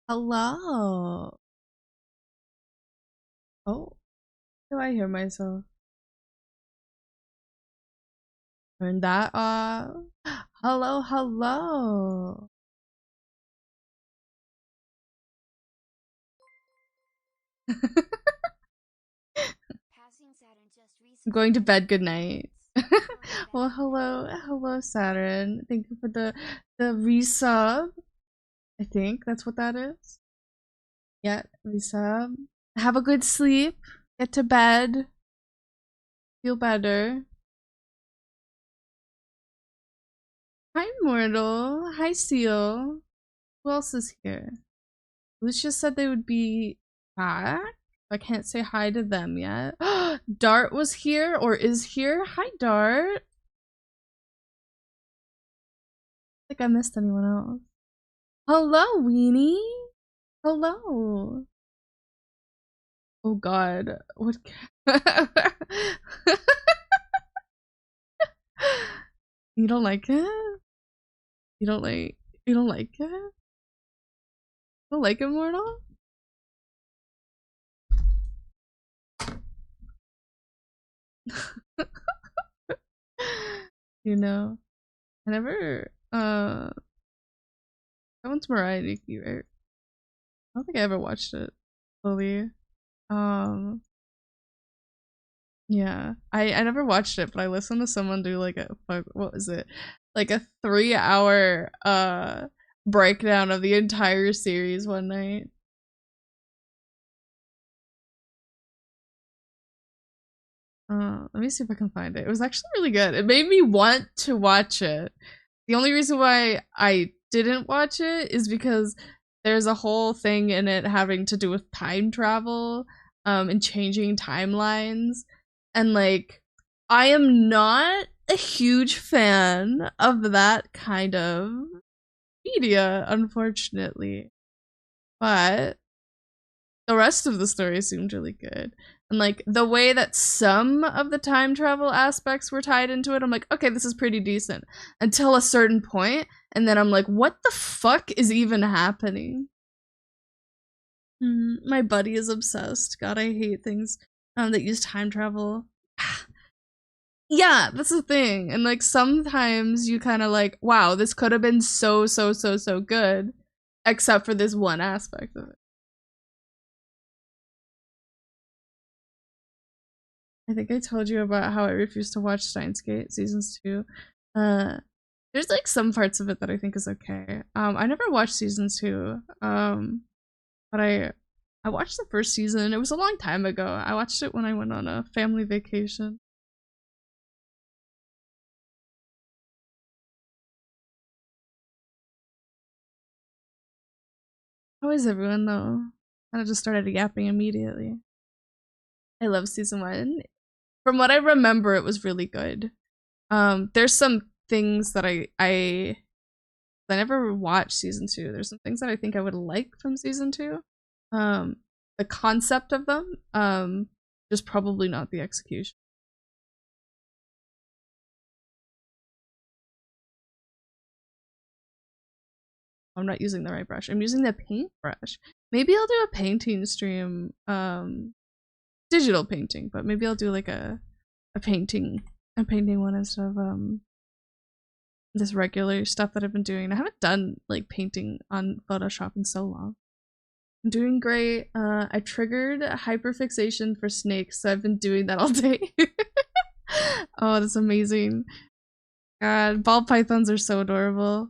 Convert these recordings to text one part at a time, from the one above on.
Hello. Oh, do I hear myself? Turn that off. Hello, hello. I'm going to bed. Good night. Well, hello, Saturn. Thank you for the resub. I think that's what that is. Yeah, resub. Have a good sleep. Get to bed. Feel better. Hi, Mortal. Hi, Seal. Who else is here? Lucia said they would be back. I can't say hi to them yet. Dart was here or is here. Hi, Dart. I think I missed anyone else. Hello, Weenie. Hello. Oh God. What? You don't like it? You don't like? You don't like it? You don't like Immortal? You know, I never. That one's Mariah Nikki, right? I don't think I ever watched it fully. Um, yeah, I never watched it, but I listened to someone do like a what was it, like a 3 hour breakdown of the entire series one night. Let me see if I can find it. It was actually really good. It made me want to watch it. The only reason why I didn't watch it is because there's a whole thing in it having to do with time travel, and changing timelines. And like, I am not a huge fan of that kind of media, unfortunately. But the rest of the story seemed really good. And like the way that some of the time travel aspects were tied into it, I'm like, okay, this is pretty decent. Until a certain point, and then I'm like, what the fuck is even happening? My buddy is obsessed. God, I hate things that use time travel. Yeah, that's the thing. And like sometimes you kind of like, wow, this could have been so good, except for this one aspect of it. I think I told you about how I refused to watch Steins Gate seasons two. Uh, there's like some parts of it that I think is okay. I never watched season two. But I watched the first season. It was a long time ago. I watched it when I went on a family vacation. How is everyone though? Kind of just started yapping immediately. I love season one. From what I remember, it was really good. There's some things that I never watched season two. There's some things that I think I would like from season two. Um, the concept of them, just probably not the execution. I'm not using the right brush. I'm using the paintbrush. Maybe I'll do a painting stream, digital painting, but maybe I'll do like a painting a painting one instead of this regular stuff that I've been doing. I haven't done like painting on Photoshop in so long. I'm doing great. I triggered hyperfixation for snakes, so I've been doing that all day. Oh, that's amazing. God, ball pythons are so adorable.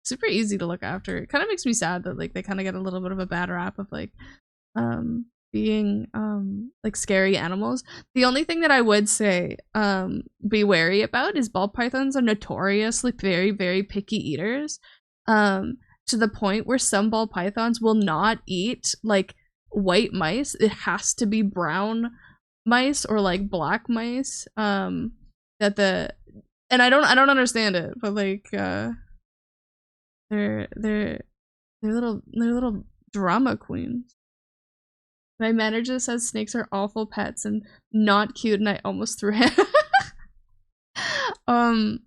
Super easy to look after. It kind of makes me sad that like they kind of get a little bit of a bad rap of like being like scary animals. The only thing that I would say be wary about is ball pythons are notoriously very picky eaters. To the point where some ball pythons will not eat like white mice. It has to be brown mice or like black mice. That the and I don't understand it, but like they're they're they're little drama queens. My manager says snakes are awful pets and not cute, and I almost threw him. um,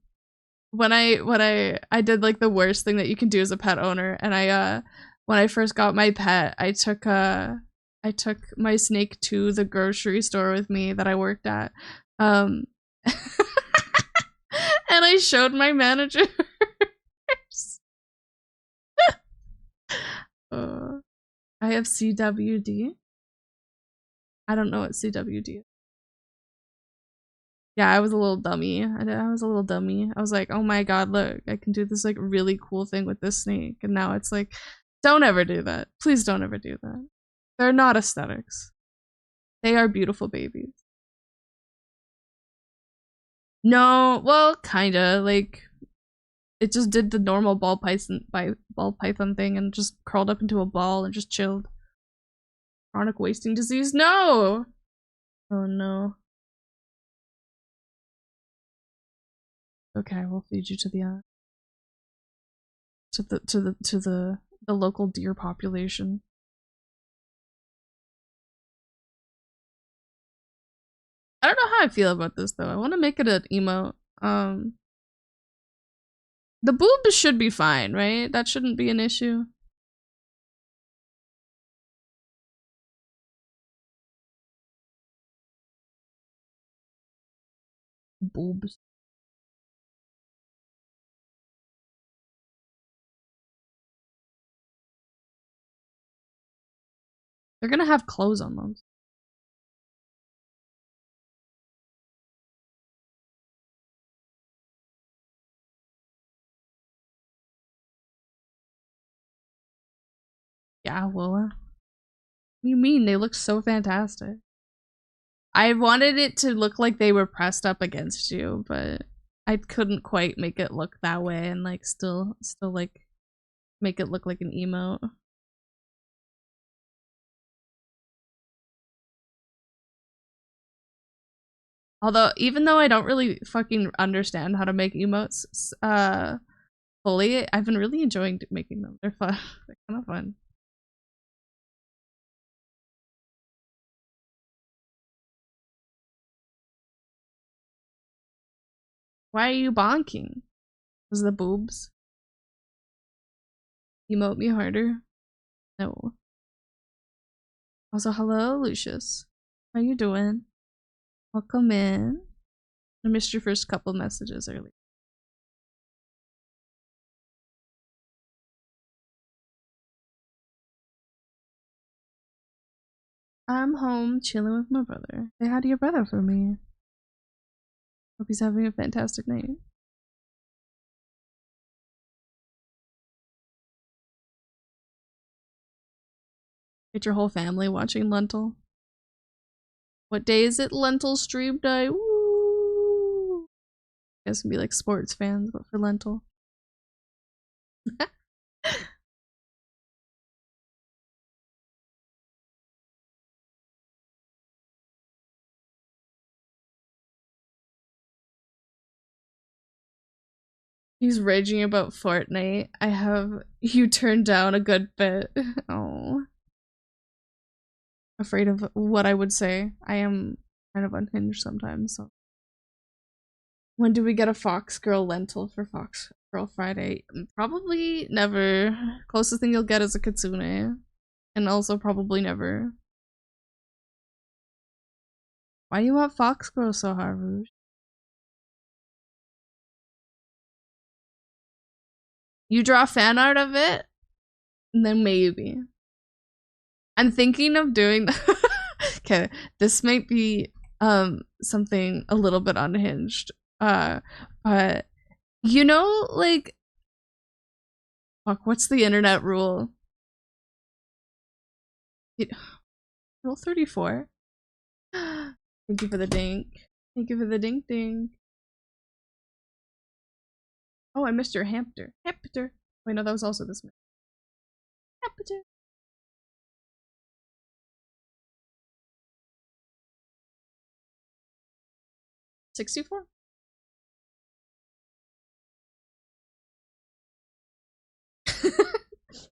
when I did like the worst thing that you can do as a pet owner, and when I first got my pet, I took my snake to the grocery store with me that I worked at. Um and I showed my manager. I have CWD. I don't know what CWD is. Yeah, I was a little dummy. I was a little dummy. I was like, oh my god, look, I can do this like really cool thing with this snake. And now it's like, don't ever do that. Please don't ever do that. They're not aesthetics. They are beautiful babies. No, well, kinda. Like, it just did the normal ball python thing and just curled up into a ball and just chilled. Chronic wasting disease? No! Oh no. Okay, we'll feed you to the to the local deer population. I don't know how I feel about this though. I want to make it an emote. The boobs should be fine, right? That shouldn't be an issue. Boobs. They're gonna have clothes on them. Yeah, well, what do you mean? They look so fantastic. I wanted it to look like they were pressed up against you, but I couldn't quite make it look that way and like still like make it look like an emote. Although, even though I don't really fucking understand how to make emotes fully, I've been really enjoying making them. They're fun. They're kind of fun. Why are you bonking? Was the boobs? Emote me harder? No. Also, hello, Lucius. How you doing? Welcome in. I missed your first couple messages earlier. I'm home chilling with my brother. Say hi to your brother for me. Hope he's having a fantastic night. Get your whole family watching Lentil. What day is it? Lentil stream day. Woo! You guys can be like sports fans, but for Lentil. He's raging about Fortnite. I have you turned down a good bit. Oh. Afraid of what I would say. I am kind of unhinged sometimes, so. When do we get a Fox Girl Lentil for Fox Girl Friday? Probably never. Closest thing you'll get is a Kitsune. And also probably never. Why do you want Fox Girl so hard, Rouge? You draw fan art of it? And then maybe. I'm thinking of doing okay, this might be something a little bit unhinged. But you know, like, fuck, what's the internet rule? Rule 34. Thank you for the dink. Thank you for the dink dink. Oh, I missed your hamster. Hamster. Wait, no, that was also this man. Hamster. 64?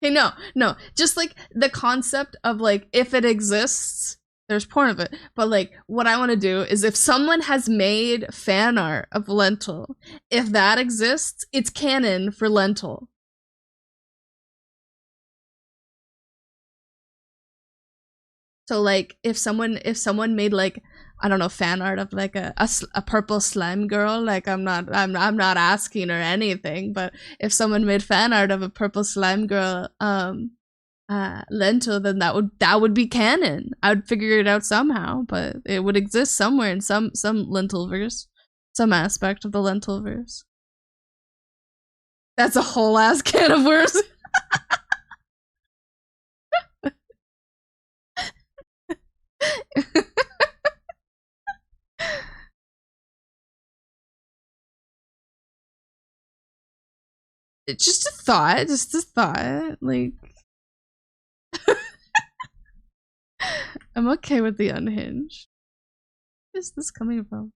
Okay, no. Just like the concept of like if it exists, There's porn of it. But like what I want to do is if someone has made fan art of Lentil, if that exists, it's canon for Lentil. So like if someone made like I don't know fan art of like a purple slime girl, like I'm not asking or anything, but if someone made fan art of a purple slime girl Lentil, then that would be canon. I would figure it out somehow, but it would exist somewhere in some Lentilverse, some aspect of the Lentilverse. That's a whole ass can of worms. It's just a thought, just a thought. Like I'm okay with the unhinged. Where's this coming from?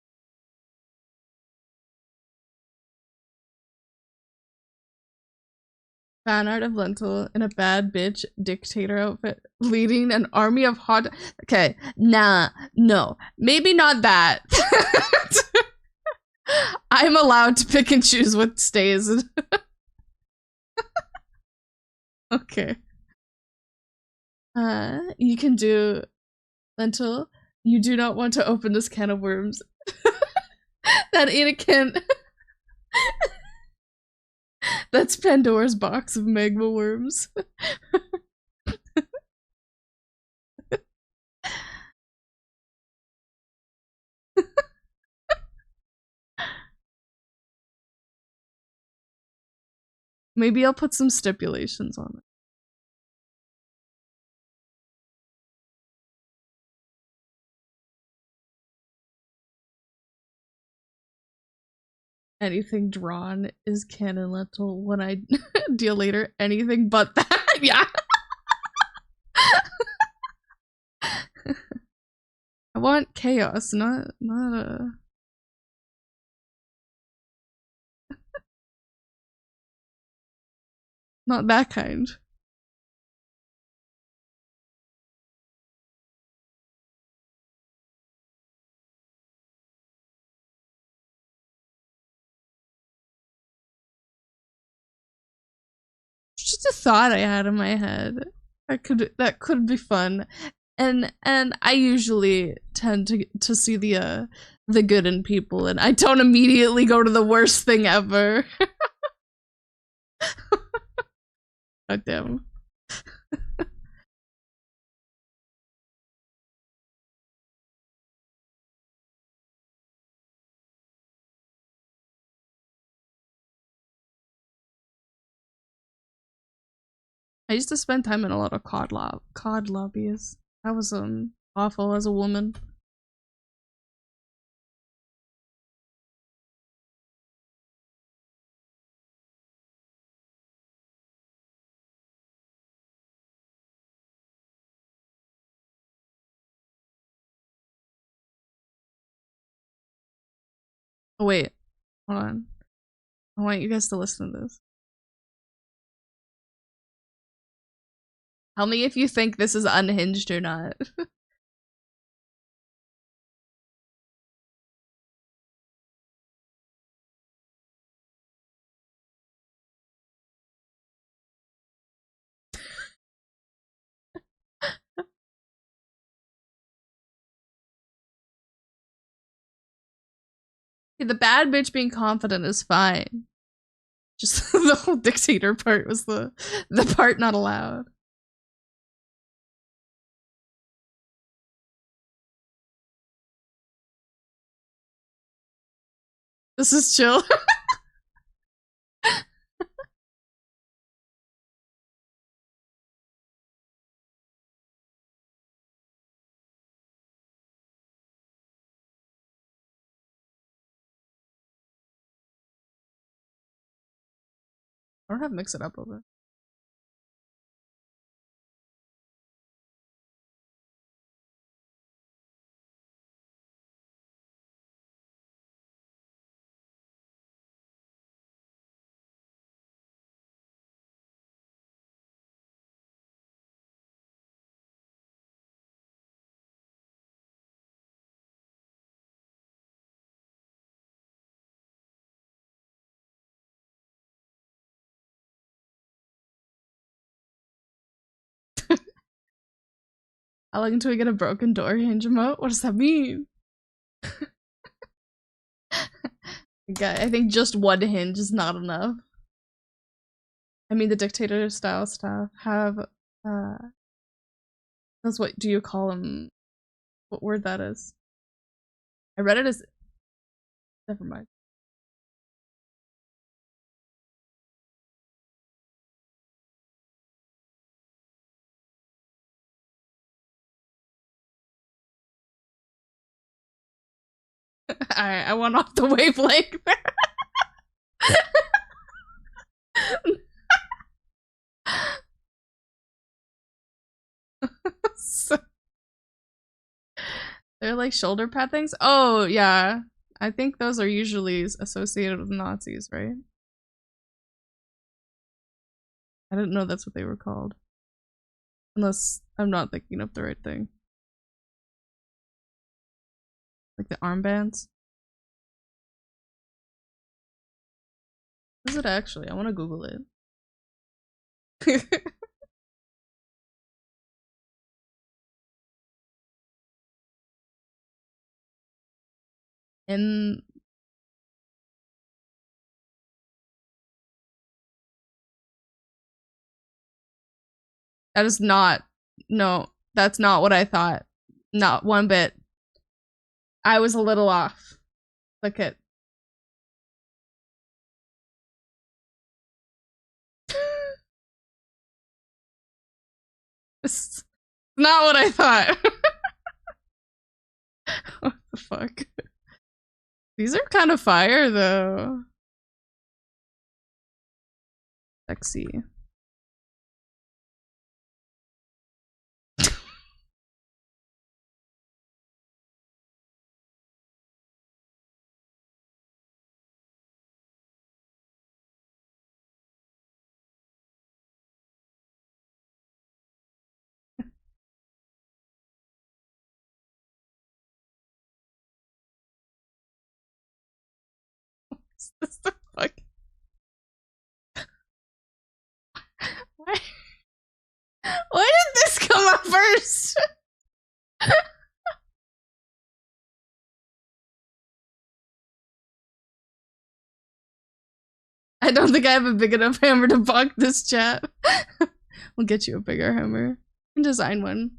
Fan art of Lentil in a bad bitch dictator outfit leading an army of hot. Okay, nah, no, maybe not that. I'm allowed to pick and choose what stays. Okay. You can do Lentil. You do not want to open this can of worms. That Anakin. That's Pandora's box of magma worms. Maybe I'll put some stipulations on it. Anything drawn is canon Lentil when I deal later. Anything but that, yeah. I want chaos, not not that kind. It's just a thought I had in my head. That could be fun. And I usually tend to see the good in people, and I don't immediately go to the worst thing ever. God damn. I used to spend time in a lot of COD lobbies. That was awful as a woman. Oh wait, hold on. I want you guys to listen to this. Tell me if you think this is unhinged or not. The bad bitch being confident is fine. Just the whole dictator part was the part not allowed. This is chill. I don't have mix it up over. How long until we get a broken door hinge emote? What does that mean? Okay, I think just one hinge is not enough. I mean, the dictator style stuff have, that's what do you call them? What word that is? I read it as, never mind. I went off the wavelength. So, they're like shoulder pad things? Oh, yeah. I think those are usually associated with Nazis, right? I didn't know that's what they were called. Unless I'm not thinking of the right thing. Like the armbands? What is it actually? I want to Google it. And that is not, no, that's not what I thought. Not one bit. I was a little off. Look at. It's not what I thought. What the fuck? These are kind of fire though. Sexy. What the fuck? Why did this come up first? I don't think I have a big enough hammer to bonk this chat. We'll get you a bigger hammer. You can design one.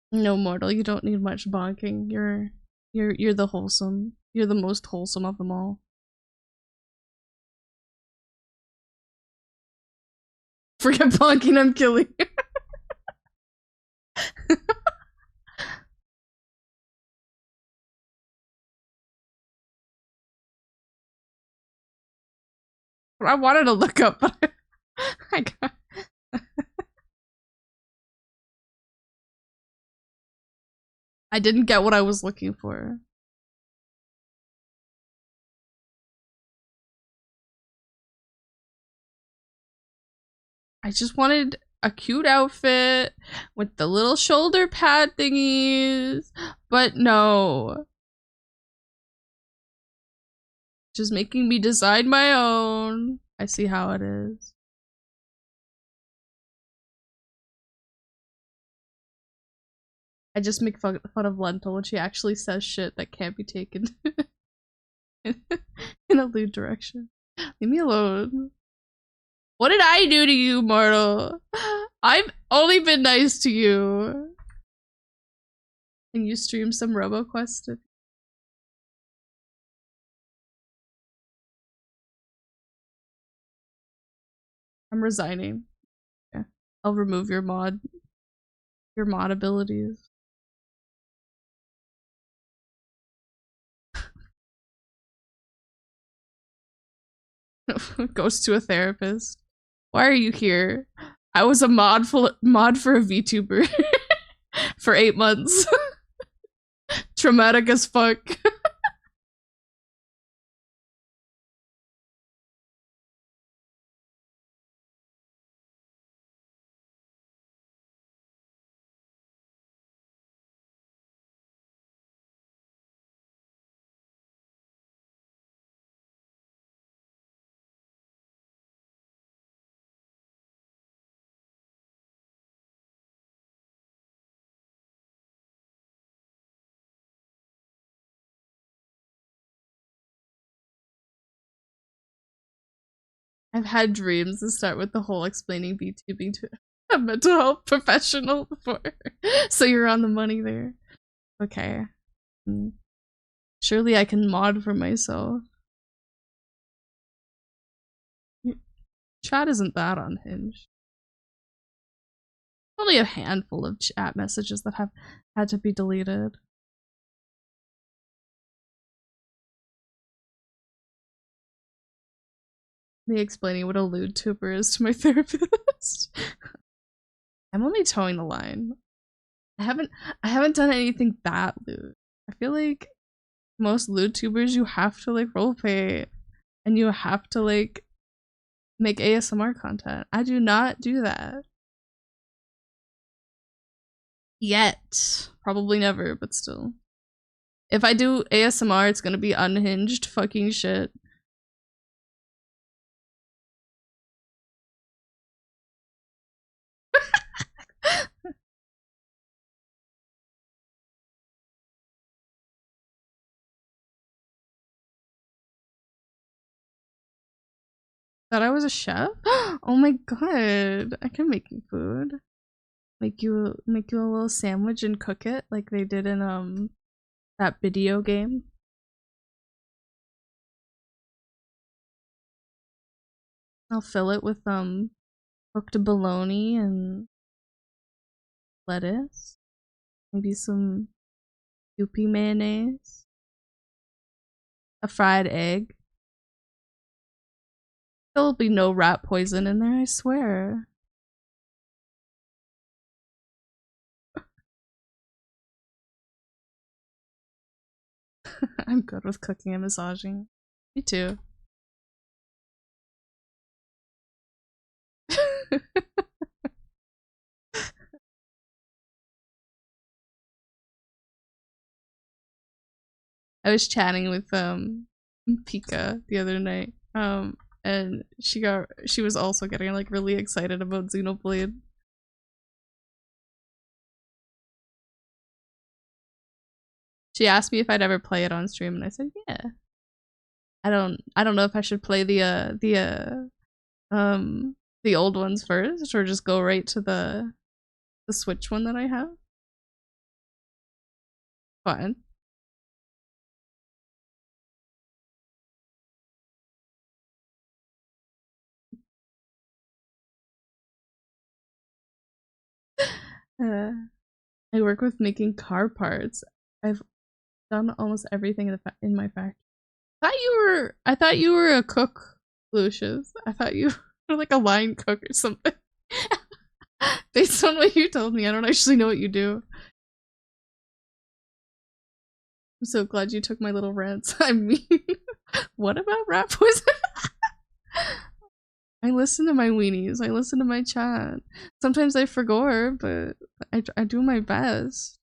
No, mortal, you don't need much bonking. You're the wholesome. You're the most wholesome of them all. Forget bonking, I'm killing. I wanted to look up, but I got. I didn't get what I was looking for. I just wanted a cute outfit with the little shoulder pad thingies, but no. Just making me design my own. I see how it is. I just make fun of Lentil when she actually says shit that can't be taken in a lewd direction. Leave me alone. What did I do to you, mortal? I've only been nice to you. Can you stream some RoboQuest? I'm resigning. Yeah. I'll remove your mod abilities. Goes to a therapist. Why are you here? I was a mod for a VTuber for 8 months. Traumatic as fuck. I've had dreams that start with the whole explaining VTubing to a mental health professional before. So you're on the money there. Okay. Surely I can mod for myself. Chat isn't that unhinged. Only a handful of chat messages that have had to be deleted. Me explaining what a lewd tuber is to my therapist. I'm only towing the line. I haven't done anything that lewd. I feel like most lewd tubers, you have to like roleplay and you have to like make ASMR content. I do not do that. Yet. Probably never, but still. If I do ASMR, it's gonna be unhinged fucking shit. Thought I was a chef? Oh my god. I can make you food. Make you a little sandwich and cook it like they did in that video game. I'll fill it with cooked bologna and lettuce. Maybe some Yuppie mayonnaise. A fried egg. There'll be no rat poison in there, I swear. I'm good with cooking and massaging. Me too. I was chatting with Pika the other night. And she was also getting like really excited about Xenoblade. She asked me if I'd ever play it on stream and I said, yeah. I don't know if I should play the old ones first or just go right to the Switch one that I have. Fine. I work with making car parts. I've done almost everything in my factory. I thought you were a cook, Lucius. I thought you were like a line cook or something. Based on what you told me, I don't actually know what you do. I'm so glad you took my little rants. I mean, what about rat poison? I listen to my weenies. I listen to my chat. Sometimes I forgot, but I do my best.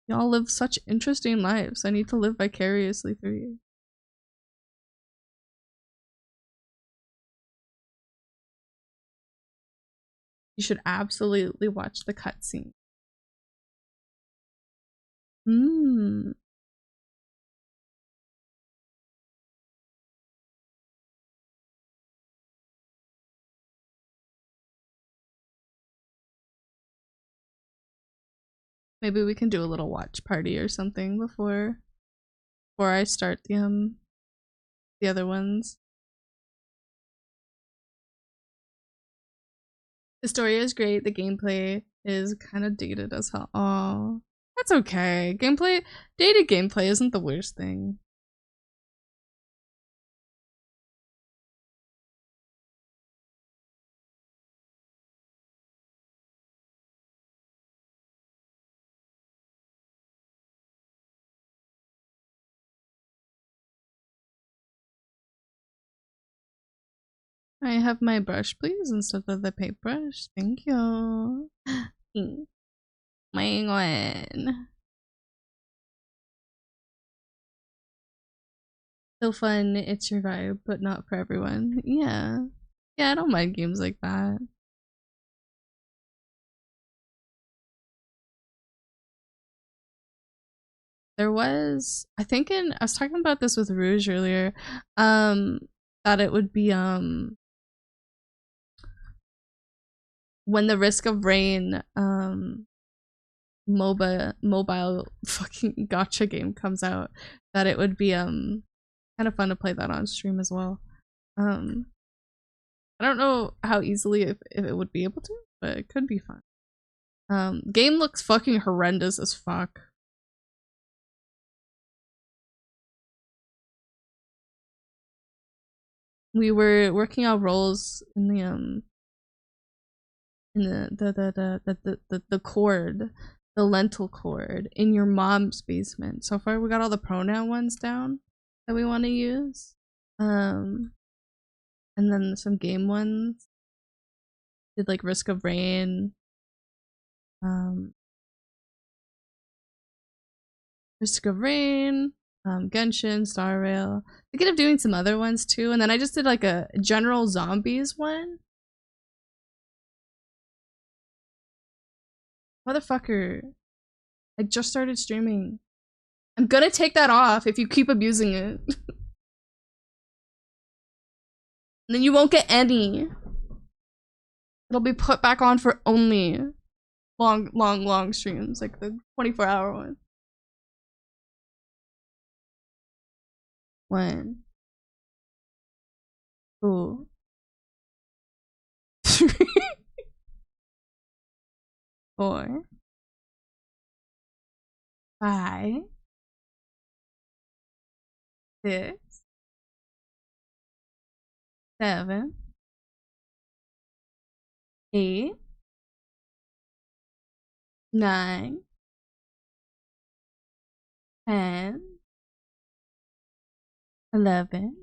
Y'all live such interesting lives. I need to live vicariously through you. You should absolutely watch the cutscene. Maybe we can do a little watch party or something before I start the other ones. The story is great. The gameplay is kind of dated as hell. Oh, that's okay. Dated gameplay isn't the worst thing. I have my brush, please, instead of the paintbrush. Thank you. My one. So fun, it's your vibe, but not for everyone. Yeah. Yeah, I don't mind games like that. there was, I think I was talking about this with Rouge earlier, that it would be when the Risk of Rain mobile fucking gotcha game comes out, that it would be kind of fun to play that on stream as well. I don't know how easily if it would be able to, but it could be fun. Game looks fucking horrendous as fuck. We were working out roles in the cord, the lentil cord in your mom's basement. So far we got all the pronoun ones down that we want to use. And then some game ones. Did like Risk of Rain. Risk of Rain, Genshin, Star Rail. Thinking of doing some other ones too, and then I just did like a general zombies one. Motherfucker. I just started streaming. I'm gonna take that off if you keep abusing it. And then you won't get any. It'll be put back on for only long streams, like the 24-hour one. One. Two. 3. 4. 5. 6. 7. 8. 9. 10. 11.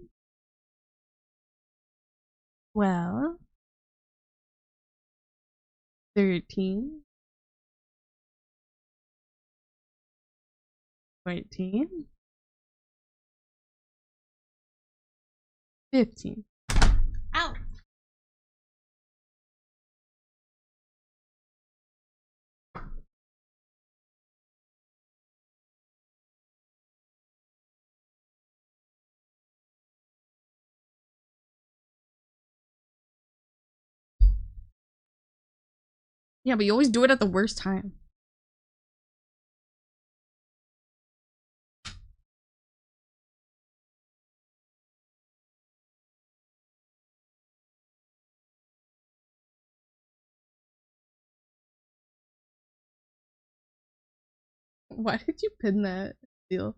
12. 13. 14. 15. Ow! Yeah, but you always do it at the worst time. Why did you pin that deal?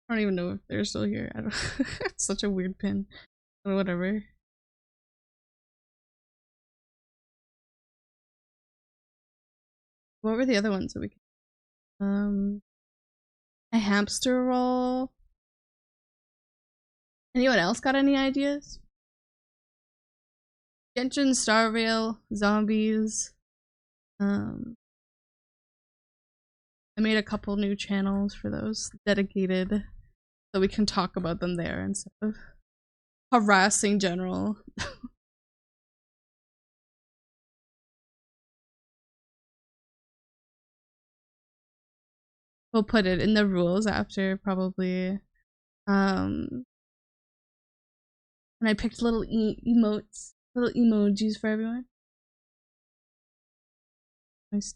I don't even know if they're still here. I don't. It's such a weird pin. But whatever. What were the other ones that we could... a hamster roll. Anyone else got any ideas? Genshin, Star Rail, zombies. I made a couple new channels for those dedicated, so we can talk about them there instead of harassing general. We'll put it in the rules after, probably. And I picked little emotes, little emojis for everyone. Nice.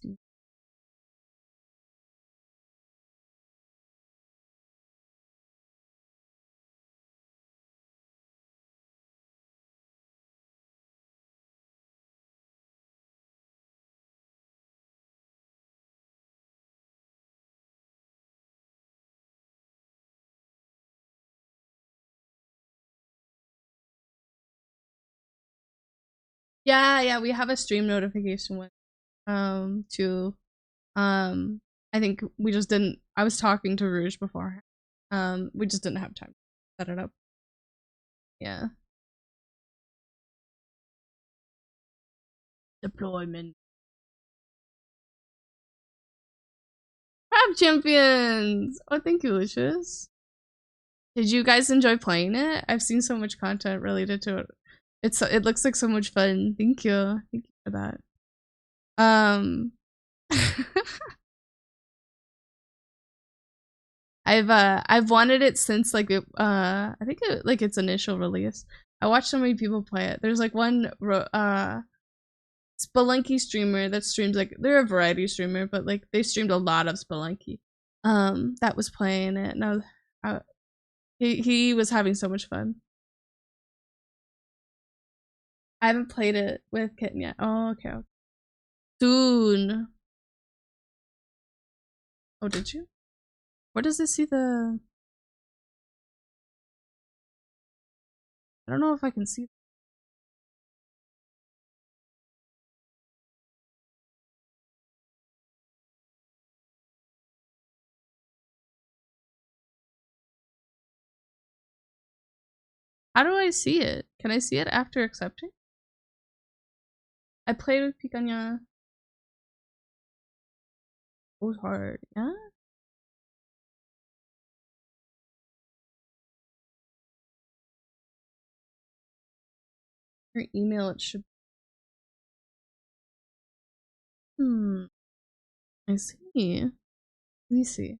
Yeah, we have a stream notification one. Too. I think we just didn't. I was talking to Rouge before. We just didn't have time to set it up. Yeah. Deployment. Crab Champions! Oh, thank you, Lucius. Did you guys enjoy playing it? I've seen so much content related to it. It looks like so much fun. Thank you. Thank you for that. I've wanted it since like I think like its initial release. I watched so many people play it. There's like one Spelunky streamer that streams, like they're a variety streamer, but like they streamed a lot of Spelunky. That was playing it, and he was having so much fun. I haven't played it with Kitten yet. Oh, okay. Soon. Oh, did you? Where does it see the? I don't know if I can see. How do I see it? Can I see it after accepting? I played with Picanha. It was hard. Yeah. Your email, it should. I see. Let me see.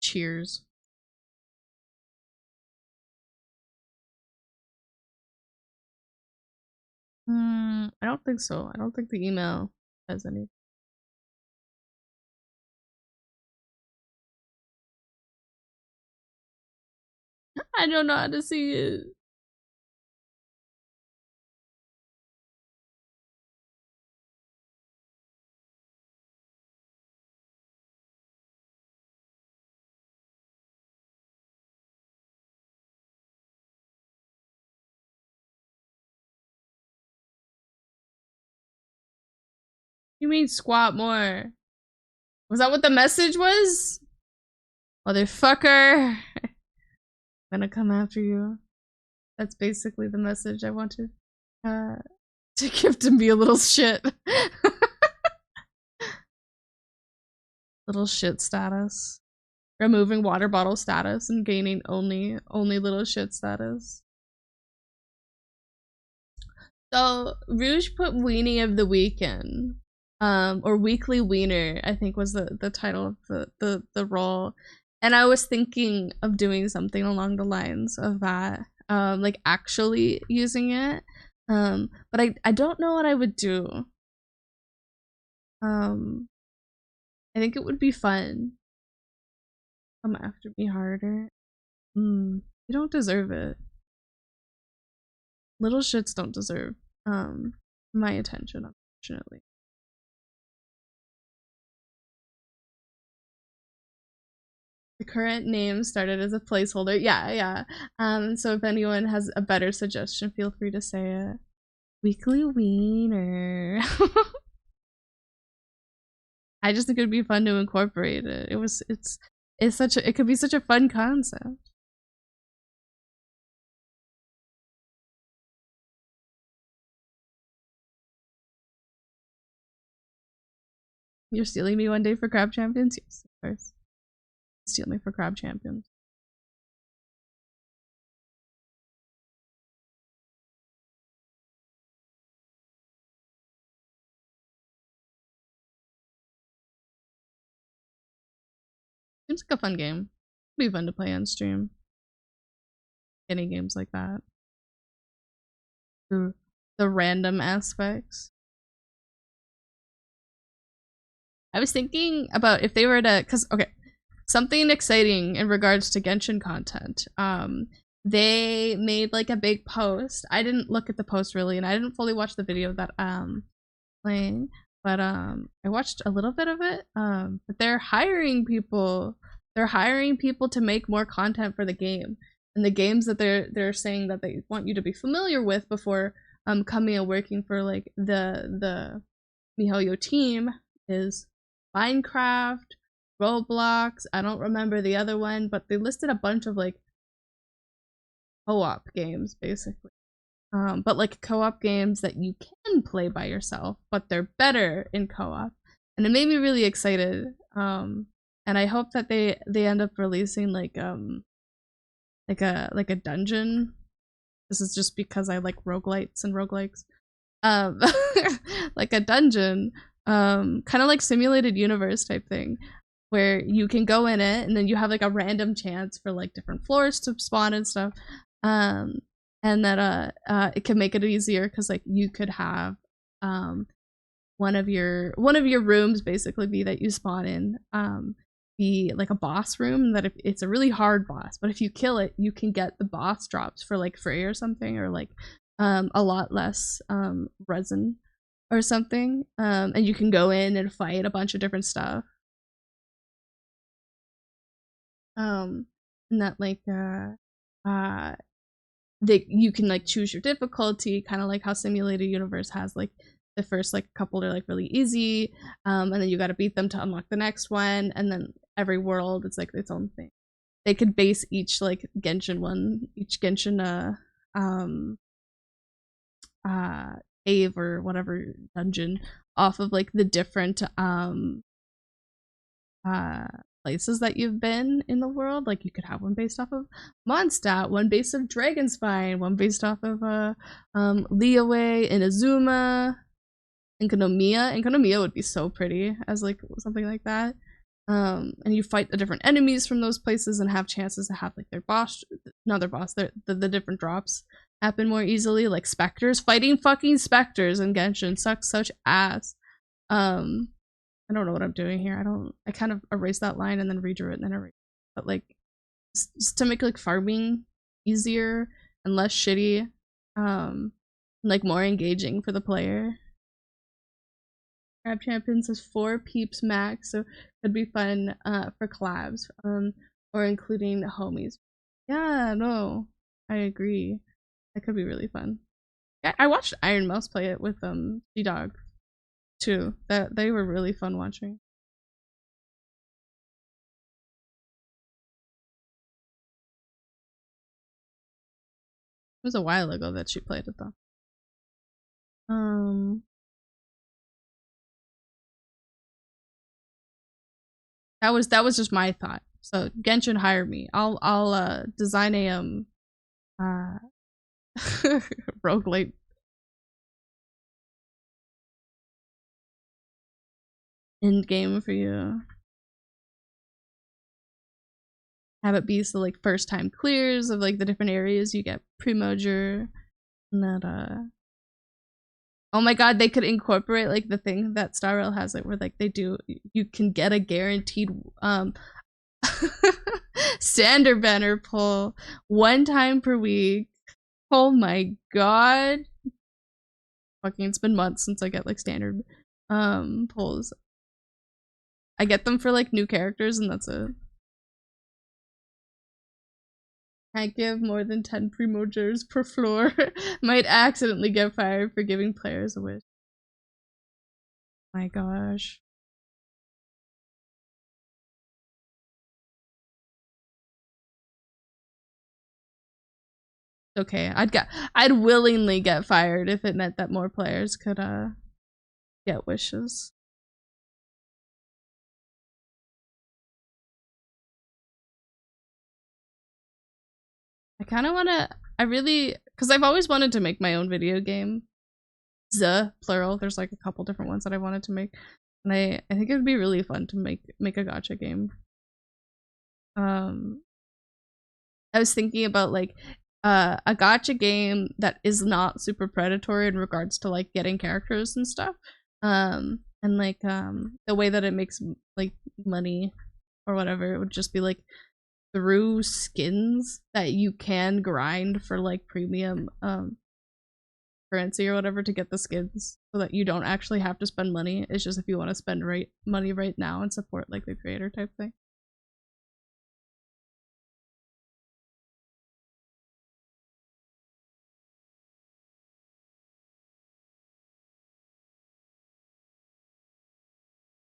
Cheers. I don't think so. I don't think the email has any. I don't know how to see it. You mean squat more? Was that what the message was? Motherfucker. I'm gonna come after you. That's basically the message I wanted to give to be a little shit. Little shit status. Removing water bottle status and gaining only little shit status. So Rouge put Weenie of the Weekend. Or Weekly Wiener, I think was the title of the role. And I was thinking of doing something along the lines of that. Like actually using it. But I don't know what I would do. I think it would be fun. Come after me harder. You don't deserve it. Little shits don't deserve my attention, unfortunately. The current name started as a placeholder. Yeah. So if anyone has a better suggestion, feel free to say it. Weekly Wiener. I just think it would be fun to incorporate it. It could be such a fun concept. You're stealing me one day for Crab Champions? Yes, of course. Steal me for Crab Champions. Seems like a fun game. It'd be fun to play on stream. Any games like that. The random aspects. I was thinking about if they were to, cause okay, something exciting in regards to Genshin content. They made like a big post. I didn't look at the post really, and I didn't fully watch the video that playing, but I watched a little bit of it. But they're hiring people. They're hiring people to make more content for the game, and the games that they're saying that they want you to be familiar with before coming and working for like the MiHoYo team is Minecraft, Roblox. I don't remember the other one, but they listed a bunch of like co-op games basically. But like co-op games that you can play by yourself, but they're better in co-op. And it made me really excited. And I hope that they end up releasing like a dungeon this is just because I like roguelites and roguelikes. Like a dungeon, kind of like simulated universe type thing, where you can go in it and then you have like a random chance for like different floors to spawn and stuff. And that it can make it easier because like you could have one of your rooms basically be that you spawn in be like a boss room that if it's a really hard boss, but if you kill it you can get the boss drops for like free or something, or like a lot less resin or something, and you can go in and fight a bunch of different stuff, and that like you can like choose your difficulty, kind of like how Simulated Universe has like the first like couple are like really easy, and then you got to beat them to unlock the next one, and then every world it's like its own thing. They could base each like each Genshin cave or whatever dungeon off of like the different places that you've been in the world. Like you could have one based off of Mondstadt, one based off Dragonspine, one based off of Liyue, Inazuma, Enkanomiya. Enkanomiya would be so pretty as like something like that. And you fight the different enemies from those places and have chances to have like their boss, not their boss, the different drops happen more easily. Like specters, fighting fucking specters in Genshin sucks such ass. I don't know what I'm doing here. I kind of erased that line and then redrew it and then erased it. But like, just to make like farming easier and less shitty, like more engaging for the player. Crab Champions has 4 peeps max, so could be fun for collabs, or including the homies. Yeah, no, I agree. That could be really fun. Yeah, I watched Iron Mouse play it with G-Dog too. That they were really fun watching. It was a while ago that she played it though. That was just my thought. So Genshin, hire me. I'll design a roguelite end game for you. Have it be so like first time clears of like the different areas you get Primoger, and that oh my god, they could incorporate like the thing that Star Rail has, like where like they do, you can get a guaranteed standard banner pull 1 time per week. Oh my god. Fucking, it's been months since I get like standard pulls. I get them for like new characters and that's it. Can't give more than 10 Primogers per floor. Might accidentally get fired for giving players a wish. My gosh. Okay, I'd willingly get fired if it meant that more players could get wishes. I kind of want to, because I've always wanted to make my own video game. Plural. There's like a couple different ones that I wanted to make. And I think it would be really fun to make a gacha game. I was thinking about like a gacha game that is not super predatory in regards to like getting characters and stuff. And like the way that it makes like money or whatever, it would just be like through skins that you can grind for like premium currency or whatever to get the skins, so that you don't actually have to spend money. It's just if you want to spend money right now and support like the creator type thing.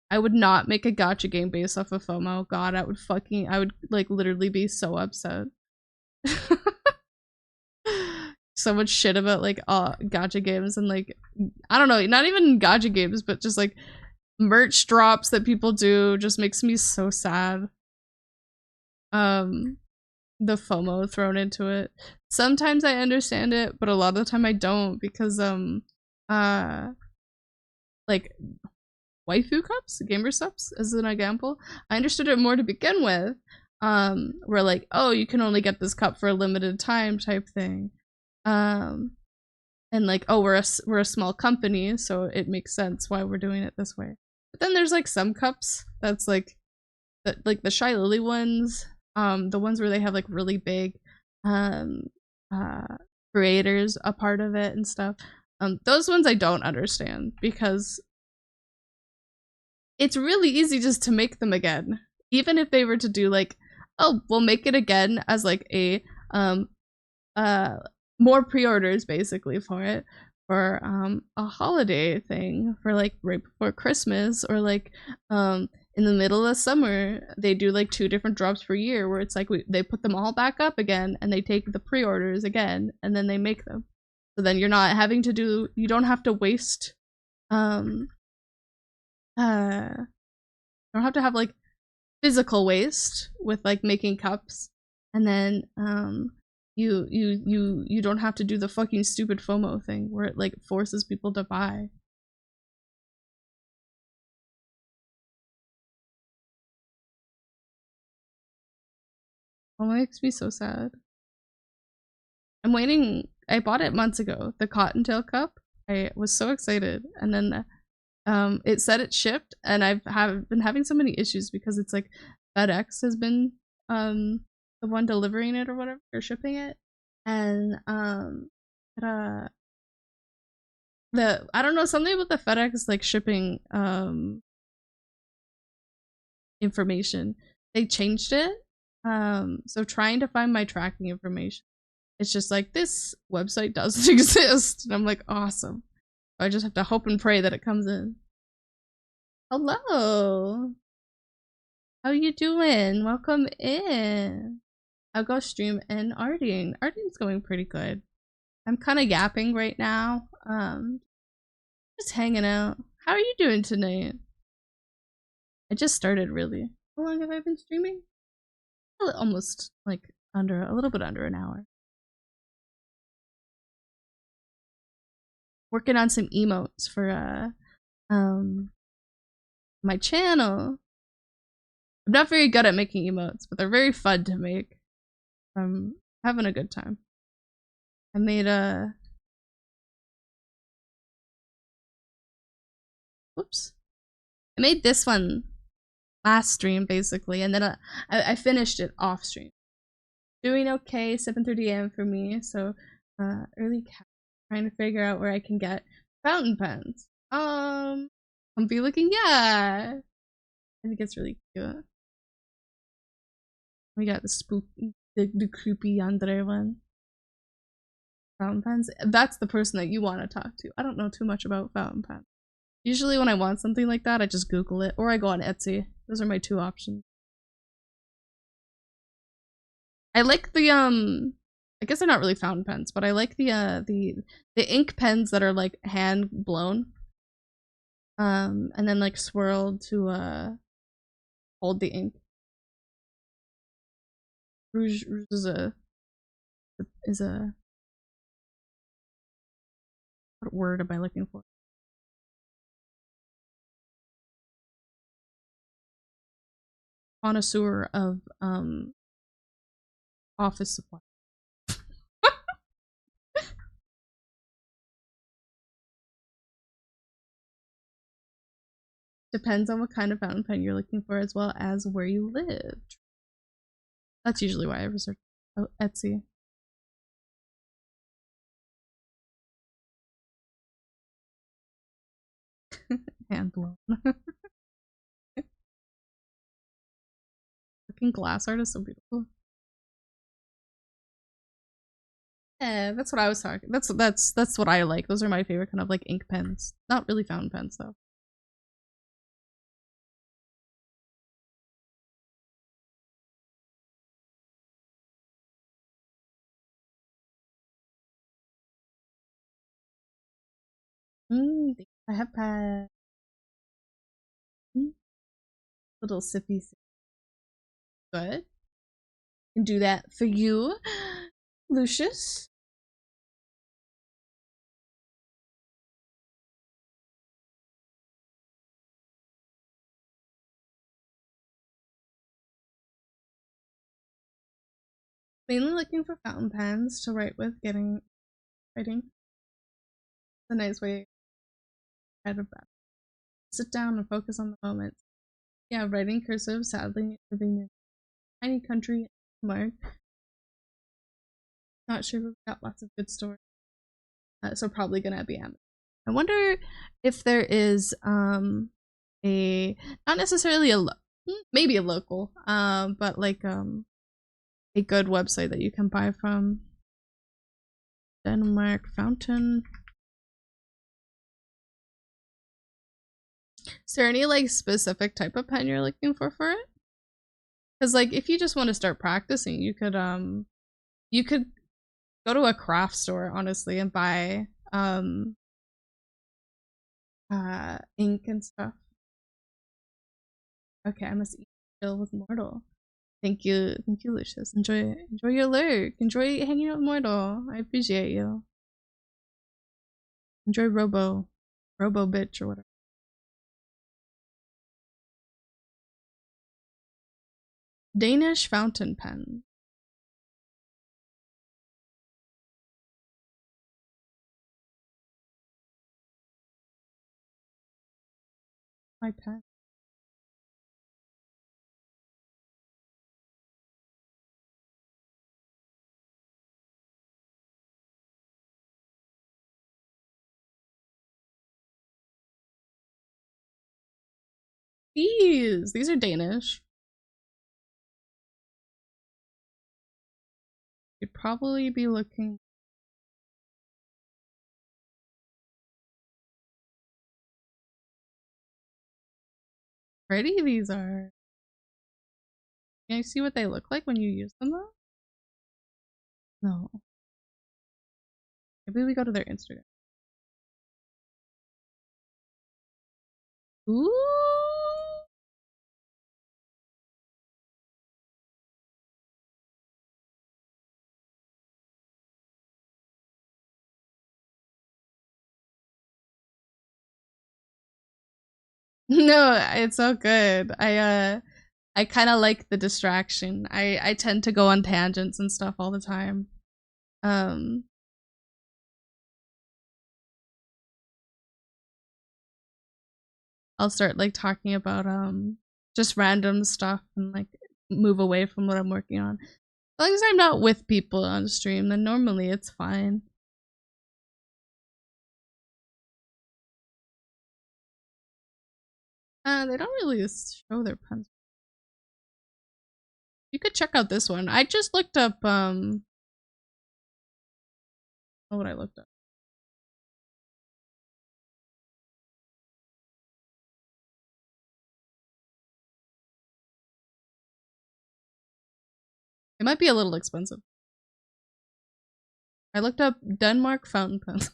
I would not make a gacha game based off of FOMO. God, I would like literally be so upset. So much shit about like gacha games and like, I don't know, not even gacha games, but just like merch drops that people do just makes me so sad. the FOMO thrown into it. Sometimes I understand it, but a lot of the time I don't because uh like waifu cups, gamer subs as an example. I understood it more to begin with. Where like, oh, you can only get this cup for a limited time type thing. Um and like, oh, we're a small company, so it makes sense why we're doing it this way. But then there's like some cups that's like the Shy Lily ones, the ones where they have like really big um uh creators a part of it and stuff. Those ones I don't understand because it's really easy just to make them again. Even if they were to do like, oh, we'll make it again as like a uh more pre-orders basically for it for a holiday thing for like right before Christmas or like in the middle of summer they do like 2 different drops per year where it's like they put them all back up again and they take the pre-orders again and then they make them. So then you're not having to do you don't have to waste um don't have to have like physical waste with like making cups and then you don't have to do the fucking stupid FOMO thing where it like forces people to buy. Oh, it makes me so sad. I'm waiting. I bought it months ago, the Cottontail cup. I was so excited, and then it said it shipped, and have been having so many issues because it's like FedEx has been the one delivering it or whatever or shipping it, and uh the I don't know something about the FedEx like shipping information. They changed it. So trying to find my tracking information. It's just like this website doesn't exist. And I'm like, awesome. I just have to hope and pray that it comes in. Hello. How you doing? Welcome in. I'll go stream and arting. Arting's going pretty good. I'm kind of yapping right now. Just hanging out. How are you doing tonight? I just started really. How long have I been streaming? Almost like under a little bit under an hour. Working on some emotes for my channel. I'm not very good at making emotes, but they're very fun to make. I'm having a good time. I made a whoops. I made this one last stream basically, and then I finished it off stream. Doing okay, 7:30 a.m. for me. So early trying to figure out where I can get fountain pens. Comfy looking, yeah. I think it's really cute. We got the spooky, the creepy Andre one. Fountain pens. That's the person that you want to talk to. I don't know too much about fountain pens. Usually when I want something like that, I just Google it or I go on Etsy. Those are my 2 options. I like the I guess they're not really fountain pens, but I like the ink pens that are like hand blown. And then like swirled to hold the ink. Rouge is a what word am I looking for? Connoisseur of office supply. Depends on what kind of fountain pen you're looking for as well as where you live. That's usually why I research Etsy. Hand blown. Fucking glass art is so beautiful. Yeah, that's what I was talking. That's what I like. Those are my favorite kind of like ink pens. Not really fountain pens though. I have pad. Little sippy. Good. Can do that for you, Lucius. Mainly looking for fountain pens to write with, getting writing. It's a nice way out of that. Sit down and focus on the moment. Yeah, writing cursive, sadly, living in a tiny country, Mark. Not sure we've got lots of good stories. So probably gonna be Amazon. I wonder if there is a not necessarily maybe a local but like a good website that you can buy from. Denmark fountain. Is there any like specific type of pen you're looking for it? Because like if you just want to start practicing, you could go to a craft store honestly and buy ink and stuff. Okay, I must eat chill with Mortal. Thank you, Lucius. Enjoy your lurk. Enjoy hanging out with Mortal. I appreciate you. Enjoy Robo bitch or whatever. Danish fountain pen. My pen. These are Danish. You'd probably be looking. Pretty these are. Can you see what they look like when you use them though? No. Maybe we go to their Instagram. Ooh. No, it's so good. I kind of like the distraction. I tend to go on tangents and stuff all the time. Um I'll start like talking about just random stuff and like move away from what I'm working on. As long as I'm not with people on stream, then normally it's fine. They don't really show their pens. You could check out this one. I just looked up what I looked up. It might be a little expensive. I looked up Denmark fountain pens.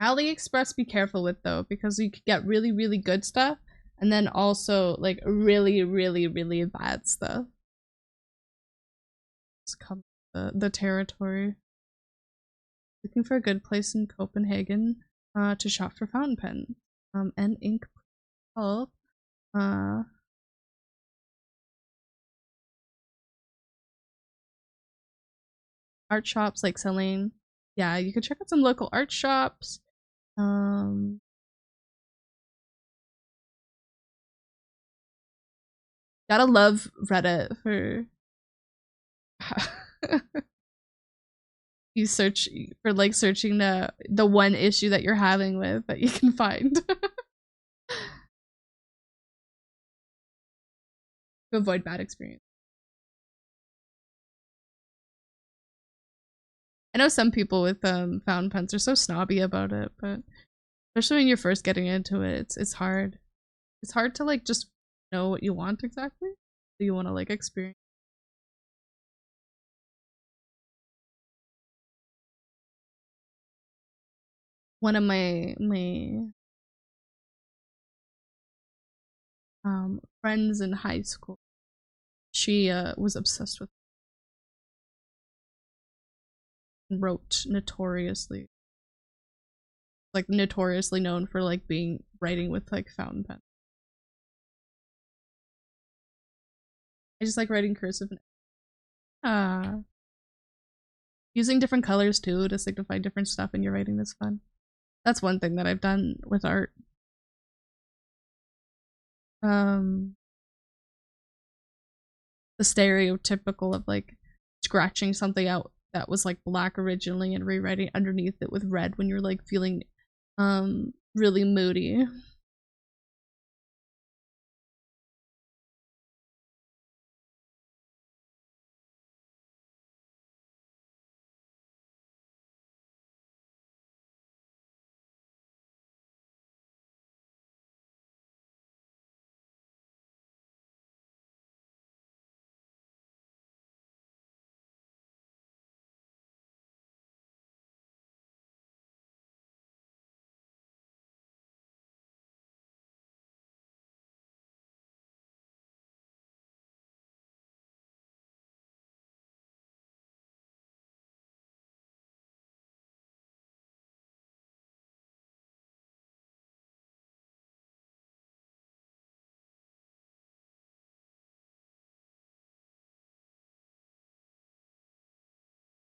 AliExpress, be careful with though, because you could get really, really good stuff, and then also like really, really, really bad stuff. It's come the territory. Looking for a good place in Copenhagen to shop for fountain pens and ink. Help. Art shops like selling. Yeah, you could check out some local art shops. Gotta love Reddit for you search for like searching the one issue that you're having with that you can find. To avoid bad experience. I know some people with fountain pens are so snobby about it, but especially when you're first getting into it, it's hard. It's hard to like just know what you want exactly. So you want to like experience. One of my friends in high school. She was obsessed with and wrote notoriously, like notoriously known for like being writing with like fountain pen. I just like writing cursive. Uh, Using different colors too to signify different stuff in your writing is fun. That's one thing that I've done with art. Um, the stereotypical of like scratching something out that was like black originally and rewriting underneath it with red when you're like feeling really moody.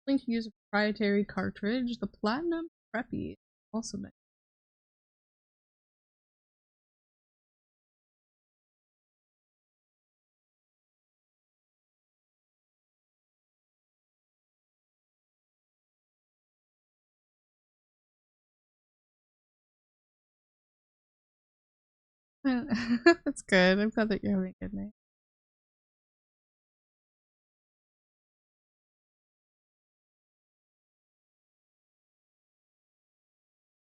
Link to use a proprietary cartridge, the Platinum Preppy. Also nice. That's good. I'm glad that you're having a good night.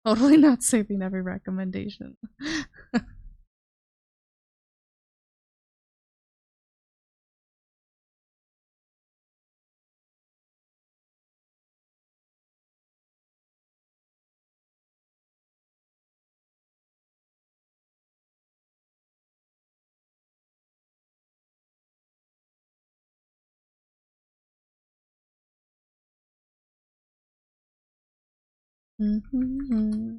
Totally not saving every recommendation. Mm-hmm.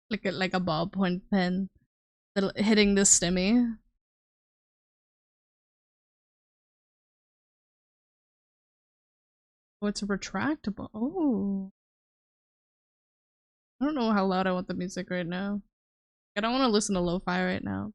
like a ballpoint pen hitting the stimmy. Oh, it's a retractable. Oh. I don't know how loud I want the music right now. I don't want to listen to lo-fi right now.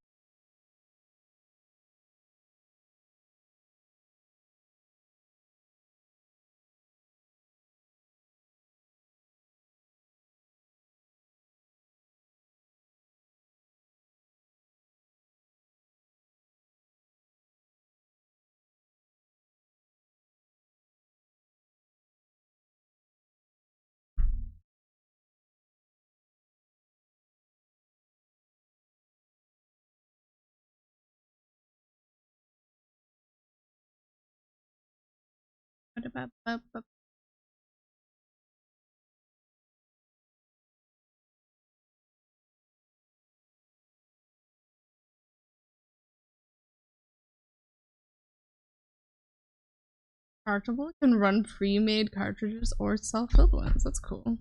Chargeable can run pre-made cartridges or self-filled ones. That's cool.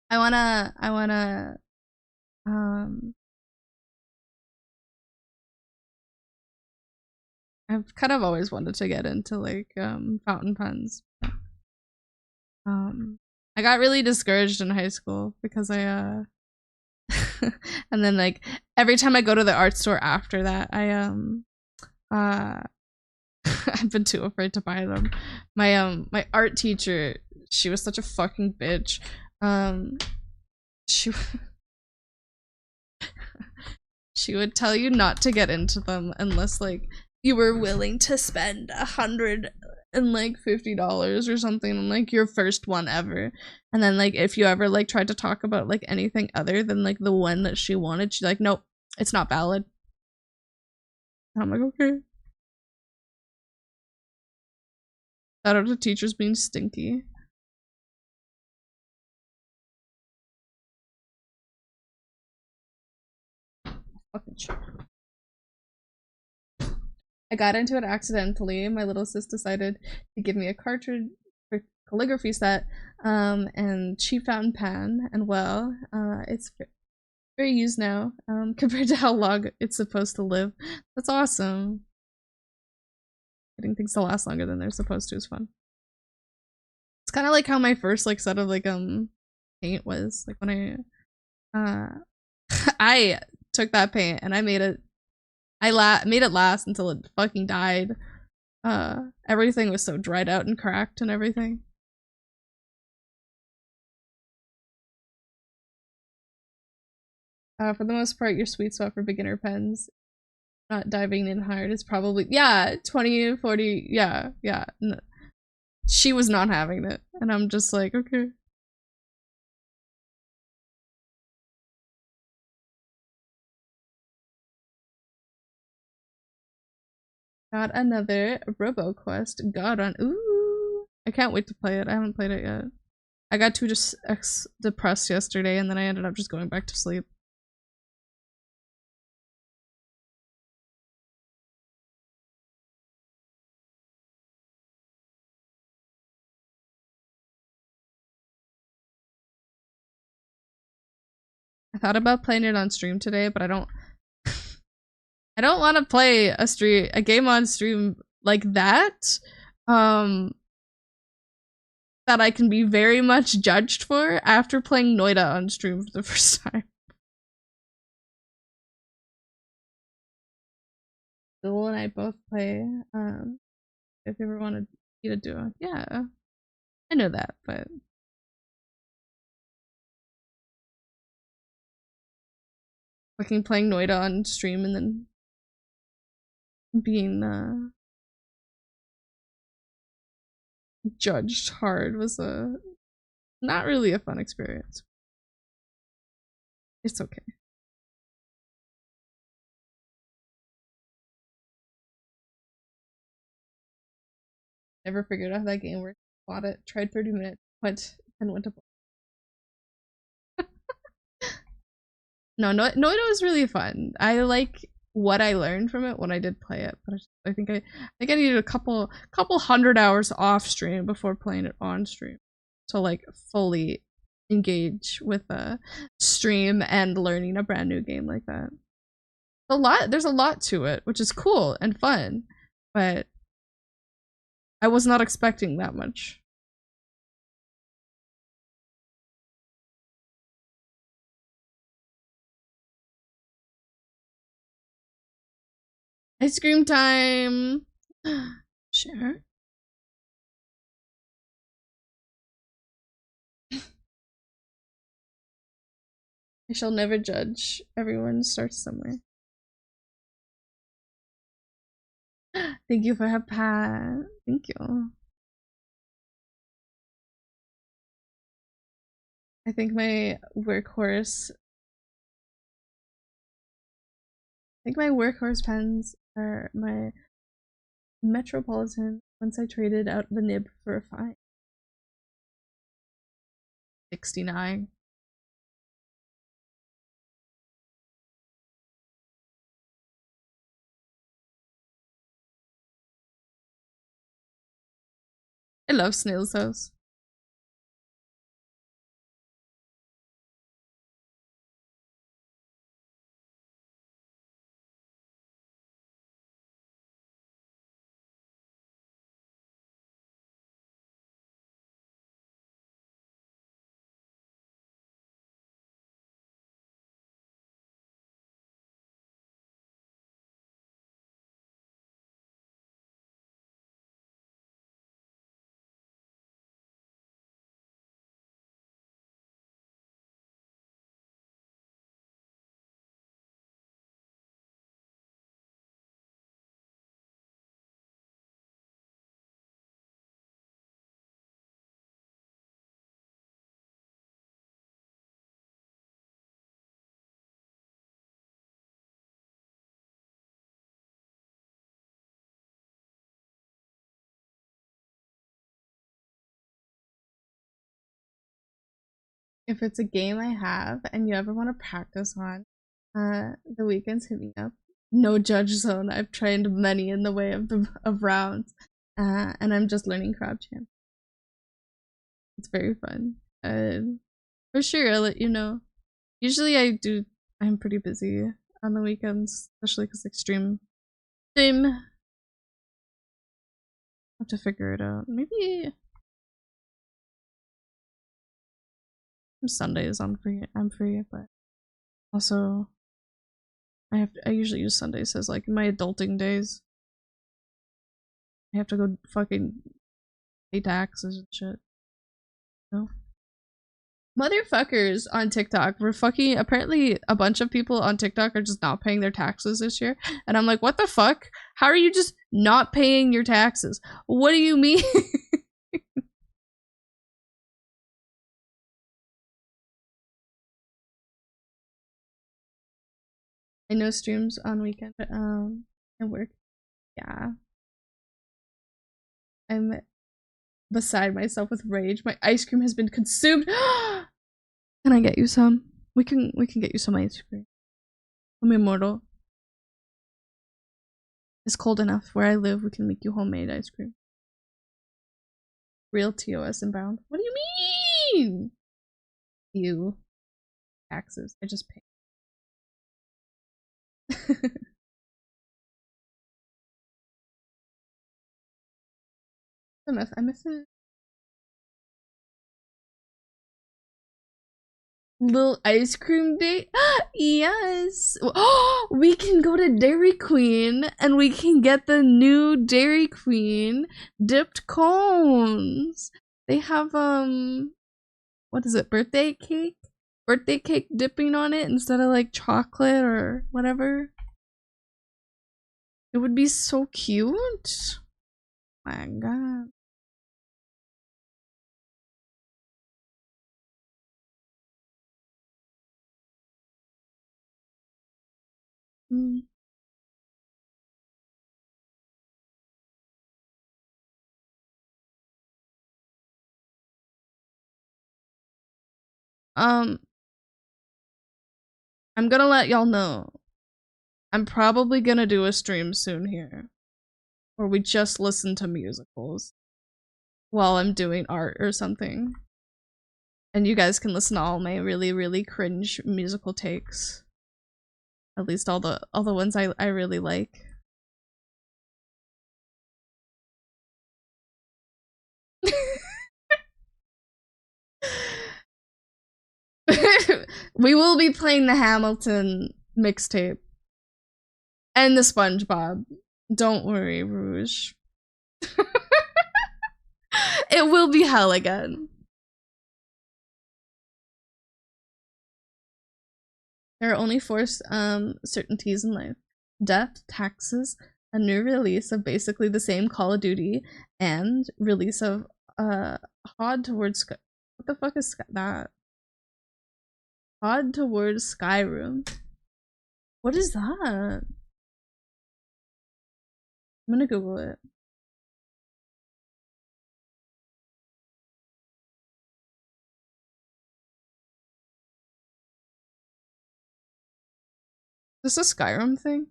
I wanna um I've kind of always wanted to get into like fountain pens. I got really discouraged in high school because I and then like every time I go to the art store after that, I've been too afraid to buy them. My art teacher, she was such a fucking bitch. She she would tell you not to get into them unless like you were willing to spend $150 or something on like your first one ever. And then like if you ever like tried to talk about like anything other than like the one that she wanted, she's like, nope, it's not valid. And I'm like, okay. Shout out to teachers being stinky. Fucking shit. I got into it accidentally. My little sis decided to give me a cartridge for calligraphy set, and cheap fountain pen, and well, it's very used now, compared to how long it's supposed to live. That's awesome. Getting things to last longer than they're supposed to is fun. It's kind of like how my first like set of like paint was. Like when I took that paint and I made it. Made it last until it fucking died. Everything was so dried out and cracked and everything. For the most part, your sweet spot for beginner pens, not diving in hard, is probably, yeah, 20, 40, yeah. No. She was not having it, and I'm just like, okay. Got another RoboQuest. God on. Ooh. I can't wait to play it. I haven't played it yet. I got too just depressed yesterday, and then I ended up just going back to sleep. I thought about playing it on stream today, but I don't want to play a game on stream like that. That I can be very much judged for after playing Noita on stream for the first time. Bill and I both play. If you ever wanted me to do it, yeah, I know that, but fucking playing Noita on stream and then being judged hard was not really a fun experience. It's okay. Never figured out how that game worked. Bought it, tried 30 minutes, went to No, Noita was really fun. I like what I learned from it when I did play it, but I think I needed a couple 100 hours off stream before playing it on stream to like fully engage with a stream and learning a brand new game like that. There's a lot to it, which is cool and fun, but I was not expecting that much. Ice cream time. Sure. I shall never judge. Everyone starts somewhere. Thank you for her pat. Thank you. I think my workhorse pens are my Metropolitan once I traded out the nib for a fine. 69. I love Snail's House. If it's a game I have and you ever want to practice on, the weekends hit me up. No judge zone. I've trained many in the way of rounds, and I'm just learning crab champ. It's very fun. For sure, I'll let you know. Usually, I'm pretty busy on the weekends, especially because like stream. I have to figure it out. Maybe Sundays I'm free, but also I usually use Sundays as like my adulting days. I have to go fucking pay taxes and shit. No. Motherfuckers on TikTok were fucking apparently a bunch of people on TikTok are just not paying their taxes this year. And I'm like, what the fuck? How are you just not paying your taxes? What do you mean? I know streams on weekend, but I work. Yeah. I'm beside myself with rage. My ice cream has been consumed. Can I get you some? We can get you some ice cream. I'm immortal. It's cold enough where I live. We can make you homemade ice cream. Real TOS inbound. What do you mean? You taxes. I just pay. I miss it. Little ice cream date? Yes! Oh, we can go to Dairy Queen and we can get the new Dairy Queen dipped cones. They have, what is it, birthday cake? Birthday cake dipping on it instead of like chocolate or whatever. It would be so cute. My god. Mm. I'm gonna let y'all know. I'm probably gonna do a stream soon here. Where we just listen to musicals while I'm doing art or something. And you guys can listen to all my really, really cringe musical takes. At least all the ones I really like. We will be playing the Hamilton mixtape. And the SpongeBob. Don't worry, Rouge. It will be hell again. There are only four certainties in life: death, taxes, a new release of basically the same Call of Duty, and release of Hod Towards Sky. What the fuck is that? Hod Towards Skyrim. What is that? I'm gonna Google it. Is this a Skyrim thing?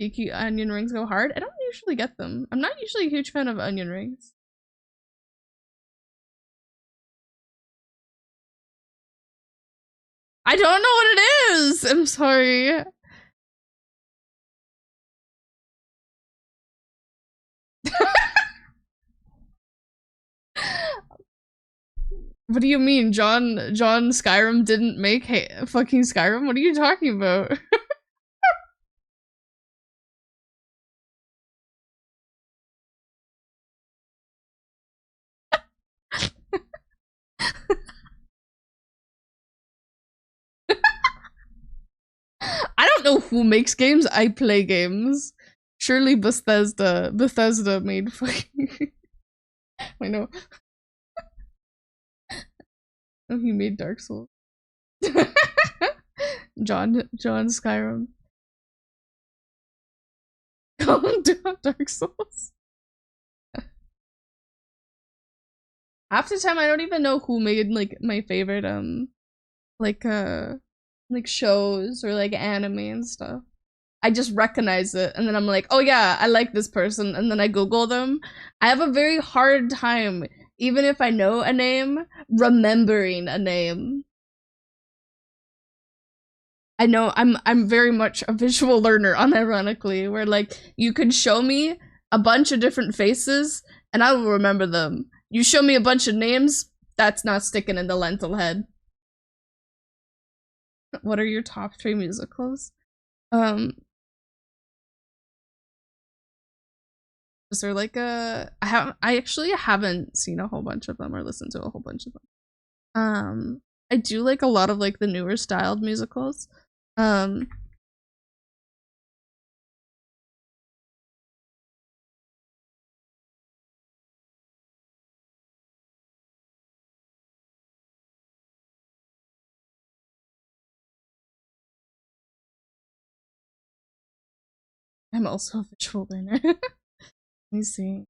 Geeky onion rings go hard? I don't usually get them. I'm not usually a huge fan of onion rings. I don't know what it is! I'm sorry. What do you mean? John Skyrim didn't make fucking Skyrim? What are you talking about? I don't know who makes games. I play games. Surely Bethesda made fucking. I know. Oh, he made Dark Souls. John Skyrim. Dark Souls. Half the time I don't even know who made like my favorite like shows or like anime and stuff. I just recognize it and then I'm like, oh yeah, I like this person, and then I Google them. I have a very hard time, even if I know a name, remembering a name. I know I'm very much a visual learner, unironically, where like you could show me a bunch of different faces and I will remember them. You show me a bunch of names, that's not sticking in the lentil head. What are your top 3 musicals? Is there like I actually haven't seen a whole bunch of them or listened to a whole bunch of them. I do like a lot of like the newer styled musicals. I'm also a visual learner. Let me see.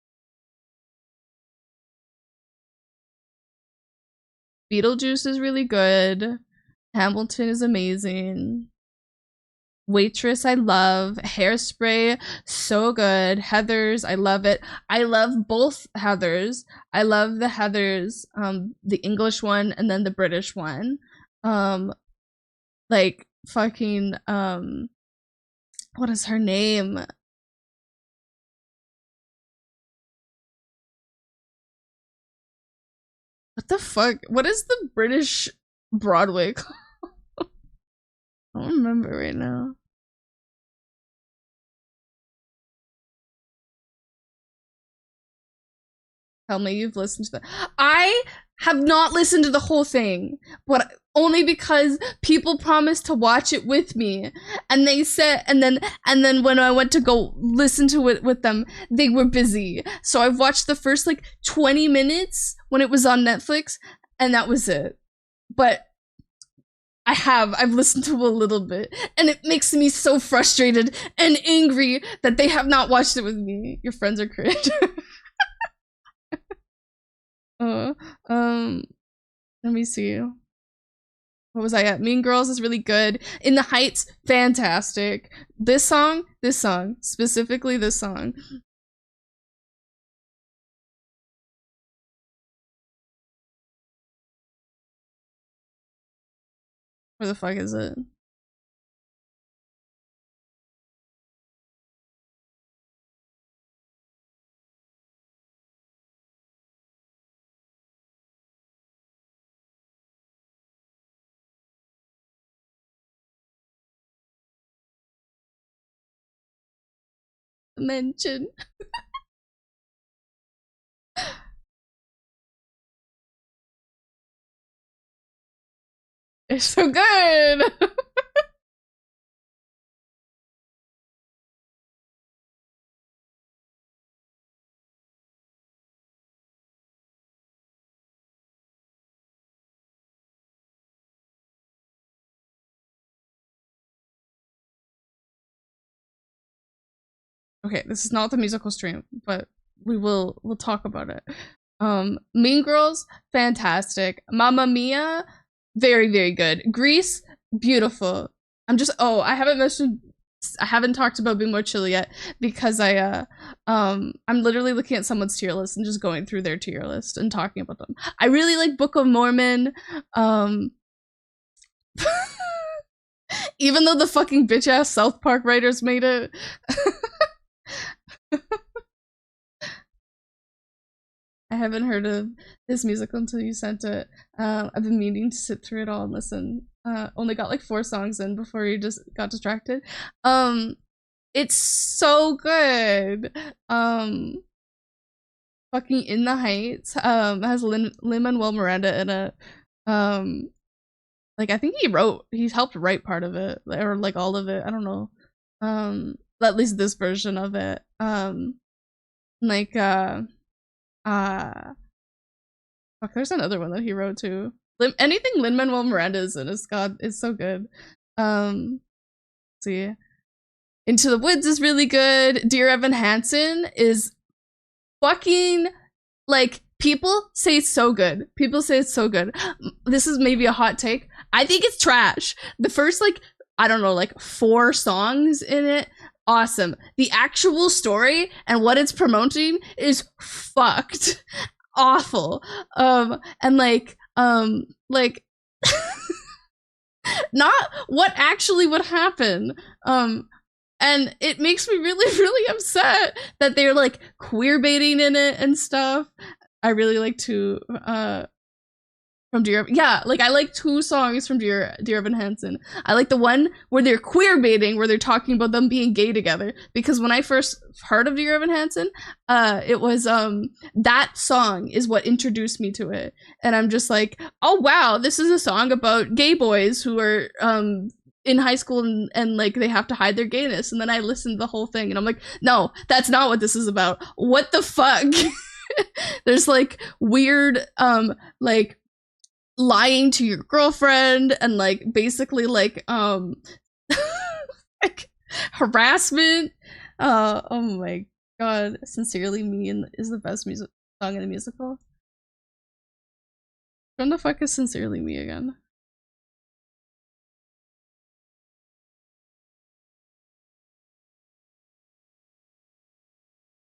Beetlejuice is really good. Hamilton is amazing. Waitress, I love. Hairspray, so good. Heathers, I love it. I love both Heathers. I love the Heathers, the English one and then the British one. Like fucking what is her name? What the fuck? What is the British Broadway called? I don't remember right now. Tell me you've listened to that. I have not listened to the whole thing, but only because people promised to watch it with me, and they said, and then when I went to go listen to it with them, they were busy. So I've watched the first like 20 minutes when it was on Netflix, and that was it. But I've listened to a little bit, and it makes me so frustrated and angry that they have not watched it with me. Your friends are cringe. Let me see. What was I at? Mean Girls is really good. In the Heights, fantastic. This song, specifically this song. Where the fuck is it? Mention. It's so good. Okay, this is not the musical stream, but we'll talk about it. Mean Girls, fantastic. Mamma Mia, very, very good. Grease, beautiful. I haven't talked about Be More Chill yet because I'm literally looking at someone's tier list and just going through their tier list and talking about them. I really like Book of Mormon. Even though the fucking bitch ass South Park writers made it. I haven't heard of this musical until you sent it. I've been meaning to sit through it all and listen. Only got like 4 songs in before you just got distracted. It's so good. Fucking In the Heights. Has Lin-Manuel Miranda in it. Like I think he helped write part of it or like all of it. I don't know. At least this version of it. Fuck, there's another one that he wrote too. Anything Lin-Manuel Miranda is in is so good. Let's see. Into the Woods is really good. Dear Evan Hansen is fucking like people say it's so good. People say it's so good. This is maybe a hot take. I think it's trash. The first like I don't know like 4 songs in it. Awesome. The actual story and what it's promoting is fucked. Awful. And like not what actually would happen. And it makes me really, really upset that they're like queer baiting in it and stuff. I really like to from Dear yeah, like I like 2 songs from Dear Evan Hansen. I like the one where they're queer baiting, where they're talking about them being gay together. Because when I first heard of Dear Evan Hansen, it was that song is what introduced me to it, and I'm just like, oh wow, this is a song about gay boys who are in high school and like they have to hide their gayness. And then I listened to the whole thing, and I'm like, no, that's not what this is about. What the fuck? There's like weird like lying to your girlfriend and like basically like like harassment. Oh my god, Sincerely Me is the best music song in the musical. When the fuck is Sincerely Me again?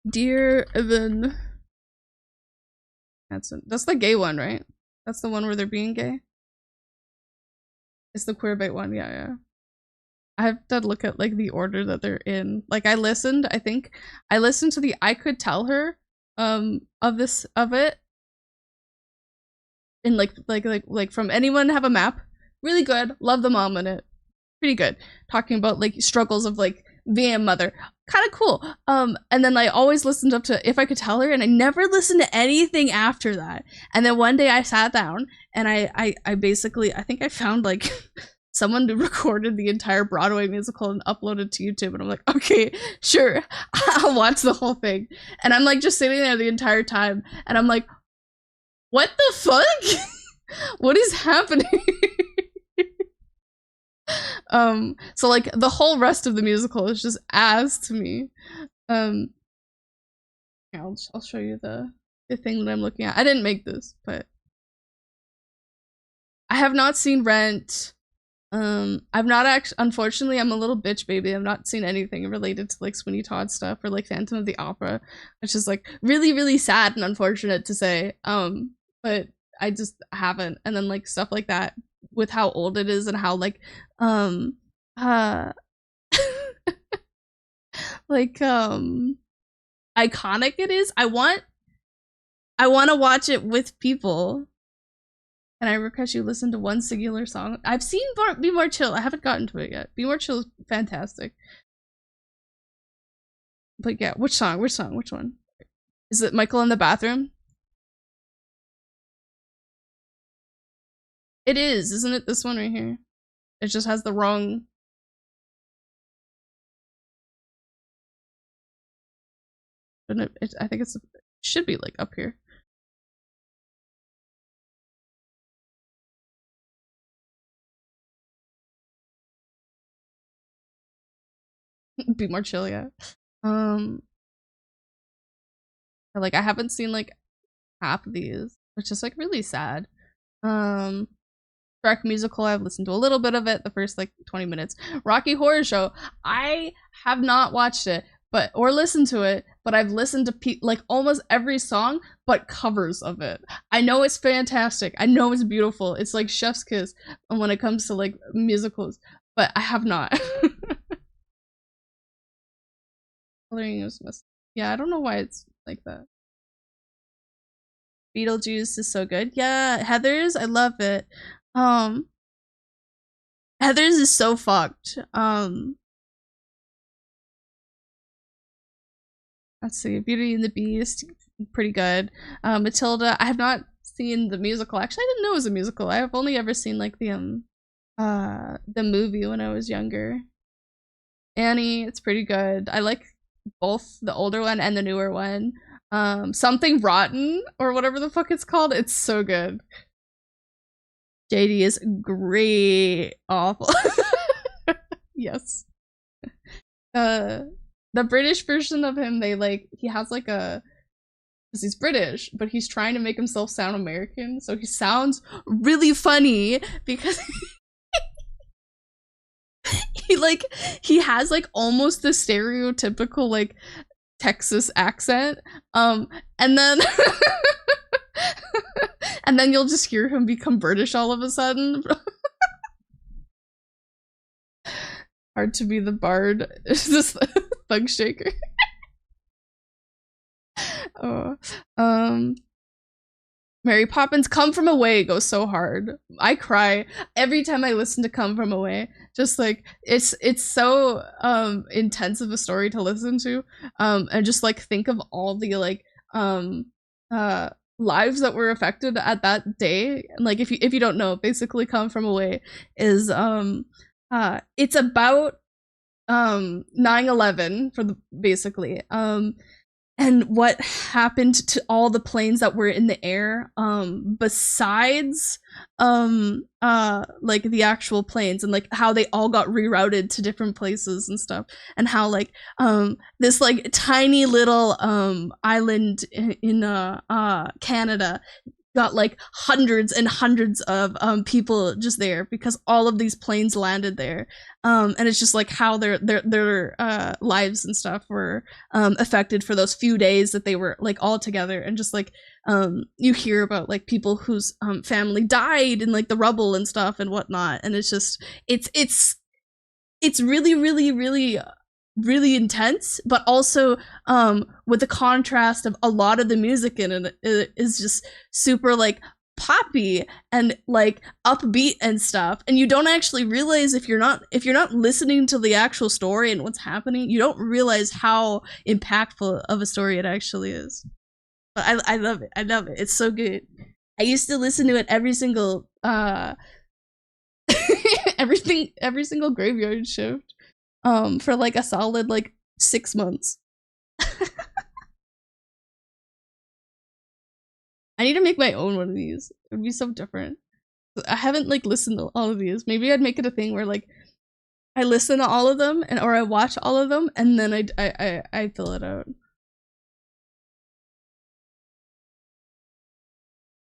Dear Evan Hansen. That's the gay one, right? That's the one where they're being gay? It's the queer bait one, yeah. I have to look at like the order that they're in. Like I listened to the I Could Tell Her of it. And like from Anyone Have a Map. Really good. Love the mom in it. Pretty good. Talking about like struggles of like being a mother. Kind of cool. And then I always listened up to If I Could Tell Her, and I never listened to anything after that. And then one day I sat down and I basically I think I found like someone recorded the entire Broadway musical and uploaded to YouTube, and I'm like, okay, sure, I'll watch the whole thing. And I'm like just sitting there the entire time, and I'm like, what the fuck? What is happening? So like the whole rest of the musical is just ass to me. Yeah, I'll show you the thing that I'm looking at. I didn't make this, but I have not seen Rent. I've not actually, unfortunately, I'm a little bitch baby. I've not seen anything related to like Sweeney Todd stuff or like Phantom of the Opera, which is like really, really sad and unfortunate to say. But I just haven't. And then like stuff like that with how old it is and how like uh like iconic it is. I want to watch it with people. And I request you listen to one singular song. I've seen Be More Chill. I haven't gotten to it yet. Be More Chill is fantastic. But yeah, which song? Which song? Which one? Is it Michael in the Bathroom? It is, isn't it? This one right here. It just has the wrong. I think it should be like up here. Be More Chill, yeah. Like I haven't seen like half of these, which is like really sad. Shrek musical, I've listened to a little bit of it, the first like 20 minutes. Rocky Horror Show, I have not watched it, but or listened to it, but I've listened to like almost every song, but covers of it. I know it's fantastic. I know it's beautiful. It's like chef's kiss when it comes to like musicals, but I have not. Yeah, I don't know why it's like that. Beetlejuice is so good. Yeah, Heathers, I love it. Heathers is so fucked. Let's see, Beauty and the Beast, pretty good. Matilda, I have not seen the musical. Actually, I didn't know it was a musical. I have only ever seen like the movie when I was younger. Annie, it's pretty good. I like both the older one and the newer one. Something Rotten or whatever the fuck it's called. It's so good. JD is great. Awful. Yes. The British version of him, he has like a, because he's British, but he's trying to make himself sound American, so he sounds really funny because he has like almost the stereotypical like Texas accent, and then and then you'll just hear him become British all of a sudden. Hard to be the bard. Is this Thug Shaker? Oh, Mary Poppins, Come From Away goes so hard. I cry every time I listen to Come From Away. Just like it's so intense of a story to listen to, and just like think of all the like lives that were affected at that day. Like if you don't know, basically Come From Away is it's about 9/11 for the basically and what happened to all the planes that were in the air besides like the actual planes, and like how they all got rerouted to different places and stuff, and how like this like tiny little island in Canada got like hundreds and hundreds of people just there because all of these planes landed there, and it's just like how their lives and stuff were affected for those few days that they were like all together, and just like you hear about like people whose family died in like the rubble and stuff and whatnot, and it's just it's really really really really intense, but also with the contrast of a lot of the music in it is just super like poppy and like upbeat and stuff, and you don't actually realize if you're not listening to the actual story and what's happening, you don't realize how impactful of a story it actually is. But I love it. It's so good. I used to listen to it every single every single graveyard shift for like a solid like 6 months. I need to make my own one of these. It would be so different. I haven't like listened to all of these. Maybe I'd make it a thing where like I listen to all of them or I watch all of them and then I fill it out.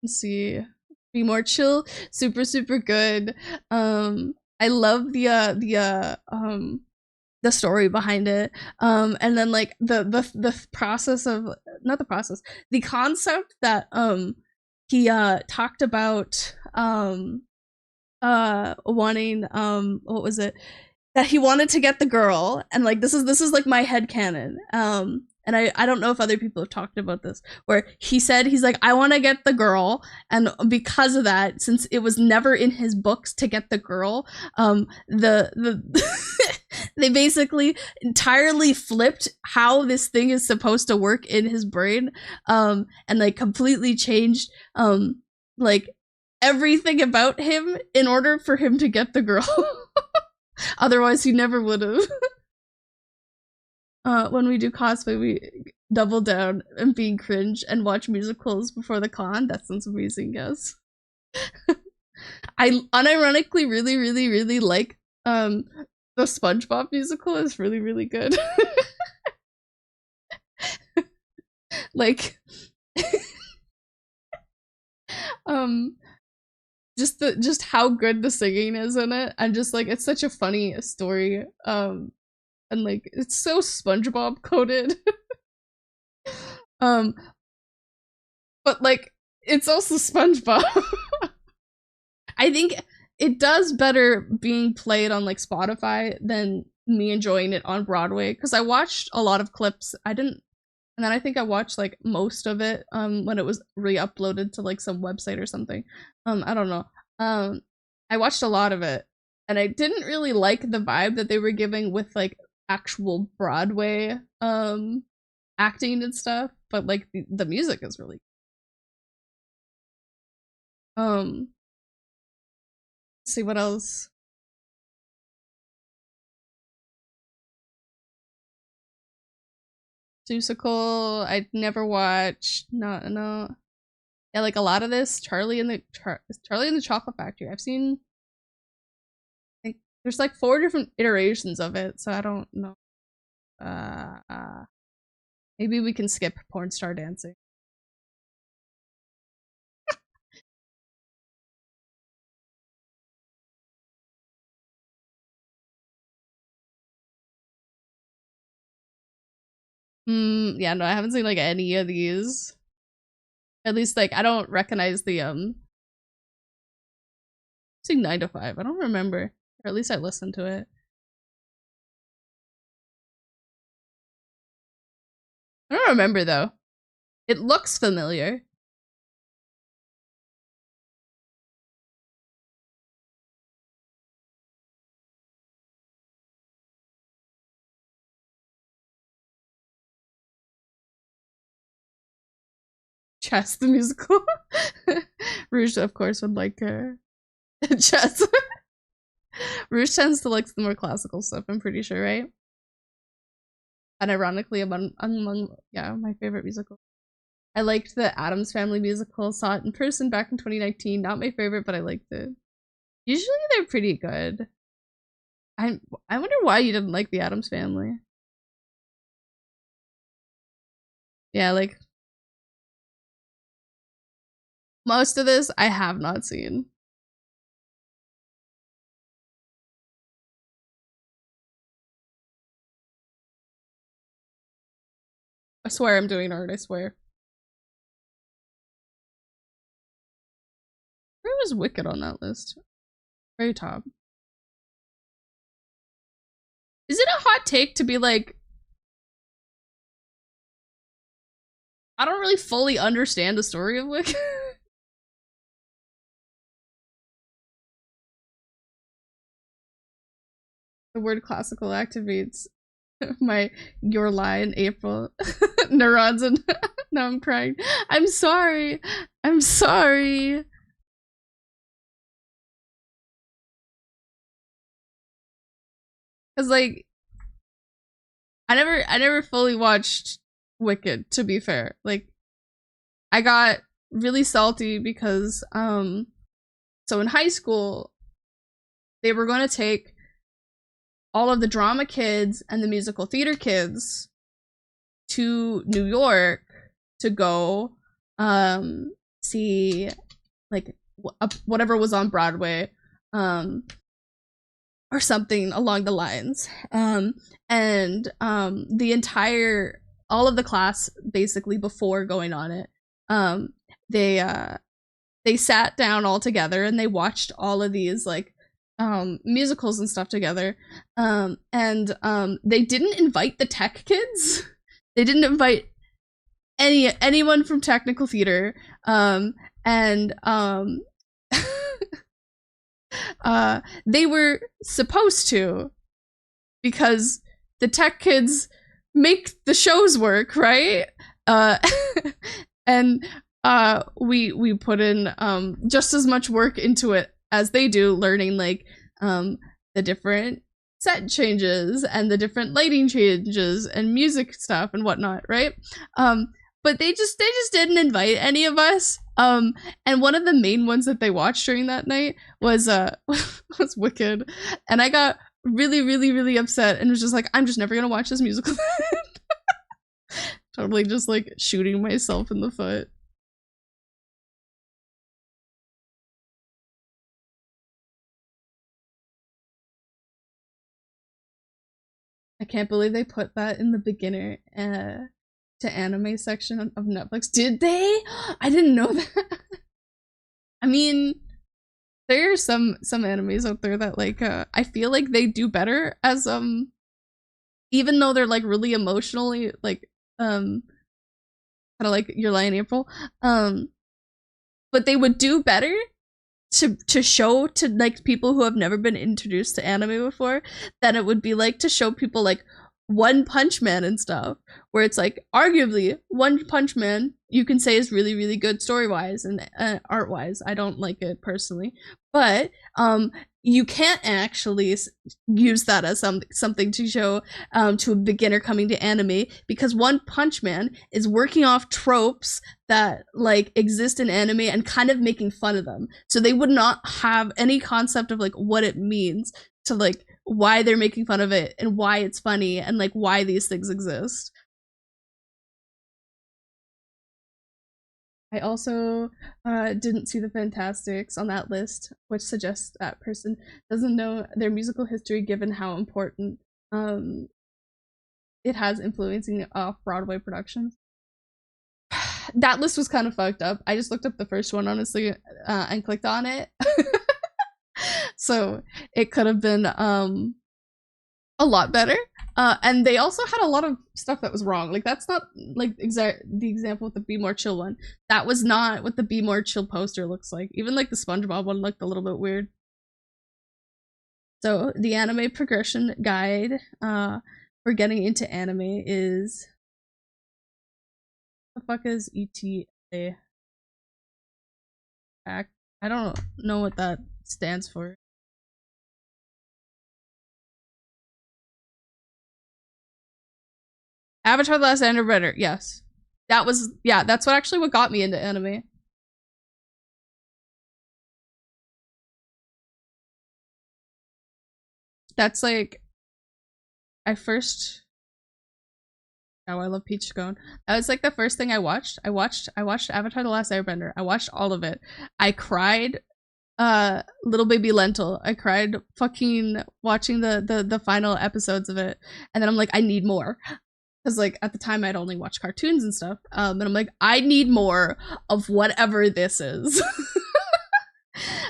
Let's see. Be More Chill, super super good. I love the story behind it, and then like the process of, not the process, the concept that he talked about wanting what was it, that he wanted to get the girl, and like this is like my head canon. And I don't know if other people have talked about this, where he said he's like, I want to get the girl, and because of that, since it was never in his books to get the girl, the they basically entirely flipped how this thing is supposed to work in his brain, and like completely changed like everything about him in order for him to get the girl. Otherwise, he never would have. When we do cosplay, we double down and being cringe and watch musicals before the con. That sounds amazing, yes. I unironically really, really, really like the SpongeBob musical is really, really good. Like just how good the singing is in it, and just like it's such a funny story, and like it's so SpongeBob coded. um but like it's also SpongeBob. I think it does better being played on like Spotify than me enjoying it on Broadway, because I watched a lot of clips. I didn't, and then I think I watched like most of it when it was re-uploaded to like some website or something. I don't know. I watched a lot of it, and I didn't really like the vibe that they were giving with like actual Broadway acting and stuff, but like the music is really let's see what else. Seussical, I never watched. No. Yeah, like a lot of this Charlie and the Charlie and the Chocolate Factory. I've seen. I think there's like 4 different iterations of it, so I don't know. Maybe we can skip Porn Star Dancing. Yeah, no, I haven't seen like any of these. At least like I don't recognize the sing 9 to 5. I don't remember. Or at least I listened to it. I don't remember though. It looks familiar. Chess the musical. Rouge, of course, would like chess. Rouge tends to like the more classical stuff, I'm pretty sure, right? And ironically, among yeah, my favorite musicals. I liked the Addams Family musical. Saw it in person back in 2019. Not my favorite, but I liked it. Usually they're pretty good. I wonder why you didn't like the Addams Family. Yeah, like most of this I have not seen. I swear I'm doing art, I swear. Where was Wicked on that list? Very top. Is it a hot take to be like, I don't really fully understand the story of Wicked? The word classical activates my your line, April. Neurons, and now I'm crying. I'm sorry. I'm sorry. Cause like I never fully watched Wicked, to be fair. Like I got really salty because so in high school they were going to take all of the drama kids and the musical theater kids to New York to go see like whatever was on Broadway or something along the lines. And the entire all of the class basically before going on it, they they sat down all together and they watched all of these like musicals and stuff together. They didn't invite the tech kids. They didn't invite anyone from technical theater. They were supposed to, because the tech kids make the shows work, right? And we put in just as much work into it as they do, learning like the different set changes and the different lighting changes and music stuff and whatnot, right? But they just didn't invite any of us. And one of the main ones that they watched during that night was was Wicked, and I got really, really, really upset and was just like, I'm just never gonna watch this musical. Totally just like shooting myself in the foot. I can't believe they put that in the beginner to anime section of Netflix. Did they? I didn't know that. I mean, there are some animes out there that like I feel like they do better as even though they're like really emotionally like kind of like Your Lie in April, but they would do better to show to like people who have never been introduced to anime before than it would be like to show people like One Punch Man and stuff, where it's like arguably One Punch Man you can say is really, really good story wise and art wise. I don't like it personally, but you can't actually use that as something to show to a beginner coming to anime, because One Punch Man is working off tropes that like exist in anime and kind of making fun of them, so they would not have any concept of like what it means to like why they're making fun of it and why it's funny and like why these things exist. I also didn't see the Fantastics on that list, which suggests that person doesn't know their musical history given how important it has influencing off-Broadway productions. That list was kind of fucked up. I just looked up the first one, honestly, and clicked on it. So it could have been a lot better. And they also had a lot of stuff that was wrong. Like that's not like the example with the Be More Chill one. That was not what the Be More Chill poster looks like. Even like the SpongeBob one looked a little bit weird. So the anime progression guide for getting into anime is, what the fuck is ETA? I don't know what that stands for. Avatar: The Last Airbender, yes. That was, yeah, that's what actually what got me into anime. That's like, I love Peach Scone. That was like the first thing I watched. I watched Avatar: The Last Airbender. I watched all of it. I cried Little Baby Lentil. I cried fucking watching the final episodes of it. And then I'm like, I need more. Because like at the time I'd only watched cartoons and stuff, and I'm like, I need more of whatever this is.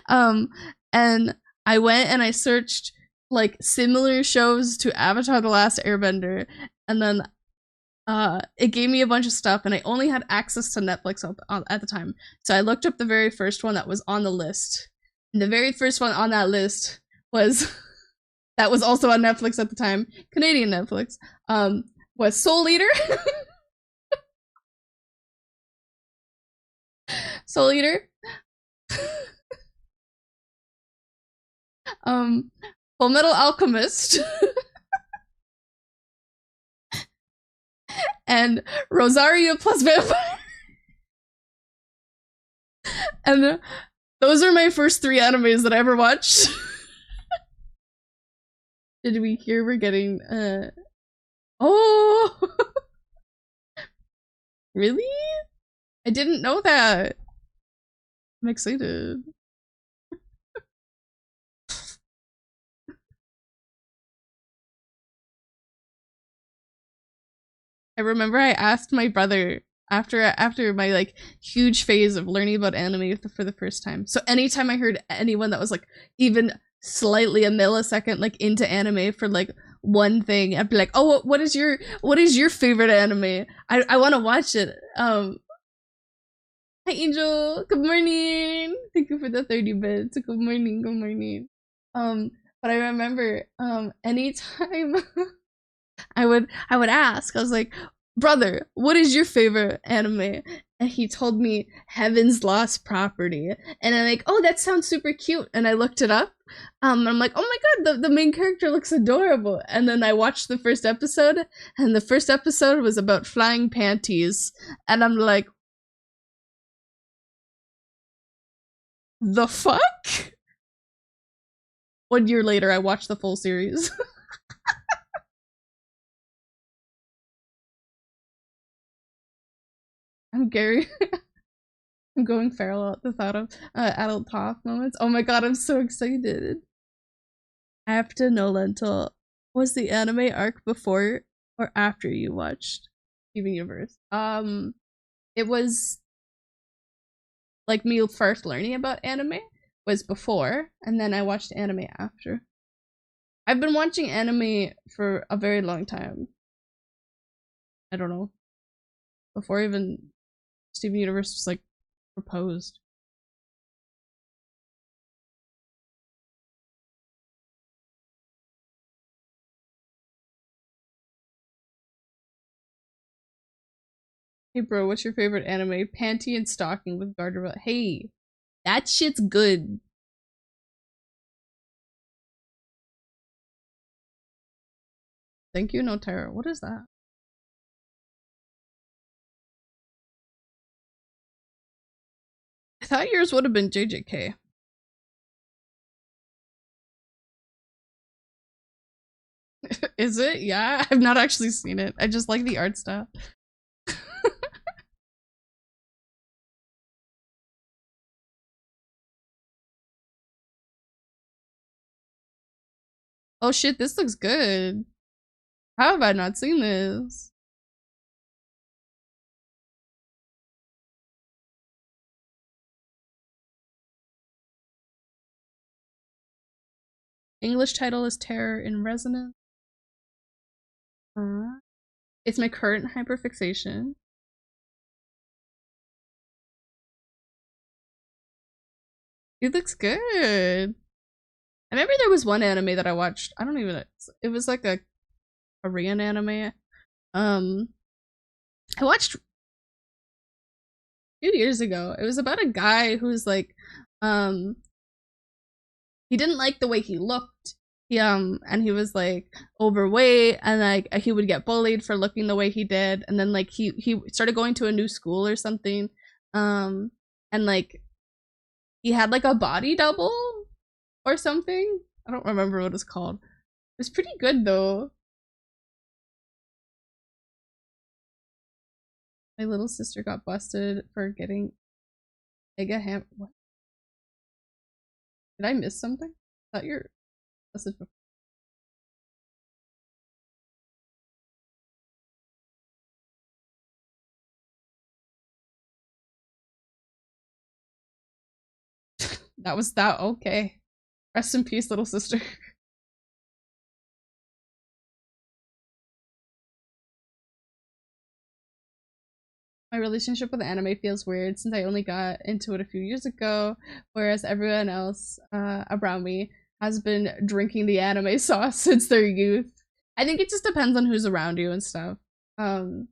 And I went and I searched like similar shows to Avatar: The Last Airbender, and then it gave me a bunch of stuff, and I only had access to Netflix at the time, so I looked up the very first one that was on the list, and the very first one on that list was that was also on Netflix at the time, Canadian Netflix, was Soul Eater. Soul Eater. Full Metal Alchemist. And Rosario plus Vampire. And those are my first 3 animes that I ever watched. Did we hear we're getting oh. Really? I didn't know that. I'm excited. I remember I asked my brother after my like huge phase of learning about anime for the first time. So anytime I heard anyone that was like even slightly a millisecond like into anime for like one thing, I'd be like, oh, what is your favorite anime? I want to watch it. Hi Angel, good morning. Thank you for the 30 bits. Good morning, good morning. But I remember anytime I would ask, I was like, brother, what is your favorite anime? And he told me Heaven's Lost Property. And I'm like, oh, that sounds super cute. And I looked it up. And I'm like, oh my god, the main character looks adorable. And then I watched the first episode, and the first episode was about flying panties. And I'm like, the fuck? 1 year later, I watched the full series. I'm Gary. I'm going feral at the thought of adult talk moments. Oh my god, I'm so excited. I have to know, Lentil, was the anime arc before or after you watched Steven Universe? It was like me first learning about anime was before, and then I watched anime after. I've been watching anime for a very long time. I don't know. Before even Steven Universe was like proposed. Hey bro, what's your favorite anime? Panty and Stocking with Garderobe. Hey, that shit's good. Thank you, Notera. What is that? I thought yours would have been JJK. Is it? Yeah, I've not actually seen it. I just like the art style. Oh shit, this looks good. How have I not seen this? English title is Terror in Resonance. It's my current hyperfixation. It looks good. I remember there was one anime that I watched. I don't even. It was like a Korean anime. I watched a few years ago. It was about a guy who's like, he didn't like the way he looked. And he was like overweight, and like he would get bullied for looking the way he did, and then like he started going to a new school or something, and like he had like a body double or something. I don't remember what it's called. It was pretty good though. My little sister got busted for getting mega ham. What? Did I miss something? I thought your message before. That was that. Okay. Rest in peace, little sister. My relationship with anime feels weird since I only got into it a few years ago, whereas everyone else around me has been drinking the anime sauce since their youth. I think it just depends on who's around you and stuff. Um,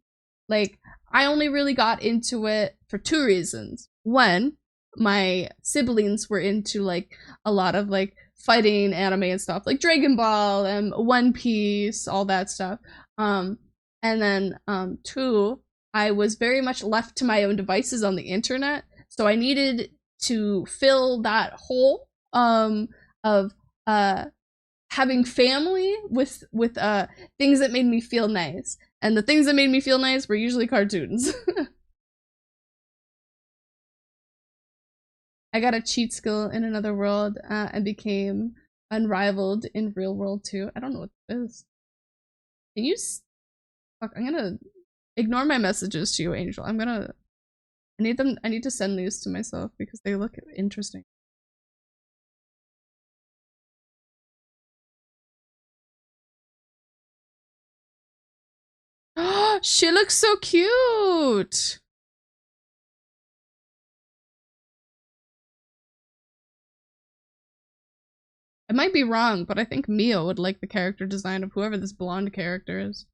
like I only really got into it for two reasons. One, my siblings were into like a lot of like fighting anime and stuff, like Dragon Ball and One Piece, all that stuff. And then two, I was very much left to my own devices on the internet, so I needed to fill that hole of having family with things that made me feel nice, and the things that made me feel nice were usually cartoons. I got a cheat skill in another world and became unrivaled in real world too. I don't know what this is. Can you? Fuck, I'm gonna Ignore my messages to you, Angel. I need them. I need to send these to myself because they look interesting. She looks so cute. I might be wrong, but I think Mia would like the character design of whoever this blonde character is.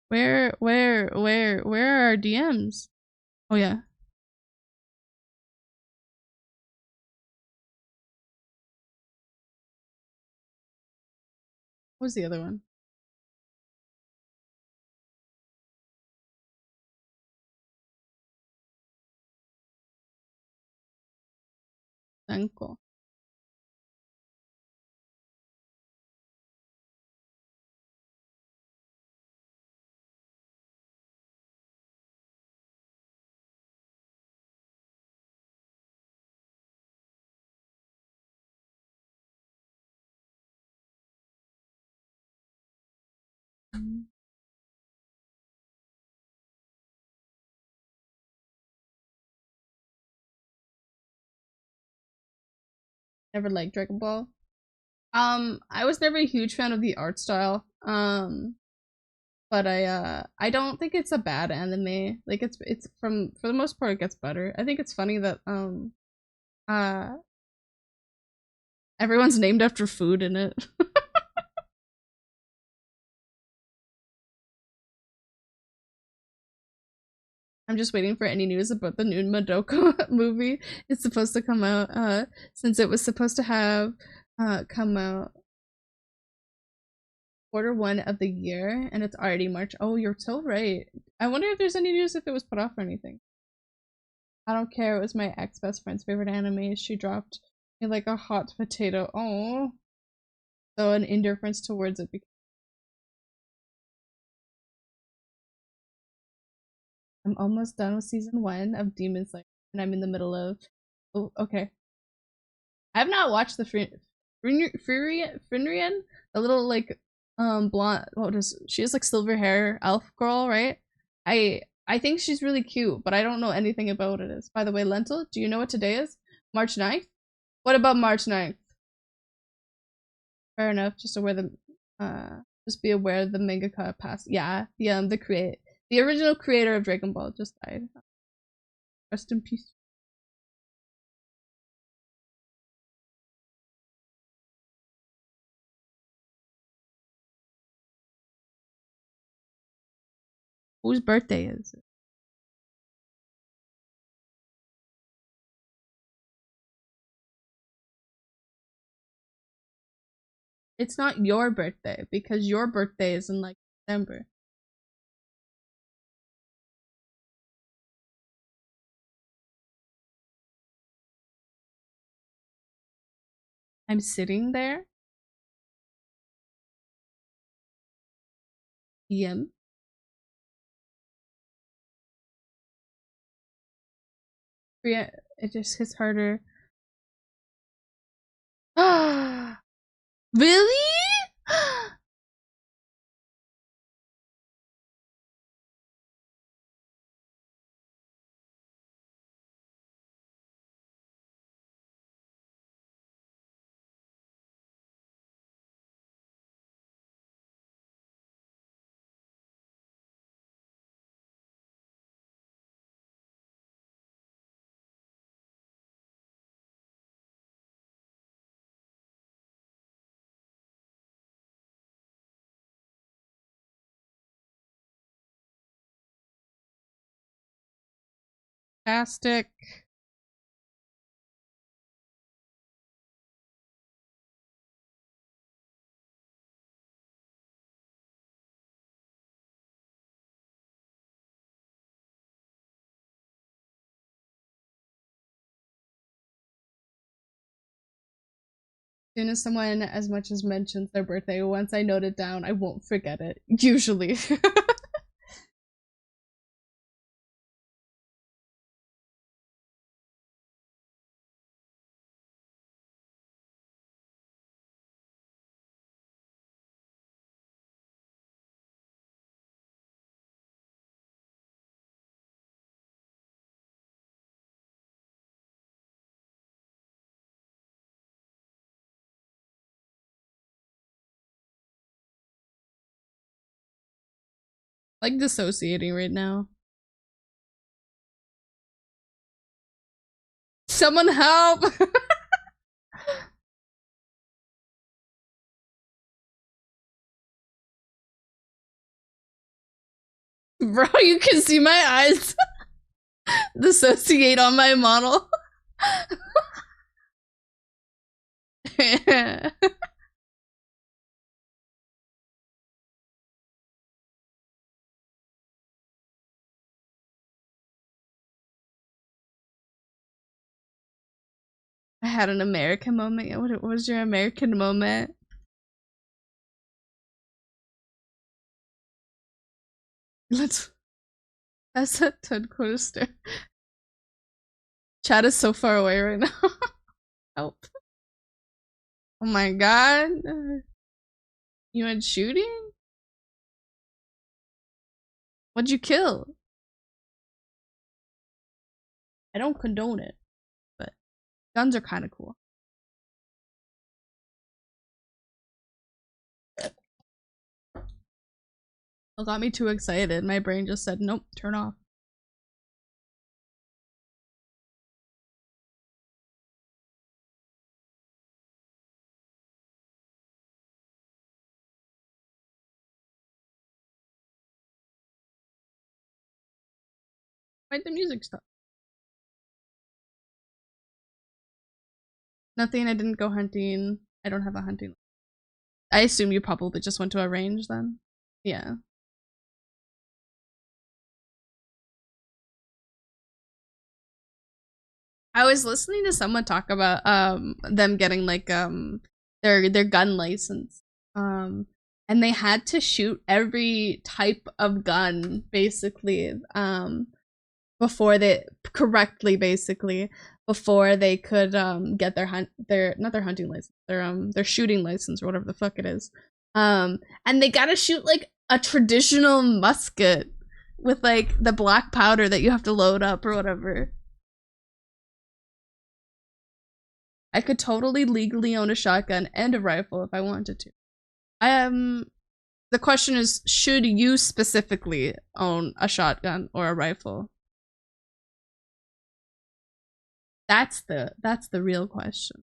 Where are our DMs? Oh yeah. What was the other one? Uncle. Never liked Dragon Ball. I was never a huge fan of the art style. But I don't think it's a bad anime. Like it's from for the most part it gets better. I think it's funny that uh everyone's named after food in it. I'm just waiting for any news about the new Madoka movie. It's supposed to come out since it was supposed to have come out Q1 of the year and it's already March. Oh, you're so right. I wonder if there's any news if it was put off or anything. I don't care. It was my ex best friend's favorite anime. She dropped me like a hot potato. Oh, so an indifference towards it. I'm almost done with season 1 of Demon Slayer, and I'm in the middle of. Oh, okay. I have not watched the Finrian, the little like blonde. What is she? Has like silver hair elf girl, right? I think she's really cute, but I don't know anything about what it is. By the way, Lentil, do you know what today is? March 9th? What about March 9th? Fair enough. Just be aware the mangaka passed. Yeah, the original creator of Dragon Ball just died. Rest in peace. Whose birthday is it? It's not your birthday because your birthday is in like December. I'm sitting there. PM. Yeah, it just hits harder. Really? Fantastic. As soon as someone as much as mentions their birthday, once I note it down, I won't forget it. Usually. Like dissociating right now. Someone help! Bro, you can see my eyes dissociate on my model. I had an American moment. What was your American moment? That's a Ted Coaster. Chat is so far away right now. Help. Oh my god. You went shooting? What'd you kill? I don't condone it, but guns are kind of cool. It got me too excited. My brain just said, nope, turn off. Why'd the music stop? Nothing, I didn't go hunting. I don't have a hunting. I assume you probably just went to a range then. Yeah. I was listening to someone talk about them getting like their gun license. And they had to shoot every type of gun basically before they correctly basically before they could get their not their hunting license, their shooting license or whatever the fuck it is. And they got to shoot like a traditional musket with like the black powder that you have to load up or whatever. I could totally legally own a shotgun and a rifle if I wanted to. The question is, should you specifically own a shotgun or a rifle? That's the real question.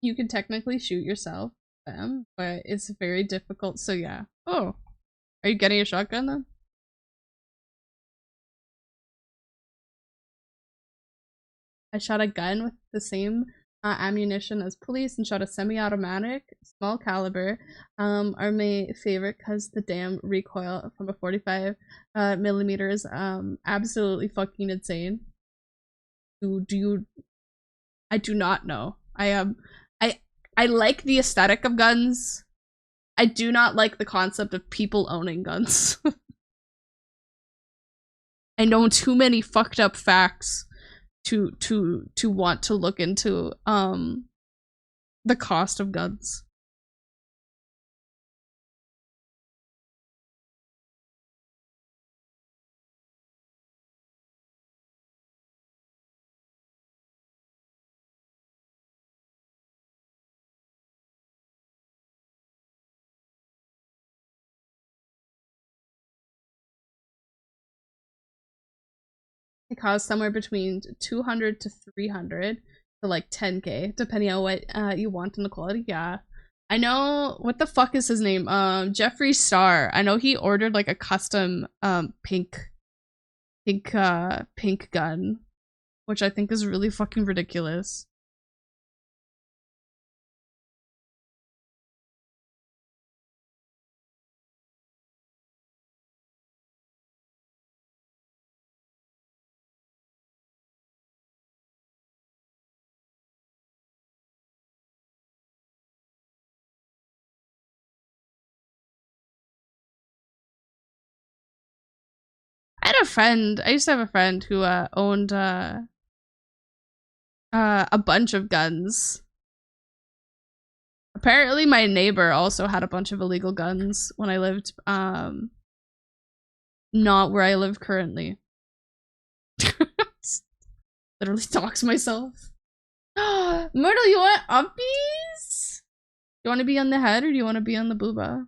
You can technically shoot yourself, but it's very difficult. So yeah. Oh, are you getting a shotgun then? I shot a gun with the same ammunition as police and shot a semi-automatic, small caliber. Are my favorite because the damn recoil from a 45 millimeters absolutely fucking insane. Do you? I do not know. I like the aesthetic of guns. I do not like the concept of people owning guns. I know too many fucked up facts to want to look into the cost of guns. It costs somewhere between 200 to 300 to like 10K, depending on what you want in the quality. Yeah. I know what the fuck is his name? Jeffree Star. I know he ordered like a custom pink gun, which I think is really fucking ridiculous. had a friend. I used to have a friend who owned a bunch of guns. Apparently, my neighbor also had a bunch of illegal guns when I lived not where I live currently. Literally dox myself. Myrtle, you want uppies? You want to be on the head or do you want to be on the booba?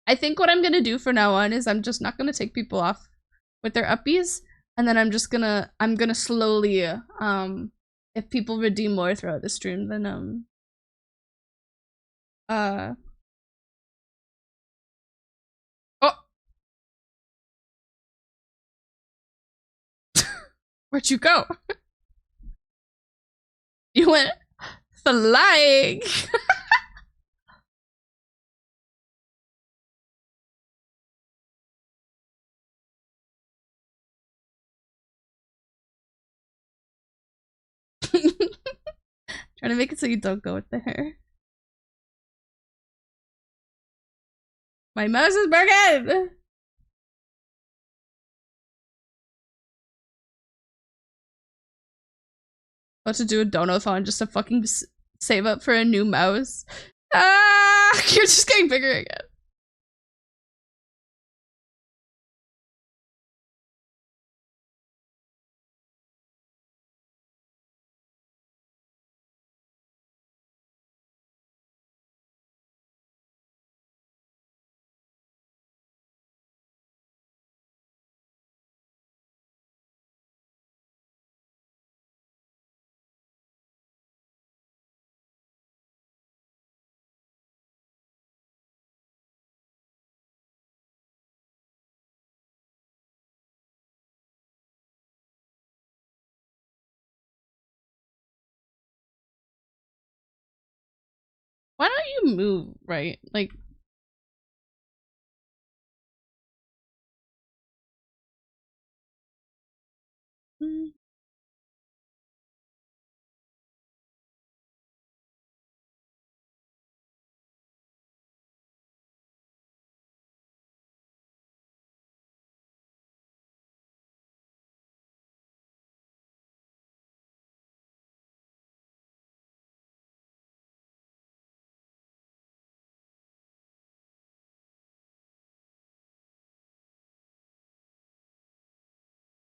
I think what I'm gonna do from now on is I'm just not gonna take people off with their uppies, and then I'm gonna slowly if people redeem more throughout the stream, then oh, where'd you go? You went flying. Trying to make it so you don't go with the hair. My mouse is broken! About to do a donathon just to fucking save up for a new mouse. Ah! You're just getting bigger again. Why don't you move, right? Like...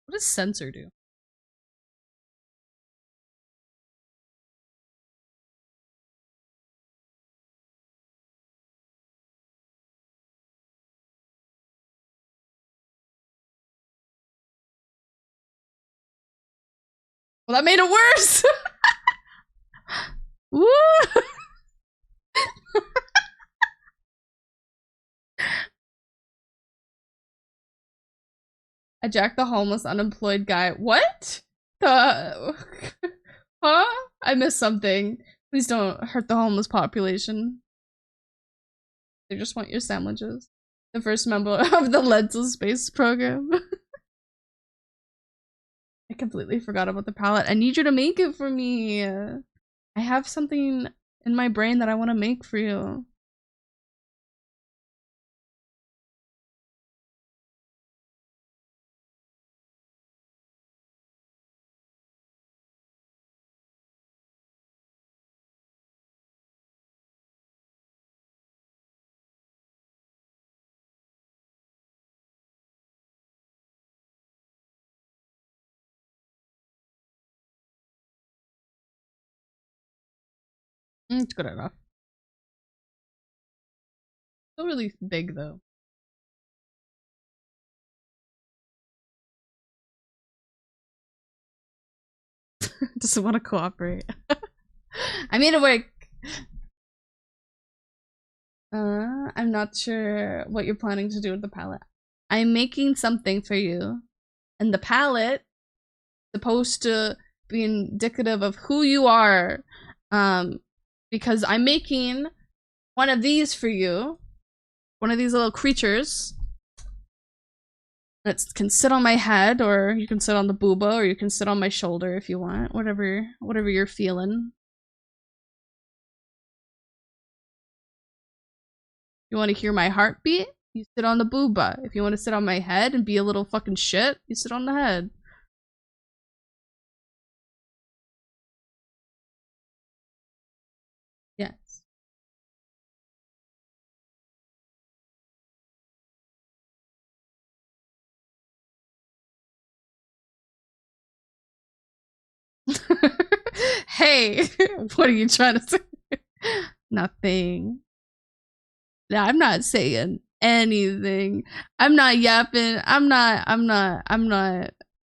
What does censor do? Well, that made it worse! Woo! I jacked the homeless unemployed guy. What? The... Huh? I missed something. Please don't hurt the homeless population. They just want your sandwiches. The first member of the Lentil Space program. I completely forgot about the palette. I need you to make it for me. I have something in my brain that I want to make for you. It's good enough. Still really big though. Doesn't want to cooperate. I made it work. I'm not sure what you're planning to do with the palette. I'm making something for you. And the palette is supposed to be indicative of who you are. Because I'm making one of these for you. One of these little creatures. It can sit on my head, or you can sit on the booba, or you can sit on my shoulder if you want. Whatever you're feeling. You want to hear my heartbeat? You sit on the booba. If you want to sit on my head and be a little fucking shit, you sit on the head. Yes. Hey, what are you trying to say? Nothing. No, I'm not saying anything. I'm not yapping. I'm not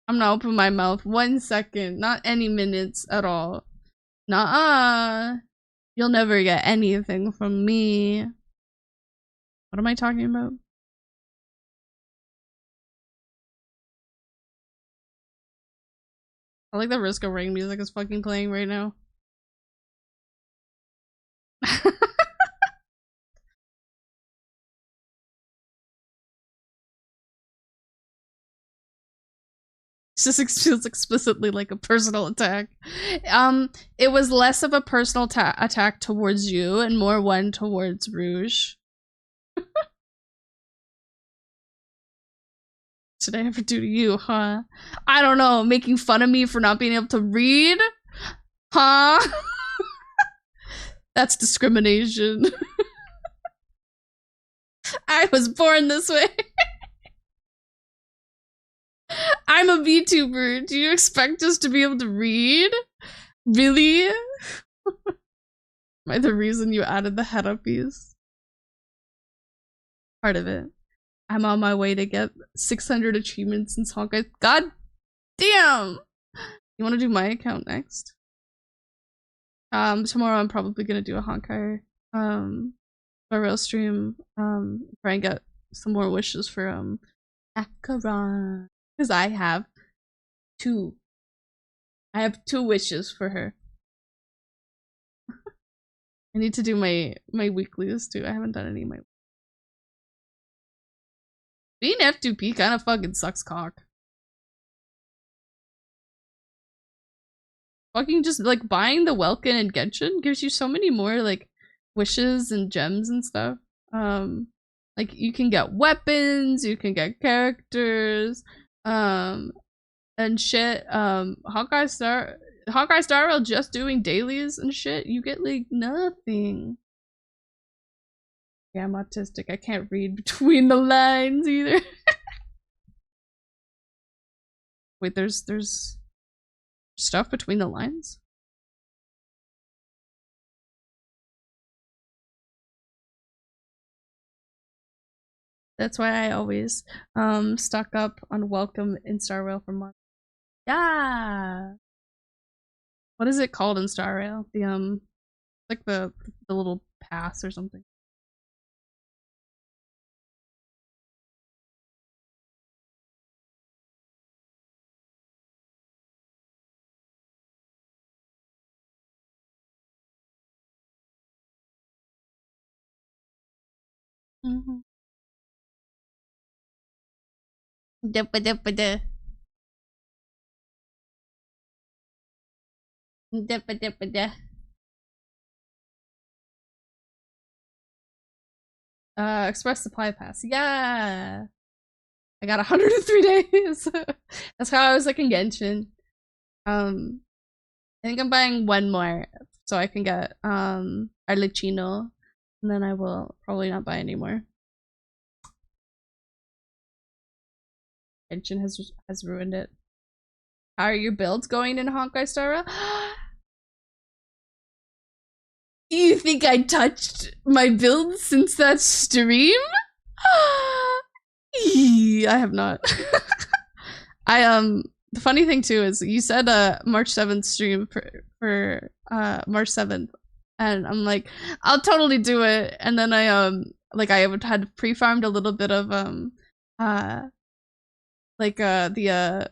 opening my mouth 1 second. Not any minutes at all. Nuh-uh. You'll never get anything from me. What am I talking about? I like the Risco Ring music is fucking playing right now. It just feels explicitly like a personal attack. It was less of a personal attack towards you and more one towards Rouge. Did I ever do to you, huh? I don't know, making fun of me for not being able to read? Huh? That's discrimination. I was born this way. I'm a VTuber. Do you expect us to be able to read? Really? Am I the reason you added the head up piece? Part of it. I'm on my way to get 600 achievements in Honkai. God damn! You want to do my account next? Tomorrow I'm probably gonna do a Honkai rail stream. Try and get some more wishes for Acheron. Because I have 2. I have 2 wishes for her. I need to do my weeklies too. I haven't done any of my. Being F2P kind of fucking sucks cock. Fucking just like buying the Welkin and Genshin gives you so many more like wishes and gems and stuff. Like you can get weapons, you can get characters, and shit. Hawkeye Star Rail just doing dailies and shit, you get like nothing. Yeah, I'm autistic. I can't read between the lines either. Wait, there's stuff between the lines? That's why I always stock up on Welcome in Star Rail for months. Yeah. What is it called in Star Rail? The like the little pass or something. Mm-hmm. Express Supply Pass. Yeah. I got 103 days. That's how I was like in Genshin. I think I'm buying 1 more so I can get Arlecchino, and then I will probably not buy anymore. Genshin has ruined it. How are your builds going in Honkai Star Rail? You think I touched my builds since that stream? I have not. The funny thing too is you said March 7th stream for March 7th, and I'm like, I'll totally do it. And then I like I had pre-farmed a little bit of the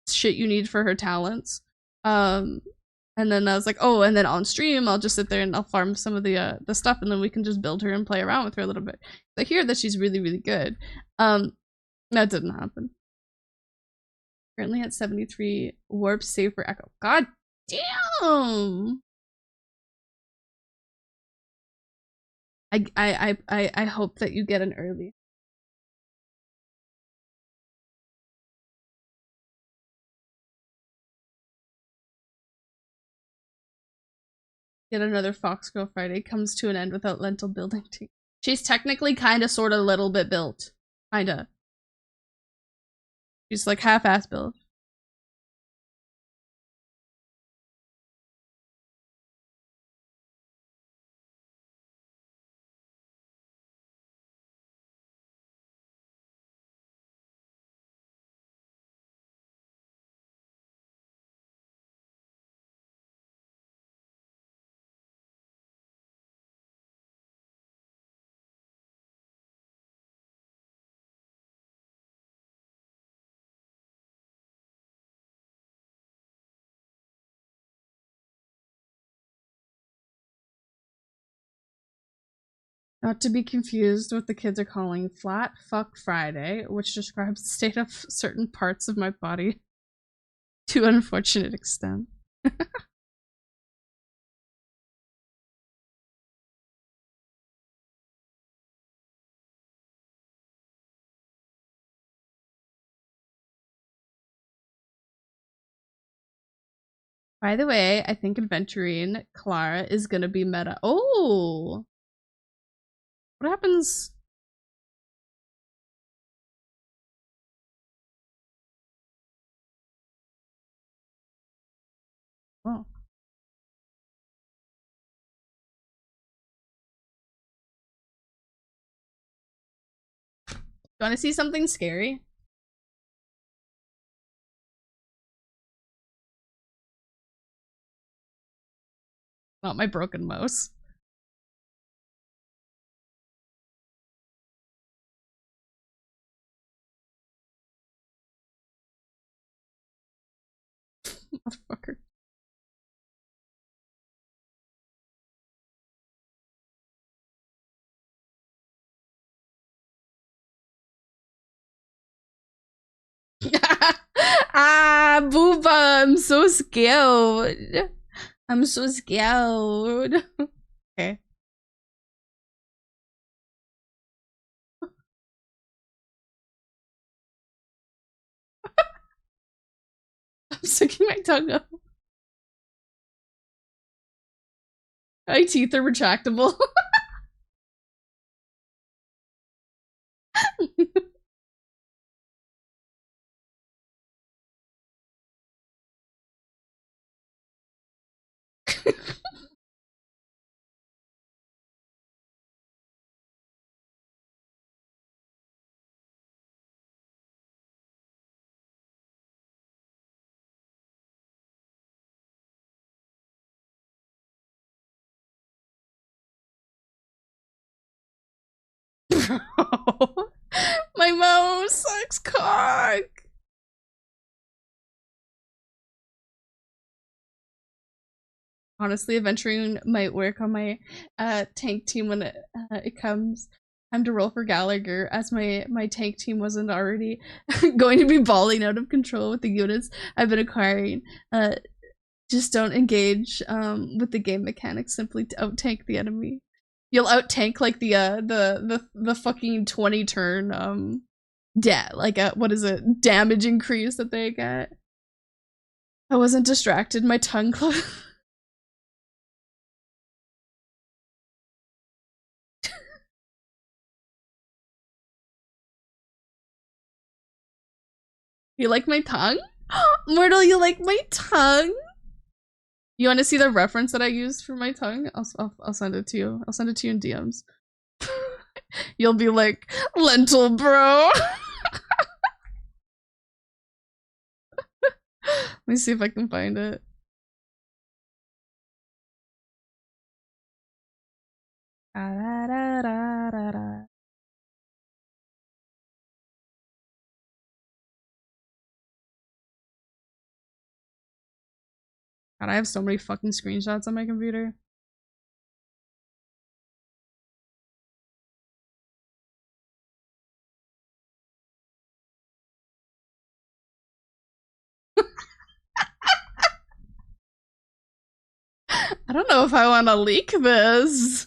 shit you need for her talents. And then I was like, oh, and then on stream I'll just sit there and I'll farm some of the stuff, and then we can just build her and play around with her a little bit. I hear that she's really, really good. That didn't happen. Currently at 73 warp save for Echo. God damn! I hope that you get an early. Yet another Fox Girl Friday comes to an end without Lentil building team. She's technically kind of, sort of, little bit built. Kinda. She's like half-ass built. Not to be confused with the kids are calling Flat Fuck Friday, which describes the state of certain parts of my body to an unfortunate extent. By the way, I think Adventurine Clara is gonna be meta. Oh! What happens? Oh. Do you want to see something scary? Not my broken mouse. Motherfucker. Ah, Booba, I'm so scared. I'm so scared. Okay. I'm sticking my tongue up. My teeth are retractable. Bro. My mouse sucks cock. Honestly, Adventuring might work on my tank team when it comes time to roll for Gallagher, as my tank team wasn't already going to be balling out of control with the units I've been acquiring. Just don't engage with the game mechanics simply to out tank the enemy. You'll out tank like the fucking 20 turn like what is it, damage increase that they get. I wasn't distracted, my tongue closed. You like my tongue? Myrtle, you like my tongue? You want to see the reference that I used for my tongue? I'll send it to you. I'll send it to you in DMs. You'll be like, lentil bro. Let me see if I can find it. God, I have so many fucking screenshots on my computer. I don't know if I want to leak this.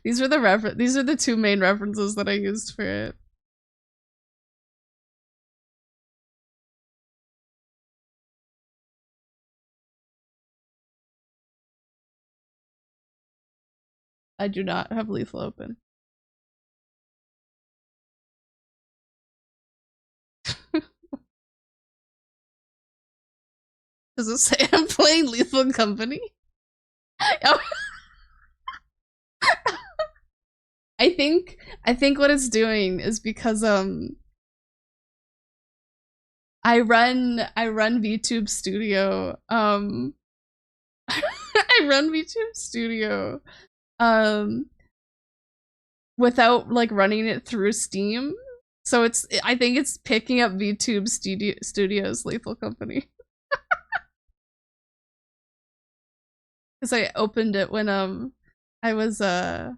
These are the two main references that I used for it. I do not have Lethal open. Does it say I'm playing Lethal Company? I think what it's doing is because I run VTube Studio. I run VTube Studio without like running it through Steam. So I think it's picking up VTube Studios Lethal Company. Cuz I opened it when I was oh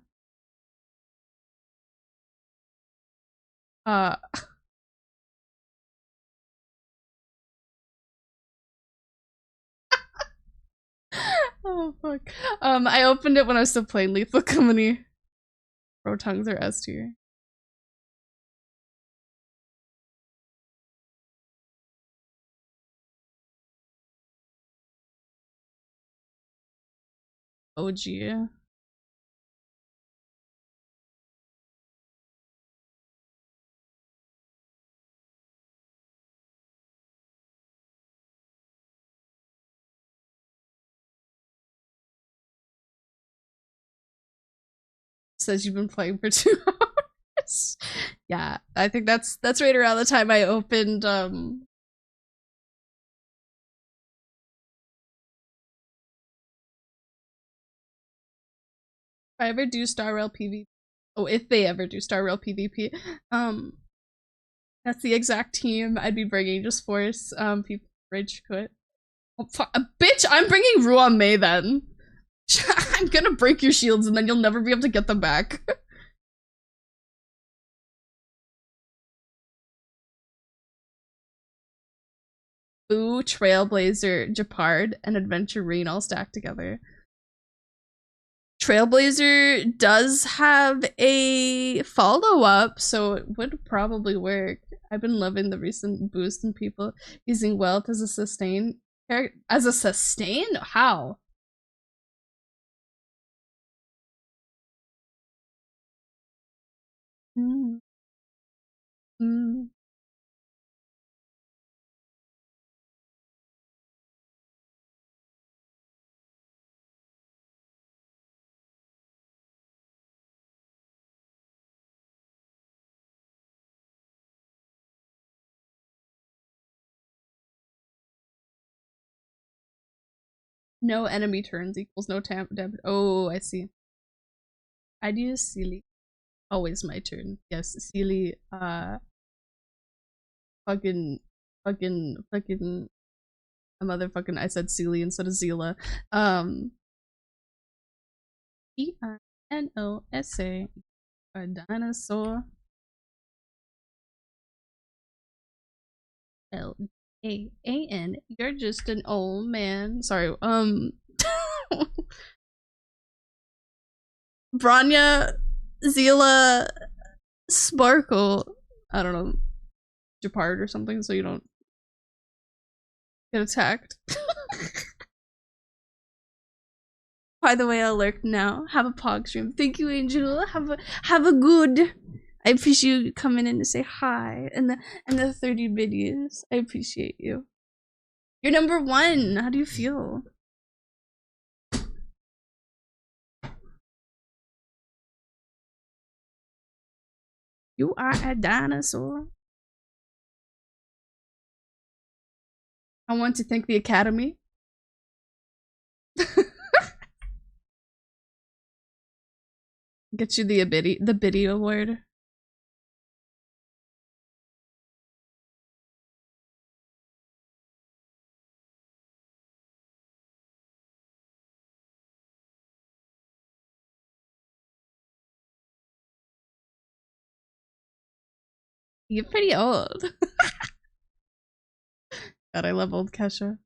fuck. I opened it when I was still playing Lethal Company. Bro tongues are S tier. OG. Says you've been playing for 2 hours. Yeah, I think that's right around the time I opened if I ever do Star Rail PvP. Oh, if they ever do Star Rail PvP. That's the exact team I'd be bringing. Just force people rage quit. Oh, bitch, I'm bringing Ruan Mei then. I'm gonna break your shields and then you'll never be able to get them back. Boo, Trailblazer, Japard, and Adventurine all stacked together. Trailblazer does have a follow-up, so it would probably work. I've been loving the recent boost in people using Wealth as a sustain. As a sustain? How? Mm. Mm. No enemy turns equals no damage. Oh, I see. I'd use Sealy. Always my turn. Yes, Sealy, fucking, a motherfucking, I said Sealy instead of Zila. E-I-N-O-S-A, a dinosaur. L-A-A-N, you're just an old man. Sorry, Bronya, Zila, Sparkle, I don't know, Japard or something, so you don't get attacked. By the way, I lurk now. Have a pog stream. Thank you, Angel. Have a good. I appreciate you coming in to say hi and the 30 biddies. I appreciate you. You're number 1. How do you feel? You are a dinosaur. I want to thank the Academy. Get you the Biddy award. You're pretty old. God, I love old Kesha.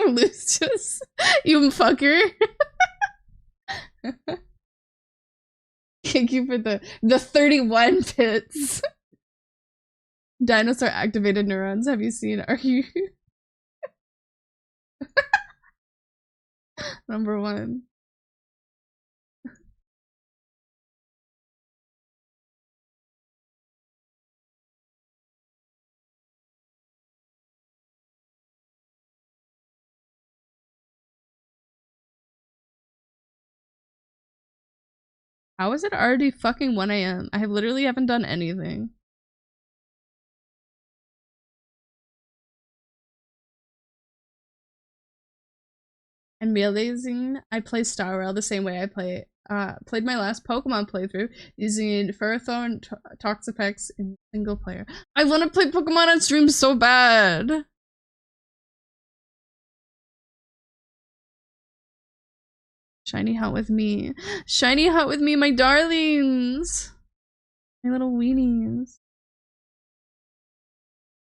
Lucius, you fucker. Thank you for the 31 bits. Dinosaur activated neurons. Have you seen? Are you number one? How is it already fucking 1 a.m.? I literally haven't done anything. And realizing I play Star Rail the same way I played my last Pokemon playthrough using Ferrothorn Toxapex in single player. I want to play Pokemon on stream so bad. Shiny hut with me. Shiny hut with me, my darlings. My little weenies.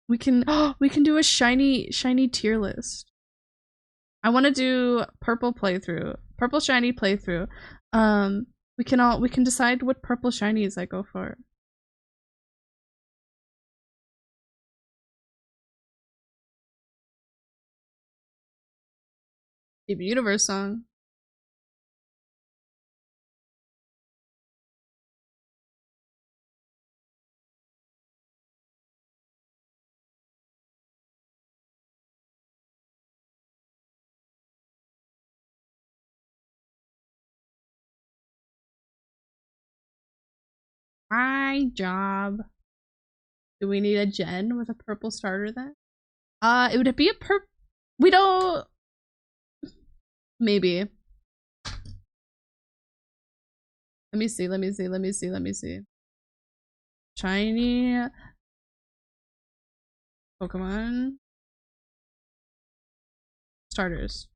We can do a shiny tier list. I want to do purple playthrough. Purple shiny playthrough. We can decide what purple shinies I go for. Steven Universe song. My job. Do we need a gen with a purple starter then? It would be a we don't. Maybe. Let me see. Shiny Pokemon starters.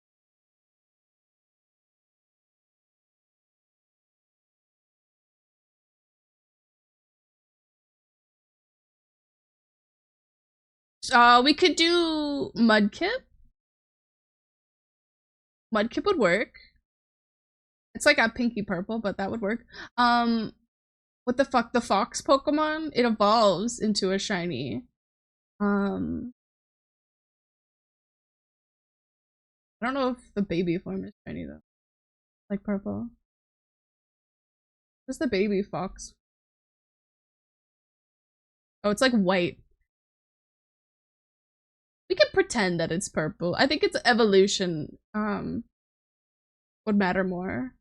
We could do Mudkip. Mudkip would work. It's like a pinky purple, but that would work. What the fuck? The fox Pokemon? It evolves into a shiny. I don't know if the baby form is shiny though. Like purple. What's the baby fox? Oh, it's like white. We could pretend that it's purple. I think its evolution would matter more.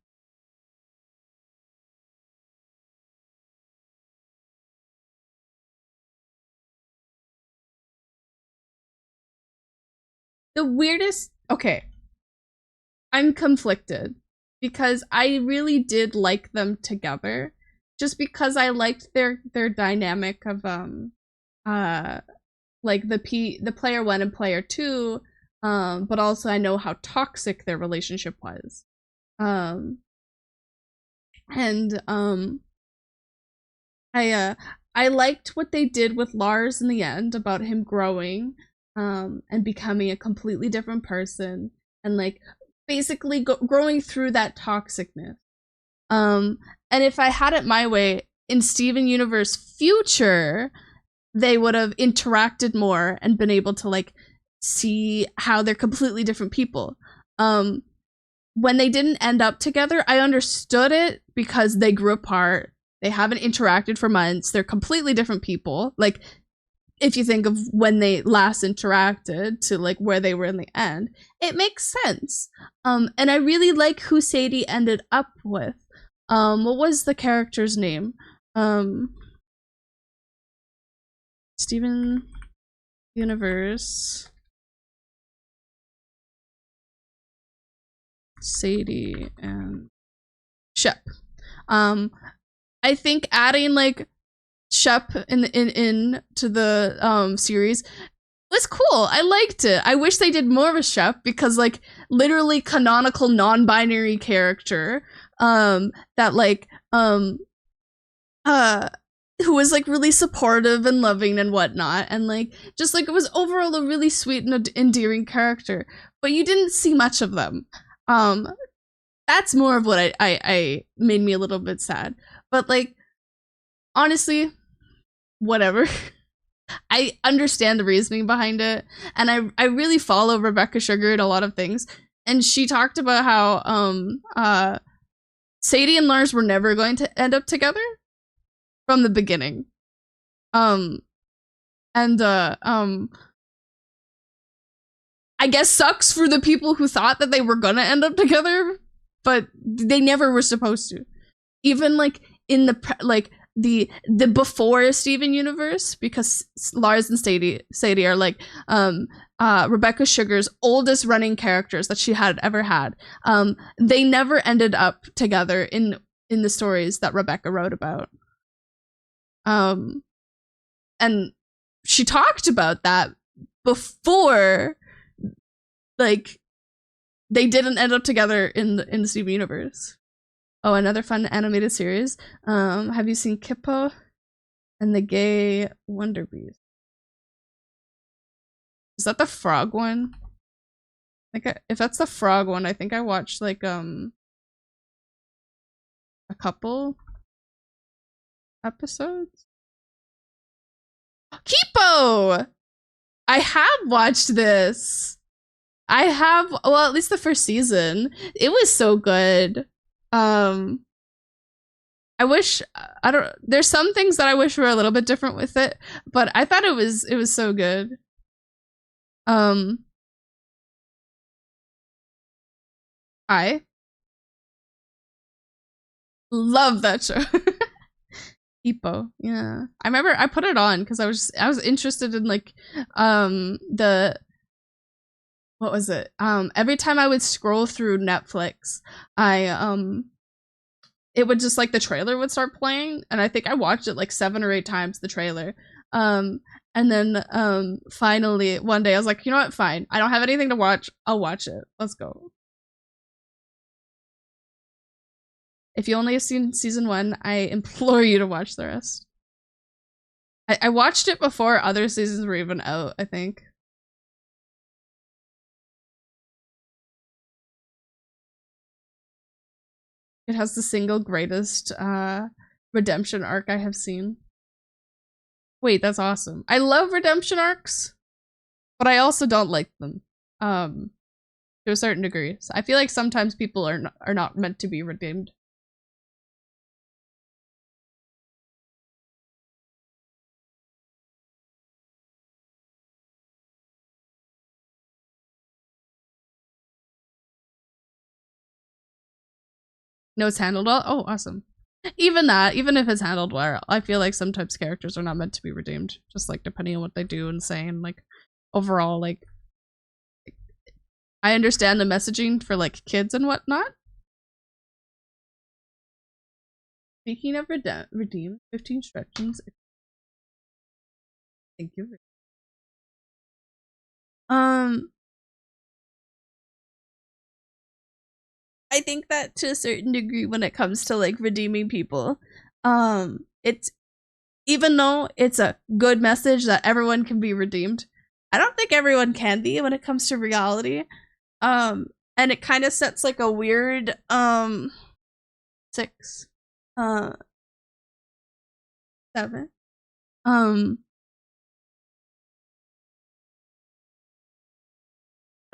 The weirdest, okay. I'm conflicted because I really did like them together just because I liked their dynamic of like the player 1 and player 2, but also I know how toxic their relationship was. I liked what they did with Lars in the end about him growing and becoming a completely different person and like basically growing through that toxicness. And if I had it my way in Steven Universe Future, they would have interacted more and been able to like see how they're completely different people. When they didn't end up together, I understood it because they grew apart. They haven't interacted for months. They're completely different people. Like, if you think of when they last interacted to like where they were in the end, it makes sense. And I really like who Sadie ended up with. What was the character's name? Steven Universe. Sadie and Shep. I think adding like Shep in to the series was cool. I liked it. I wish they did more of a Shep because like literally canonical non-binary character that like who was like really supportive and loving and whatnot, and like just like it was overall a really sweet and endearing character, but you didn't see much of them. That's more of what I made me a little bit sad. But like honestly, whatever. I understand the reasoning behind it, and I really follow Rebecca Sugar in a lot of things. And she talked about how Sadie and Lars were never going to end up together from the beginning. I guess sucks for the people who thought that they were gonna end up together, but they never were supposed to. Even like in the before Steven universe, because Lars and Sadie are like Rebecca Sugar's oldest running characters that she had ever had. They never ended up together in the stories that Rebecca wrote about. And she talked about that before, like, they didn't end up together in the Steven universe. Oh, another fun animated series. Have you seen Kippo and the Gay Wonder Beast? Is that the frog one? If that's the frog one, I think I watched like a couple episodes. Kippo! I have watched this. I have, well, at least the first season. It was so good. I wish, I don't, there's some things that I wish were a little bit different with it, but I thought it was so good. I love that show. Hippo, yeah. I remember I put it on because I was interested in like the, what was it? Every time I would scroll through Netflix, it would just like the trailer would start playing, and I think I watched it like 7 or 8 times, the trailer. And then finally one day I was like, you know what, fine, I don't have anything to watch, I'll watch it, let's go. If you only have seen season 1, I implore you to watch the rest. I watched it before other seasons were even out, I think. It has the single greatest redemption arc I have seen. Wait, that's awesome. I love redemption arcs, but I also don't like them. To a certain degree. So I feel like sometimes people are not meant to be redeemed. No, it's handled well. Oh, awesome. Even if it's handled well, I feel like sometimes characters are not meant to be redeemed. Just like depending on what they do and say, and like overall, like I understand the messaging for like kids and whatnot. Speaking of redeem, 15 instructions. Thank you. I think that to a certain degree, when it comes to like redeeming people, it's, even though it's a good message that everyone can be redeemed, I don't think everyone can be when it comes to reality. And it kind of sets like a weird 6 7 I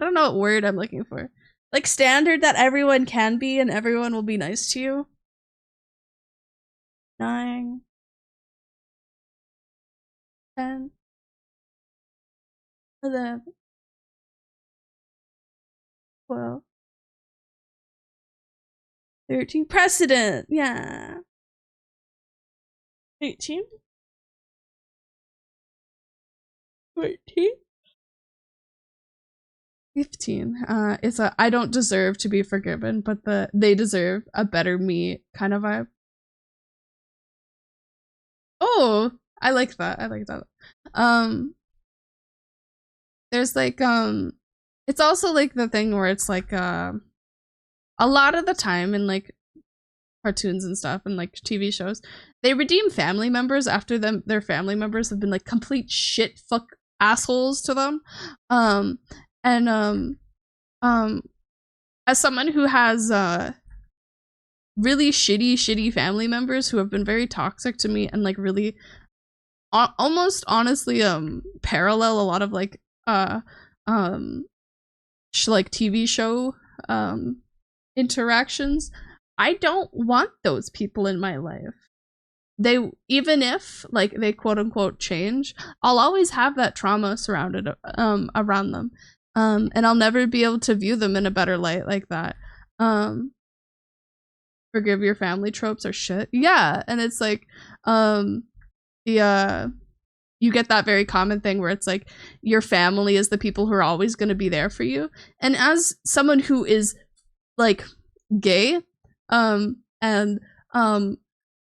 don't know what word I'm looking for. Like standard that everyone can be and everyone will be nice to you. 9 10 11 12 13 precedent, yeah. 18 14 15 it's a I don't deserve to be forgiven, but they deserve a better me kind of vibe. Oh, I like that. There's like it's also like the thing where it's like a lot of the time in like cartoons and stuff and like TV shows, they redeem family members after their family members have been like complete shit fuck assholes to them. And as someone who has really shitty family members who have been very toxic to me and like really almost honestly parallel a lot of like like TV show interactions, I don't want those people in my life. They, even if like they quote unquote change, I'll always have that trauma surrounded around them, and I'll never be able to view them in a better light like that. Forgive your family tropes are shit. Yeah, and it's like you get that very common thing where it's like your family is the people who are always going to be there for you. And as someone who is like gay, and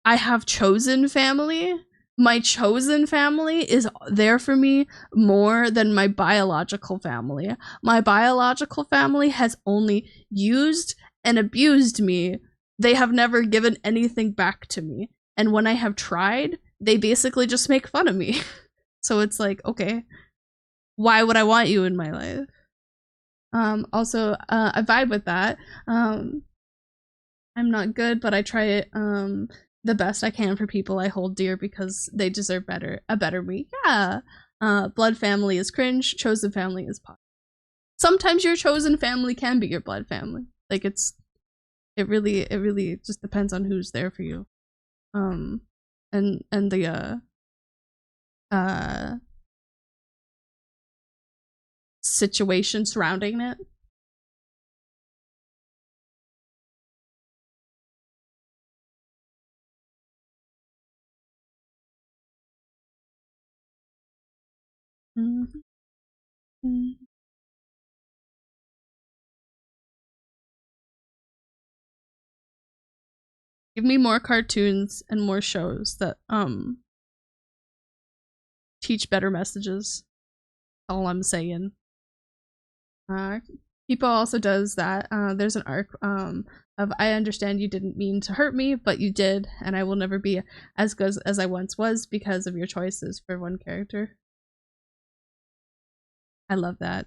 I have chosen family, my chosen family is there for me more than my biological family. My biological family has only used and abused me. They have never given anything back to me. And when I have tried, they basically just make fun of me. So it's like, okay, why would I want you in my life? Also, I vibe with that. I'm not good, but I try it the best I can for people I hold dear because they deserve a better me. Yeah. Blood family is cringe, chosen family is pop. Sometimes your chosen family can be your blood family. Like it really just depends on who's there for you. And the situation surrounding it. Mm-hmm. Give me more cartoons and more shows that teach better messages. All I'm saying. People also does that. There's an arc of I understand you didn't mean to hurt me, but you did, and I will never be as good as I once was because of your choices for one character. I love that.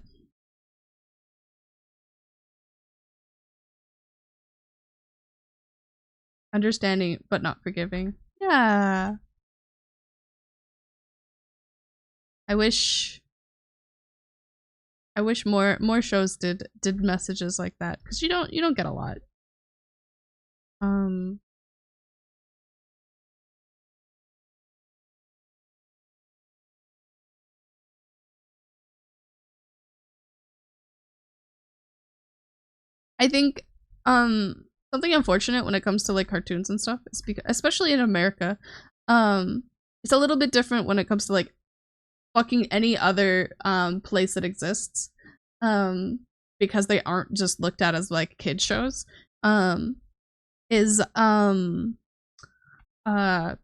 Understanding but not forgiving. Yeah. I wish more shows did messages like that because you don't get a lot. I think something unfortunate when it comes to like cartoons and stuff is because, especially in America, it's a little bit different when it comes to like fucking any other place that exists, because they aren't just looked at as like kid shows. Is a lot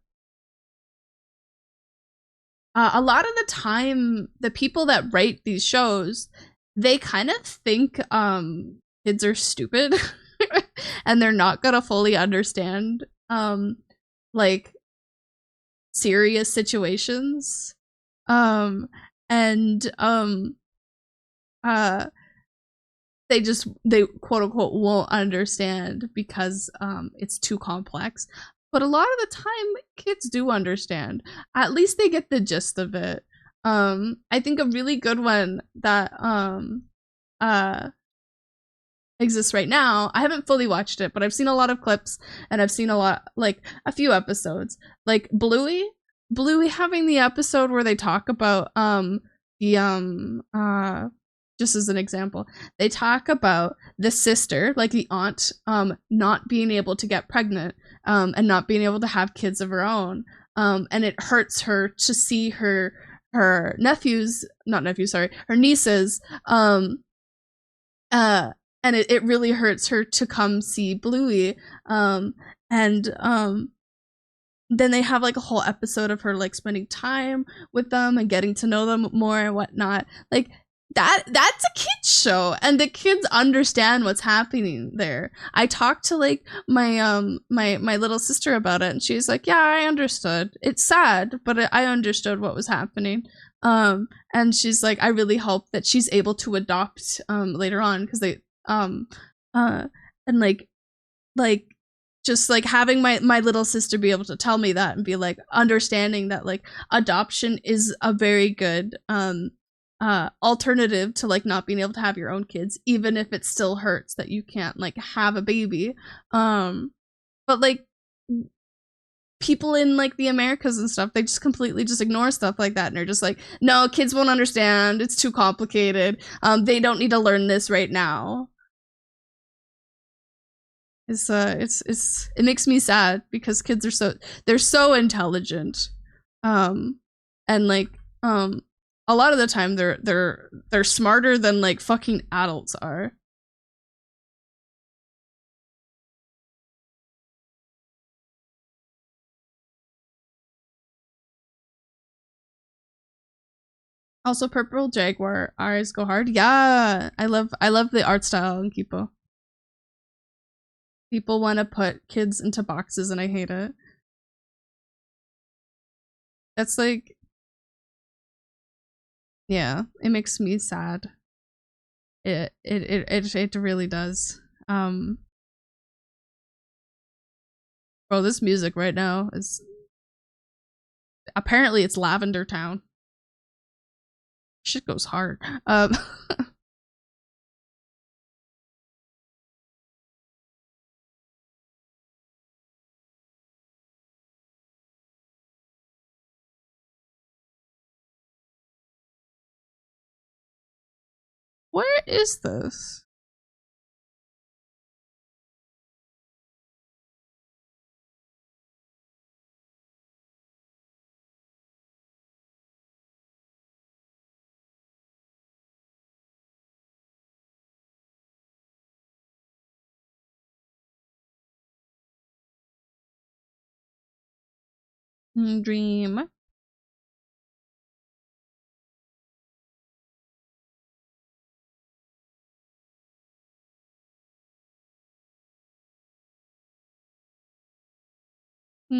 of the time the people that write these shows, they kind of think kids are stupid and they're not gonna fully understand like serious situations, and they quote unquote won't understand because it's too complex. But a lot of the time kids do understand. At least they get the gist of it. I think a really good one that exists right now, I haven't fully watched it, but I've seen a lot of clips and I've seen a few episodes. Like Bluey having the episode where they talk about just as an example, they talk about the sister, like the aunt, not being able to get pregnant, and not being able to have kids of her own, and it hurts her to see her nieces, and it really hurts her to come see Bluey, and then they have like a whole episode of her like spending time with them and getting to know them more and whatnot. Like that's a kids show, and the kids understand what's happening there. I talked to like my little sister about it, and she's like, yeah, I understood. It's sad, but I understood what was happening. And she's like, I really hope that she's able to adopt later on, because they and like just like having my little sister be able to tell me that and be like understanding that like adoption is a very good alternative to like not being able to have your own kids, even if it still hurts that you can't like have a baby. But like people in like the Americas and stuff, they just completely just ignore stuff like that, and they're just like, no, kids won't understand, it's too complicated, they don't need to learn this right now. It makes me sad, because kids are they're so intelligent, and like a lot of the time they're smarter than like fucking adults are. Also, Purple Jaguar eyes go hard. Yeah, I love the art style in Kipo. People want to put kids into boxes, and I hate it. That's like, yeah, it makes me sad. It really does. Bro, this music right now is, apparently it's Lavender Town. Shit goes hard. Where is this? Dream. I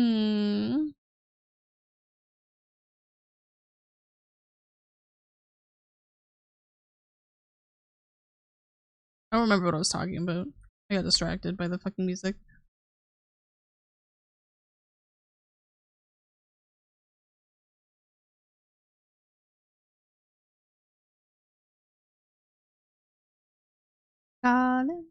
don't remember what I was talking about. I got distracted by the fucking music. Colin.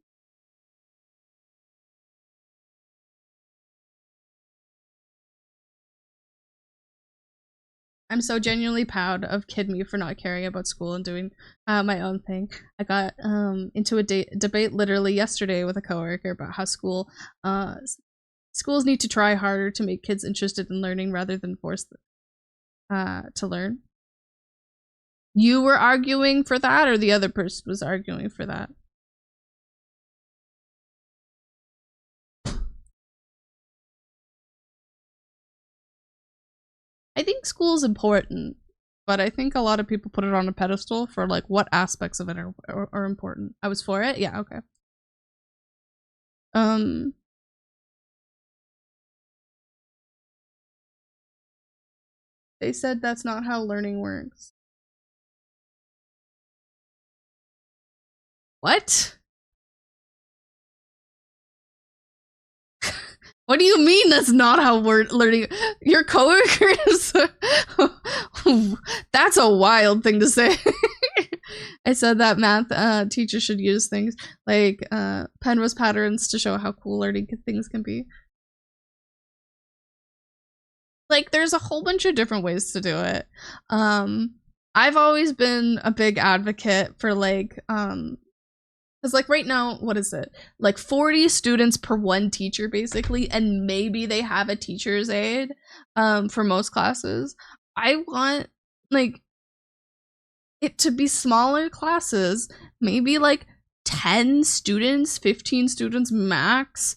I'm so genuinely proud of Kid Me for not caring about school and doing my own thing. I got into a debate literally yesterday with a coworker about how schools need to try harder to make kids interested in learning rather than force them to learn. You were arguing for that, or the other person was arguing for that? I think school is important, but I think a lot of people put it on a pedestal for like what aspects of it are important. I was for it. Yeah. Okay. They said that's not how learning works. What? What do you mean that's not how we're learning? Your coworker is... That's a wild thing to say. I said that math teachers should use things like Penrose patterns to show how cool learning things can be. Like, there's a whole bunch of different ways to do it. I've always been a big advocate for like because like right now, what is it, like 40 students per one teacher basically, and maybe they have a teacher's aide for most classes. I want like it to be smaller classes, maybe like 10 students, 15 students max,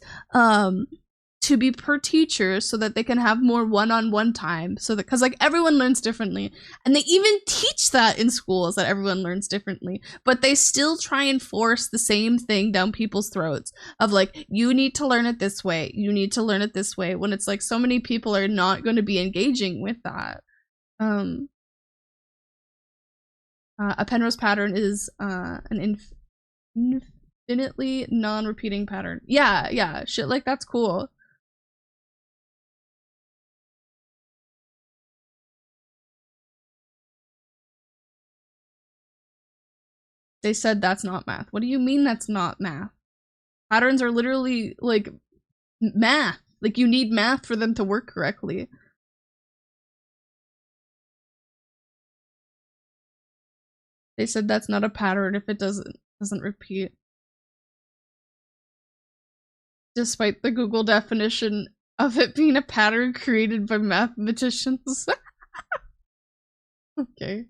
to be per teacher so that they can have more one-on-one time, so that, because like everyone learns differently, and they even teach that in schools, that everyone learns differently, but they still try and force the same thing down people's throats of like, you need to learn it this way, you need to learn it this way, when it's like so many people are not going to be engaging with that. A Penrose pattern is an infinitely non-repeating pattern. Yeah, shit like that's cool. They said that's not math. What do you mean that's not math? Patterns are literally like math. Like you need math for them to work correctly. They said that's not a pattern if it doesn't repeat. Despite the Google definition of it being a pattern created by mathematicians. Okay.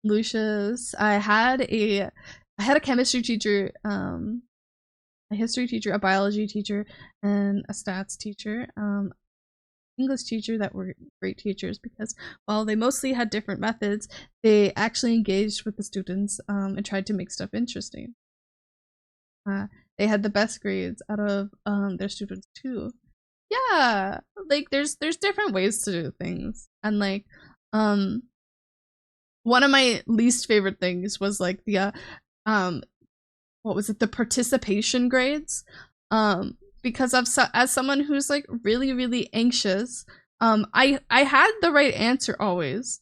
Lucius, I had a chemistry teacher, a history teacher, a biology teacher, and a stats teacher. English teacher that were great teachers because while they mostly had different methods, they actually engaged with the students and tried to make stuff interesting. They had the best grades out of their students too. Yeah, like there's different ways to do things, and like one of my least favorite things was like the what was it, the participation grades, because as someone who's like really anxious, I had the right answer always,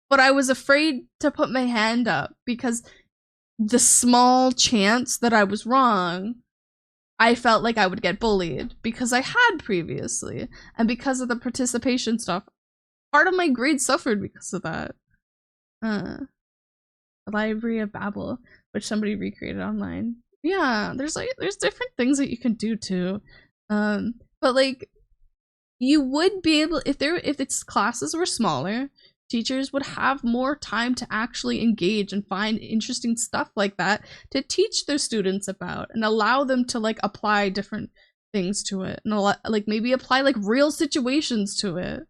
but I was afraid to put my hand up because the small chance that I was wrong, I felt like I would get bullied because I had previously, and because of the participation stuff, part of my grade suffered because of that. The Library of Babel, which somebody recreated online. Yeah, there's different things that you can do too, but like you would be able, if its classes were smaller, teachers would have more time to actually engage and find interesting stuff like that to teach their students about and allow them to like apply different things to it and like maybe apply like real situations to it.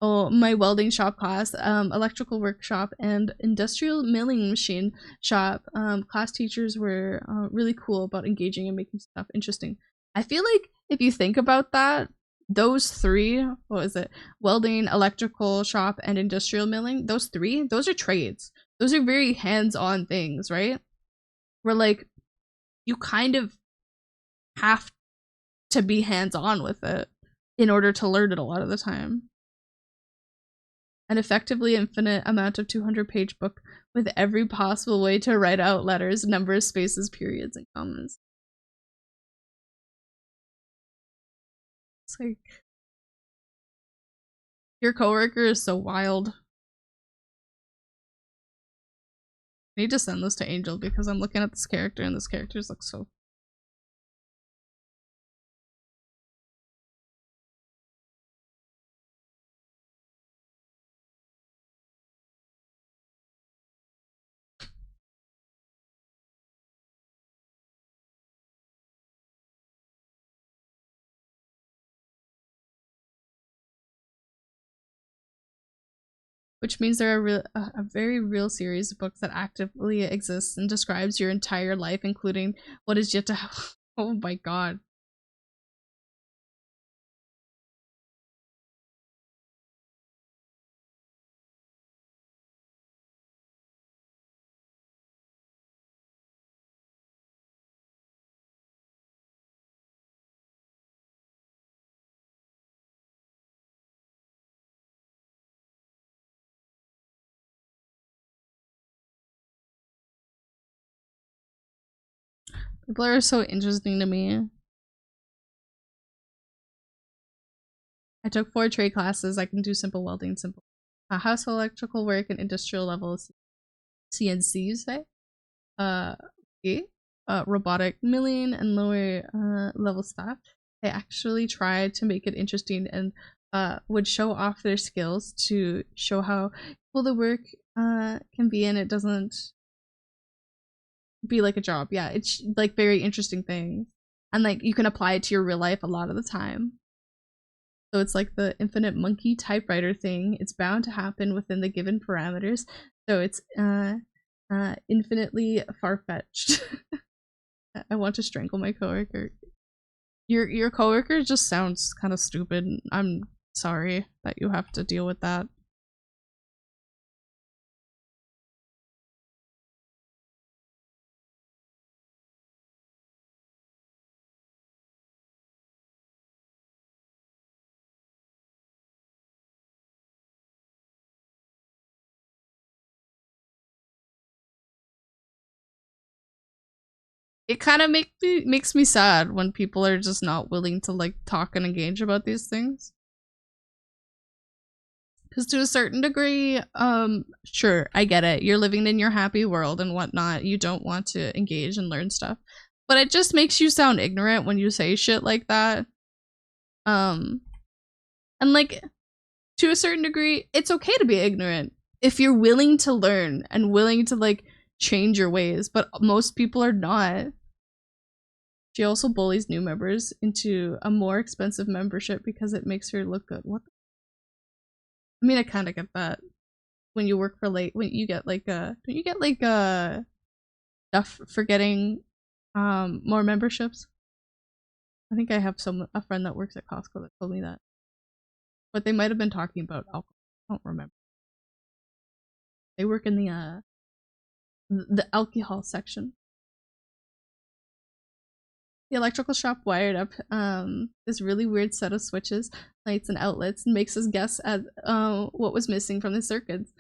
Oh, my welding shop class, electrical workshop, and industrial milling machine shop class teachers were really cool about engaging and making stuff interesting. I feel like if you think about that, those three, what was it, welding, electrical shop, and industrial milling, those are trades. Those are very hands-on things, right? Where like you kind of have to be hands-on with it in order to learn it a lot of the time. An effectively infinite amount of 200-page book with every possible way to write out letters, numbers, spaces, periods, and commas. It's like, your coworker is so wild. I need to send this to Angel because I'm looking at this character and this character's looks so. Which means there are a very real series of books that actively exists and describes your entire life, including what is yet to happen. Oh my god. People are so interesting to me. I took 4 trade classes. I can do simple welding, simple household electrical work, and industrial level CNC, you say? Okay. Robotic milling and lower level stuff. They actually tried to make it interesting and would show off their skills to show how cool the work can be, and it doesn't be like a job. Yeah, it's like very interesting thing, and like you can apply it to your real life a lot of the time. So it's like the infinite monkey typewriter thing. It's bound to happen within the given parameters. So it's infinitely far-fetched. I want to strangle my coworker. Your coworker just sounds kind of stupid. I'm sorry that you have to deal with that. It kind of makes me sad when people are just not willing to like talk and engage about these things. Because to a certain degree, sure, I get it. You're living in your happy world and whatnot. You don't want to engage and learn stuff, but it just makes you sound ignorant when you say shit like that. And like to a certain degree, it's okay to be ignorant if you're willing to learn and willing to like change your ways. But most people are not. She also bullies new members into a more expensive membership because it makes her look good. What? I mean, I kind of get that. When you work for when you get like don't you get like stuff for getting more memberships? I think I have a friend that works at Costco that told me that. But they might have been talking about alcohol. I don't remember. They work in the alcohol section. The electrical shop wired up this really weird set of switches, lights, and outlets, and makes us guess at what was missing from the circuits.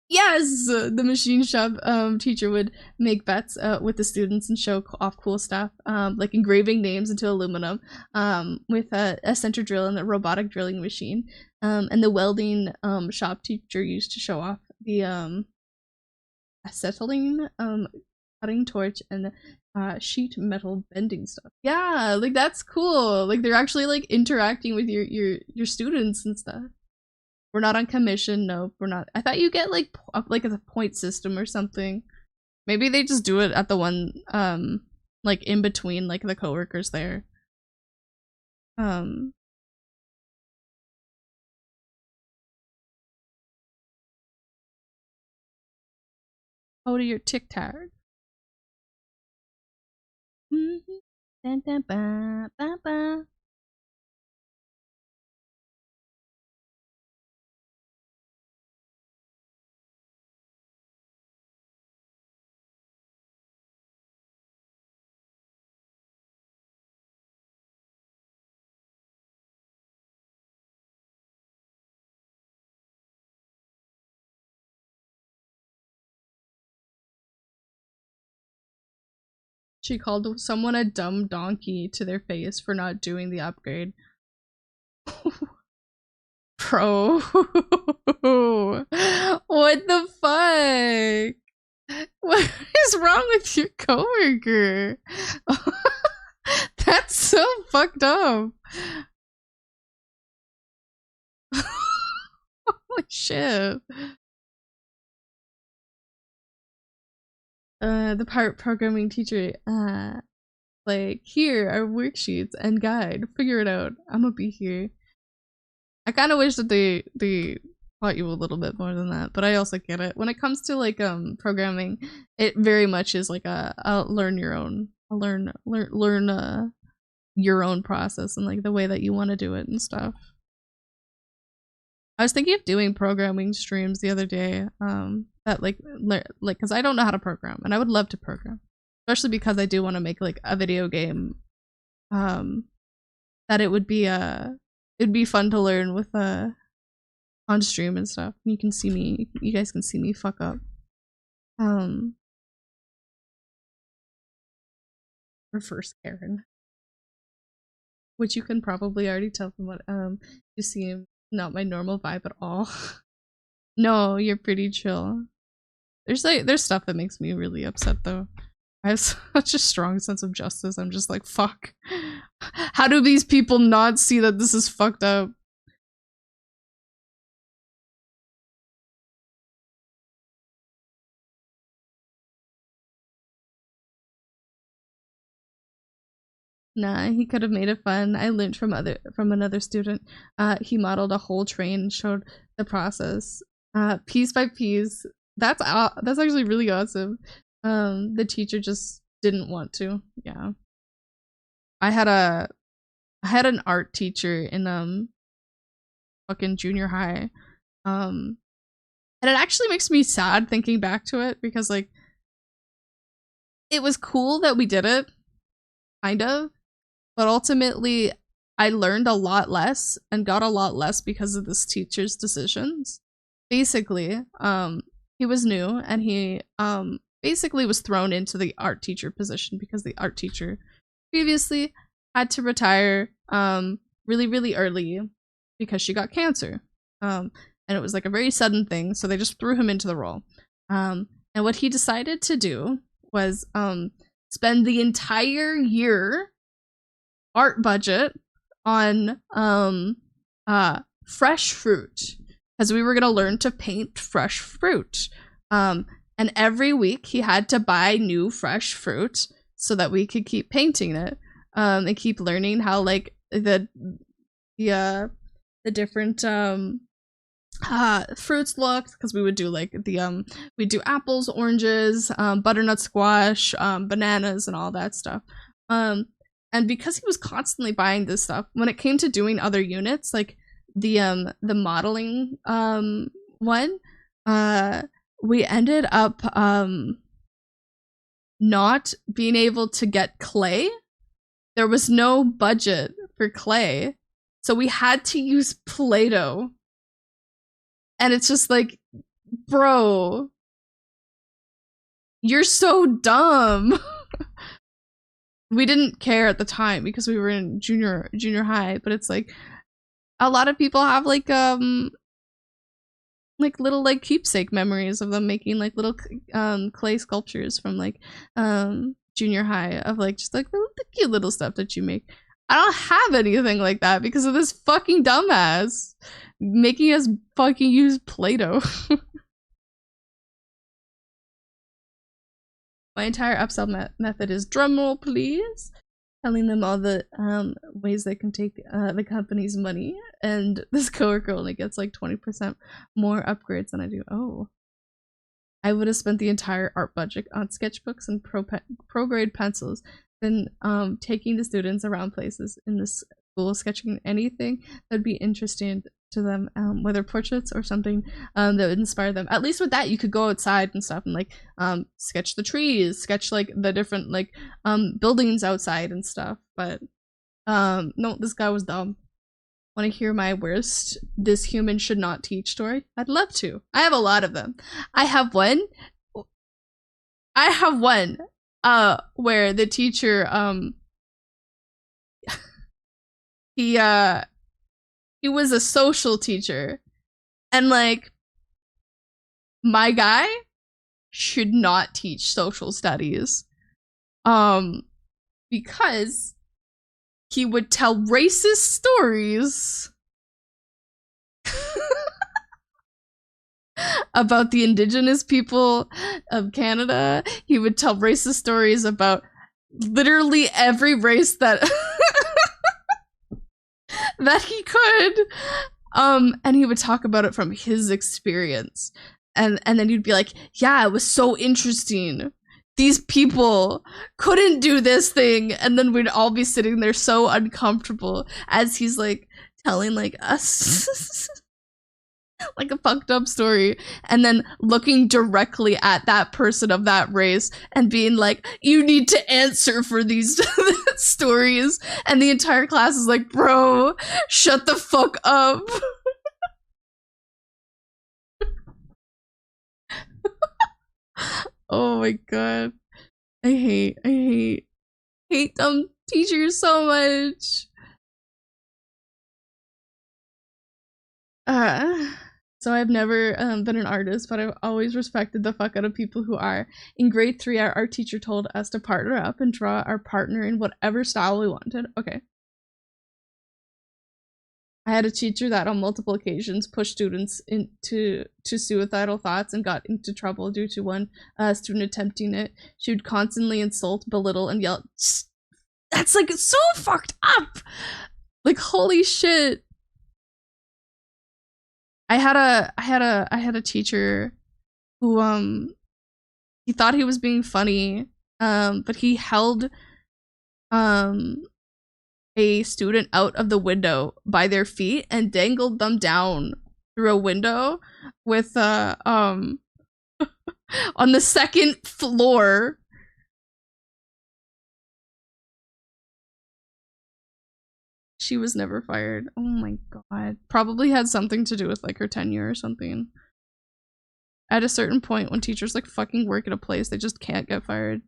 Yes, the machine shop teacher would make bets with the students and show off cool stuff, like engraving names into aluminum, with a center drill and a robotic drilling machine. And the welding shop teacher used to show off the acetylene cutting torch and sheet metal bending stuff. Yeah, like that's cool. Like they're actually like interacting with your students and stuff. We're not on commission. Nope, we're not. I thought you get like a point system or something. Maybe they just do it at the one like in between like the coworkers there. Oh, to your TikTok. She called someone a dumb donkey to their face for not doing the upgrade. Bro. What the fuck? What is wrong with your coworker? That's so fucked up. Holy shit. The part programming teacher, like, here are worksheets and guide. Figure it out. I'm gonna be here. I kind of wish that they taught you a little bit more than that, but I also get it. When it comes to like programming, it very much is like a learn your own, learn your own process and like the way that you want to do it and stuff. I was thinking of doing programming streams the other day. That like because I don't know how to program, and I would love to program, especially because I do want to make like a video game. That it'd be fun to learn with on stream and stuff. You can see me. You guys can see me fuck up. Reverse Karen, which you can probably already tell from what you seem not my normal vibe at all. No, you're pretty chill. There's stuff that makes me really upset though. I have such a strong sense of justice. I'm just like, fuck. How do these people not see that this is fucked up? Nah, he could have made it fun. I learned from another student. He modeled a whole train, showed the process, piece by piece. That's actually really awesome. The teacher just didn't want to. Yeah, I had an art teacher in fucking junior high. And it actually makes me sad thinking back to it because like it was cool that we did it, kind of, but ultimately I learned a lot less and got a lot less because of this teacher's decisions. Basically, he was new and he basically was thrown into the art teacher position because the art teacher previously had to retire really, really early because she got cancer. And it was like a very sudden thing, so they just threw him into the role. And what he decided to do was spend the entire year art budget on fresh fruit, because we were going to learn to paint fresh fruit. And every week he had to buy new fresh fruit so that we could keep painting it, and keep learning how like the different fruits looked, because we would do like we'd do apples, oranges, butternut squash, bananas, and all that stuff. And because he was constantly buying this stuff, when it came to doing other units, like the modeling one, we ended up not being able to get clay. There was no budget for clay, so we had to use Play-Doh. And it's just like, bro, you're so dumb. We didn't care at the time because we were in junior high, but it's like a lot of people have like little like keepsake memories of them making like little clay sculptures from like junior high of like just like the cute little stuff that you make. I don't have anything like that because of this fucking dumbass making us fucking use Play-Doh. My entire upsell method is drumroll please, telling them all the ways they can take the company's money, and this coworker only gets like 20% more upgrades than I do. Oh, I would have spent the entire art budget on sketchbooks and pro grade pencils, then taking the students around places in the school, sketching anything that would be interesting to them, whether portraits or something that would inspire them. At least with that, you could go outside and stuff and like sketch the trees, sketch like the different like buildings outside and stuff. But no, this guy was dumb. Want to hear my worst "this human should not teach" story? I'd love to. I have a lot of them. I have one where the teacher he was a social teacher, and like my guy should not teach social studies because he would tell racist stories about the indigenous people of Canada. He would tell racist stories about literally every race that that he could, and he would talk about it from his experience, and then you'd be like, yeah, it was so interesting, these people couldn't do this thing, and then we'd all be sitting there so uncomfortable as he's like telling like us like a fucked up story, and then looking directly at that person of that race and being like, you need to answer for these stories, and the entire class is like, bro, shut the fuck up. Oh my god, I hate dumb teachers so much. So I've never been an artist, but I've always respected the fuck out of people who are. In grade 3, our art teacher told us to partner up and draw our partner in whatever style we wanted. Okay. I had a teacher that on multiple occasions pushed students into suicidal thoughts and got into trouble due to one student attempting it. She would constantly insult, belittle, and yell, That's like so fucked up. Like holy shit. I had a teacher who he thought he was being funny, but he held a student out of the window by their feet and dangled them down through a window with on the second floor. She was never fired. Oh my god. Probably had something to do with like her tenure or something. At a certain point when teachers like fucking work at a place, they just can't get fired.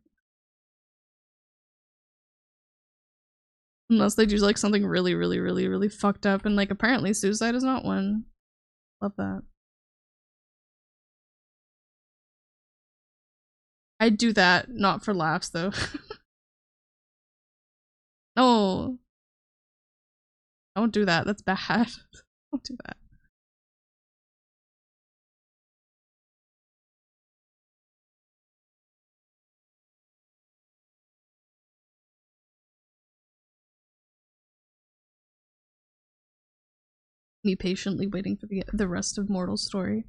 Unless they do like something really, really, really, really fucked up, and like apparently suicide is not one. Love that. I'd do that, not for laughs though. No. Don't do that. That's bad. Don't do that. Me patiently waiting for the rest of Mortal's story.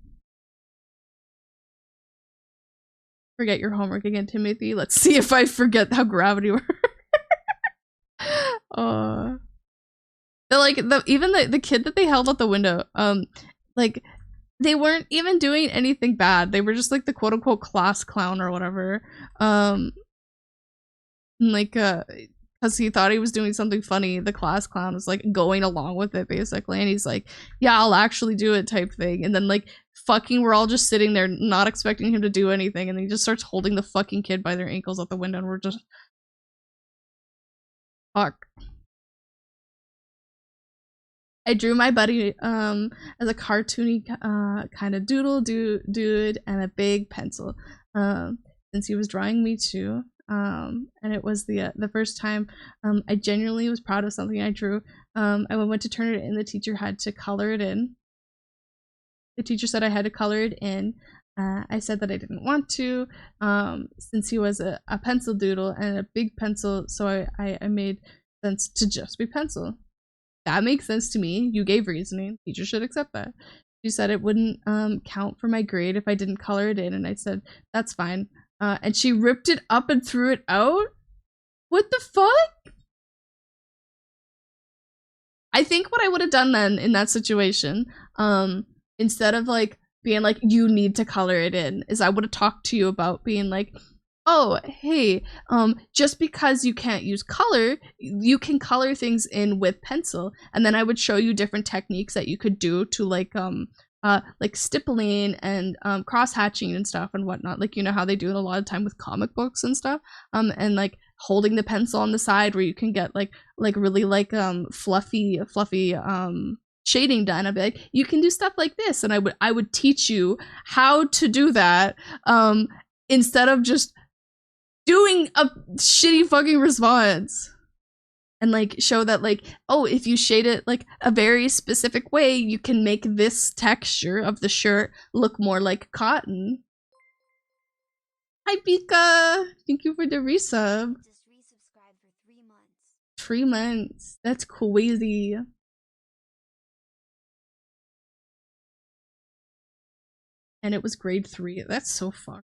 Forget your homework again, Timothy. Let's see if I forget how gravity works. Even the kid that they held out the window, like they weren't even doing anything bad. They were just like the quote unquote class clown or whatever. Because he thought he was doing something funny, the class clown was like going along with it basically, and he's like, yeah, I'll actually do it type thing, and then like fucking we're all just sitting there not expecting him to do anything, and then he just starts holding the fucking kid by their ankles out the window, and we're just fuck. I drew my buddy as a cartoony kind of doodle dude and a big pencil, since he was drawing me too. And it was the first time I genuinely was proud of something I drew. I went to turn it in. The teacher had to color it in. The teacher said I had to color it in. I said that I didn't want to, since he was a pencil doodle and a big pencil, so I made sense to just be pencil. That makes sense to me. You gave reasoning. Teacher should accept that. She said it wouldn't count for my grade if I didn't color it in, and I said, that's fine. And she ripped it up and threw it out? What the fuck? I think what I would have done then in that situation, instead of like being like, you need to color it in, is I would have talked to you about being like, oh, hey, just because you can't use color, you can color things in with pencil. And then I would show you different techniques that you could do to like stippling and cross hatching and stuff and whatnot. Like, you know how they do it a lot of time with comic books and stuff. And like holding the pencil on the side where you can get like really like fluffy shading done. I'd be like, you can do stuff like this, and I would teach you how to do that instead of just doing a shitty fucking response. And like show that like, oh, if you shade it like a very specific way, you can make this texture of the shirt look more like cotton. Hi Pika! Thank you for the resub. Just resubscribed for 3 months. 3 months. That's crazy. And it was grade 3. That's so fucked.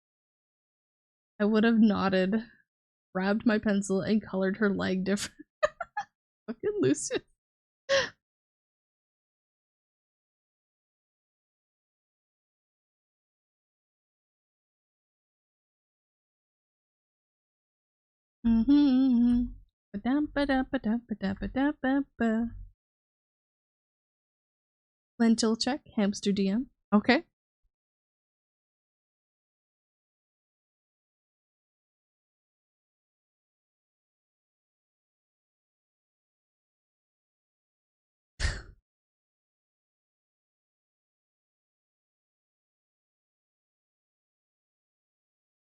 I would have nodded, grabbed my pencil, and colored her leg different. Fucking Lucius. Lentil check, hamster DM. Okay.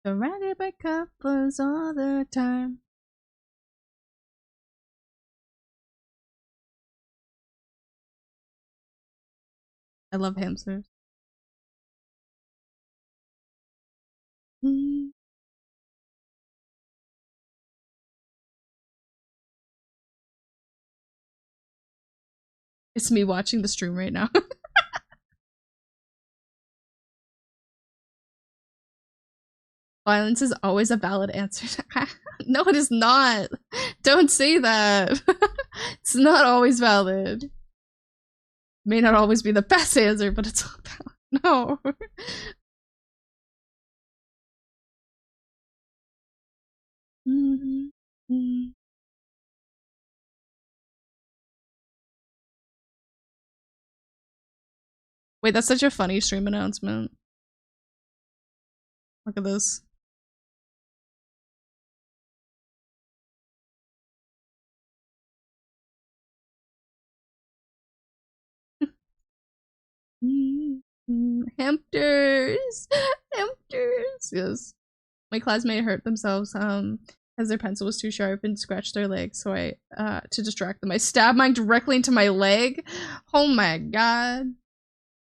Surrounded by couples all the time. I love hamsters. It's me watching the stream right now. Violence is always a valid answer. No, it is not. Don't say that. It's not always valid. May not always be the best answer, but it's not valid. No. Wait, that's such a funny stream announcement. Look at this. Hampters! Hampters! Yes. My classmate hurt themselves because their pencil was too sharp and scratched their leg, so I to distract them, I stabbed mine directly into my leg. Oh my god.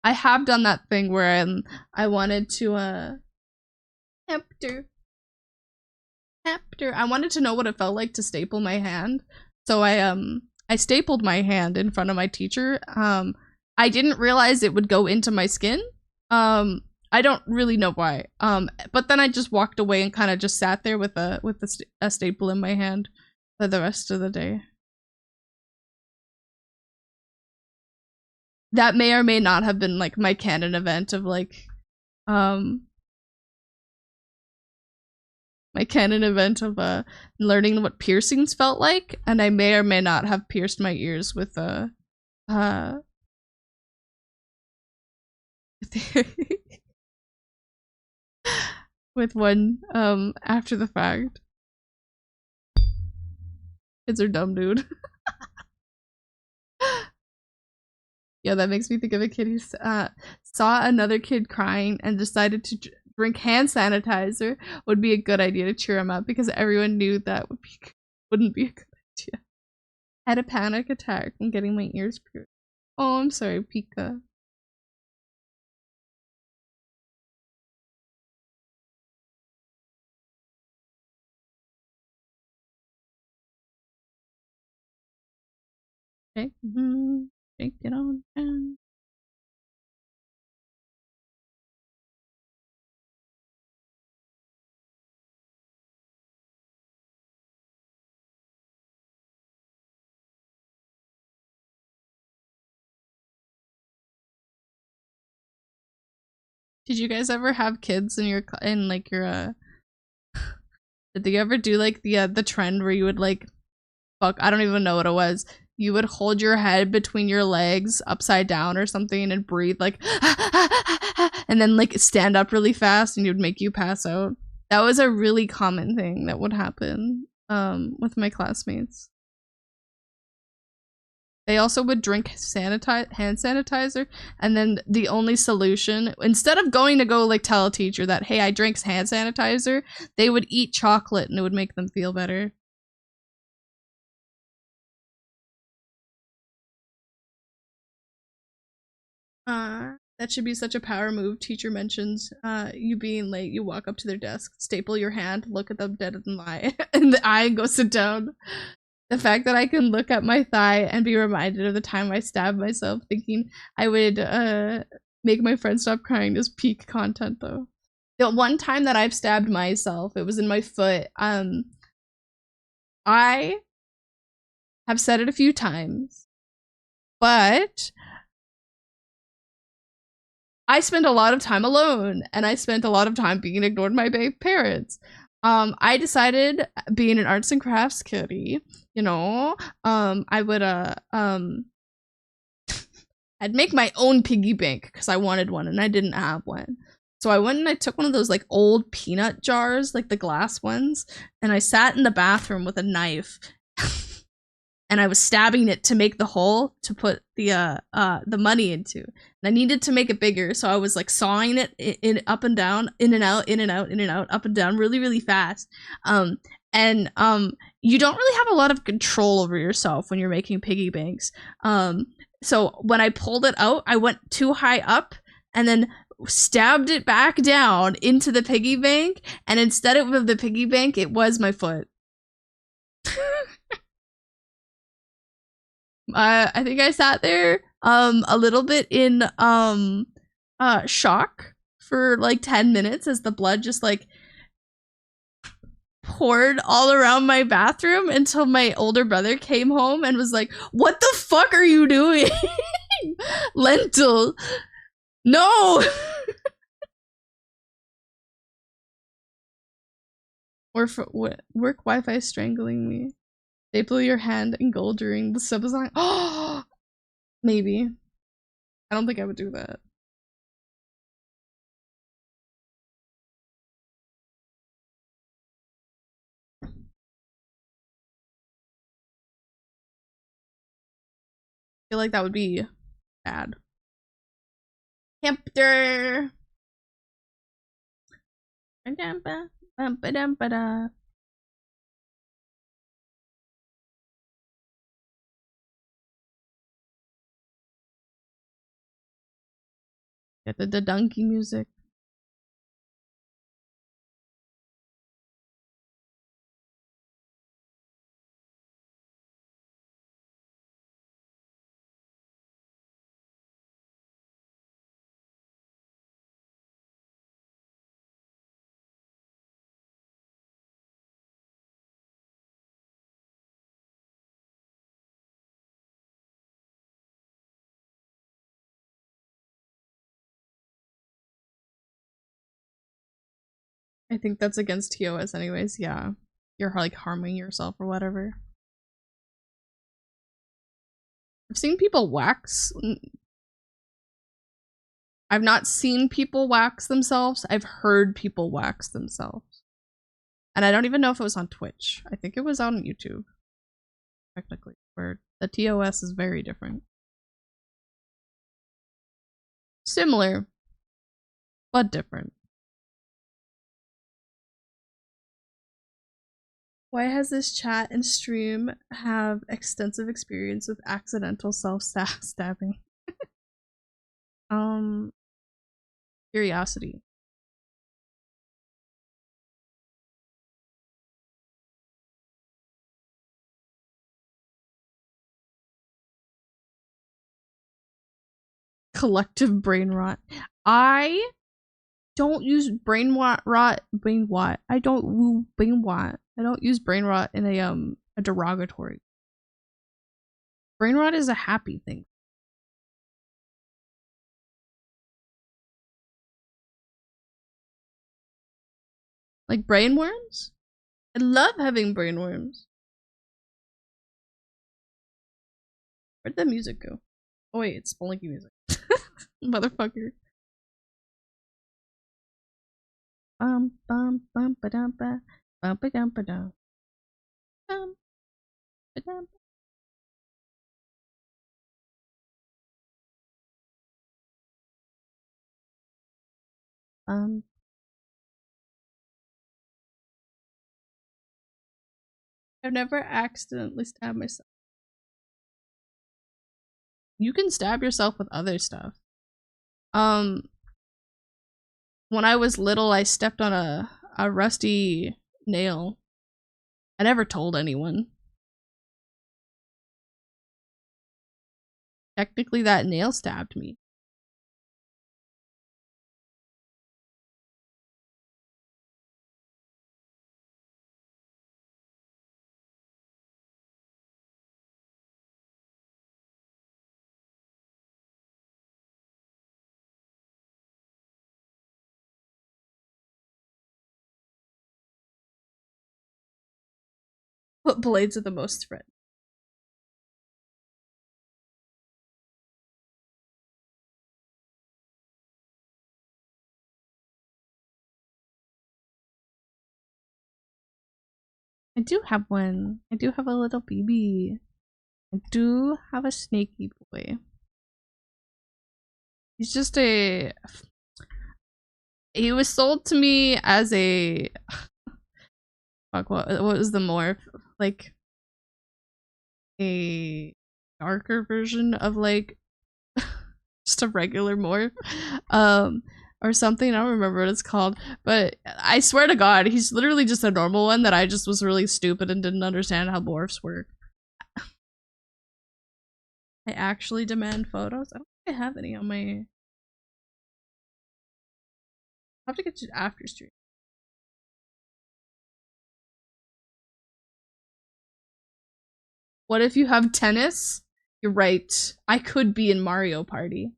I have done that thing where I wanted to Hampter. I wanted to know what it felt like to staple my hand. So I stapled my hand in front of my teacher. I didn't realize it would go into my skin. I don't really know why. But then I just walked away and kind of just sat there with a staple in my hand for the rest of the day. That may or may not have been like my canon event of like my canon event of learning what piercings felt like, and I may or may not have pierced my ears with with one after the fact. Kids are dumb, dude. Yeah, that makes me think of a kid who saw another kid crying and decided to drink hand sanitizer. Would be a good idea to cheer him up because everyone knew that wouldn't be a good idea. I had a panic attack from getting my ears pierced. Oh, I'm sorry, Pika. Okay. Take it on down. Did you guys ever have kids in your did you ever do like the trend where you would like fuck, I don't even know what it was. You would hold your head between your legs upside down or something and breathe like and then like stand up really fast and it would make you pass out. That was a really common thing that would happen with my classmates. They also would drink hand sanitizer, and then the only solution, instead of going to go like tell a teacher that, hey, I drank hand sanitizer, they would eat chocolate and it would make them feel better. That should be such a power move. Teacher mentions you being late, you walk up to their desk, staple your hand, look at them dead in the eye, and the eye and go sit down. The fact that I can look at my thigh and be reminded of the time I stabbed myself thinking I would make my friend stop crying is peak content though. The one time that I've stabbed myself, it was in my foot. I have said it a few times, but I spent a lot of time alone and I spent a lot of time being ignored by my parents. I decided, being an arts and crafts kitty, you know, I would I'd make my own piggy bank because I wanted one and I didn't have one. So I went and I took one of those like old peanut jars, like the glass ones, and I sat in the bathroom with a knife and I was stabbing it to make the hole to put the money into. And I needed to make it bigger, so I was like sawing it in up and down, in and out, in and out, in and out, up and down, really, really fast. You don't really have a lot of control over yourself when you're making piggy banks. So when I pulled it out, I went too high up and then stabbed it back down into the piggy bank, and instead of the piggy bank, it was my foot. I think I sat there a little bit in shock for like 10 minutes as the blood just like poured all around my bathroom until my older brother came home and was like, "What the fuck are you doing?" Lentil. No. Work Wi-Fi strangling me. Staple your hand in gold during the subasine. Oh, maybe. I don't think I would do that. I feel like that would be bad. Hamster. Get the donkey music. I think that's against TOS anyways, yeah. You're like harming yourself or whatever. I've seen people wax. I've not seen people wax themselves. I've heard people wax themselves. And I don't even know if it was on Twitch. I think it was on YouTube. Technically, where the TOS is very different. Similar, but different. Why has this chat and stream have extensive experience with accidental self-stabbing? Curiosity. Collective brain rot. I don't use brain rot. I don't use brain rot in a derogatory. Brain rot is a happy thing. Like brain worms? I love having brain worms. Where'd the music go? Oh wait, it's Spelunky music. Motherfucker. Bum bum bum ba dum ba bum ba dum ba dum. Bum ba dum. I've never accidentally stabbed myself. You can stab yourself with other stuff. When I was little, I stepped on a rusty nail. I never told anyone. Technically, that nail stabbed me. What blades are the most threatened? I do have one. I do have a little BB. I do have a snaky boy. He's just a... He was sold to me as a... Fuck, what was the morph? Like... a darker version of like... just a regular morph. Or something. I don't remember what it's called. But I swear to God, he's literally just a normal one that I just was really stupid and didn't understand how morphs work. I actually demand photos. I don't think I have any on my. I'll have to get to after stream. What if you have tennis? You're right. I could be in Mario Party.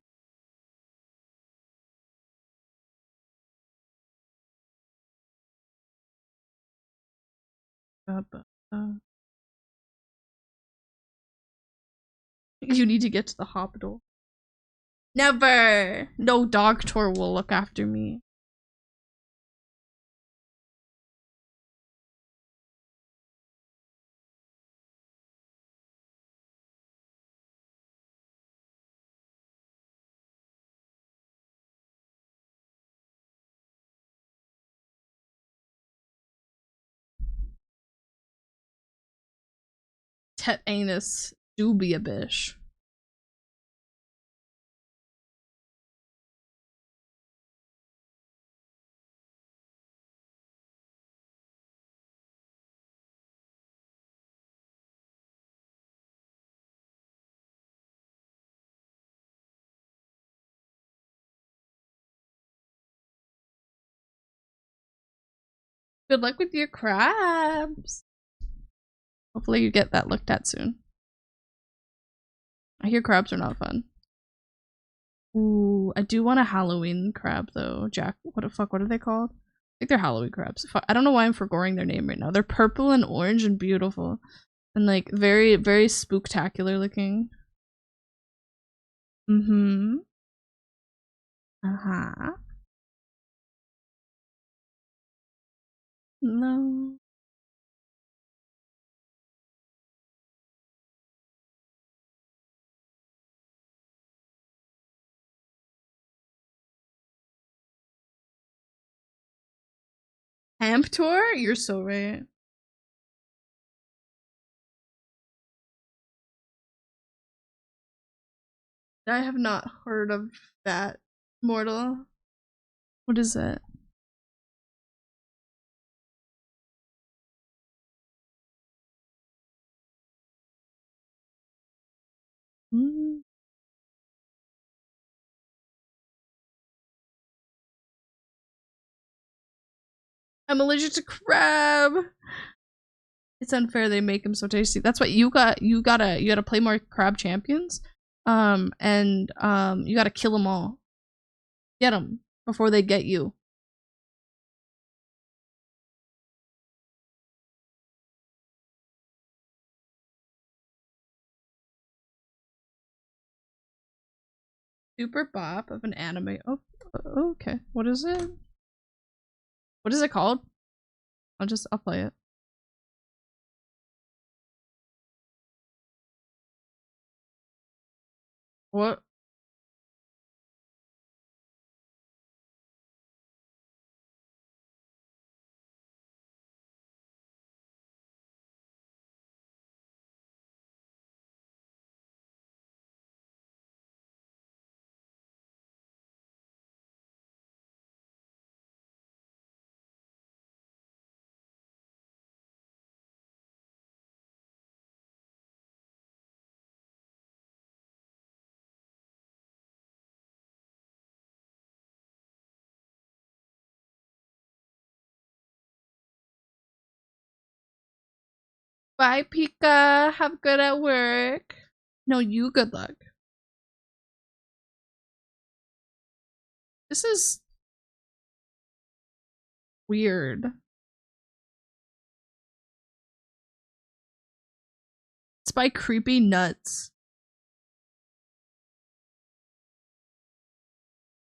You need to get to the hop door. Never! No doctor will look after me. Tet anus do be a bish. Good luck with your crabs. Hopefully you get that looked at soon. I hear crabs are not fun. Ooh, I do want a Halloween crab though. Jack, what the fuck? What are they called? I think they're Halloween crabs. I don't know why I'm forgoing their name right now. They're purple and orange and beautiful, and like very, very spooktacular looking. Mm-hmm. Uh-huh. No. Amp tour? You're so right. I have not heard of that. Mortal. What is it? Mm. I'm allergic to crab. It's unfair they make them so tasty. That's what you gotta play more crab champions. And you gotta kill them all. Get them before they get you. Super bop of an anime. Oh, okay. What is it? What is it called? I'll play it. What? Bye, Pika. Have good at work. No, you good luck. This is weird. It's by Creepy Nuts.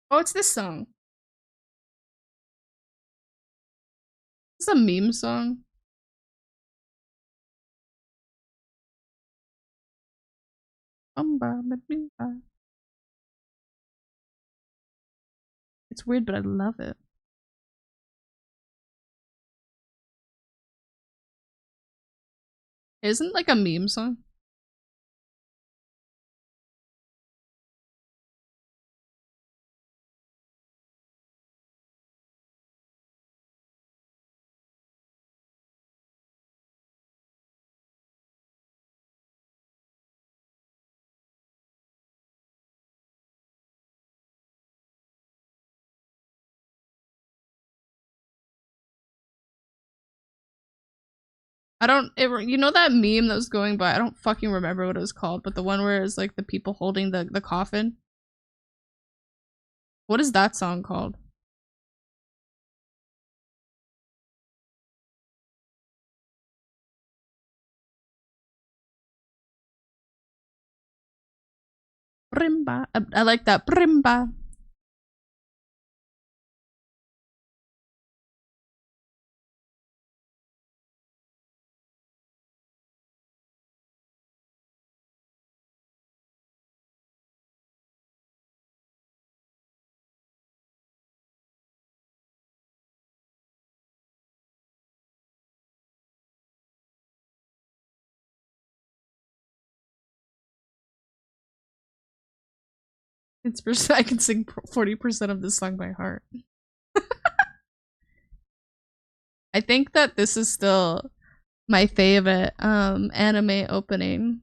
Oh, it's this song. It's a meme song. It's weird, but I love it. Isn't like a meme song? I don't. You know that meme that was going by? I don't fucking remember what it was called, but the one where it's like the people holding the coffin. What is that song called? Brimba. I like that. Brimba. I can sing 40% of this song by heart. I think that this is still my favorite anime opening.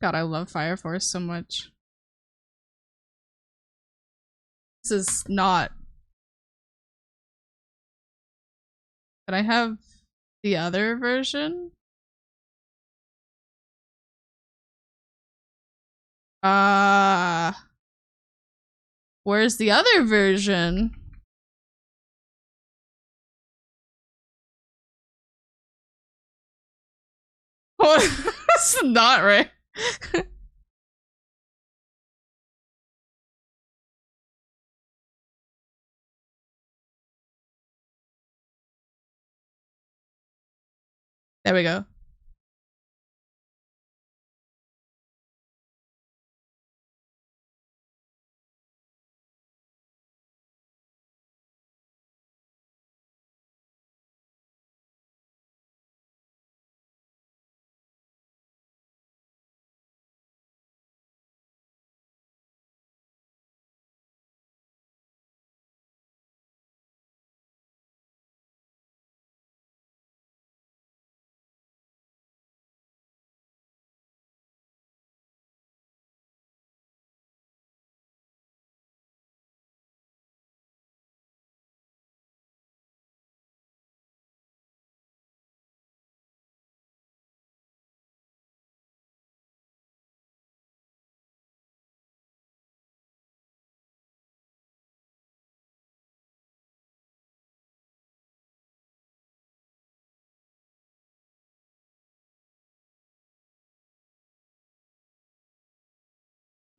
God, I love Fire Force so much. This is not. Can I have the other version? Where's the other version? Oh, it's not right. There we go.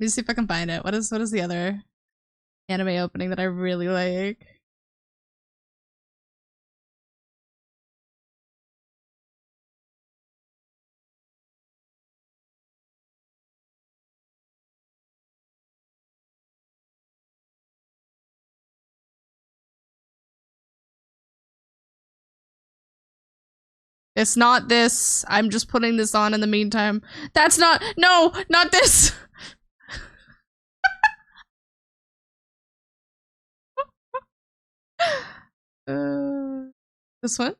Let me see if I can find it. What is the other anime opening that I really like? It's not this. I'm just putting this on in the meantime. That's not. No, not this. This one?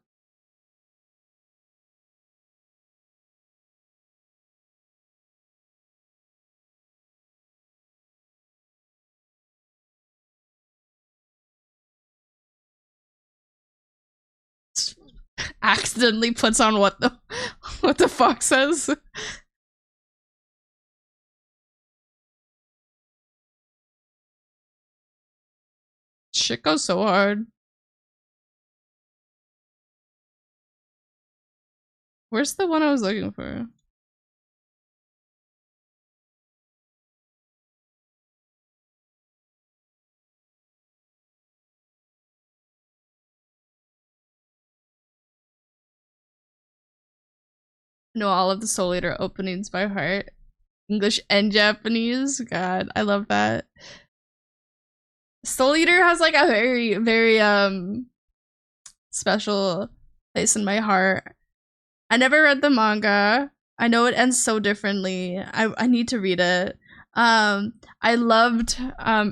Accidentally puts on what the fuck says. Shit goes so hard. Where's the one I was looking for? Know all of the Soul Eater openings by heart. English and Japanese. God, I love that. Soul Eater has like a very, very special place in my heart. I never read the manga. I know it ends so differently. I need to read it. I loved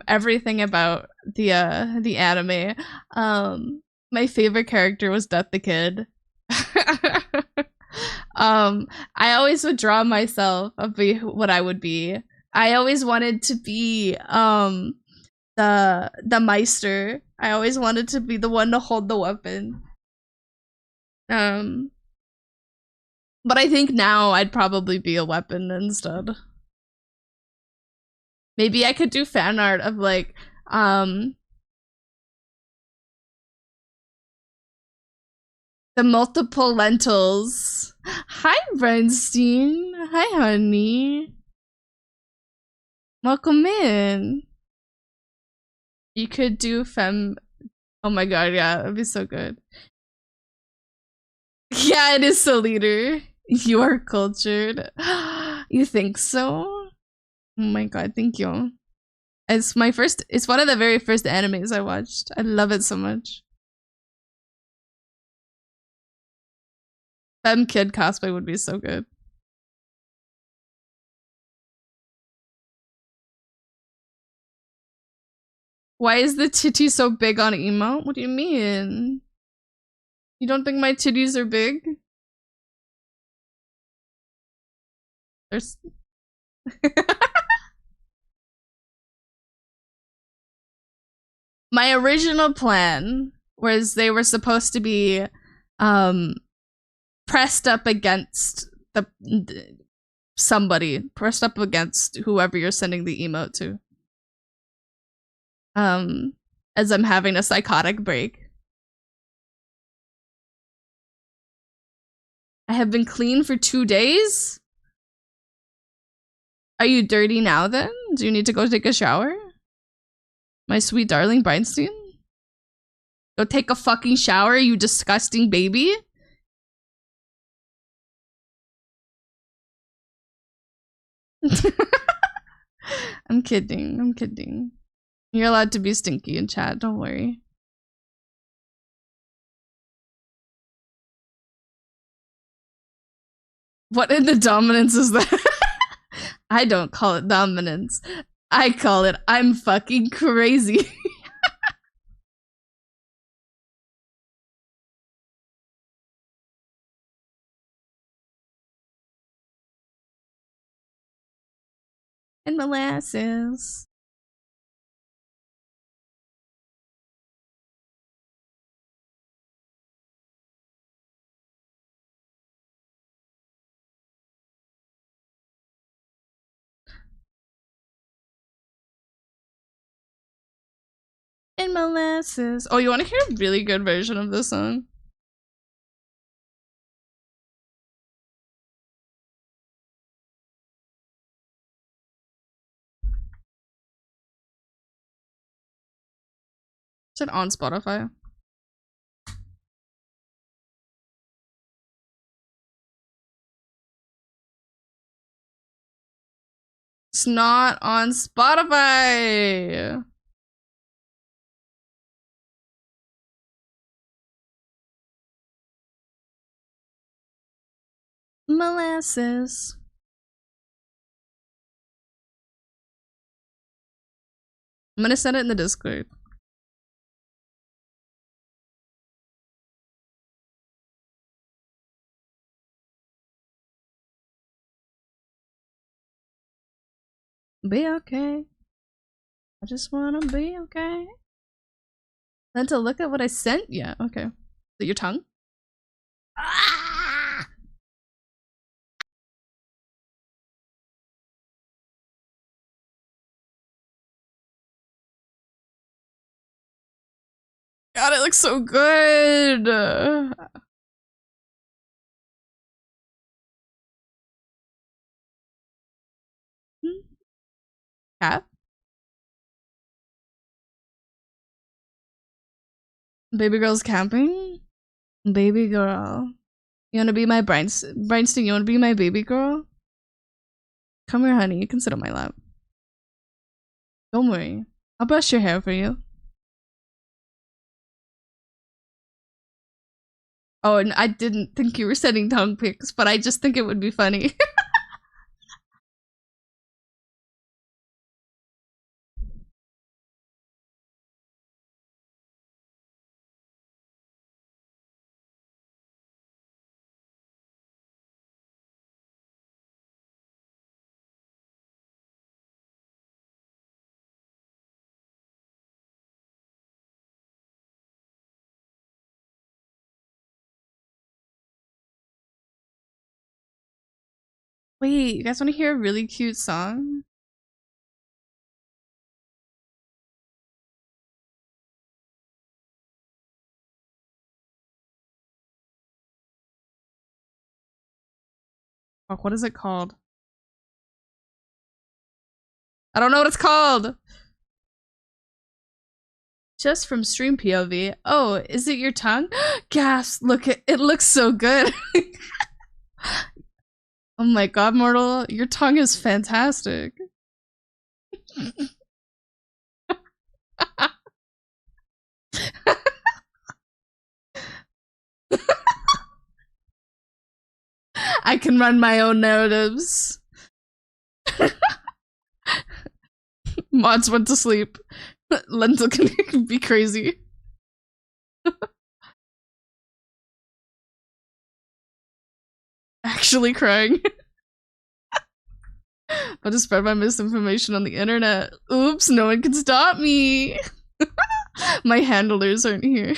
everything about the anime. My favorite character was Death the Kid. I always would draw myself of what I would be. I always wanted to be the Meister. I always wanted to be the one to hold the weapon. But I think now I'd probably be a weapon instead. Maybe I could do fan art of like the multiple lentils. Hi Bernstein. Hi honey. Welcome in. You could do femme. Oh my god, yeah, that'd be so good. Yeah, it is so leader. You are cultured. You think so? Oh my god, thank you. It's one of the very first animes I watched. I love it so much. Femme Kid cosplay would be so good. Why is the titty so big on emo? What do you mean? You don't think my titties are big? There's my original plan was they were supposed to be pressed up against somebody, pressed up against whoever you're sending the emote to. As I'm having a psychotic break. I have been clean for 2 days? Are you dirty now then? Do you need to go take a shower? My sweet darling Breinstein? Go take a fucking shower, you disgusting baby? I'm kidding, I'm kidding. You're allowed to be stinky in chat, don't worry. What in the dominance is that? I don't call it dominance. I call it I'm fucking crazy. And molasses. And molasses. Oh, you want to hear a really good version of this song? Is it on Spotify? It's not on Spotify. Molasses. I'm gonna send it in the Discord. Be okay. I just wanna be okay. Then to look at what I sent? Yeah, okay. Is it your tongue? Ah! God, it looks so good. Cat? Baby girl's camping? Baby girl. You wanna be my Breinstein, you wanna be my baby girl? Come here, honey. You can sit on my lap. Don't worry. I'll brush your hair for you. Oh, and I didn't think you were sending tongue pics, but I just think it would be funny. Wait, you guys want to hear a really cute song? Fuck, what is it called? I don't know what it's called. Just from stream POV. Oh, is it your tongue? Gasp! Look, it looks so good. Oh my god, Mortal, your tongue is fantastic. I can run my own narratives. Mods went to sleep. Lentil can be crazy. Actually crying. But to spread my misinformation on the internet. Oops, no one can stop me. My handlers aren't here.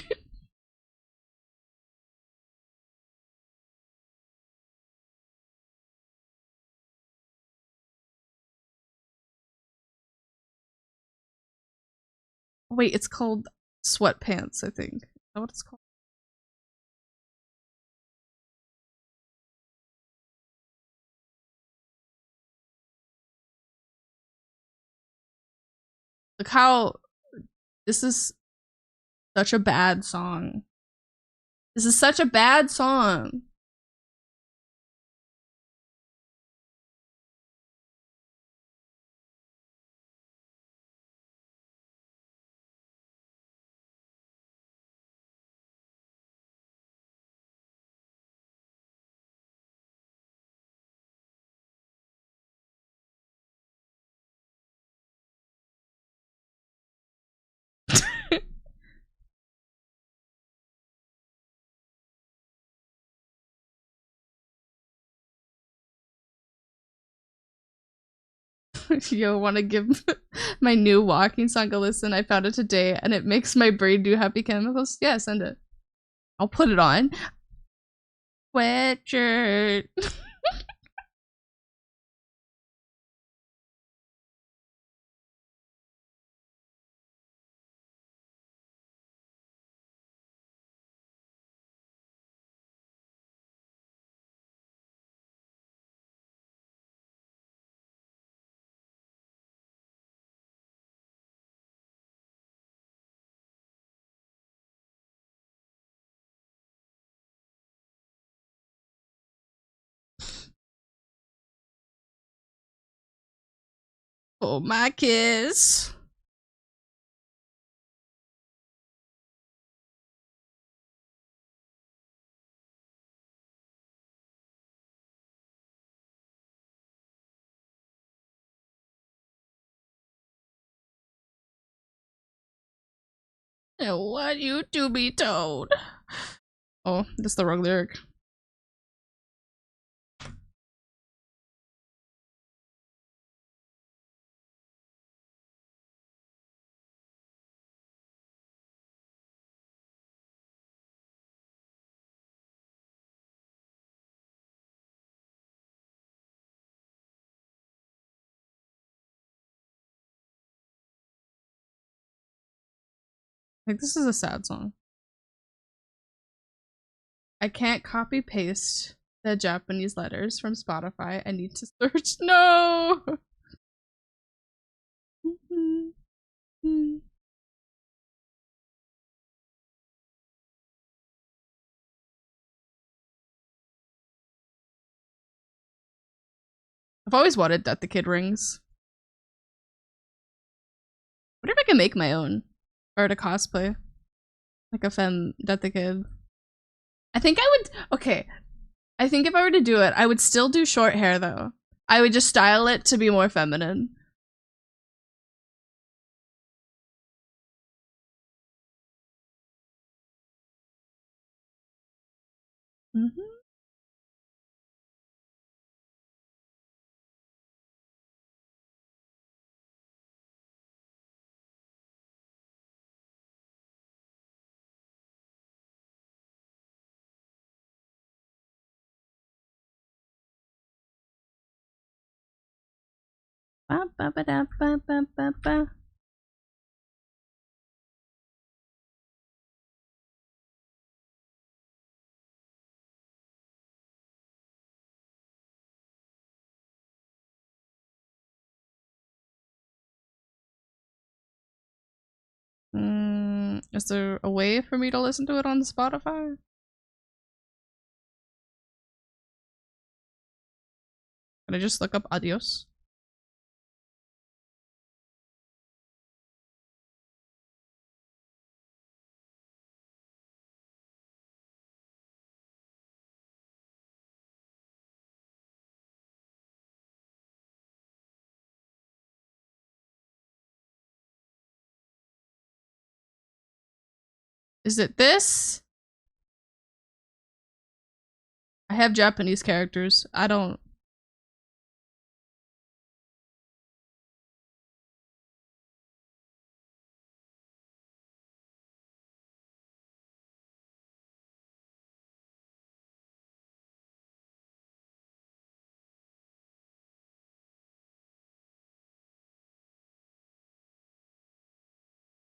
Wait, it's called Sweatpants, I think. Is that what it's called? Look how this is such a bad song. This is such a bad song. Yo, wanna give my new walking song a listen? I found it today and it makes my brain do happy chemicals. Yeah, send it. I'll put it on. Sweatshirt. Oh, my kiss. I want you to be told. Oh, that's the wrong lyric. Like, this is a sad song. I can't copy paste the Japanese letters from Spotify. I need to search. No! I've always wanted Death the Kid rings. What if I can make my own? Or to cosplay? Like a femme Death the Kid. I think I would. Okay. I think if I were to do it, I would still do short hair though. I would just style it to be more feminine. Mm-hmm. Ba, ba, ba, da, ba, ba, ba, ba. Is there a way for me to listen to it on Spotify? Can I just look up Adios? Is it this? I have Japanese characters. I don't.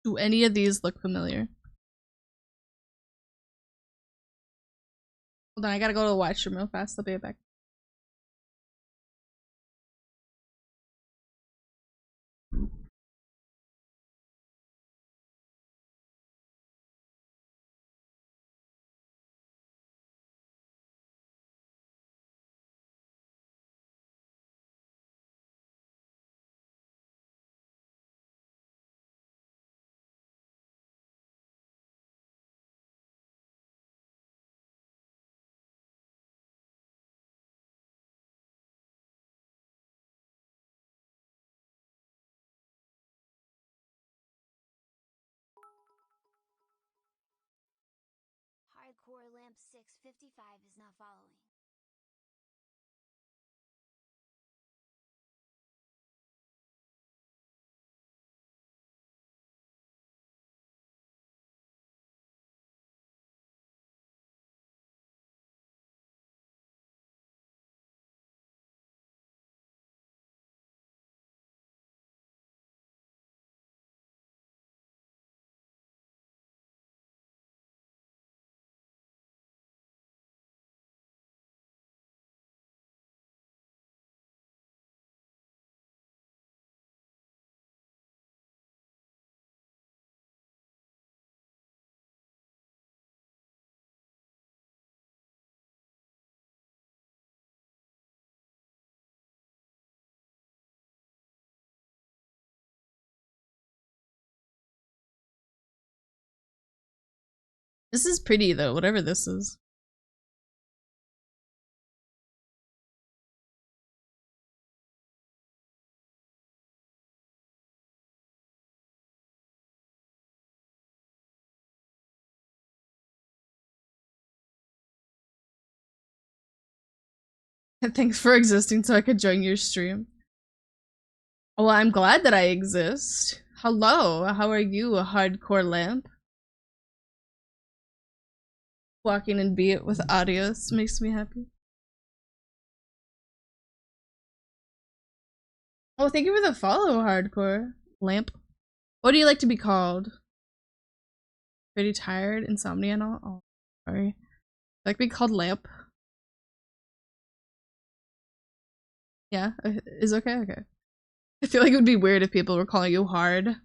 Do any of these look familiar? Hold on, I gotta go to the washroom real fast. I'll be right back. Hardcore Lamp 655 is not following. This is pretty though, whatever this is. Thanks for existing so I could join your stream. Well, I'm glad that I exist. Hello, how are you, a hardcore lamp? Walking and beat with Adios makes me happy. Oh, thank you for the follow, hardcore lamp. What do you like to be called? Pretty tired, insomnia and all? Oh, sorry. Like to be called lamp? Yeah, is okay? Okay. I feel like it would be weird if people were calling you hard.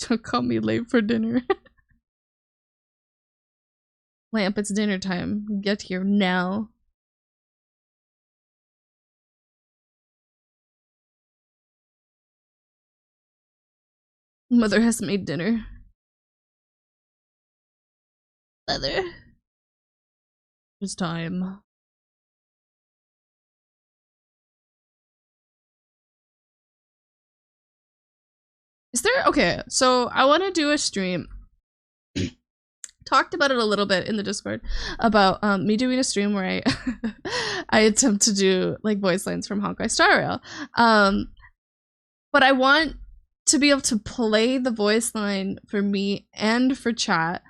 Don't call me late for dinner. Lamp, it's dinner time. Get here now. Mother has made dinner. Mother. It's time. Is there okay, so I wanna do a stream. Talked about it a little bit in the Discord about me doing a stream where I I attempt to do like voice lines from Honkai Star Rail. But I want to be able to play the voice line for me and for chat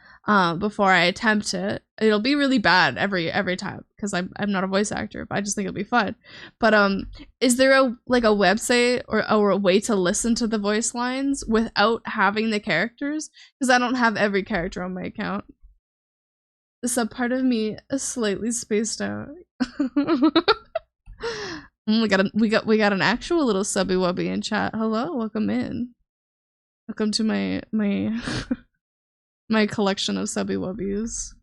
before I attempt it. It'll be really bad every time because I'm not a voice actor, but I just think it'll be fun. But is there a website or a way to listen to the voice lines without having the characters? Because I don't have every character on my account. The sub part of me is slightly spaced out. we got an actual little subby wubby in chat. Hello, welcome in. Welcome to my my collection of subby wubbies.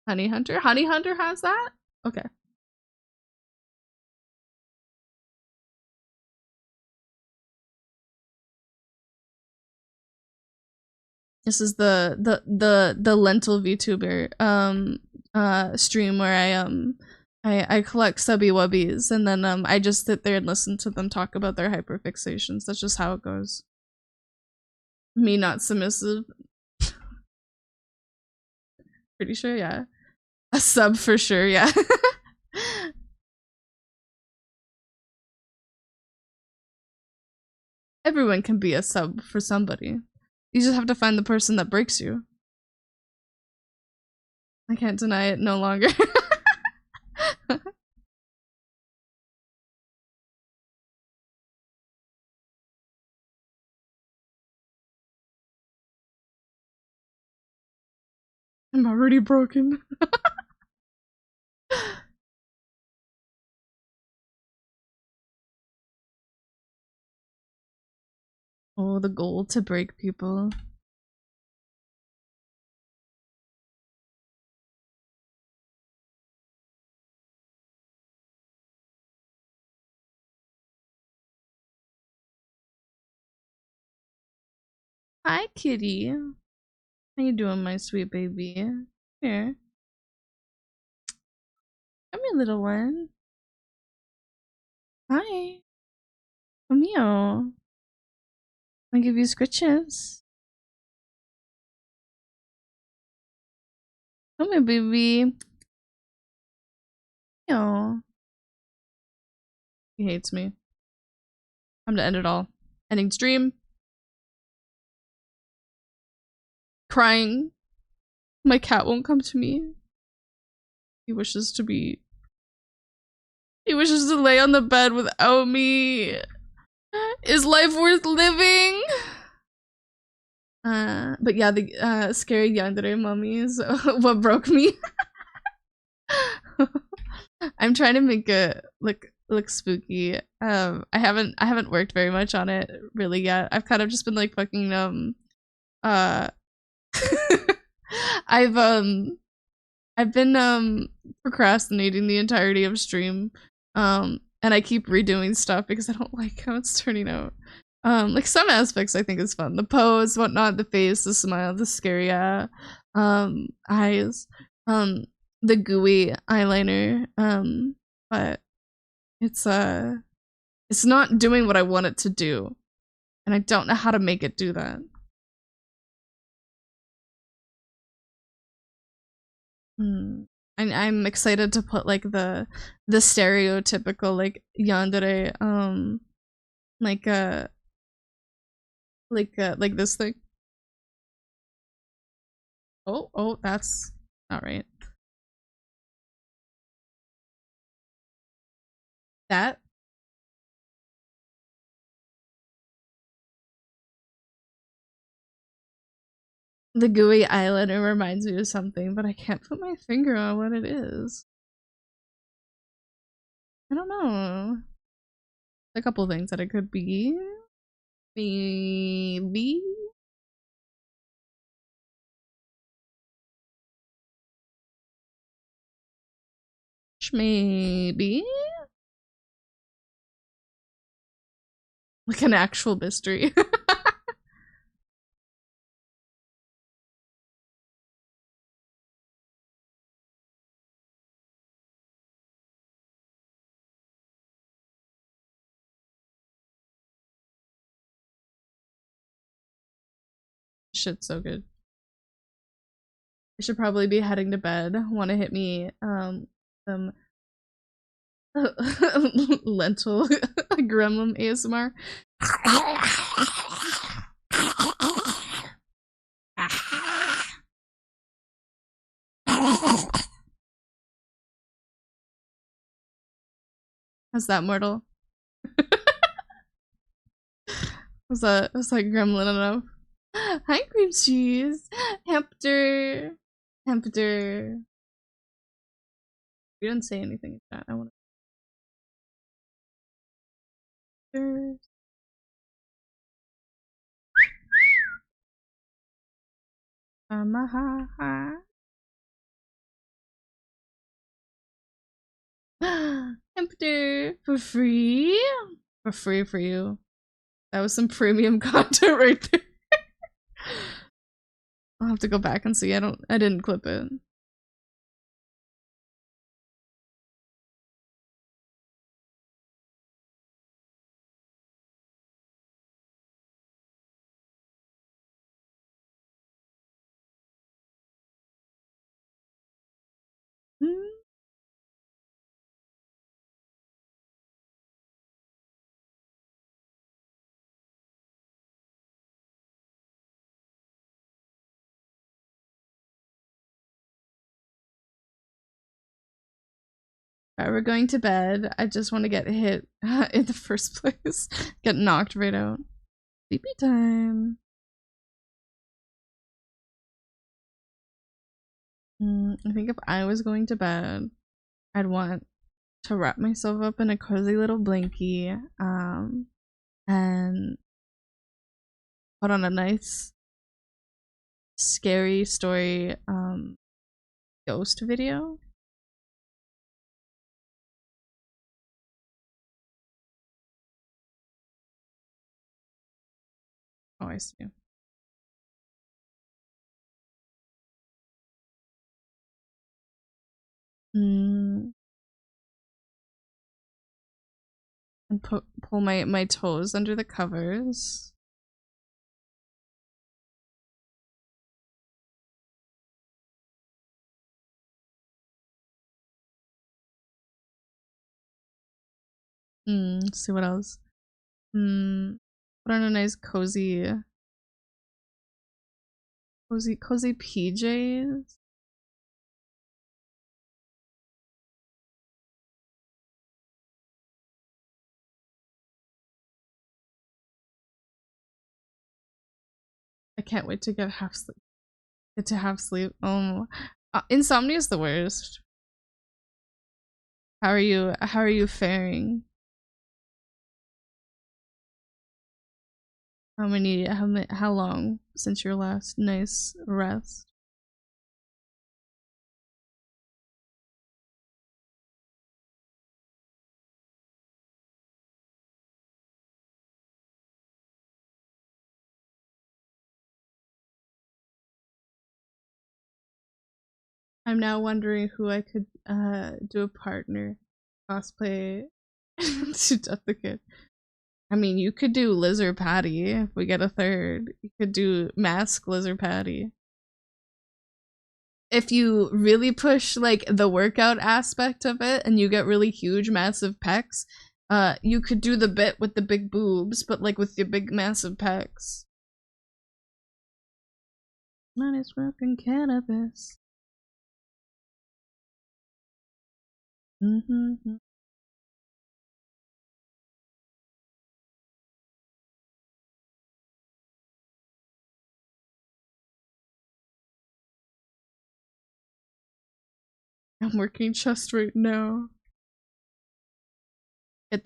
Honey Hunter? Honey Hunter has that? Okay. This is the lentil VTuber stream where I collect subby wubbies and then I just sit there and listen to them talk about their hyperfixations. That's just how it goes. Me not submissive. Pretty sure, yeah. A sub for sure, yeah. Everyone can be a sub for somebody. You just have to find the person that breaks you. I can't deny it no longer. I'm already broken. Oh, the goal to break people. Hi, kitty. How you doing, my sweet baby? Here. Come here, little one. Hi. Come here. I'll give you scritches. Come here, baby. Meow. He hates me. Time to end it all. Ending stream. Crying. My cat won't come to me. He wishes to lay on the bed without me. Is life worth living? But yeah, the scary yandere mummies. What broke me? I'm trying to make it look spooky. I haven't worked very much on it really yet. I've kind of just been like fucking I've been procrastinating the entirety of stream. And I keep redoing stuff because I don't like how it's turning out. Like some aspects I think is fun. The pose, whatnot, the face, the smile, the scary eyes, the gooey eyeliner. But it's not doing what I want it to do. And I don't know how to make it do that. I'm excited to put like the stereotypical like yandere like this thing. Oh, that's not right. That the gooey eyeliner reminds me of something, but I can't put my finger on what it is. I don't know. A couple things that it could be. Maybe. Maybe. Like an actual mystery. Shit's so good. I should probably be heading to bed. Want to hit me some Lentil gremlin ASMR. How's that, Mortal? Was that gremlin enough? Hi, cream cheese. Hempter. Hempter. You didn't say anything in chat. I want to. Hempter for free? For free for you. That was some premium content right there. I'll have to go back and see. I didn't clip it. Alright, we're going to bed. I just want to get hit in the first place. Get knocked right out. Sleepy time. I think if I was going to bed, I'd want to wrap myself up in a cozy little blankie, and put on a nice scary story, ghost video. Oh, I see. And pull my toes under the covers. See what else. Put on a nice cozy PJs. I can't wait to get half sleep. Get to half sleep. Insomnia is the worst. How are you faring? How long since your last nice rest? I'm now wondering who I could do a partner cosplay to Death the Kid. I mean, you could do Lizard Patty if we get a third. You could do Mask Lizard Patty. If you really push like the workout aspect of it and you get really huge, massive pecs, you could do the bit with the big boobs, but like with your big, massive pecs. Man is smoking cannabis. I'm working chest right now. Get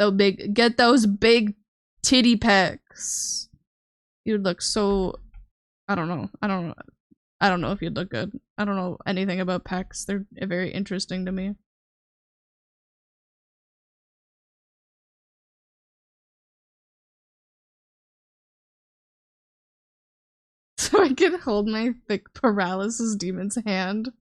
those big titty pecs. You'd look so. I don't know. I don't know if you'd look good. I don't know anything about pecs. They're very interesting to me. So I can hold my thick paralysis demon's hand.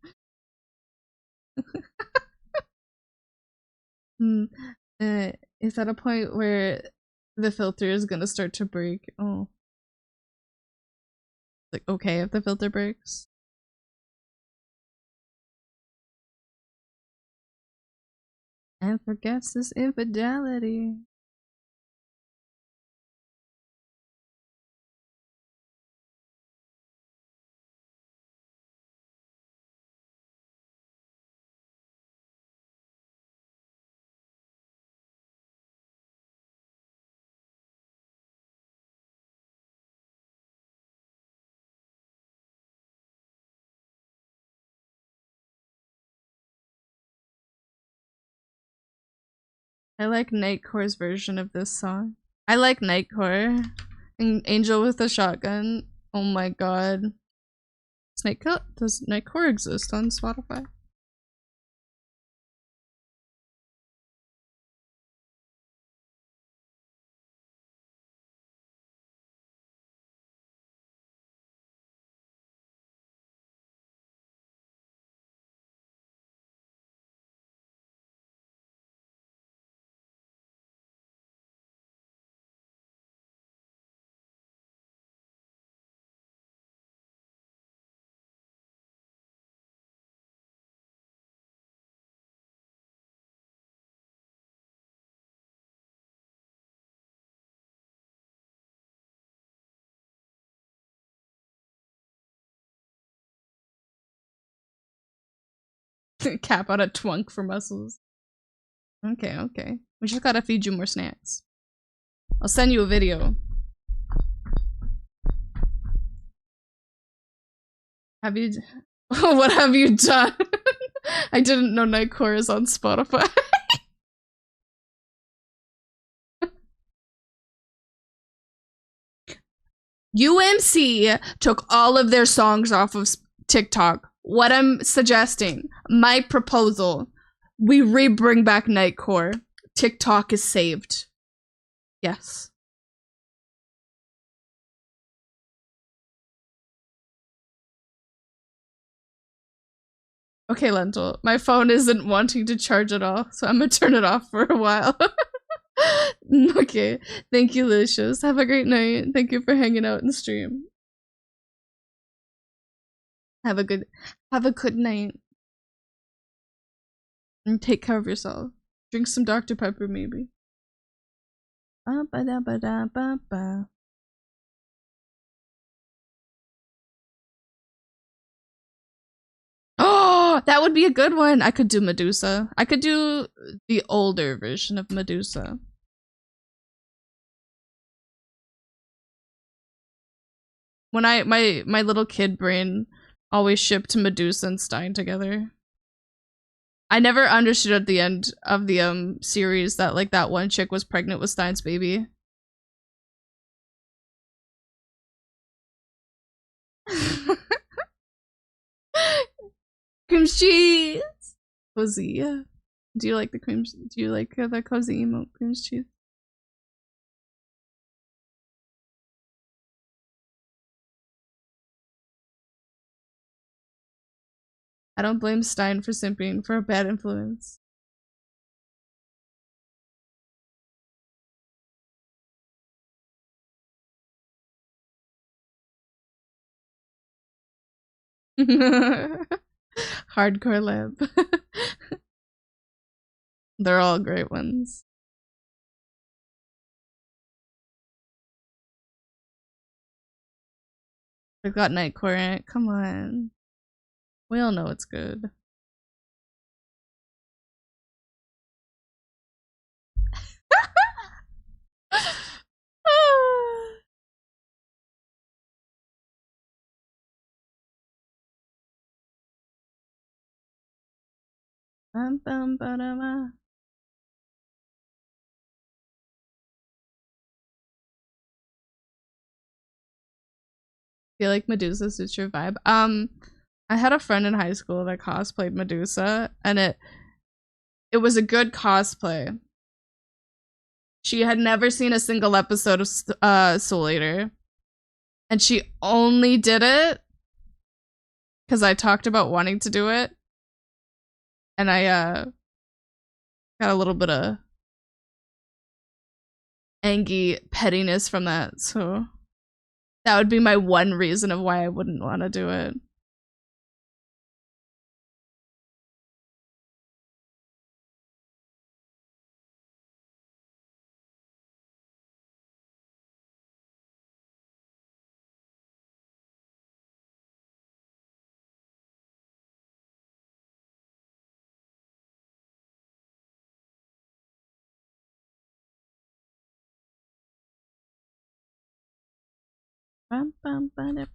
Is that a point where the filter is gonna start to break? Oh. Like, okay if the filter breaks? and forgets this infidelity. I like Nightcore's version of this song. I like Nightcore. And Angel with a Shotgun. Oh my god. Does Nightcore exist on Spotify? Cap out a twunk for muscles. Okay, okay. We just gotta feed you more snacks. I'll send you a video. Have you... What have you done? I didn't know Nightcore is on Spotify. UMC took all of their songs off of TikTok. What I'm suggesting, my proposal, we re-bring back Nightcore. TikTok is saved. Yes. Okay, Lentil. My phone isn't wanting to charge at all, so I'm gonna turn it off for a while. Okay. Thank you, Lucius. Have a great night. Thank you for hanging out and stream. Have a good night. And take care of yourself. Drink some Dr. Pepper, maybe. Ba-ba-da-ba-da-ba-ba. Oh, that would be a good one. I could do Medusa. I could do the older version of Medusa. When my little kid brain always shipped Medusa and Stein together. I never understood at the end of the series that like that one chick was pregnant with Stein's baby. Cream cheese. Cozy. Do you like the cream? Do you like the cozy emote cream cheese? I don't blame Stein for simping for a bad influence. Hardcore lab. They're all great ones. We've got Nightcore in it. Come on. We all know it's good. Feel like Medusa suits your vibe. I had a friend in high school that cosplayed Medusa, and it was a good cosplay. She had never seen a single episode of Soul Eater, and she only did it because I talked about wanting to do it, and I got a little bit of angry pettiness from that, so that would be my one reason of why I wouldn't want to do it. Bum, bum, ba-da.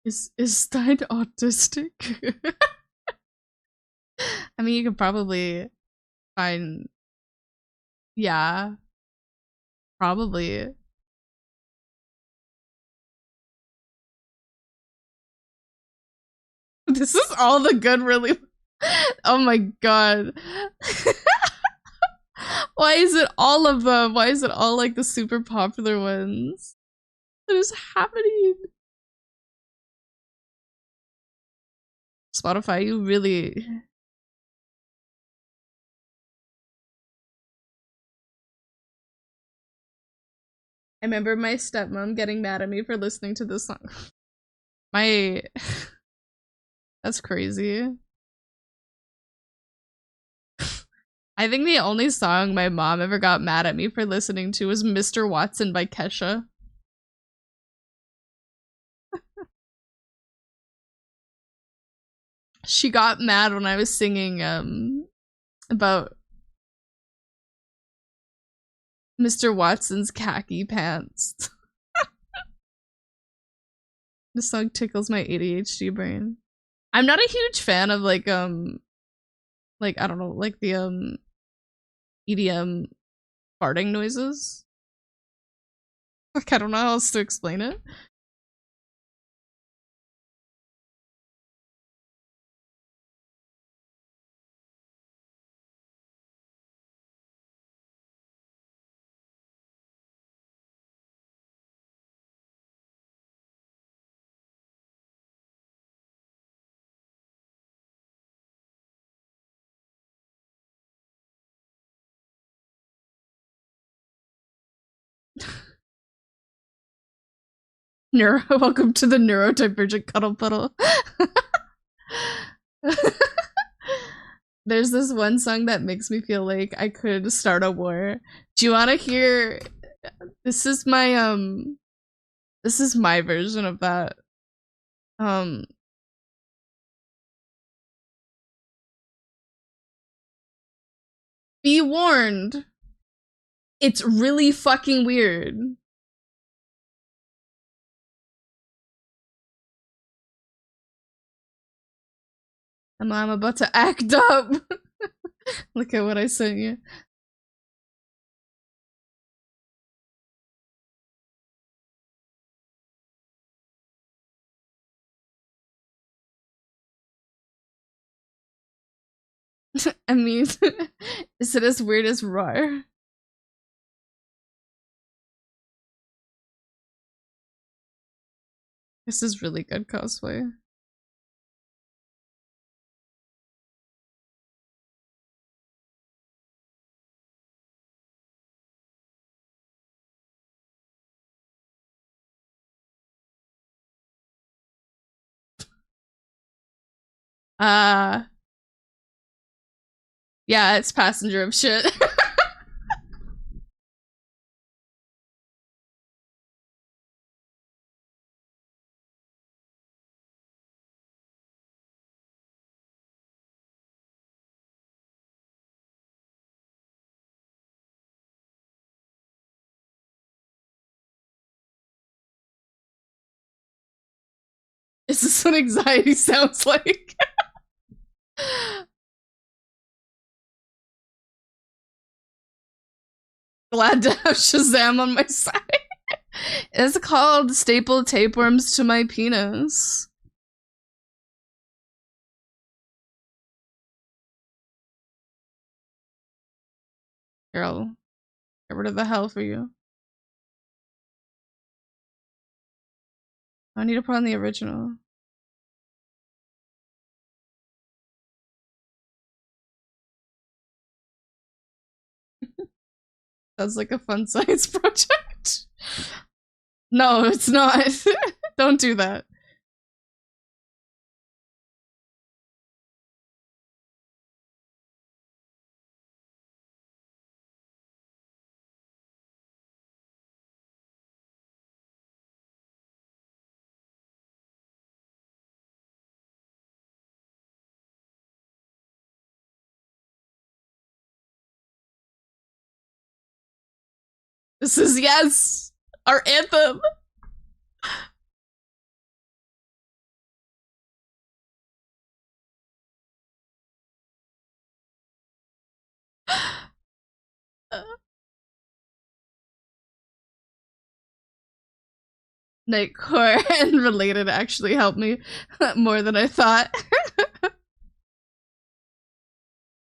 Is Stein autistic? I mean, you could probably find. Yeah, probably. This is all the good, really. Oh my god. Why is it all of them? Why is it all like the super popular ones? What is happening? Spotify, you really. I remember my stepmom getting mad at me for listening to this song. My. That's crazy. I think the only song my mom ever got mad at me for listening to was Mr. Watson by Kesha. She got mad when I was singing about Mr. Watson's khaki pants. This song tickles my ADHD brain. I'm not a huge fan of like I don't know, like the EDM farting noises. Like I don't know how else to explain it. Welcome to the neurodivergent cuddle puddle. There's this one song that makes me feel like I could start a war. Do you want to hear? This is my version of that. Be warned. It's really fucking weird. I'm about to act up. Look at what I sent you. I mean, is it as weird as Roar? This is really good cosplay. Yeah, it's passenger of shit. Is this what anxiety sounds like? Glad to have Shazam on my side. It's called Staple Tapeworms to My Penis. Girl, get rid of the hell for you. I need to put on the original. Sounds like a fun science project. No, it's not. Don't do that. This is, yes, our anthem. Nightcore and Related actually helped me more than I thought.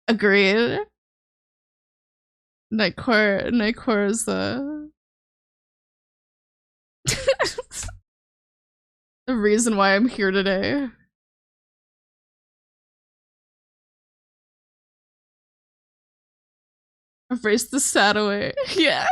Agreed. Nightcore is the the reason why I'm here today. Embrace the sad away. Yeah.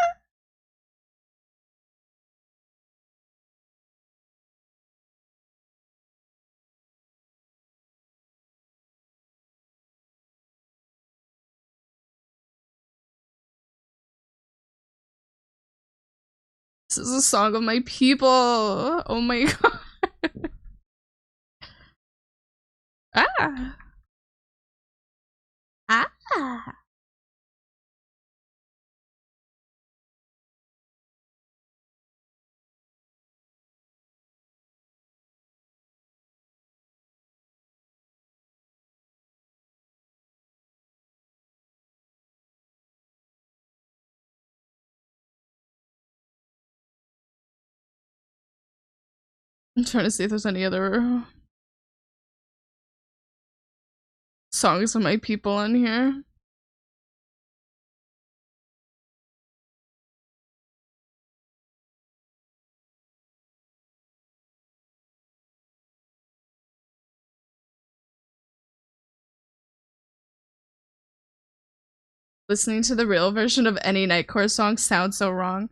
This is a song of my people. Oh my god. Ah. Ah. I'm trying to see if there's any other songs of my people on here. Listening to the real version of any Nightcore song sounds so wrong.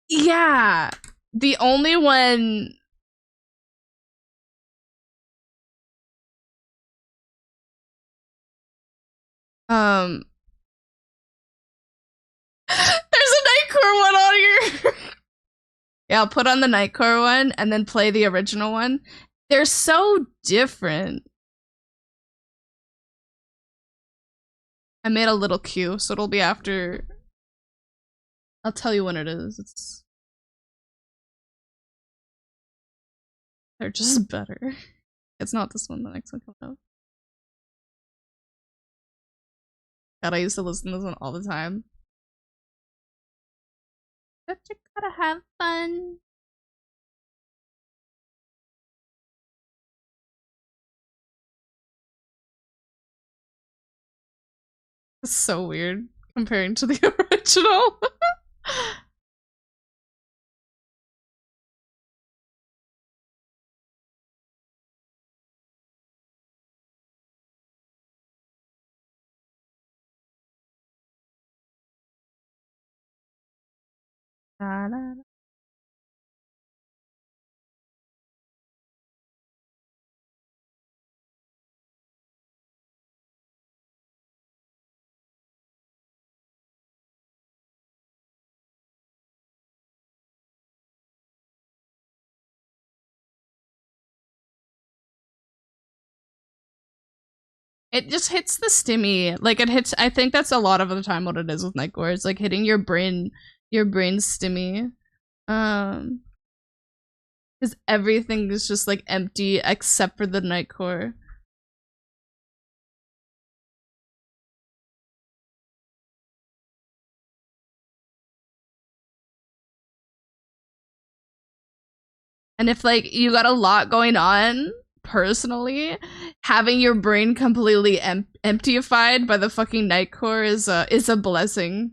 Yeah. The only one there's a Nightcore one on here. Yeah, I'll put on the Nightcore one and then play the original one. They're so different. I made a little cue, so it'll be after. I'll tell you when it is. They're just better. It's not this one, the next one coming up. God, I used to listen to this one all the time. But you gotta have fun. It's so weird comparing to the original. It just hits the stimmy. Like it hits, I think that's a lot of the time what it is with Nightcore. It's like hitting your brain stimmy. Because everything is just like empty except for the Nightcore. And if like you got a lot going on personally, having your brain completely emptyified by the fucking Nightcore is a blessing.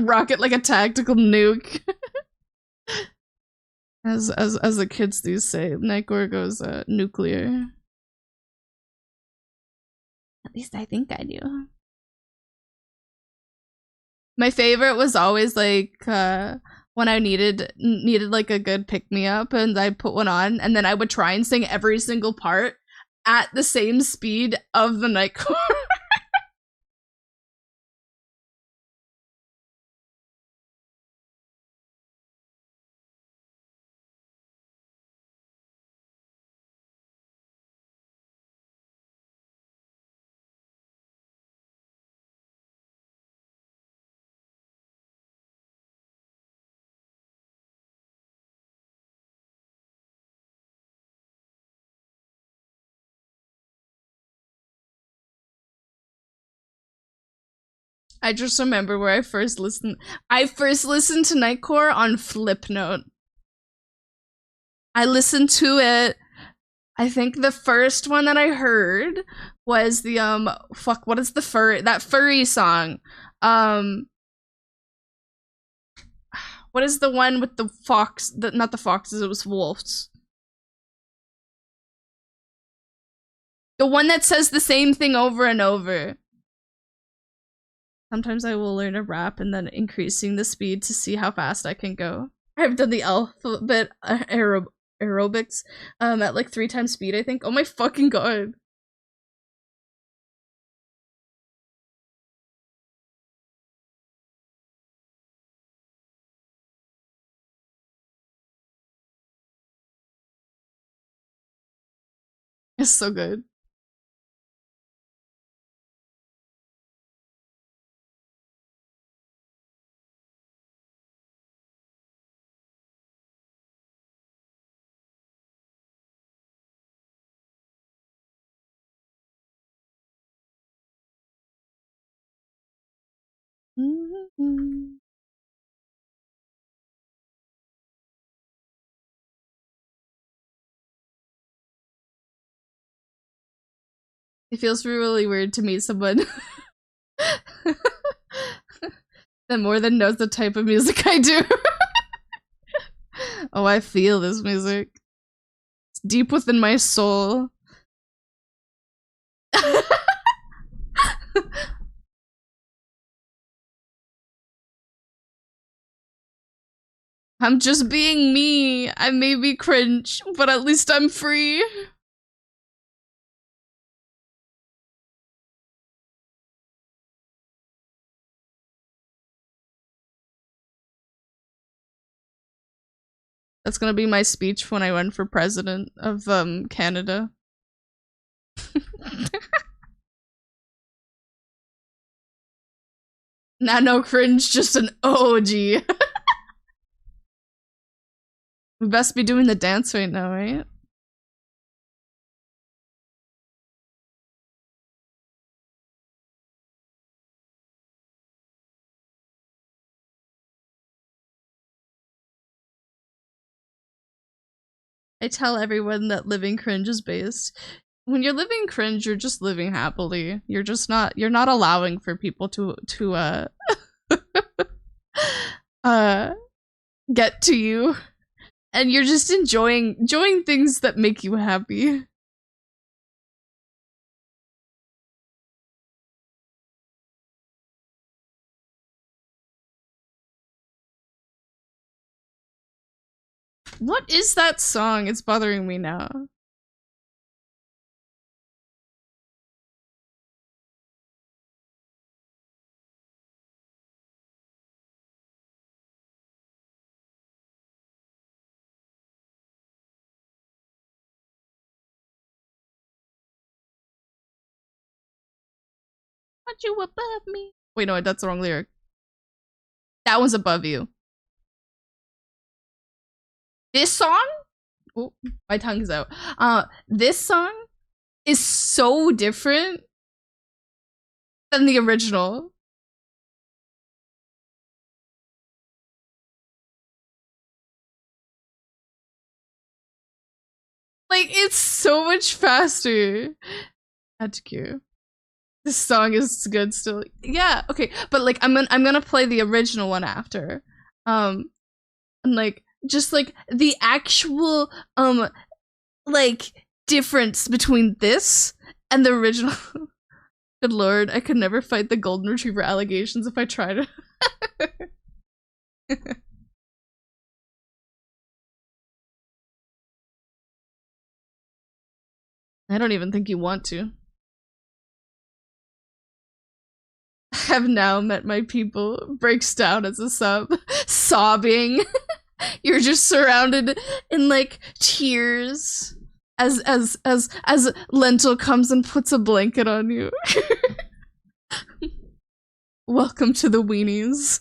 Rocket like a tactical nuke. as the kids do say, Nightcore goes nuclear. At least I think I do. My favorite was always like when I needed like a good pick me up, and I put one on, and then I would try and sing every single part at the same speed of the Nightcore. I just remember where I first listened. I first listened to Nightcore on Flipnote. I listened to it. I think the first one that I heard was the fuck, what is that furry song? What is the one with the fox? Not the foxes, it was wolves. The one that says the same thing over and over. Sometimes I will learn a rap and then increasing the speed to see how fast I can go. I've done the alphabet aerobics at like 3 times speed, I think. Oh my fucking god. It's so good. Mm-hmm. It feels really weird to meet someone that more than knows the type of music I do. Oh, I feel this music. It's deep within my soul. I'm just being me. I may be cringe, but at least I'm free. That's gonna be my speech when I run for president of Canada. Nah, no cringe, just an OG. We best be doing the dance right now, right? I tell everyone that living cringe is based. When you're living cringe, you're just living happily. You're not allowing for people to get to you. And you're just enjoying things that make you happy. What is that song? It's bothering me now. Want you above me? Wait, no, that's the wrong lyric. That one's above you. This song? Oh, my tongue's out. This song is so different than the original. Like, it's so much faster. That's cute. This song is good still. Yeah, okay, but like I'm gonna play the original one after. And like just like the actual like difference between this and the original. Good lord, I could never fight the golden retriever allegations if I tried. I don't even think you want to. Have now met my people. Breaks down as a sub, sobbing. You're just surrounded in like tears as Lentil comes and puts a blanket on you. Welcome to the weenies.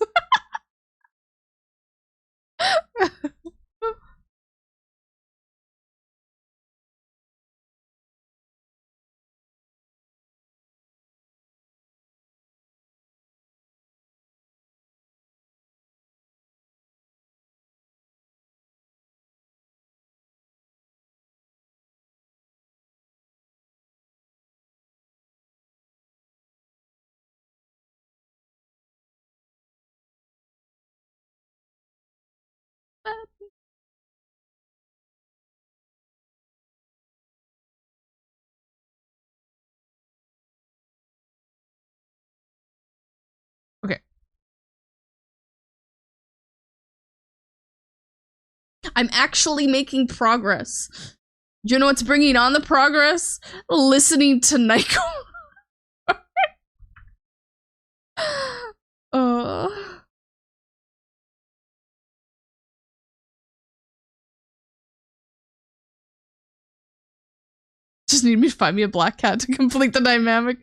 I'm actually making progress. You know what's bringing on the progress? Listening to Nightcore. Just need me to find me a black cat to complete the dynamic.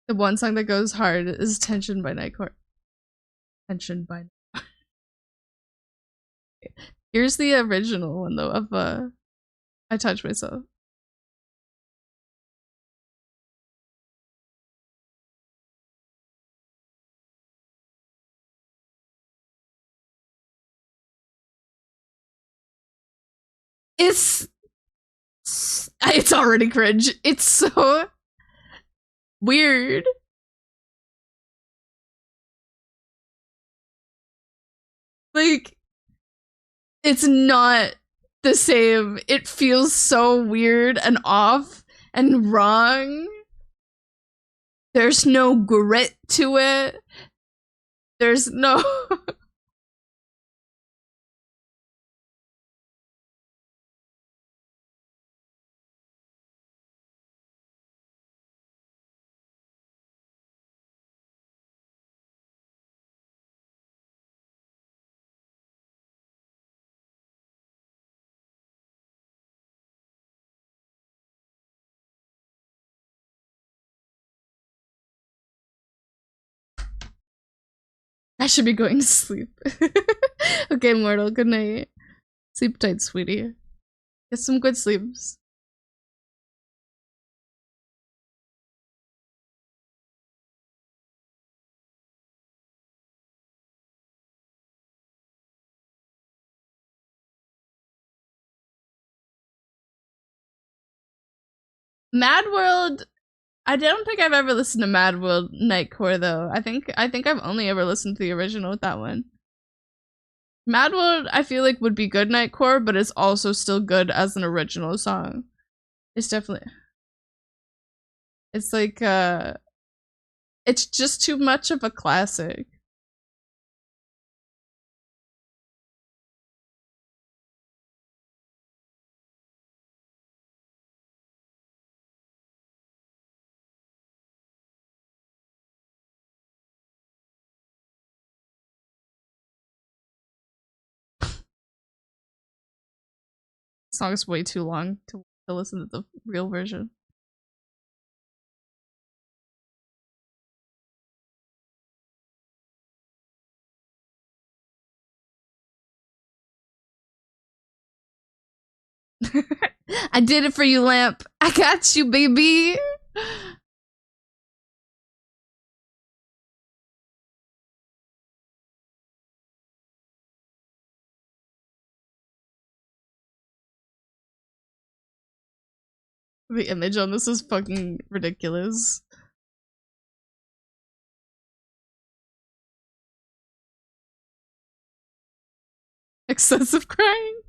The one song that goes hard is Tension by Nightcore. Tension by Nightcore. Here's the original one though of I Touch Myself. It's already cringe. It's so weird. Like, it's not the same. It feels so weird and off and wrong. There's no grit to it. There's no... I should be going to sleep. Okay, Mortal, good night. Sleep tight, sweetie. Get some good sleeps. Mad World, I don't think I've ever listened to Mad World Nightcore though. I think I've only ever listened to the original with that one. Mad World, I feel like would be good Nightcore, but it's also still good as an original song. It's definitely, it's like it's just too much of a classic. The song is way too long to listen to the real version. I did it for you, Lamp. I got you, baby. The image on this is fucking ridiculous. Excessive crying?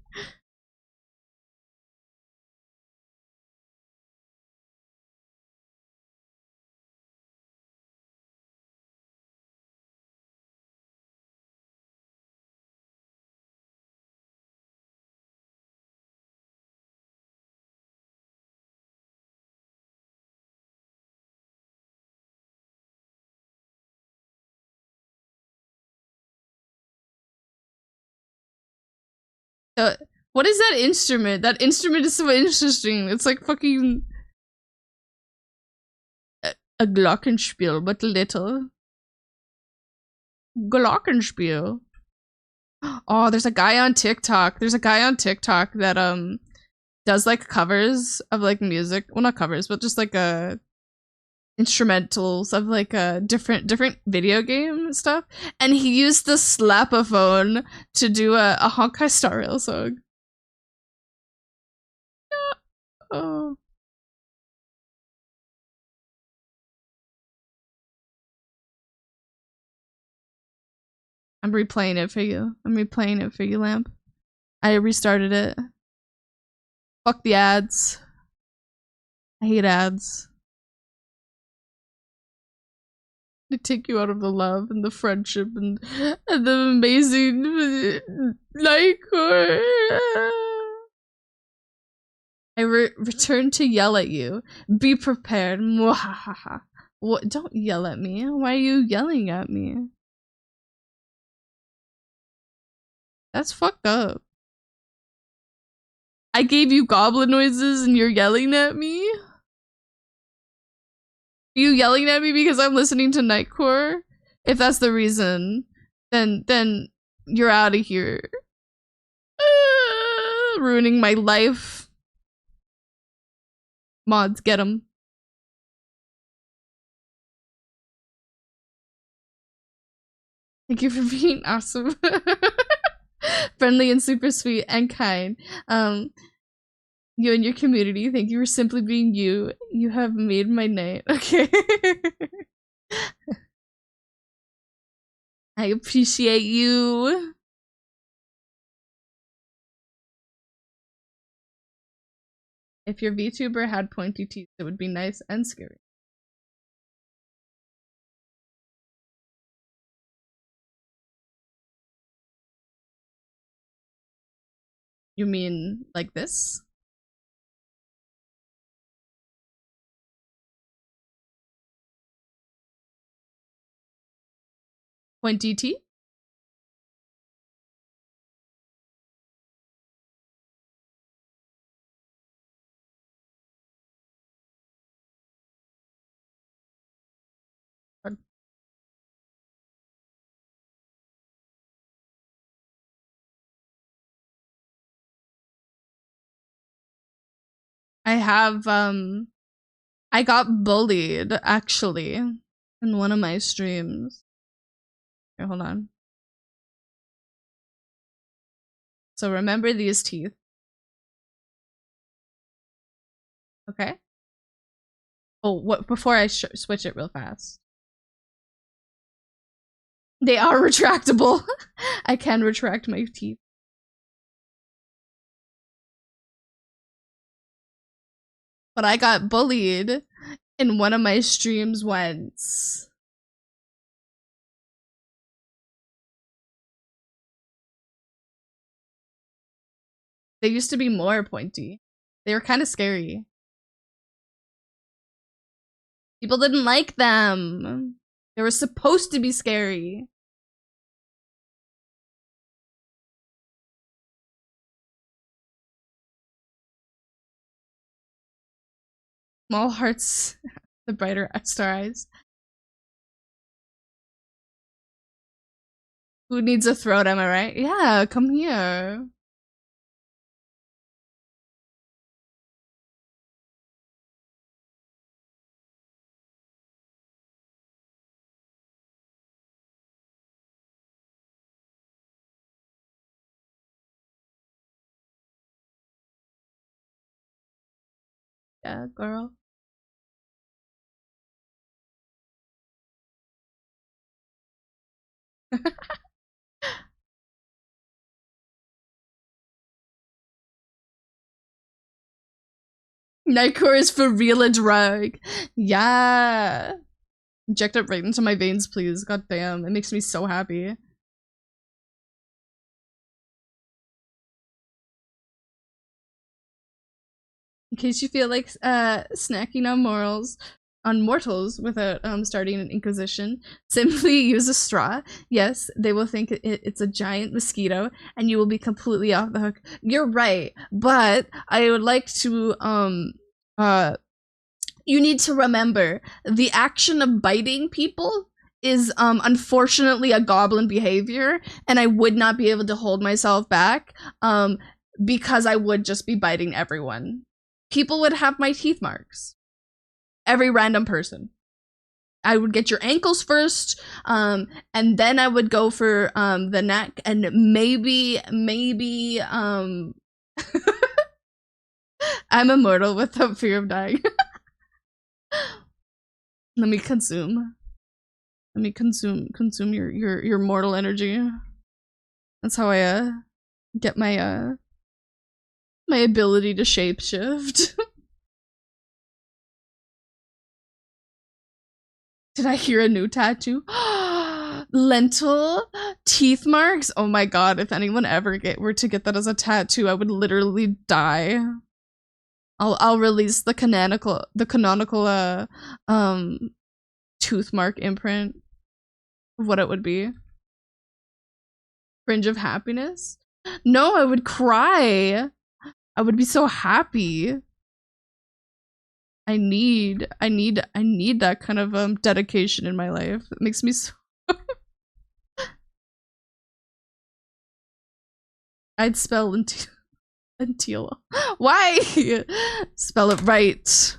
What is that instrument? That instrument is so interesting. It's like fucking a glockenspiel, but little. Glockenspiel. Oh, there's a guy on TikTok. There's a guy on TikTok that does like covers of like music. Well, not covers, but just like instrumentals of like different video game stuff. And he used the Slapaphone to do a Honkai Star Rail song. Oh. I'm replaying it for you. I'm replaying it for you, Lamp. I restarted it. Fuck the ads. I hate ads. They take you out of the love and the friendship and the amazing Nightcore. I return to yell at you. Be prepared. Mwahaha. What? Don't yell at me. Why are you yelling at me? That's fucked up. I gave you goblin noises and you're yelling at me? Are you yelling at me because I'm listening to Nightcore? If that's the reason, then you're out of here. Ruining my life. Mods, get them. Thank you for being awesome. Friendly and super sweet and kind. You and your community, thank you for simply being you. You have made my night. Okay. I appreciate you. If your VTuber had pointy teeth, it would be nice and scary. You mean like this? Pointy teeth? I have, I got bullied, actually, in one of my streams. Here, hold on. So remember these teeth. Okay? Oh, what? Before I switch it real fast. They are retractable. I can retract my teeth. But I got bullied in one of my streams once. They used to be more pointy. They were kind of scary. People didn't like them. They were supposed to be scary. Small hearts, the brighter star eyes. Who needs a throat, am I right? Yeah, come here. Yeah, girl. Nightcore is for real a drug. Yeah. Inject it right into my veins, please. God damn, it makes me so happy. In case you feel like snacking on mortals without starting an inquisition, simply use a straw. Yes, they will think it's a giant mosquito and you will be completely off the hook. You're right, but I would like to you need to remember the action of biting people is unfortunately a goblin behavior, and I would not be able to hold myself back because I would just be biting everyone. People would have my teeth marks. Every random person. I would get your ankles first, and then I would go for the neck, and maybe I'm immortal without fear of dying. Let me consume your mortal energy. That's how I get my my ability to shapeshift. Did I hear a new tattoo? Lentil teeth marks. Oh my god! If anyone ever were to get that as a tattoo, I would literally die. I'll release the canonical tooth mark imprint of what it would be. Fringe of happiness? No, I would cry. I would be so happy. I need that kind of dedication in my life. It makes me so I'd spell Antila. Why? Spell it right.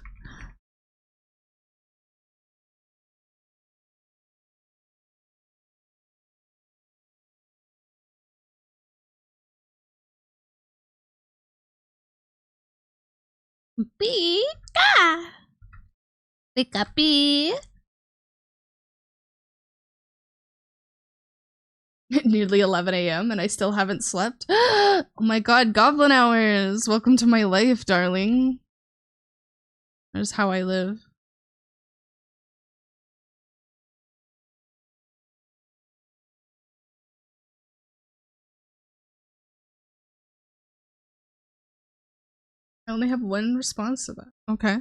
Pika! Pika pee. Nearly 11 a.m. and I still haven't slept. Oh my god, goblin hours! Welcome to my life, darling. That's how I live. I only have one response to that. Okay.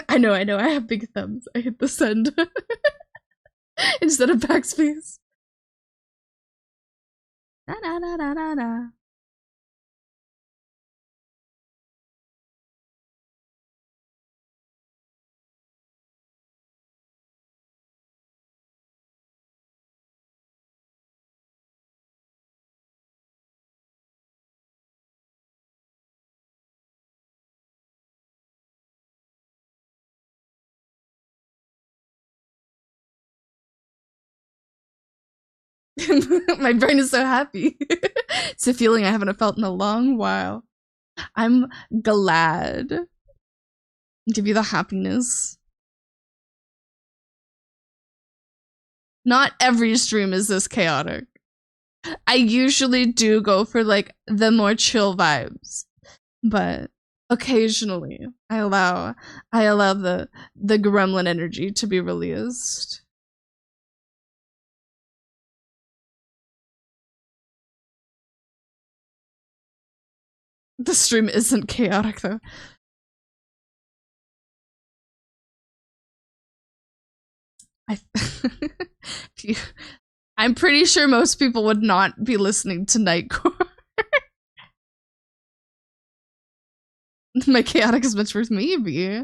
I know. I have big thumbs. I hit the send instead of backspace. Da da da da da da. My brain is so happy. It's a feeling I haven't felt in a long while. I'm glad. Give you the happiness. Not every stream is this chaotic. I usually do go for like the more chill vibes, but occasionally I allow the gremlin energy to be released. The stream isn't chaotic though. I'm pretty sure most people would not be listening to Nightcore. My chaotic is much worse, maybe.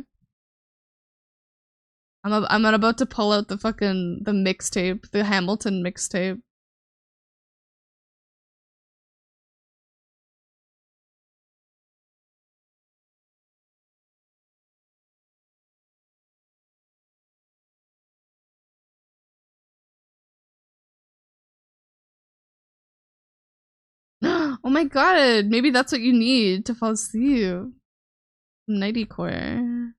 I'm about to pull out the mixtape, the Hamilton mixtape. Oh my god, maybe that's what you need to fall asleep. Nighty core.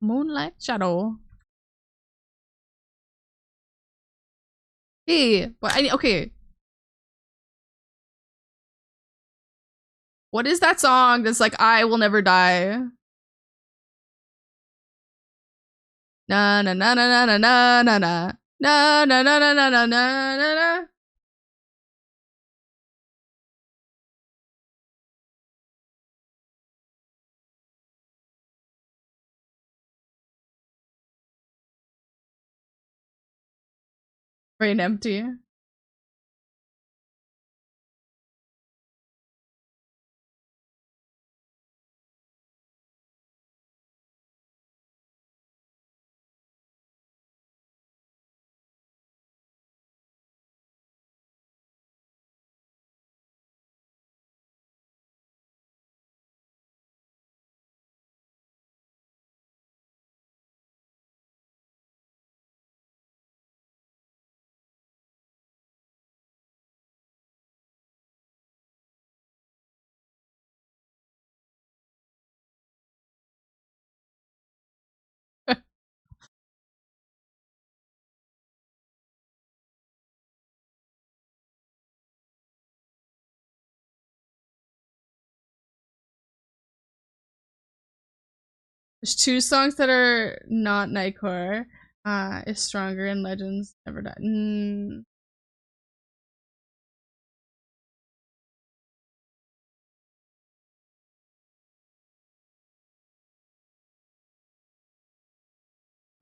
Moonlight Shadow. Hey, okay. What is that song that's like I will never die? Na na na na na na na na na na na na na na na na na. Brain empty. There's two songs that are not Nightcore. Is Stronger and Legends Never Die.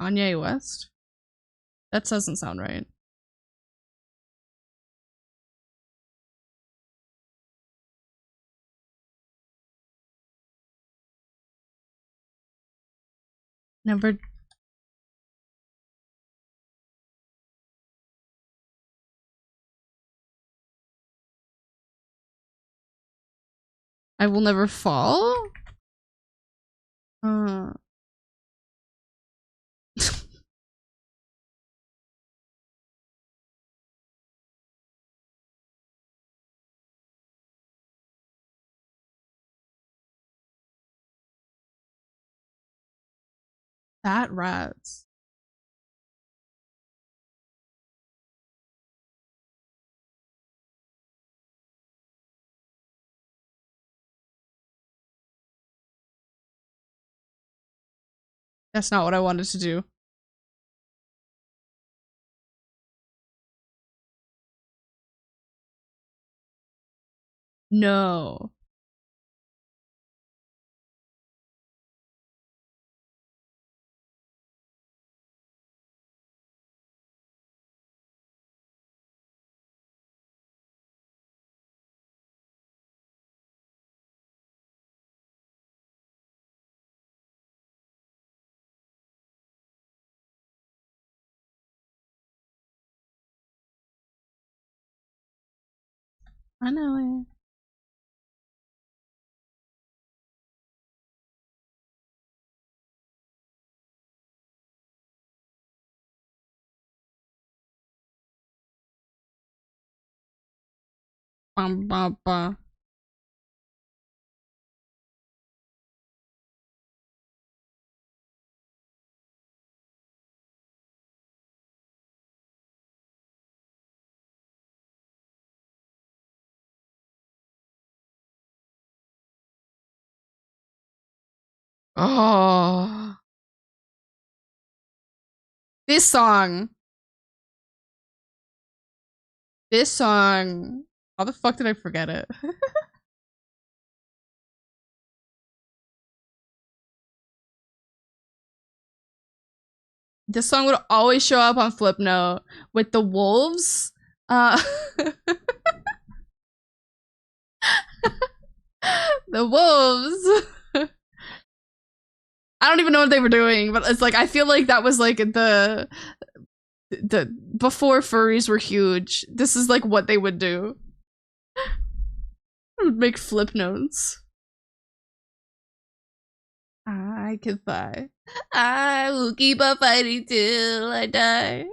Kanye West? That doesn't sound right. Never. I Will Never Fall? Fat Rats. That's not what I wanted to do. No. I know it. Bum, bum, bum. Oh. This song. This song. How the fuck did I forget it? This song would always show up on Flipnote with the wolves. The wolves. I don't even know what they were doing, but it's like I feel like that was like the before furries were huge. This is like what they would do. Make flip notes. I can fly. I will keep on fighting till I die.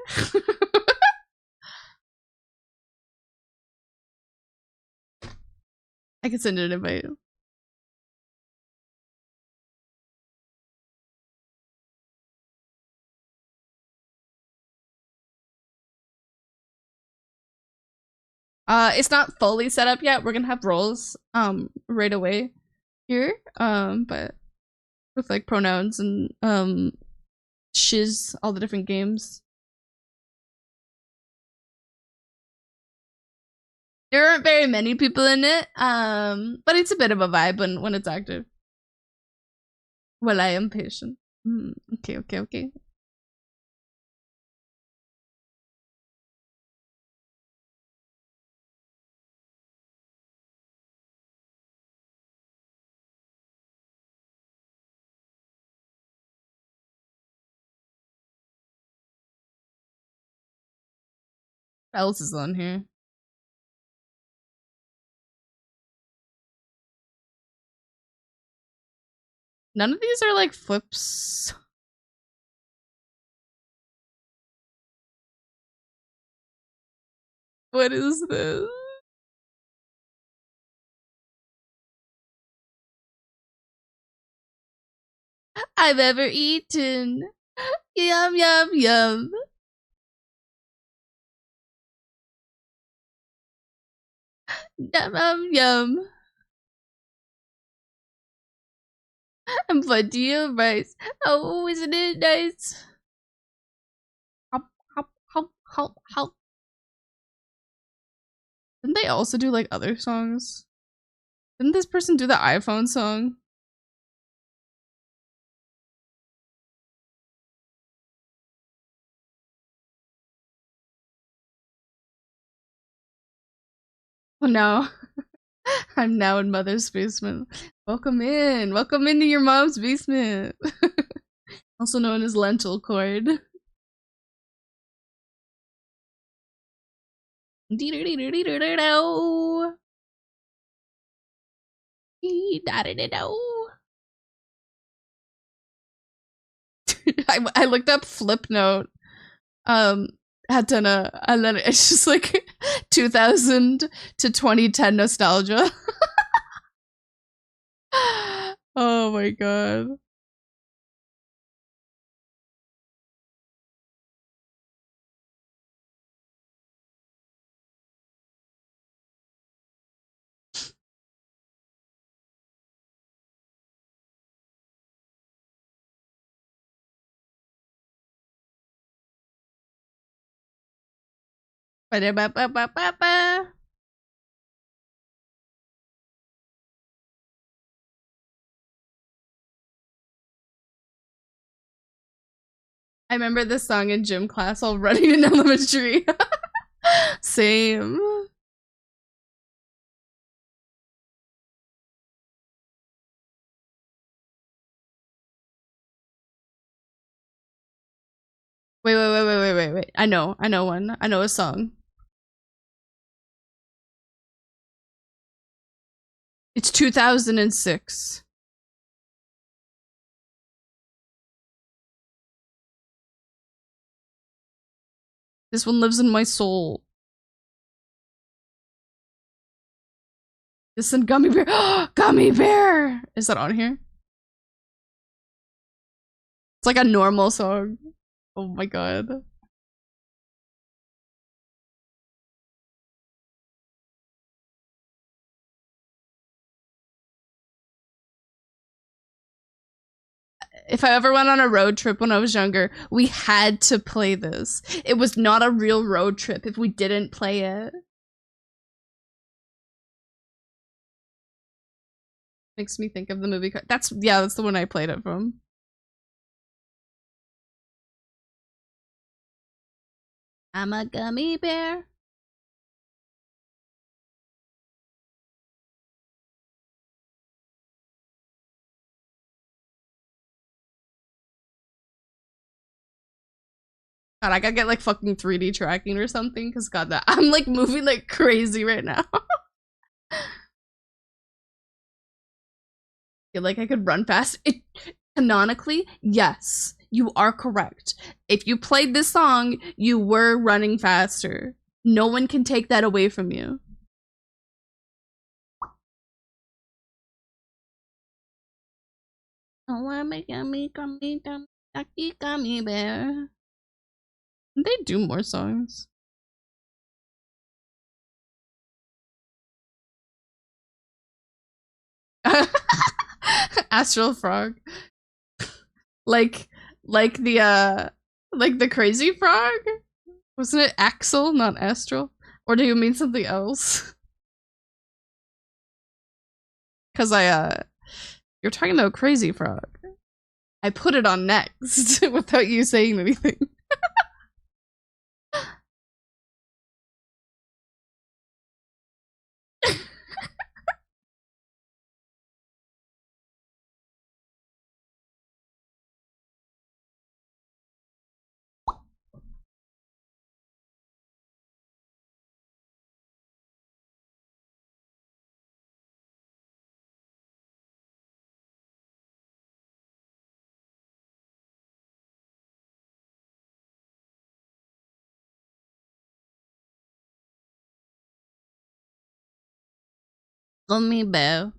I can send an invite. It's not fully set up yet. We're gonna have roles right away here. But with like pronouns and shiz, all the different games. There aren't very many people in it, but it's a bit of a vibe when it's active. Well, I am patient. Okay. What else is on here? None of these are like flips. What is this? I've ever eaten. Yum, yum, yum. Yum, yum, yum. And plenty of rice. Oh, isn't it nice? Hop, hop, hop, hop, hop. Didn't they also do like other songs? Didn't this person do the iPhone song? Oh no. I'm now in mother's basement. Welcome in. Welcome into your mom's basement. Also known as lentil cord. I looked up Flipnote. Had done and then it's just like 2000 to 2010 nostalgia. Oh my god. Ba-da-ba-ba-ba-ba-ba. I remember this song in gym class while running in elementary. Same. Wait. I know one. I know a song. It's 2006. This one lives in my soul. This and Gummy Bear. Gummy Bear! Is that on here? It's like a normal song. Oh my god. If I ever went on a road trip when I was younger, we had to play this. It was not a real road trip if we didn't play it. Makes me think of the movie. That's the one I played it from. I'm a gummy bear. God, I gotta get like fucking 3D tracking or something, because god, that I'm like moving like crazy right now. Feel like I could run fast. Canonically, yes, you are correct. If you played this song, you were running faster. No one can take that away from you. Oh, I'm a gummy bear. They do more songs. Astral Frog. like the crazy frog? Wasn't it Axel, not Astral? Or do you mean something else? Cause you're talking about Crazy Frog. I put it on next without you saying anything. Gummy bear.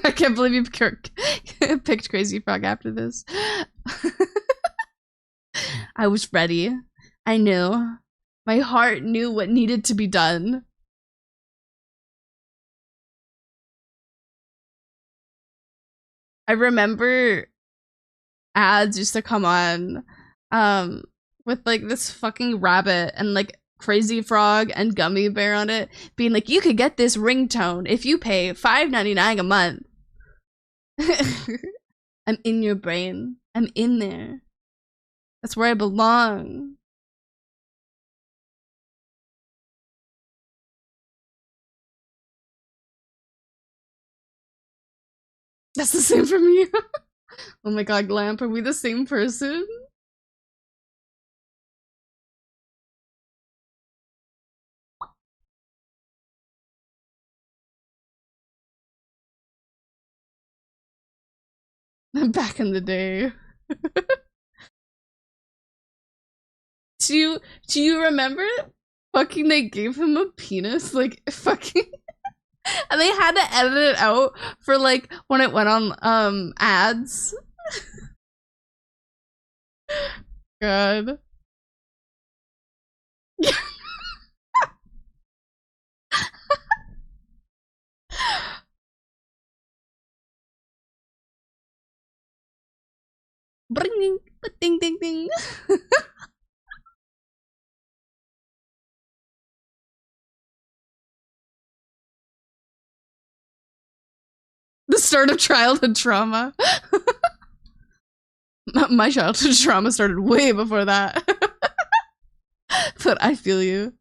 I can't believe you picked Crazy Frog after this. I was ready. I knew. My heart knew what needed to be done. I remember ads used to come on with like this fucking rabbit and like Crazy Frog and Gummy Bear on it, being like, you could get this ringtone if you pay $5.99 a month. I'm in your brain. I'm in there. That's where I belong. That's the same for me. Oh my god, Glamp, are we the same person? Back in the day. Do you remember fucking they gave him a penis? Like fucking and they had to edit it out for like when it went on ads. God. Bring ding ding ding. The start of childhood trauma. My childhood trauma started way before that. But I feel you.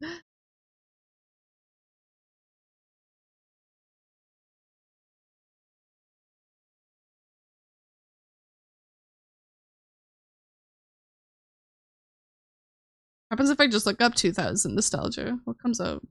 What happens if I just look up 2000 nostalgia? What comes up?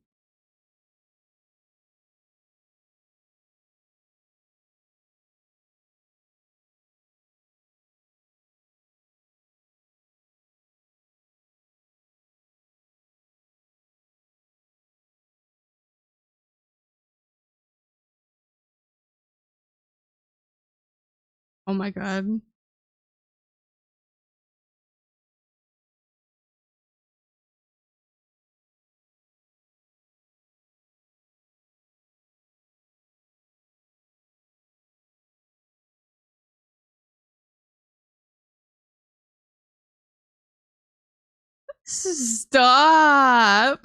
Oh my god. Stop.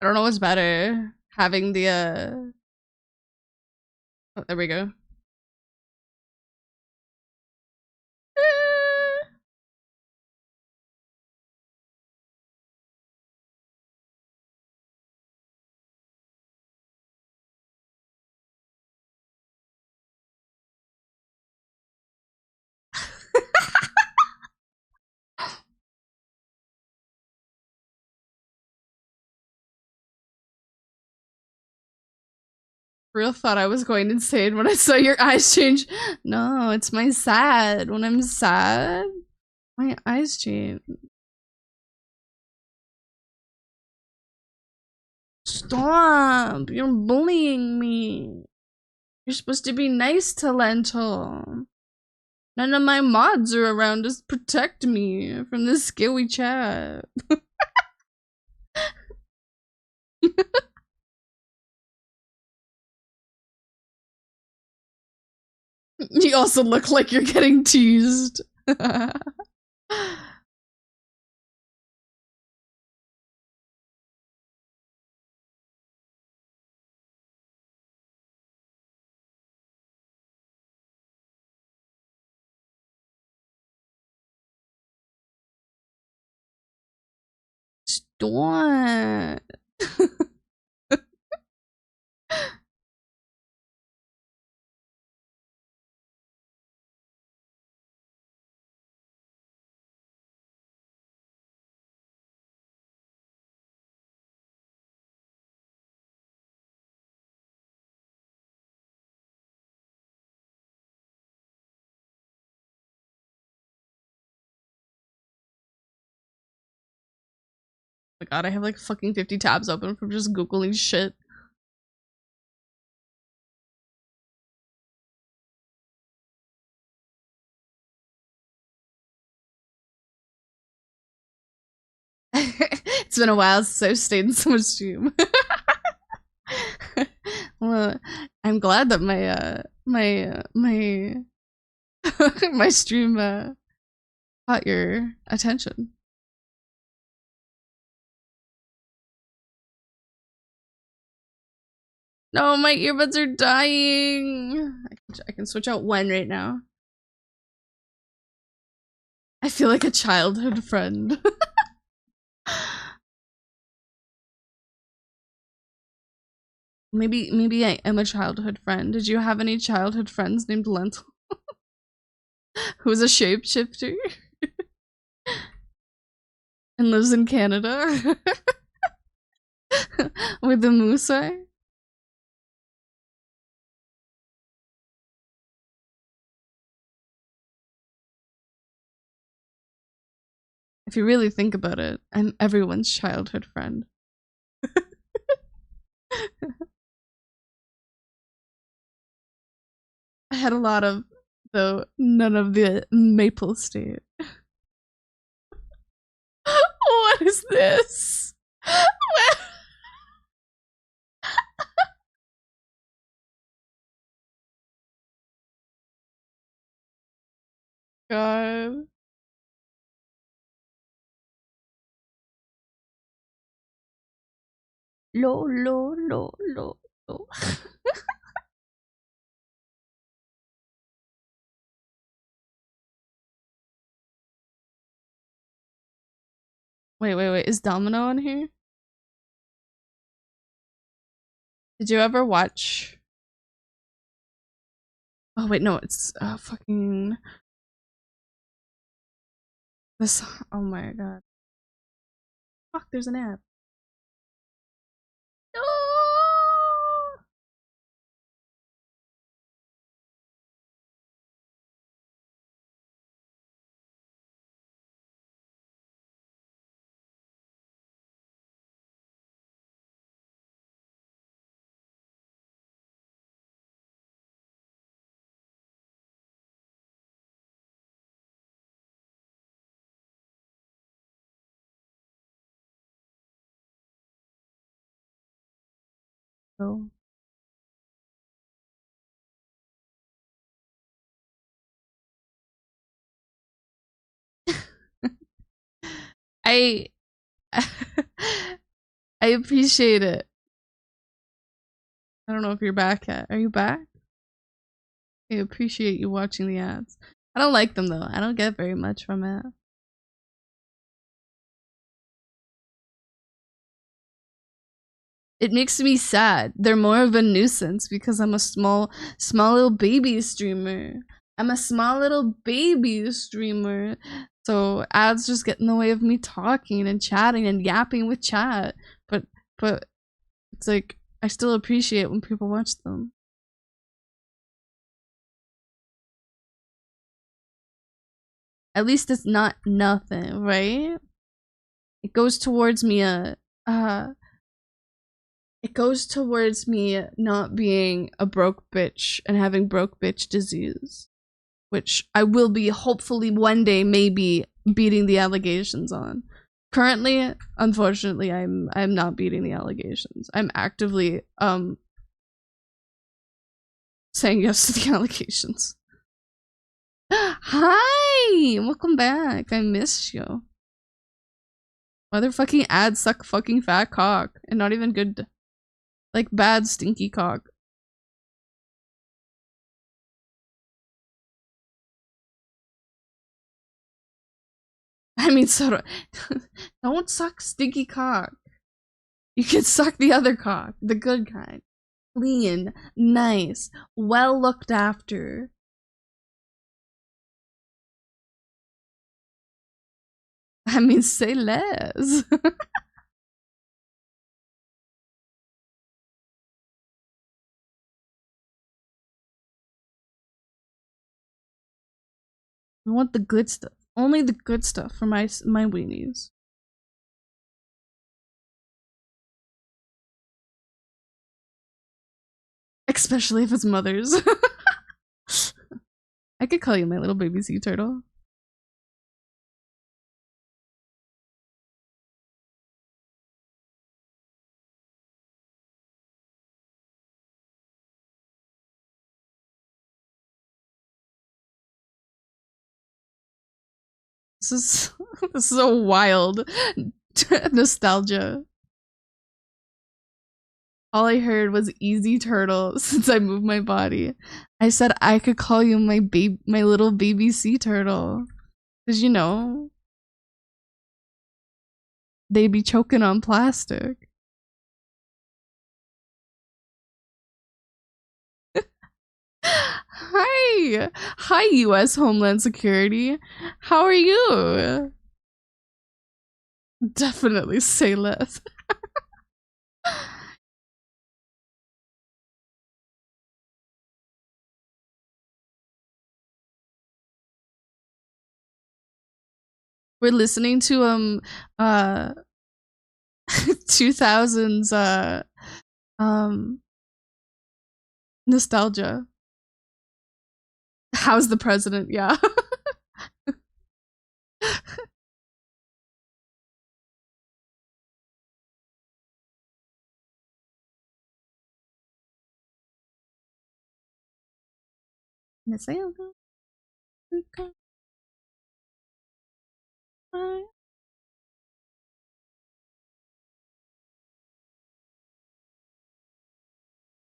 I don't know what's better. Having the oh, there we go. Real thought I was going insane when I saw your eyes change. No, it's my sad. When I'm sad, my eyes change. Stop! You're bullying me. You're supposed to be nice to Lentil. None of my mods are around to protect me from this scary chat. You also look like you're getting teased. Stop. my god, I have like fucking 50 tabs open from just googling shit. It's been a while since I've stayed in someone's stream. Well, I'm glad that my stream caught your attention. No, my earbuds are dying. I can switch out one right now. I feel like a childhood friend. Maybe I am a childhood friend. Did you have any childhood friends named Lentil? Who's a shapeshifter? And lives in Canada? With the moose eye? If you really think about it, I'm everyone's childhood friend. I had a lot of, though none of the maple state. What is this? God. Lo. Wait. Is Domino on here? Did you ever watch? Oh wait, no, it's fucking this. Oh my god! Fuck, there's an ad. No. Oh. I I appreciate it. I don't know if you're back yet. Are you back? I appreciate you watching the ads. I don't like them though. I don't get very much from it. It makes me sad. They're more of a nuisance because I'm a small little baby streamer. I'm a small little baby streamer. So ads just get in the way of me talking and chatting and yapping with chat. But it's like I still appreciate when people watch them. At least it's not nothing, right? It goes towards me it goes towards me not being a broke bitch and having broke bitch disease, which I will be hopefully one day maybe beating the allegations on. Currently, unfortunately, I'm not beating the allegations. I'm actively saying yes to the allegations. Hi! Welcome back. I missed you. Motherfucking ads suck fucking fat cock. And not even good. Like bad stinky cock. I mean, so don't suck stinky cock. You can suck the other cock. The good kind. Clean. Nice. Well looked after. I mean, say less. I want the good stuff. Only the good stuff for my weenies. Especially if it's mothers. I could call you my little baby sea turtle. This is this is a wild nostalgia. All I heard was easy turtle since I moved my body. I said I could call you my little baby sea turtle. Cause you know they be choking on plastic. Hi. Hi, US Homeland Security. How are you? Definitely say less. We're listening to 2000s nostalgia. How's the president? Yeah.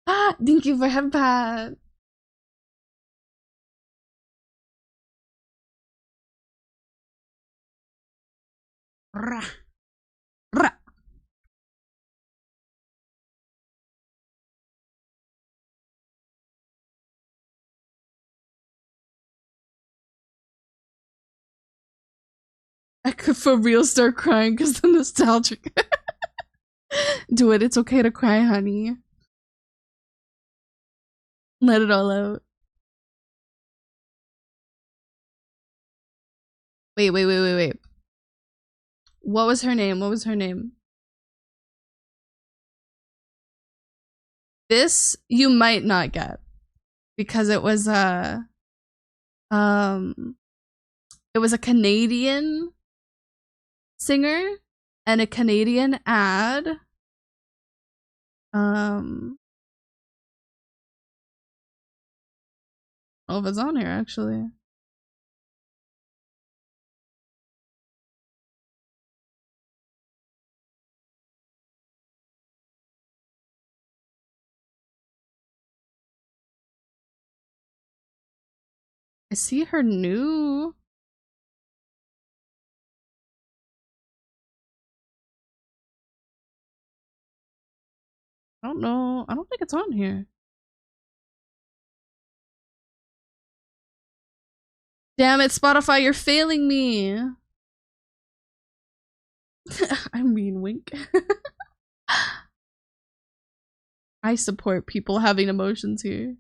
Ah, thank you for headpad. Rah. Rah. I could for real start crying because the nostalgic. Do it. It's okay to cry, honey. Let it all out. Wait. What was her name? What was her name? This you might not get because it was a Canadian singer and a Canadian ad. Oh, if it's on here actually. I see her new. I don't know. I don't think it's on here. Damn it, Spotify, you're failing me. I mean, wink. I support people having emotions here.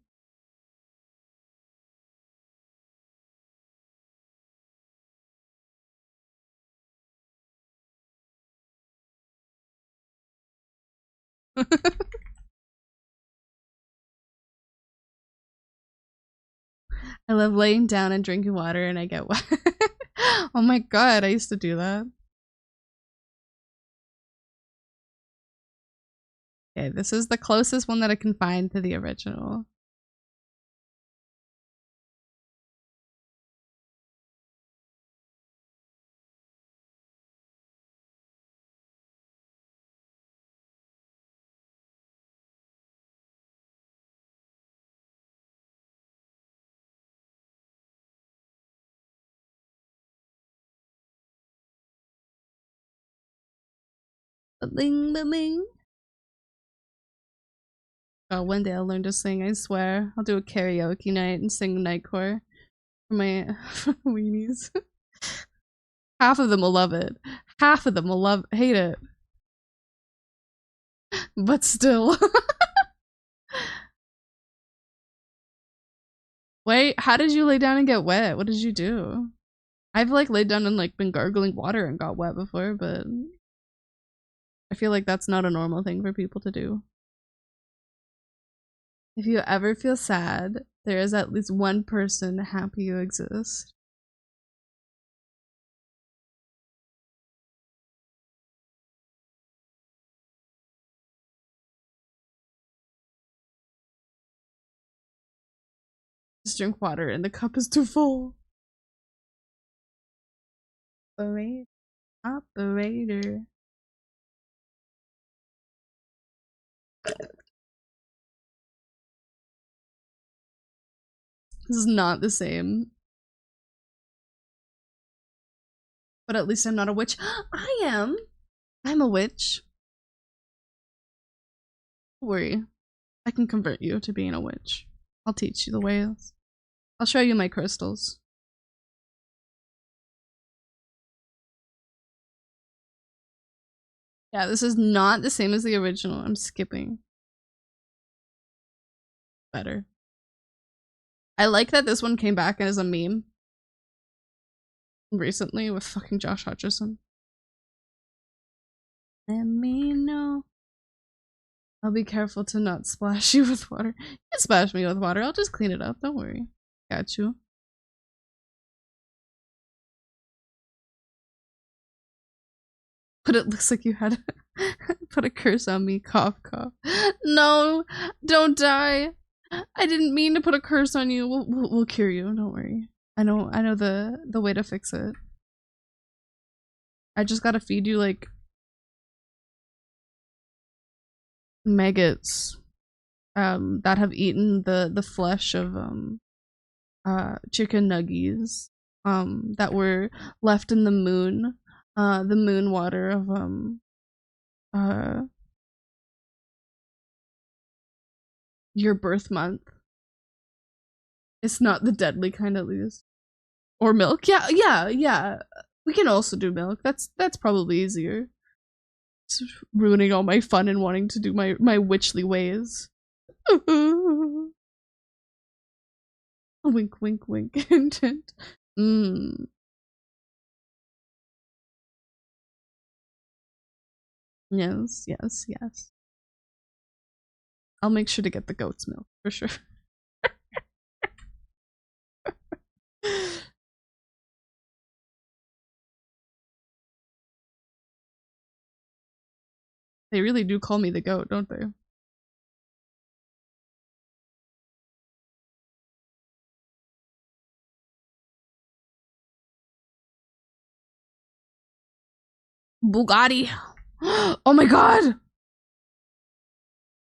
I love laying down and drinking water and I get wet. Oh my god, I used to do that. Okay, this is the closest one that I can find to the original. Ba-ling, ba-ling. Oh, one day I'll learn to sing, I swear. I'll do a karaoke night and sing Nightcore for my weenies. Half of them will love it. Half of them will hate it. But still. Wait, how did you lay down and get wet? What did you do? I've like laid down and like been gargling water and got wet before, but I feel like that's not a normal thing for people to do. If you ever feel sad, there is at least one person happy you exist. Just drink water and the cup is too full. Operator. This is not the same. But at least I'm not a witch. I am. I'm a witch. Don't worry. I can convert you to being a witch. I'll teach you the ways. I'll show you my crystals. Yeah, this is not the same as the original. I'm skipping. Better. I like that this one came back as a meme. Recently with fucking Josh Hutcherson. Let me know. I'll be careful to not splash you with water. You can splash me with water. I'll just clean it up. Don't worry. Got you. But it looks like you had put a curse on me. Cough, cough. No, don't die. I didn't mean to put a curse on you. We'll cure you. Don't worry. I know the way to fix it. I just gotta feed you like maggots that have eaten the flesh of chicken nuggies that were left in the moon water of your birth month. It's not the deadly kind, at least. Or milk. Yeah. We can also do milk. That's probably easier. It's ruining all my fun and wanting to do my witchly ways. Wink, wink, wink. Yes. I'll make sure to get the goat's milk for sure. They really do call me the goat, don't they? Bugatti. Oh my god!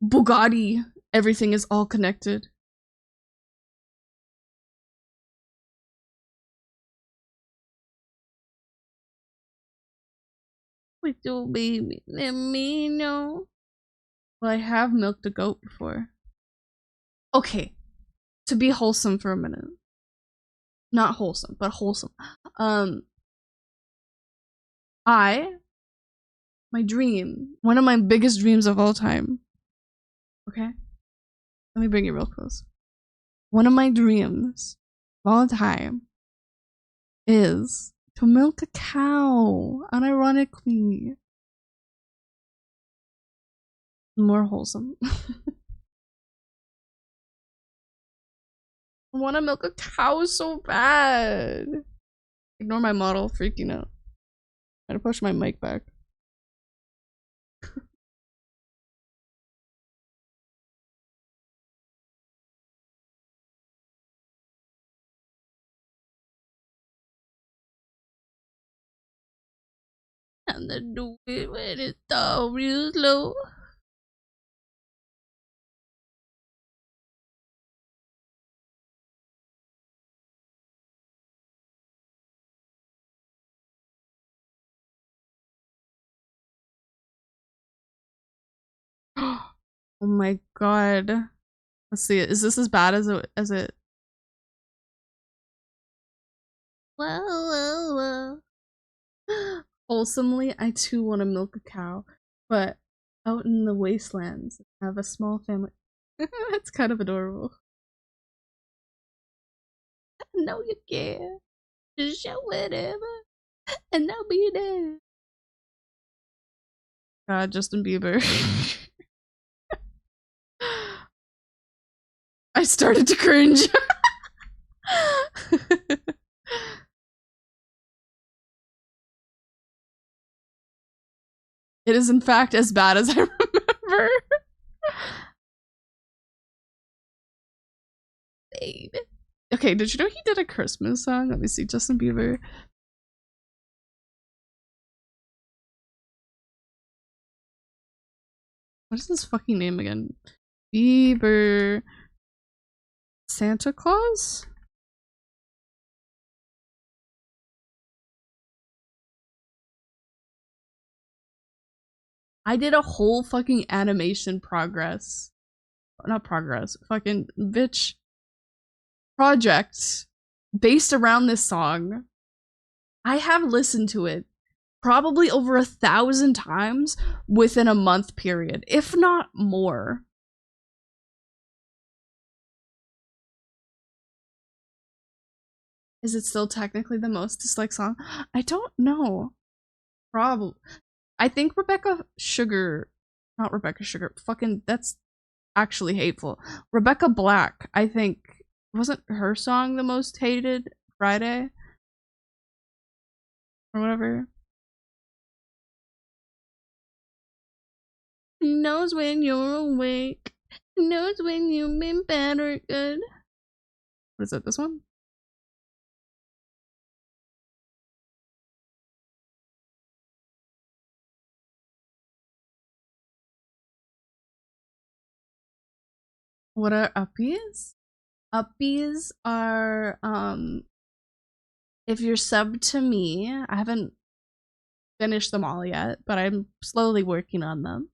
Bugatti. Everything is all connected. Wait, do baby, let me know. Well, I have milked a goat before. Okay, to be wholesome for a minute. Not wholesome, but wholesome. My dream, one of my biggest dreams of all time. Okay? Let me bring it real close. One of my dreams of all time is to milk a cow, unironically. More wholesome. I want to milk a cow so bad. Ignore my model freaking out. I had to push my mic back. And then do it when it's all real slow. Oh my god. Let's see. Is this as bad as it? Whoa. Wholesomely, I too want to milk a cow, but out in the wastelands, I have a small family. That's kind of adorable. I know you care. Just show whatever, and I'll be there. God, Justin Bieber. started to cringe. It is in fact as bad as I remember. Babe. Okay, did you know he did a Christmas song? Let me see, Justin Bieber. What is his fucking name again? Bieber. Santa Claus? I did a whole fucking animation progress. Not progress. Fucking bitch. Project based around this song. I have listened to it probably over 1,000 times within a month period, if not more. Is it still technically the most disliked song? I don't know. Probably. I think Rebecca Sugar, not Rebecca Sugar, fucking, that's actually hateful. Rebecca Black, I think, wasn't her song the most hated Friday? Or whatever. He knows when you're awake. He knows when you've been bad or good. What is it, this one? What are uppies? Uppies are, if you're subbed to me, I haven't finished them all yet, but I'm slowly working on them.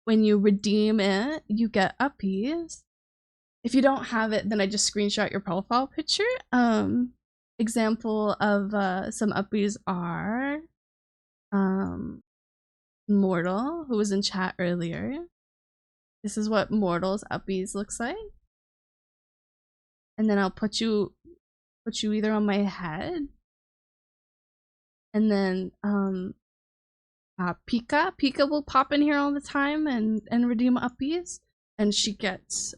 When you redeem it, you get uppies. If you don't have it, then I just screenshot your profile picture. Example of some uppies are Mortal, who was in chat earlier. This is what Mortal's uppies looks like. And then I'll put you either on my head. And then Pika will pop in here all the time and redeem uppies. And she gets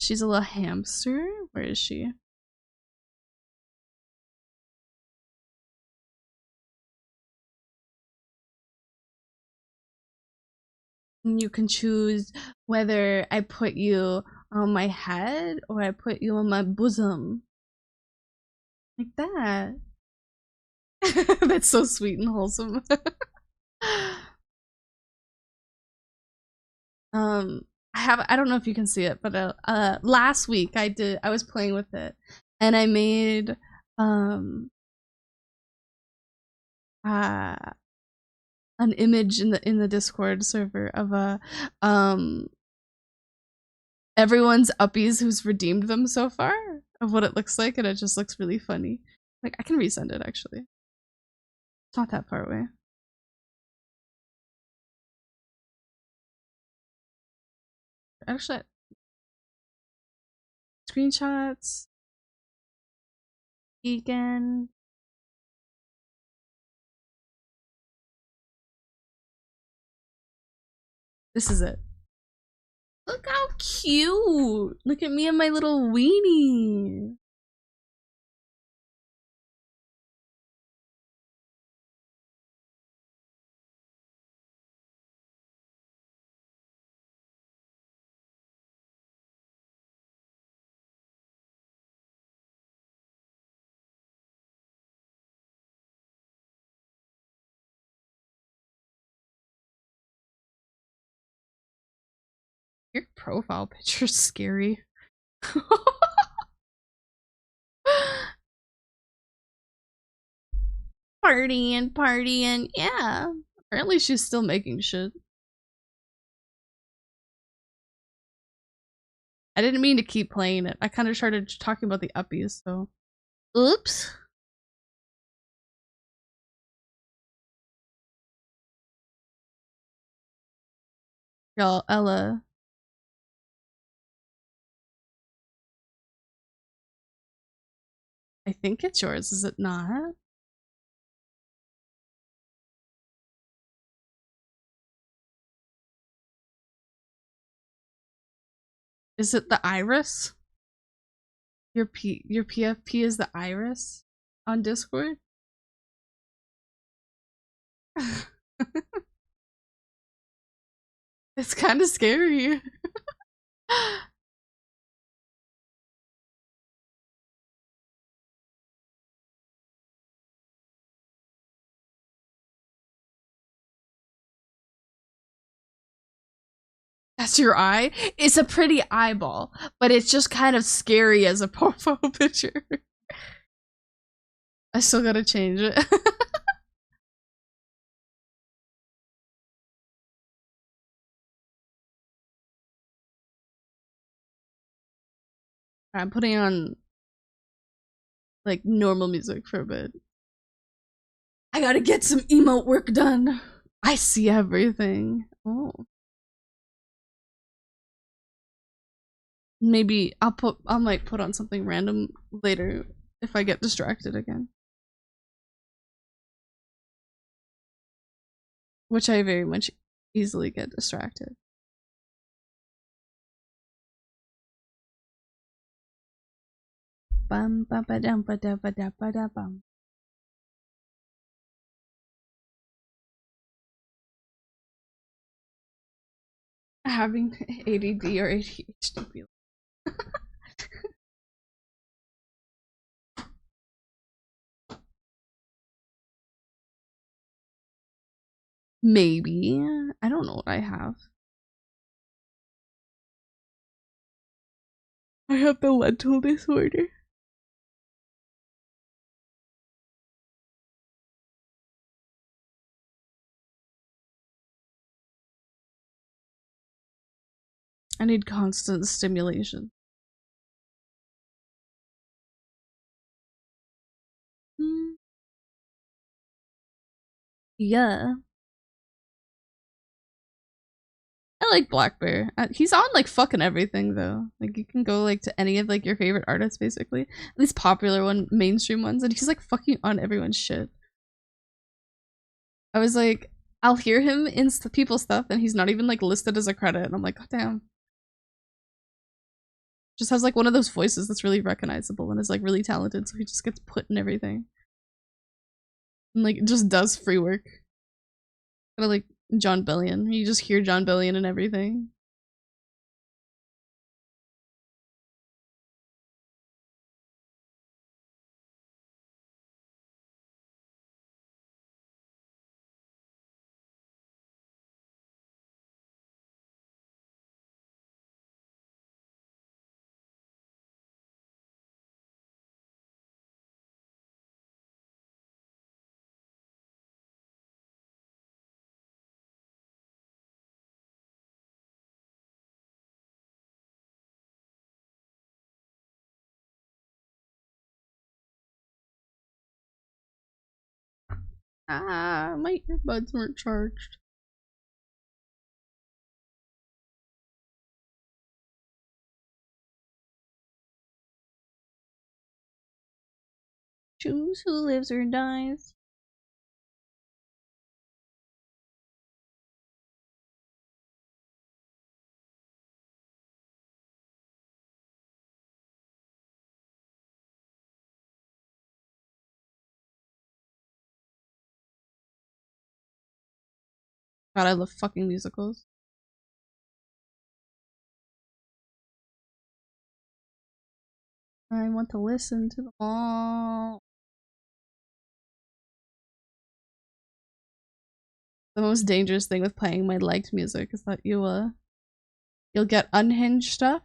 she's a little hamster. Where is she? And you can choose whether I put you on my head or I put you on my bosom. Like that. That's so sweet and wholesome. I don't know if you can see it, but last week I was playing with it and I made an image in the Discord server of everyone's uppies who's redeemed them so far, of what it looks like, and it just looks really funny. Like, I can resend it actually. It's not that far away. Actually, screenshots. Vegan. This is it. Look how cute! Look at me and my little weenie. Your profile picture's scary. Partying, yeah. Apparently she's still making shit. I didn't mean to keep playing it. I kind of started talking about the uppies, so. Oops. Y'all, Ella. I think it's yours, is it not? Is it the iris? Your PFP is the iris on Discord? It's kind of scary. That's your eye? It's a pretty eyeball, but it's just kind of scary as a profile picture. I still gotta change it. I'm putting on like normal music for a bit. I gotta get some emote work done. I see everything. Oh. Maybe I might put on something random later if I get distracted again. Which I very much easily get distracted. Bum ba ba dum ba da ba da ba da bum. Having ADD or ADHD. Maybe. I don't know what I have. I have the lentil disorder. I need constant stimulation. Yeah. I like Black Bear. He's on like fucking everything though. Like you can go like to any of like your favorite artists basically. At least popular one, mainstream ones, and he's like fucking on everyone's shit. I was like, I'll hear him in people's stuff and he's not even like listed as a credit, and I'm like, god damn. Just has like one of those voices that's really recognizable and is like really talented, so he just gets put in everything. And like just does free work. Kind of like John Bellion. You just hear John Bellion and everything. Ah, my earbuds weren't charged. Choose who lives or dies. God, I love fucking musicals. I want to listen to them all. The most dangerous thing with playing my liked music is that you'll get unhinged stuff,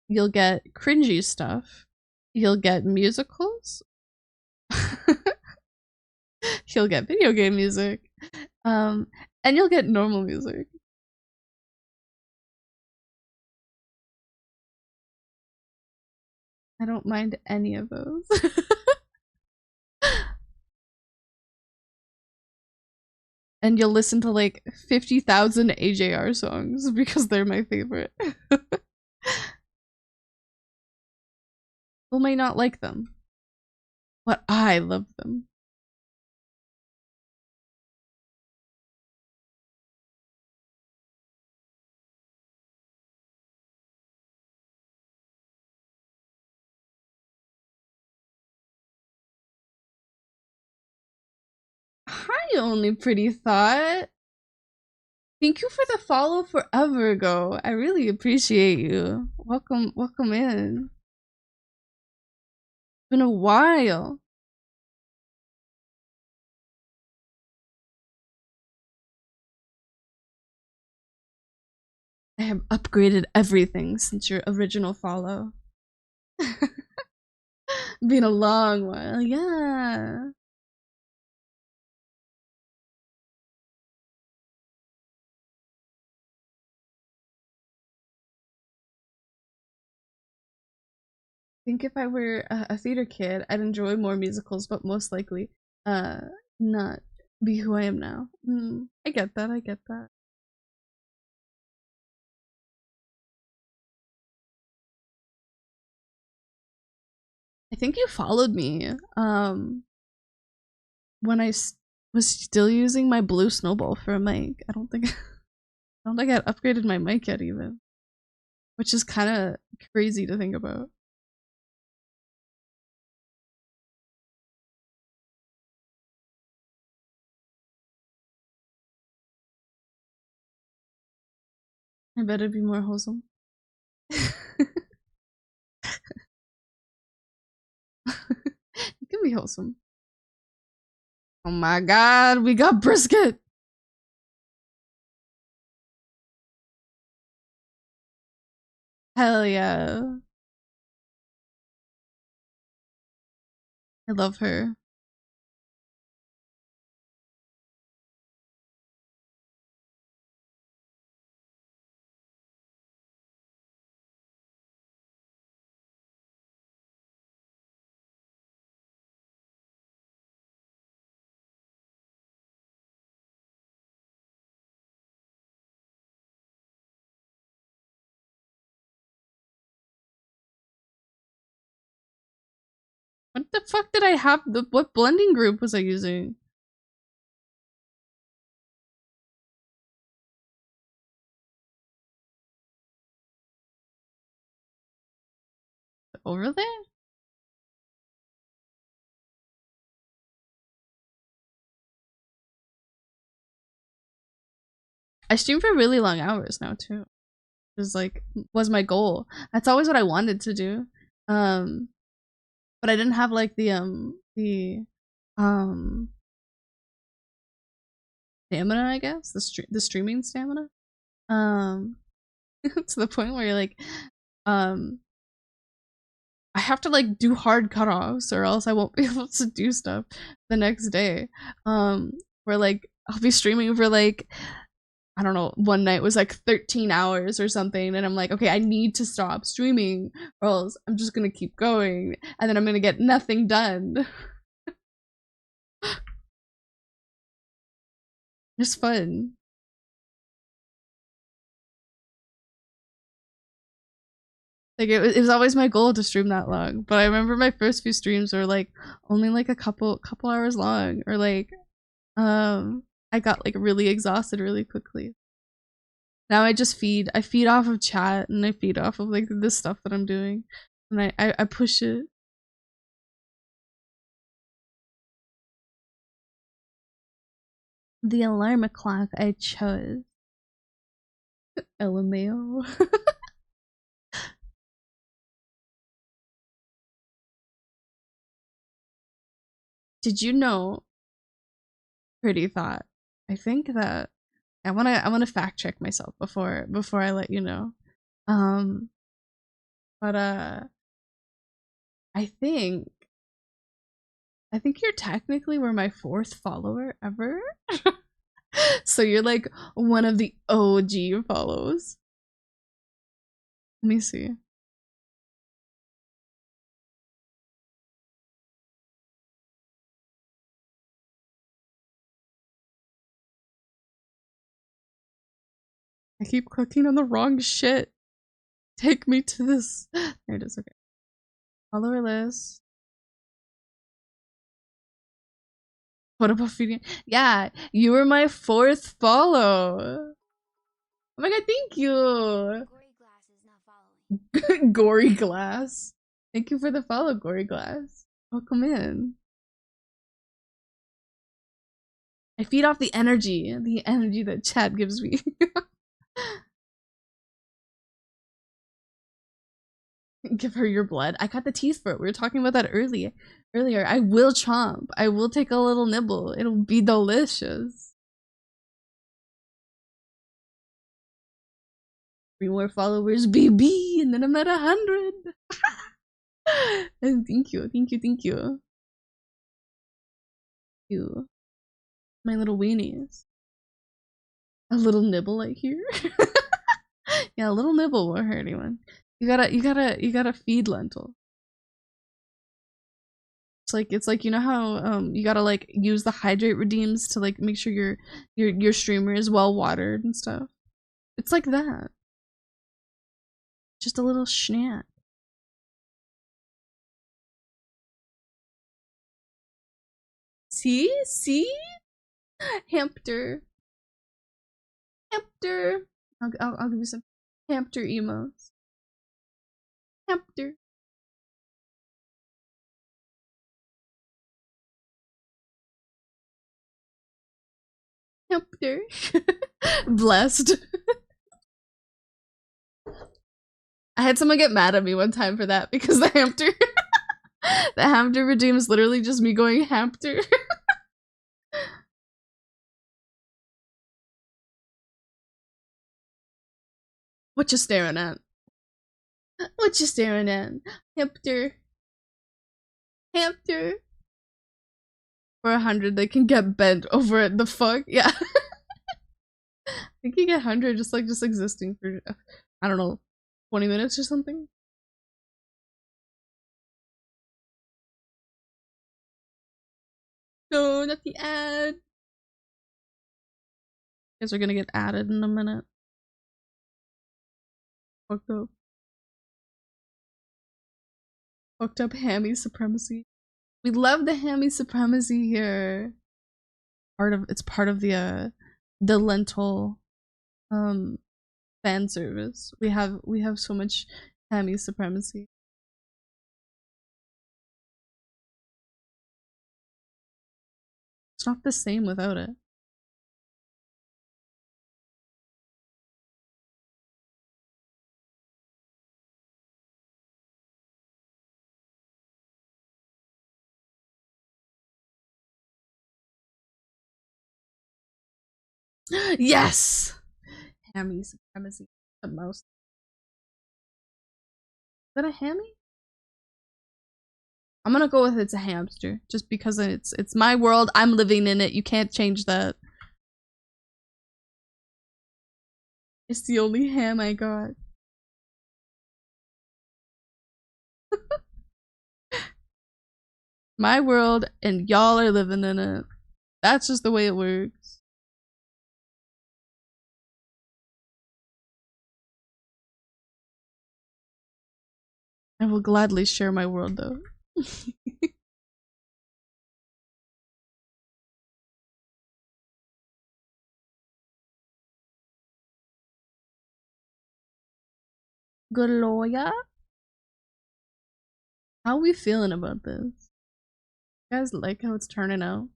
you'll get cringy stuff, you'll get musicals, you'll get video game music, and you'll get normal music. I don't mind any of those. And you'll listen to like 50,000 AJR songs because they're my favorite. People may not like them, but I love them. only pretty thought. Thank you for the follow forever ago. I really appreciate you. Welcome in. It's been a while. I have upgraded everything since your original follow. Been a long while, yeah. I think if I were a theater kid, I'd enjoy more musicals, but most likely, not be who I am now. I get that. I get that. I think you followed me, when I was still using my blue snowball for a mic. I don't think I'd upgraded my mic yet even, which is kind of crazy to think about. I bet it'd be more wholesome. It can be wholesome. Oh my god, we got brisket! Hell yeah. I love her. What the fuck did I have? What blending group was I using? Over there? I stream for really long hours now too. Was my goal. That's always what I wanted to do. But I didn't have like the stamina, I guess. The streaming stamina. To the point where you're like, I have to like do hard cutoffs or else I won't be able to do stuff the next day. Where like I'll be streaming for like, I don't know, one night was like 13 hours or something, and I'm like, okay, I need to stop streaming or else I'm just gonna keep going and then I'm gonna get nothing done. It's fun. Like it was always my goal to stream that long, but I remember my first few streams were like only like a couple hours long, or like I got like really exhausted really quickly. Now I feed off of chat, and I feed off of like this stuff that I'm doing, and I push it. The alarm clock I chose. LMAO. Did you know, pretty thought, I think that I wanna fact check myself before I let you know. But I think you're technically were my 4th follower ever. So you're like one of the OG follows. Let me see. I keep clicking on the wrong shit. Take me to this. There it is. Okay. Follower list. What about feeding? Yeah, you were my 4th follow. Oh my god, thank you. Gory Glass is not following. Gory Glass. Thank you for the follow, Gory Glass. Welcome in. I feed off the energy that Chad gives me. Give her your blood. I got the teeth for it. We were talking about that earlier. I will chomp. I will take a little nibble. It'll be delicious. 3 more followers, BB, and then I'm at 100. And thank you. My little weenies. A little nibble right here. Yeah, a little nibble won't hurt anyone. You gotta feed lentil. It's like you know how you gotta like use the hydrate redeems to like make sure your streamer is well watered and stuff. It's like that. Just a little snack. See? Hamster. I'll give you some hamster emotes. Hamster. Blessed. I had someone get mad at me one time for that because the hamster redeem is literally just me going hamster. What you staring at? Hamster. For 100, they can get bent over it. The fuck? Yeah. I think you get 100 just existing for, I don't know, 20 minutes or something. No, not the ad. Guess we're gonna get added in a minute. Fucked up hammy supremacy. We love the hammy supremacy here. It's part of the lentil fan service. We have so much hammy supremacy. It's not the same without it. Yes! Hammy supremacy. The most. Is that a hammy? I'm gonna go with it's a hamster. Just because it's my world. I'm living in it. You can't change that. It's the only ham I got. My world and y'all are living in it. That's just the way it works. I will gladly share my world though. Galoya? How are we feeling about this? You guys like how it's turning out?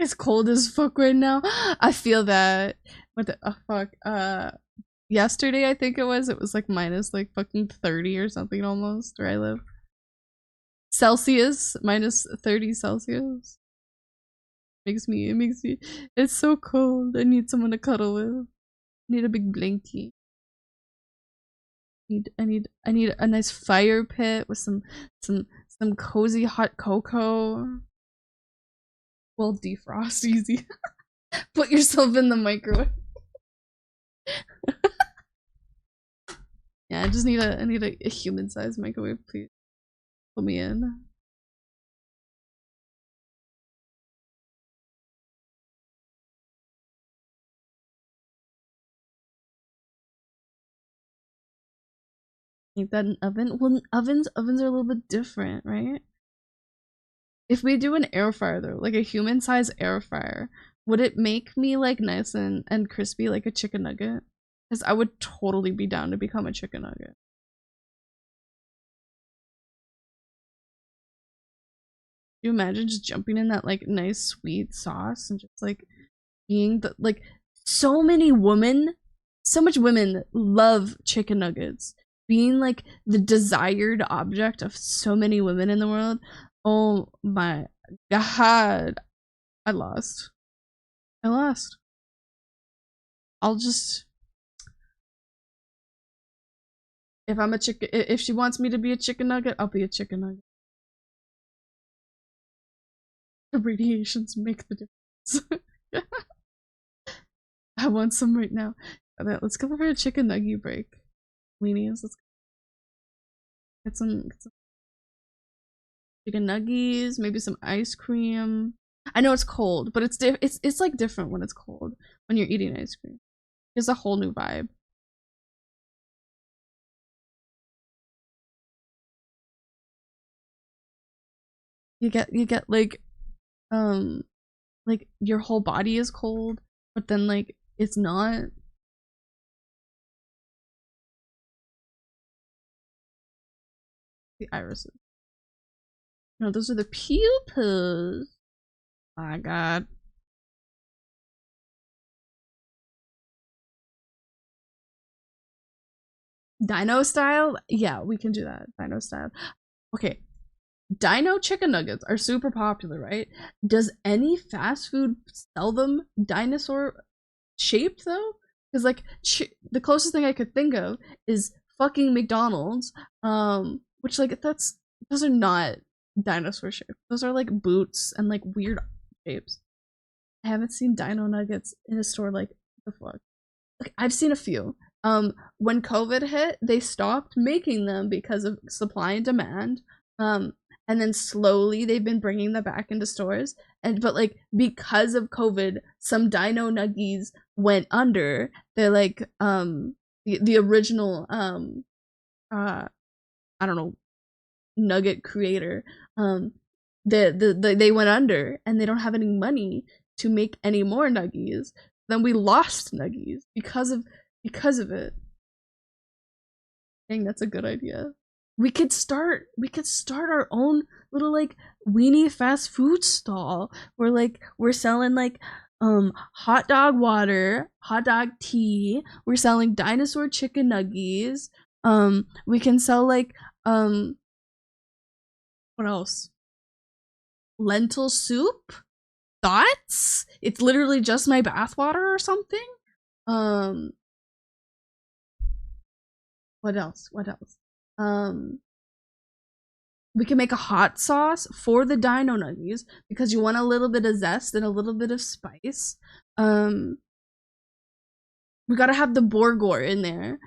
It's cold as fuck right now. I feel that. What the fuck? Yesterday I think it was like minus like fucking 30 or something almost where I live. Celsius, minus 30 Celsius. It makes me, it's so cold. I need someone to cuddle with. I need a big blankie. I need a nice fire pit with some cozy hot cocoa. Well, defrost easy. Put yourself in the microwave. Yeah, I just need a human-sized microwave, please. Put me in. Need that an oven? Well, ovens are a little bit different, right? If we do an air fryer though, like a human size air fryer, would it make me like nice and crispy like a chicken nugget? Because I would totally be down to become a chicken nugget. You imagine just jumping in that like nice sweet sauce and just like being the like so many women, so much women love chicken nuggets. Being like the desired object of so many women in the world. Oh my god. I lost. I lost. I'll just if I'm a chicken if she wants me to be a chicken nugget, I'll be a chicken nugget. The radiations make the difference. I want some right now. Let's go for a chicken nugget break. Weenies, let's get some chicken nuggies, maybe some ice cream. I know it's cold, but it's like different when it's cold when you're eating ice cream. It's a whole new vibe. You get like your whole body is cold, but then like it's not. The irises. No, those are the pupils. Oh my god. Dino style? Yeah, we can do that. Dino style. Okay. Dino chicken nuggets are super popular, right? Does any fast food sell them dinosaur shaped though? Because like the closest thing I could think of is fucking McDonald's, which like those are not dinosaur shaped. Those are like boots and like weird shapes. I haven't seen dino nuggets in a store like the fuck. Like I've seen a few. When COVID hit, they stopped making them because of supply and demand. And then slowly they've been bringing them back into stores. But like because of COVID, some dino nuggies went under. They're like the original I don't know, nugget creator. They went under and they don't have any money to make any more nuggies. Then we lost nuggies because of it. I think that's a good idea. We could start our own little like weenie fast food stall where like we're selling like hot dog water, hot dog tea, we're selling dinosaur chicken nuggies. We can sell like what else? Lentil soup? Thoughts? It's literally just my bathwater or something? What else? We can make a hot sauce for the dino nuggies because you want a little bit of zest and a little bit of spice. We gotta have the Borgor in there.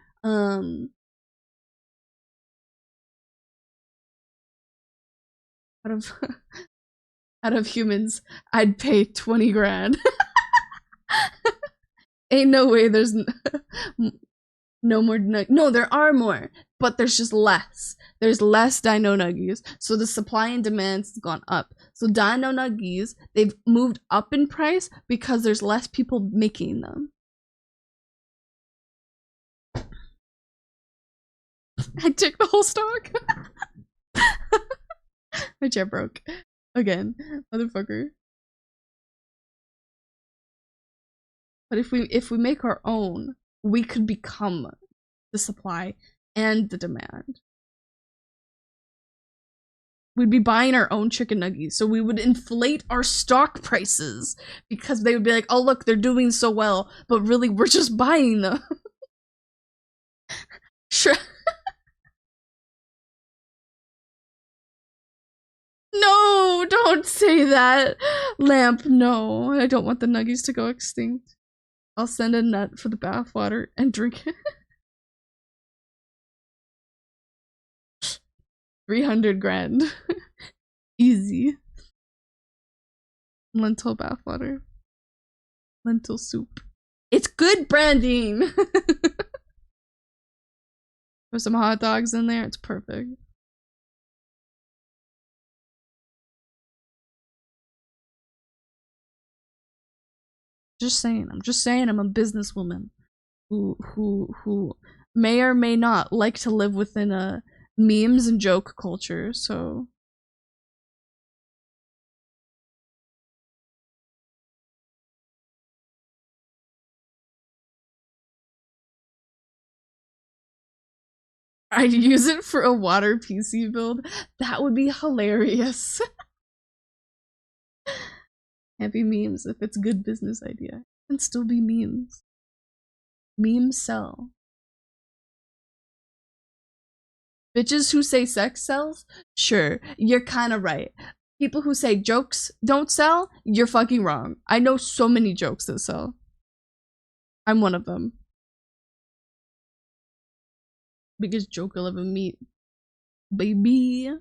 Out of humans, I'd pay 20 grand. Ain't no way there's no more no, there are more, but there's just less. There's less dino nuggies, so the supply and demand's gone up. So dino nuggies, they've moved up in price because there's less people making them. I took the whole stock. My chair broke again, motherfucker. But if we make our own, we could become the supply and the demand. We'd be buying our own chicken nuggies, so we would inflate our stock prices because they would be like, oh look, they're doing so well, but really we're just buying them. Sure. No, don't say that. Lamp, no. I don't want the nuggies to go extinct. I'll send a nut for the bathwater and drink it. 300 grand. Easy. Lentil bathwater. Lentil soup. It's good branding! Put some hot dogs in there, it's perfect. Just saying. I'm just saying. I'm a businesswoman who may or may not like to live within a memes and joke culture. So I'd use it for a water PC build. That would be hilarious. Can't be memes if it's good business idea. It can still be memes. Memes sell. Bitches who say sex sells? Sure, you're kinda right. People who say jokes don't sell? You're fucking wrong. I know so many jokes that sell. I'm one of them. Biggest joke I'll ever meet. Baby.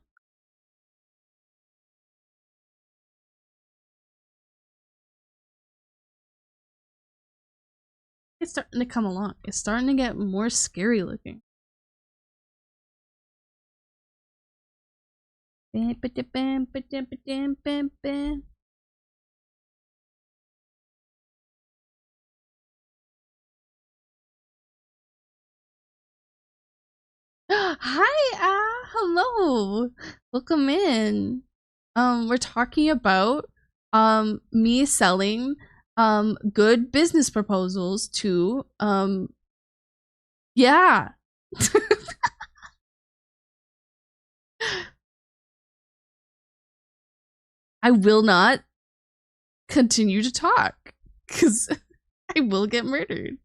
It's starting to come along. It's starting to get more scary looking. Hi, hello. Welcome in. We're talking about me selling good business proposals to yeah. I will not continue to talk because I will get murdered.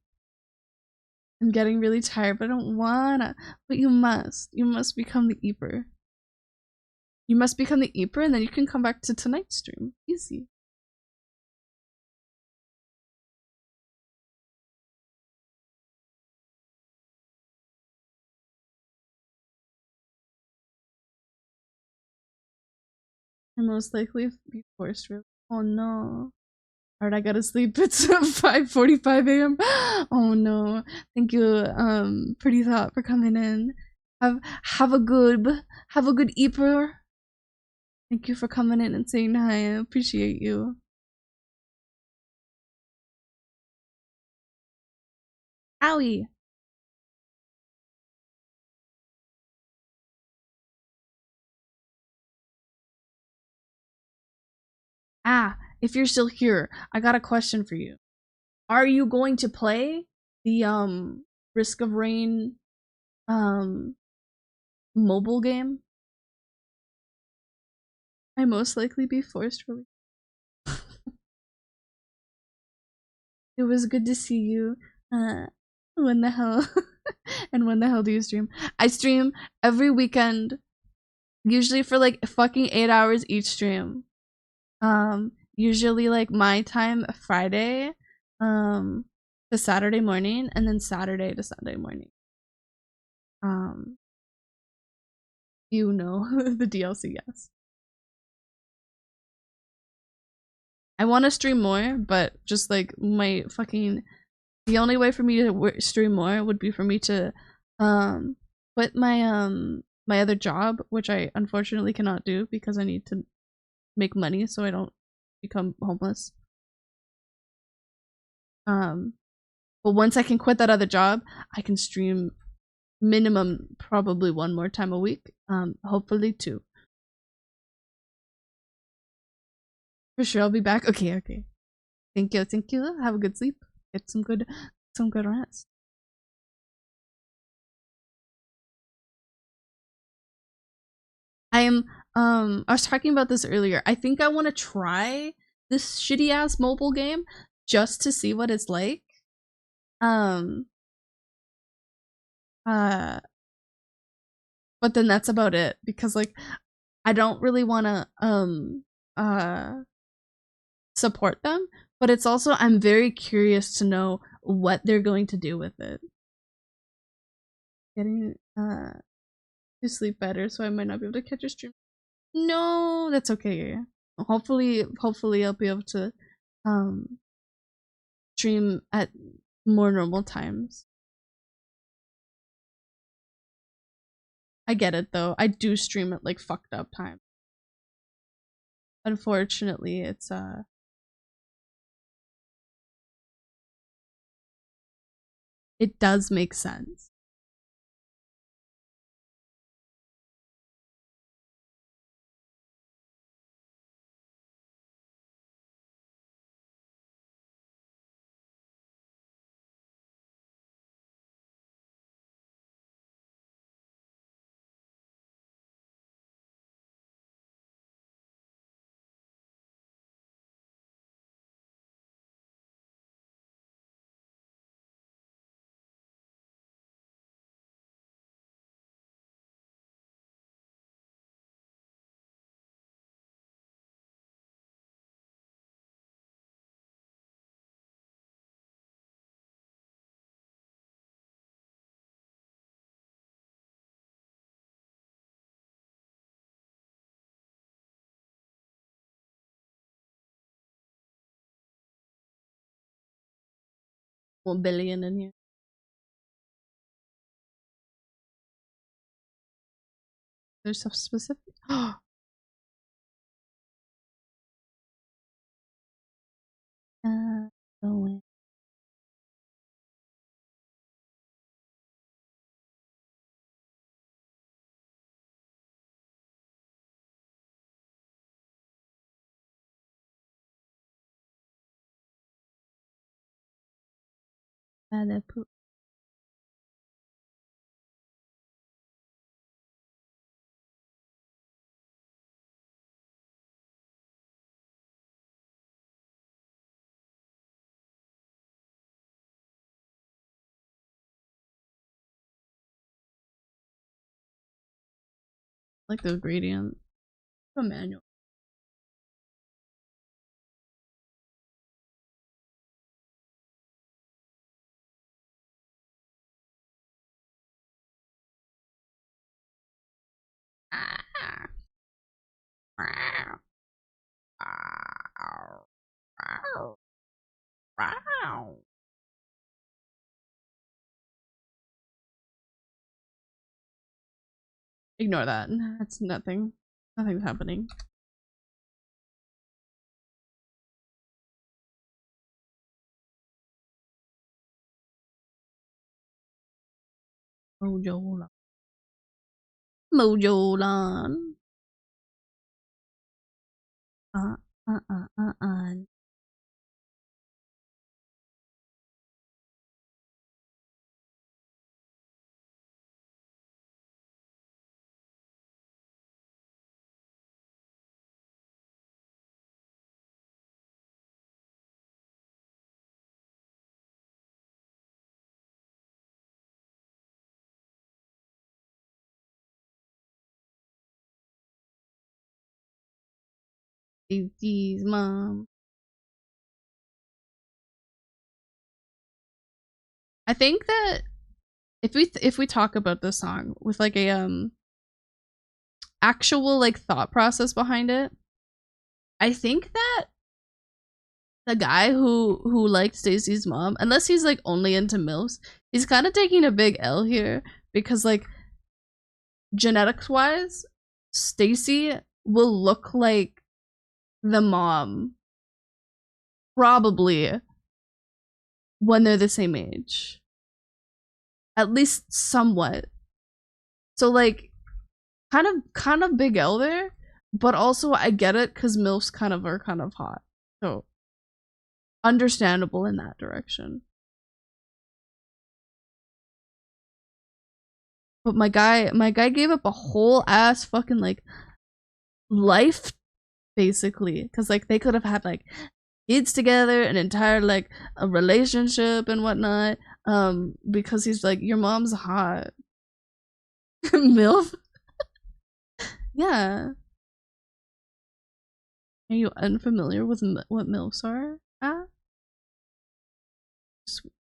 I'm getting really tired, but I don't wanna. But you must. You must become the Eeper. You must become the Eeper, and then you can come back to tonight's stream. Easy. And most likely be forced. Oh no. Alright, I gotta sleep. It's 5:45 a.m. Oh no. Thank you, Pretty Thought, for coming in. Have a good Eeper. Thank you for coming in and saying hi. I appreciate you. Owie. Ah, if you're still here, I got a question for you. Are you going to play the Risk of Rain mobile game? I most likely be forced release. It was good to see you. When the hell and when the hell do you stream? I stream every weekend, usually for like fucking 8 hours each stream. Usually like my time Friday to Saturday morning, and then Saturday to Sunday morning. You know the DLC, yes. I want to stream more, but just like my fucking the only way for me to stream more would be for me to quit my my other job, which I unfortunately cannot do because I need to make money so I don't become homeless. But once I can quit that other job, I can stream minimum probably one more time a week, hopefully two. For sure, I'll be back. Okay. Thank you. Have a good sleep. Get some good rest. I was talking about this earlier. I think I want to try this shitty ass mobile game just to see what it's like. But then that's about it because like I don't really want to support them, but it's also I'm very curious to know what they're going to do with it. Getting to sleep better, so I might not be able to catch a stream. No, that's okay. Hopefully I'll be able to stream at more normal times. I get it though. I do stream at like fucked up time. Unfortunately, it's it does make sense. $1 billion in here. There's stuff specific. Going. Poop. Like the gradient. A manual. Ignore that. That's nothing. Nothing's happening. Mojolan. Mojolan. Uh. Jeez, mom. I think that if we talk about this song with like a actual like thought process behind it, I think that the guy who liked Stacy's mom, unless he's like only into MILFs, he's kind of taking a big L here because like genetics wise, Stacy will look like the mom probably when they're the same age, at least somewhat. So like kind of big L there, but also I get it because MILFs kind of are kind of hot, so understandable in that direction. But my guy gave up a whole ass fucking like life basically, because like they could have had like kids together, an entire like a relationship and whatnot, because he's like, your mom's hot. MILF. Yeah. Are you unfamiliar with what MILFs are?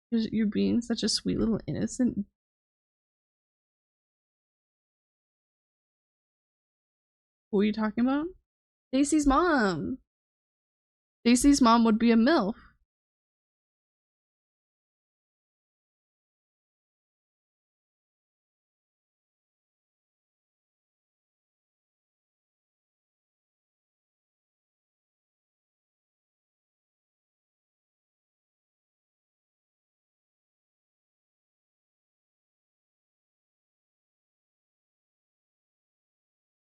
You're being such a sweet little innocent. Who are you talking about? Stacy's mom. Stacy's mom would be a MILF.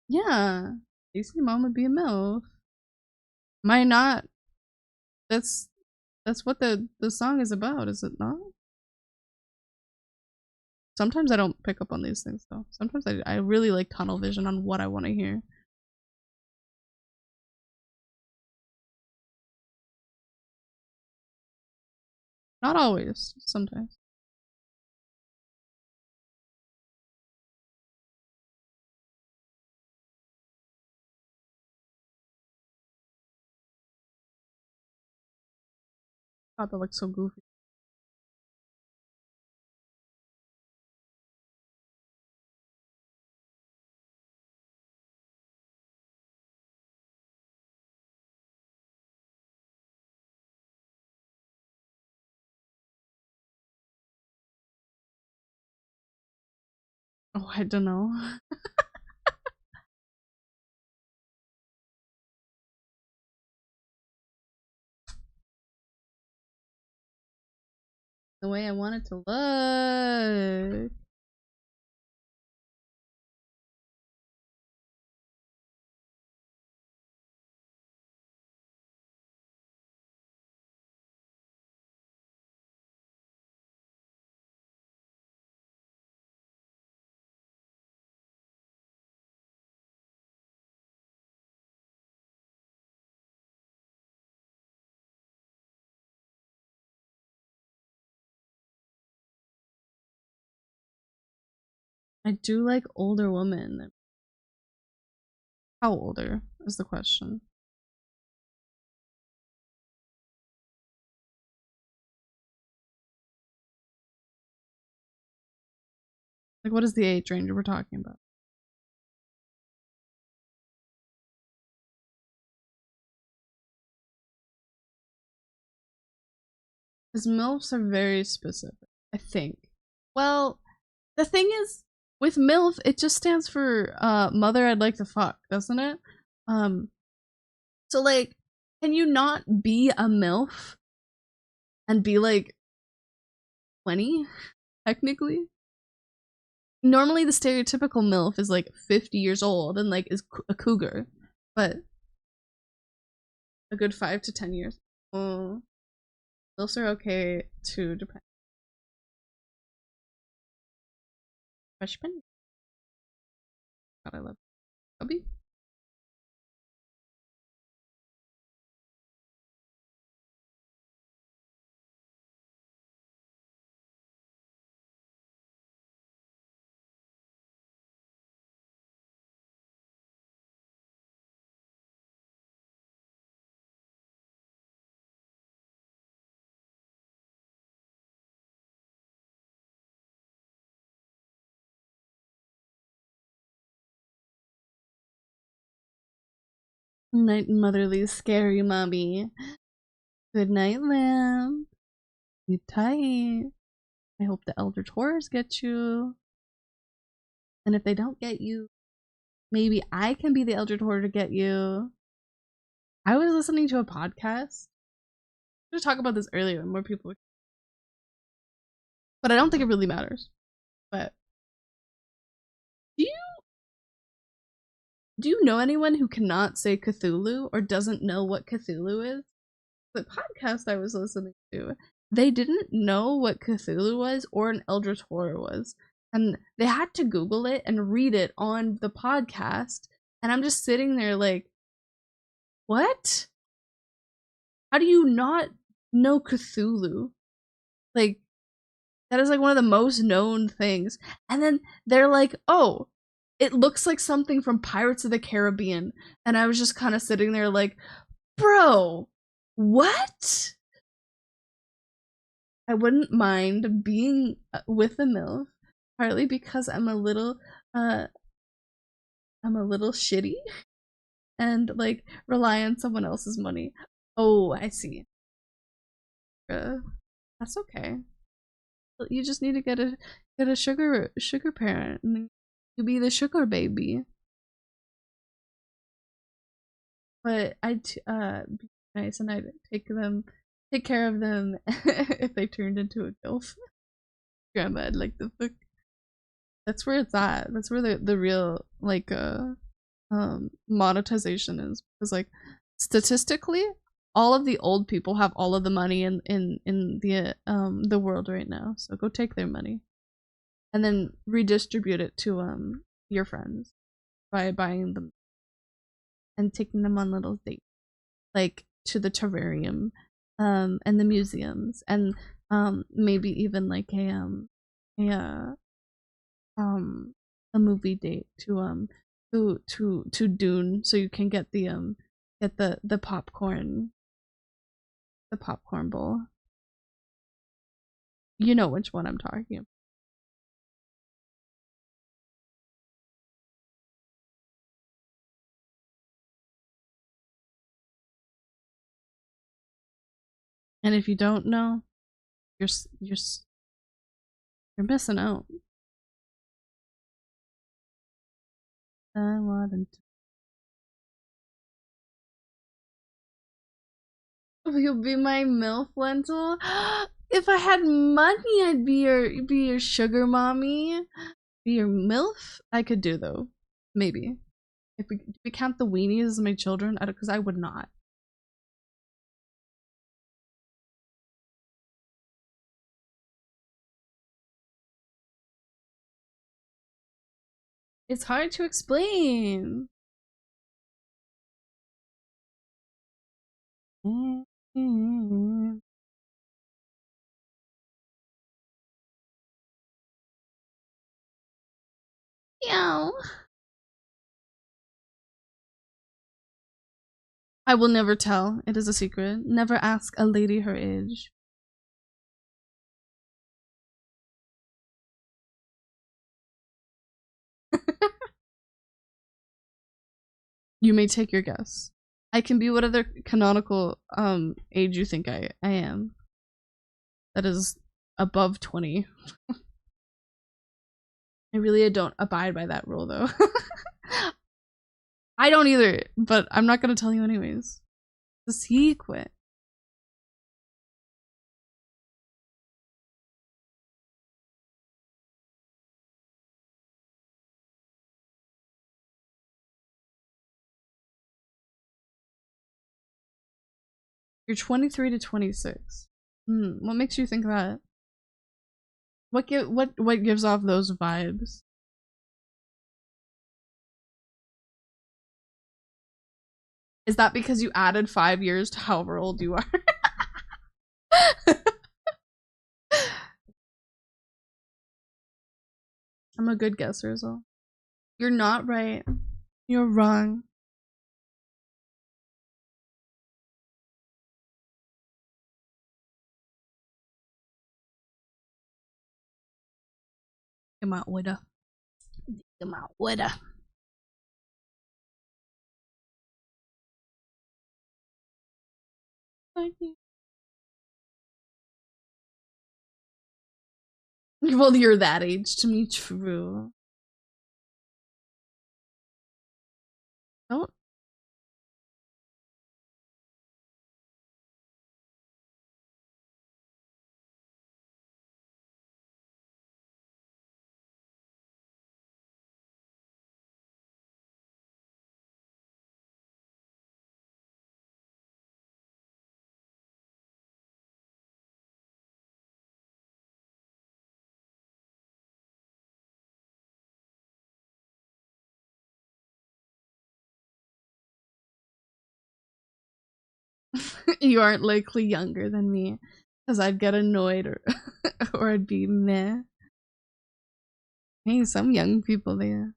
Yeah. Stacy mom would be a MILF. Might not. That's what the song is about, is it not? Sometimes I don't pick up on these things though. Sometimes I really like tunnel vision on what I want to hear. Not always, sometimes. God, that looks so goofy. Oh, I don't know. The way I want it to look. I do like older women. How older is the question? Like, what is the age range we're talking about? Because MILFs are very specific, I think. Well, the thing is, with MILF, it just stands for mother I'd like to fuck, doesn't it? So like, can you not be a MILF and be like 20, technically? Normally the stereotypical MILF is like 50 years old and like is a cougar, but a good 5 to 10 years. Oh, MILFs are okay to depend. Freshman? God, I love Bubby. Night, motherly, scary mommy. Good night, lamb. Sleep tight. I hope the Elder Taurus get you. And if they don't get you, maybe I can be the Elder Taurus to get you. I was listening to a podcast. I was talk about this earlier when more people, but I don't think it really matters. But do you know anyone who cannot say Cthulhu or doesn't know what Cthulhu is? The podcast I was listening to, they didn't know what Cthulhu was or an Eldritch Horror was. And they had to Google it and read it on the podcast. And I'm just sitting there like, what? How do you not know Cthulhu? Like, that is like one of the most known things. And then they're like, oh, it looks like something from Pirates of the Caribbean. And I was just kind of sitting there like, bro, what? I wouldn't mind being with a MILF, partly because I'm a little shitty and like rely on someone else's money. Oh, I see. That's okay. You just need to get a sugar parent and you be the sugar baby. But I'd be nice and I'd take care of them if they turned into a gilf. Grandma, I'd like the fuck. That's where it's at. That's where the real like monetization is, because like statistically all of the old people have all of the money in the world right now, so go take their money and then redistribute it to your friends by buying them and taking them on little dates, like to the terrarium and the museums, and maybe even like a a movie date to Dune, so you can get the popcorn, the popcorn bowl. You know which one I'm talking about. And if you don't know, you're missing out. I want to. You'll be my MILF lentil. If I had money, I'd be your sugar mommy. Be your MILF? I could do though. Maybe. If we count the weenies as my children, because I would not. It's hard to explain. Meow. I will never tell. It is a secret. Never ask a lady her age. You may take your guess. I can be whatever canonical age you think I am. That is above 20. I really don't abide by that rule though. I don't either, but I'm not gonna tell you anyways. It's a secret. You're 23 to 26. What makes you think that? What gives off those vibes? Is that because you added 5 years to however old you are? I'm a good guesser, so. You're not right. You're wrong. Come out with her. Come out with her. Well, you're that age to me, true. Don't. You aren't likely younger than me, because I'd get annoyed or or I'd be meh. Hey, some young people, they're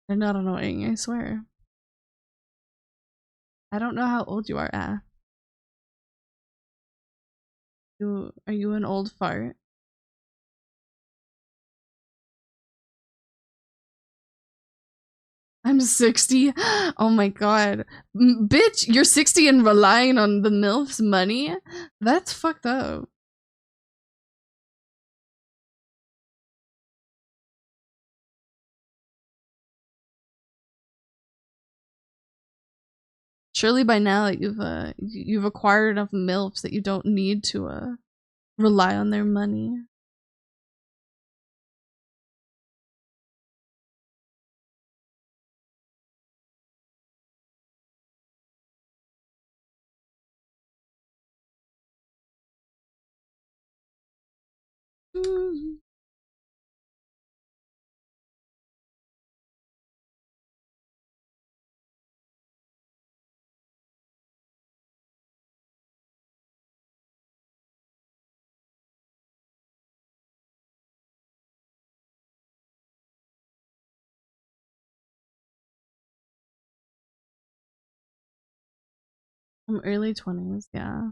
not annoying, I swear. I don't know how old you are, Are you an old fart? I'm 60. Oh my god. Bitch, you're 60 and relying on the MILF's money? That's fucked up. Surely by now you've acquired enough MILFs that you don't need to rely on their money. Mm. I'm early 20s, yeah.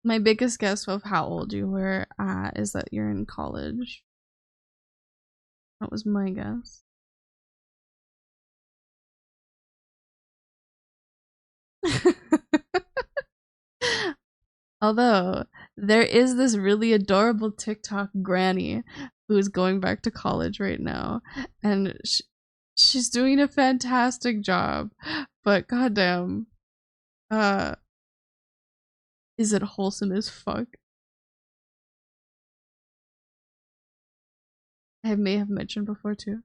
My biggest guess of how old you were is that you're in college. That was my guess. Although, there is this really adorable TikTok granny who's going back to college right now, and she's doing a fantastic job. But goddamn, uh, is it wholesome as fuck? I may have mentioned before too.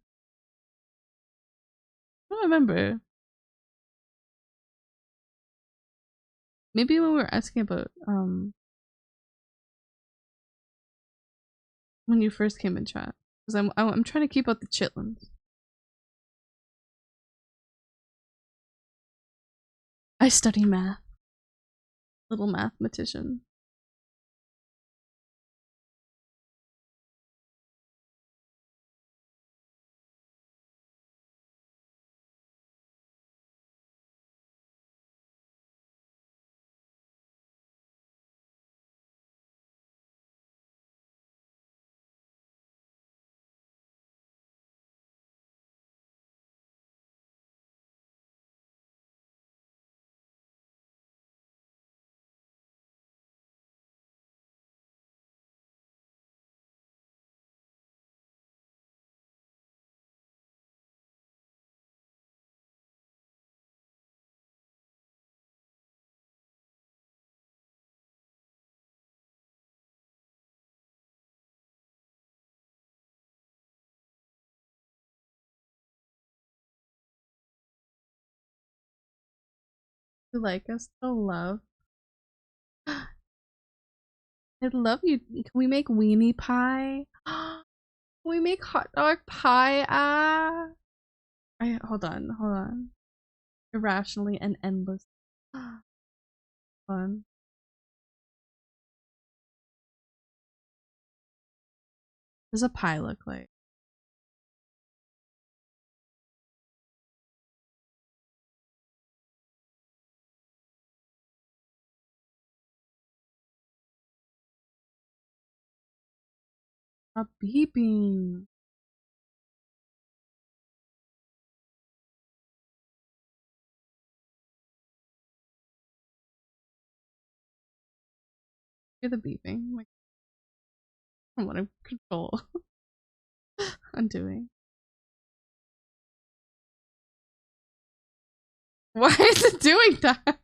I don't remember. Maybe when we were asking about when you first came in chat, because I'm trying to keep out the chitlins. I study math. Little mathematician. You like us to love. I love you. Can we make weenie pie? Can we make hot dog pie? Hold on. Irrationally and endless. Fun. What does a pie look like? Stop beeping. Hear the beeping. Like, I'm out of control. Undoing. Why is it doing that?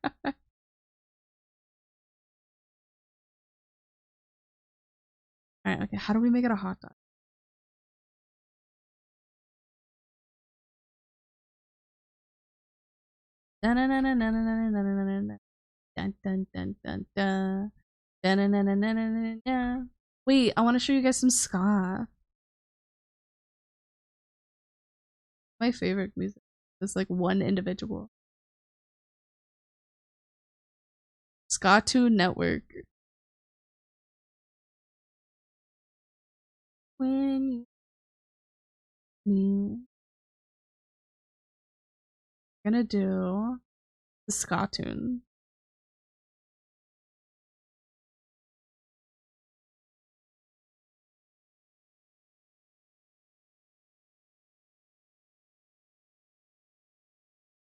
Alright, okay. How do we make it a hot dog? Dun dun dun dun dun dun dun dun dun dun dun dun. Dun dun dun dun dun dun dun. Wait, I want to show you guys some ska. My favorite music. It's like one individual. Ska2 Network. When you gonna do the ska tune.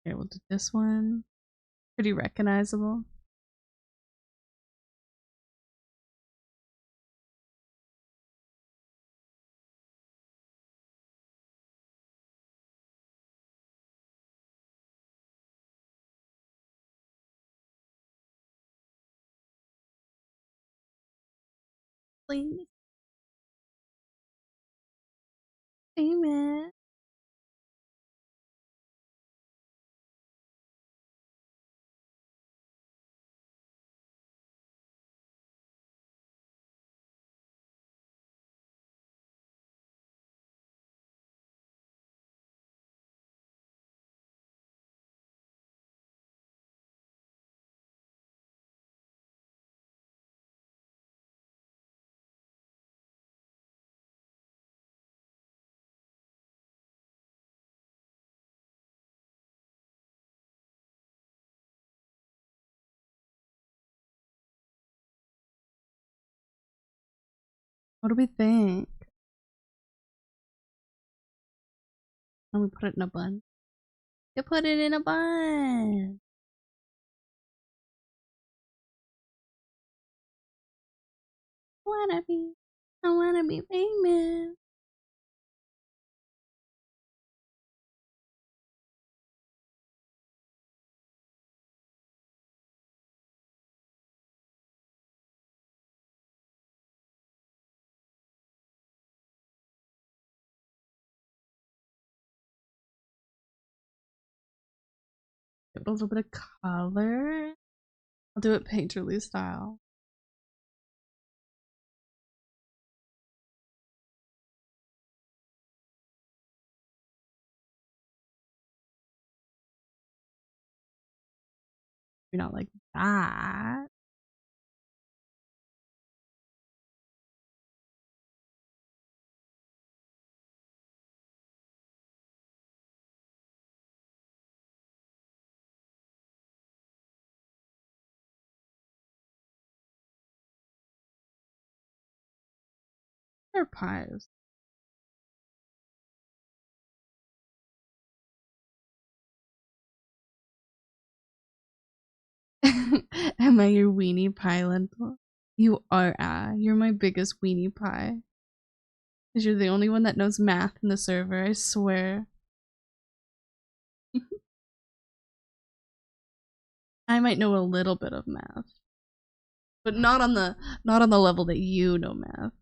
Okay, we'll do this one. Pretty recognizable. Please. Amen. What do we think? And we put it in a bun. You put it in a bun. I wanna be famous. Give it a little bit of color. I'll do it painterly style. You're not like that. They're pies. Am I your weenie pie, Lentil? You are, you're my biggest weenie pie. Because you're the only one that knows math in the server, I swear. I might know a little bit of math. But not on the level that you know math.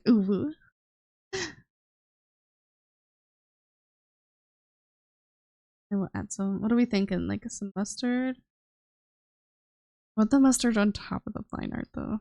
Ooh. I will add some. What are we thinking? Like some mustard? I want the mustard on top of the fine art though.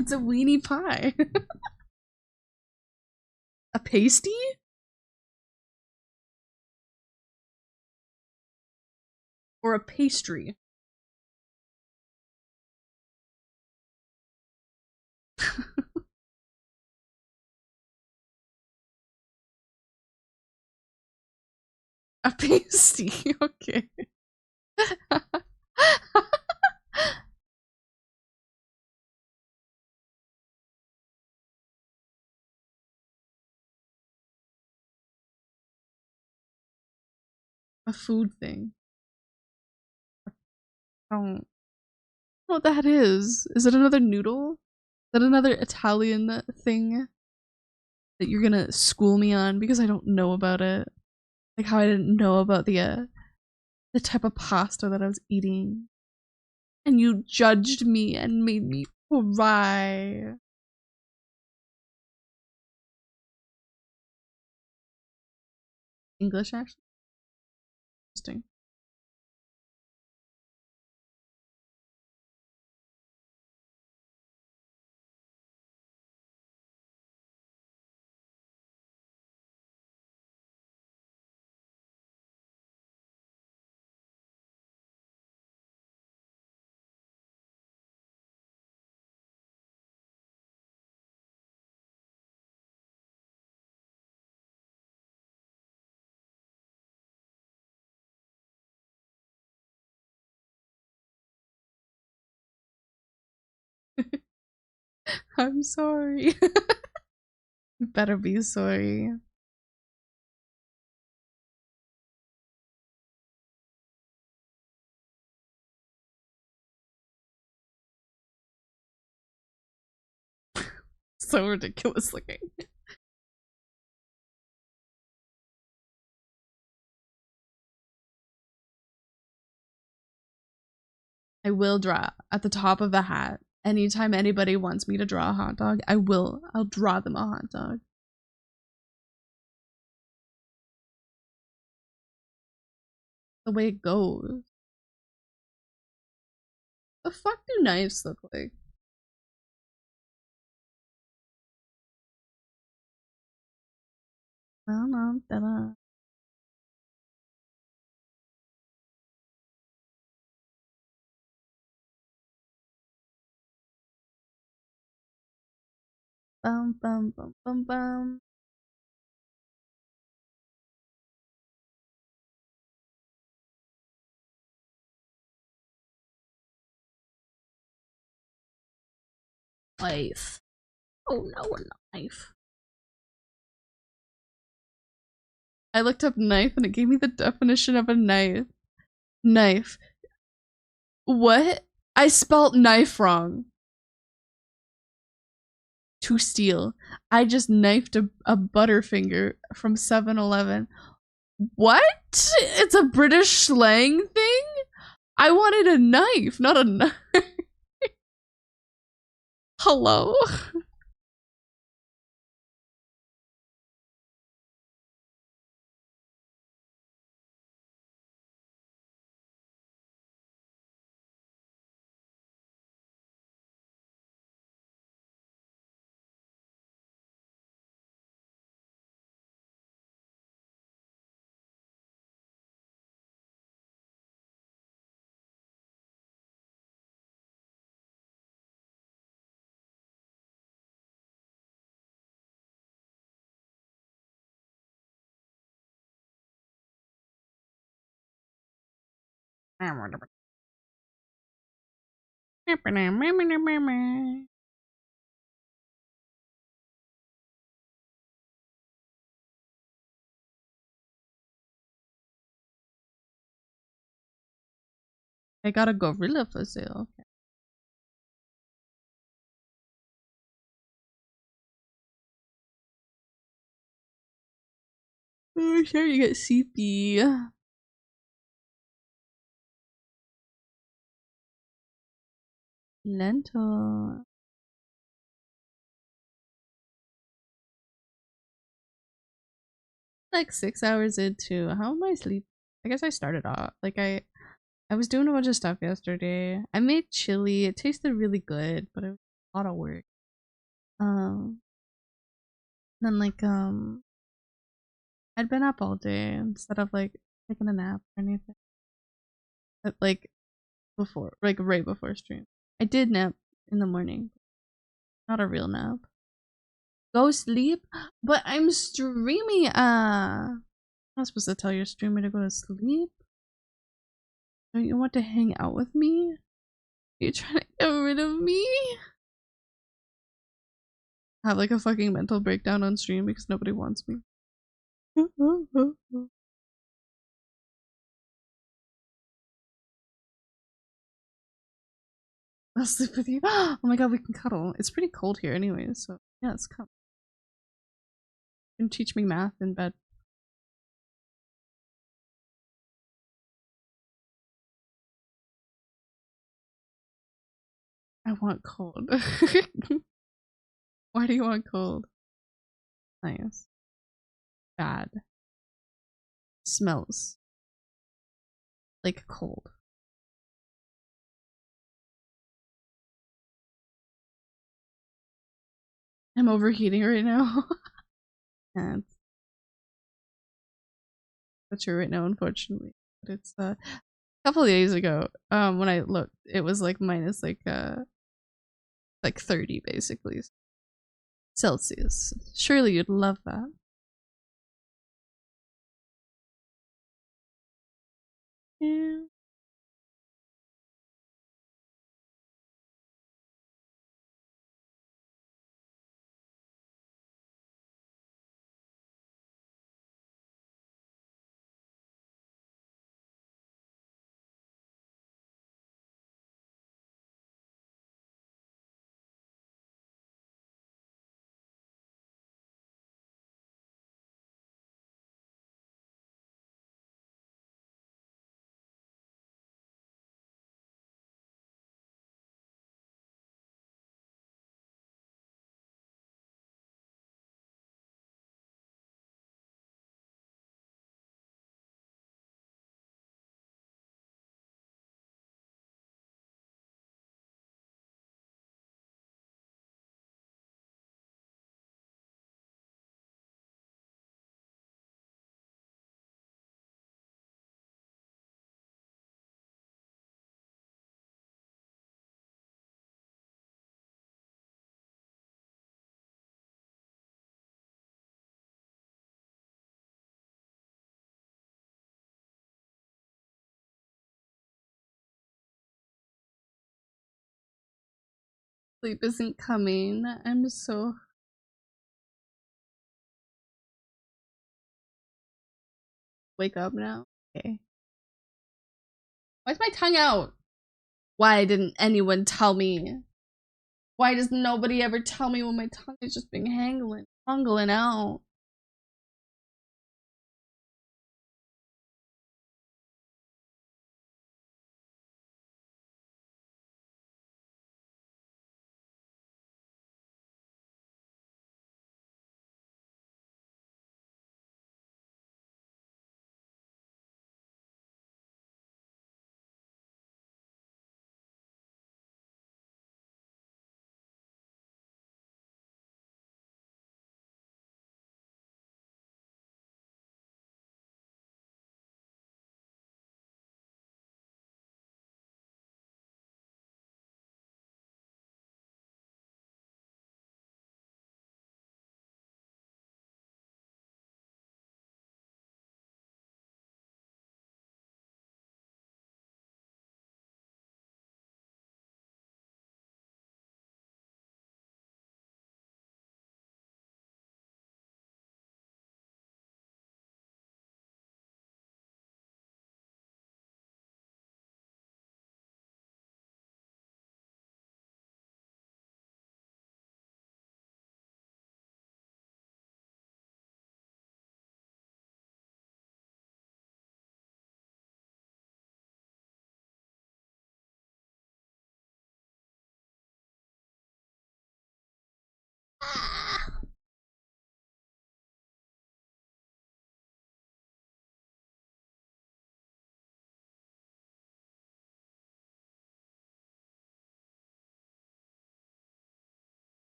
It's a weenie pie. A pasty? Or a pastry? A pasty, okay. A food thing. I don't know what that is. Is it another noodle? Is that another Italian thing that you're gonna school me on because I don't know about it? Like how I didn't know about the type of pasta that I was eating. And you judged me and made me cry. English, actually? Interesting. I'm sorry. You better be sorry. So ridiculous looking. I will draw at the top of the hat anytime anybody wants me to draw a hot dog, I will. I'll draw them a hot dog. The way it goes. The fuck do knives look like? I don't know. Ta-da. Bum bum bum bum bum. Knife. Oh no, a knife. I looked up knife and it gave me the definition of a knife. Knife. What? I spelt knife wrong. To steal. I just knifed a Butterfinger from 7-Eleven. What? It's a British slang thing? I wanted a knife, not a knife. Hello? I got a gorilla for sale. Okay. Oh, sure, you get CP. Lentil. Like 6 hours into how am I sleep? I guess I started off like I was doing a bunch of stuff yesterday. I made chili. It tasted really good, but it was a lot of work. Um, then like I'd been up all day instead of like taking a nap or anything. Like before, like right before stream. I did nap in the morning. Not a real nap. Go sleep? But I'm streaming. I'm not supposed to tell your streamer to go to sleep. Don't you want to hang out with me? Are you trying to get rid of me? Have like a fucking mental breakdown on stream because nobody wants me. I'll sleep with you. Oh my god, we can cuddle. It's pretty cold here anyway, so yeah, let's come. You can teach me math in bed. I want cold. Why do you want cold? Nice. Bad. Smells. Like cold. I'm overheating right now. And that's true right now, unfortunately. But it's a couple of days ago, when I looked, it was like minus like 30 basically. Celsius. Surely you'd love that. Yeah. Sleep isn't coming. I'm so. Wake up now. Okay. Why's my tongue out? Why didn't anyone tell me? Why does nobody ever tell me when my tongue is just being hangling out?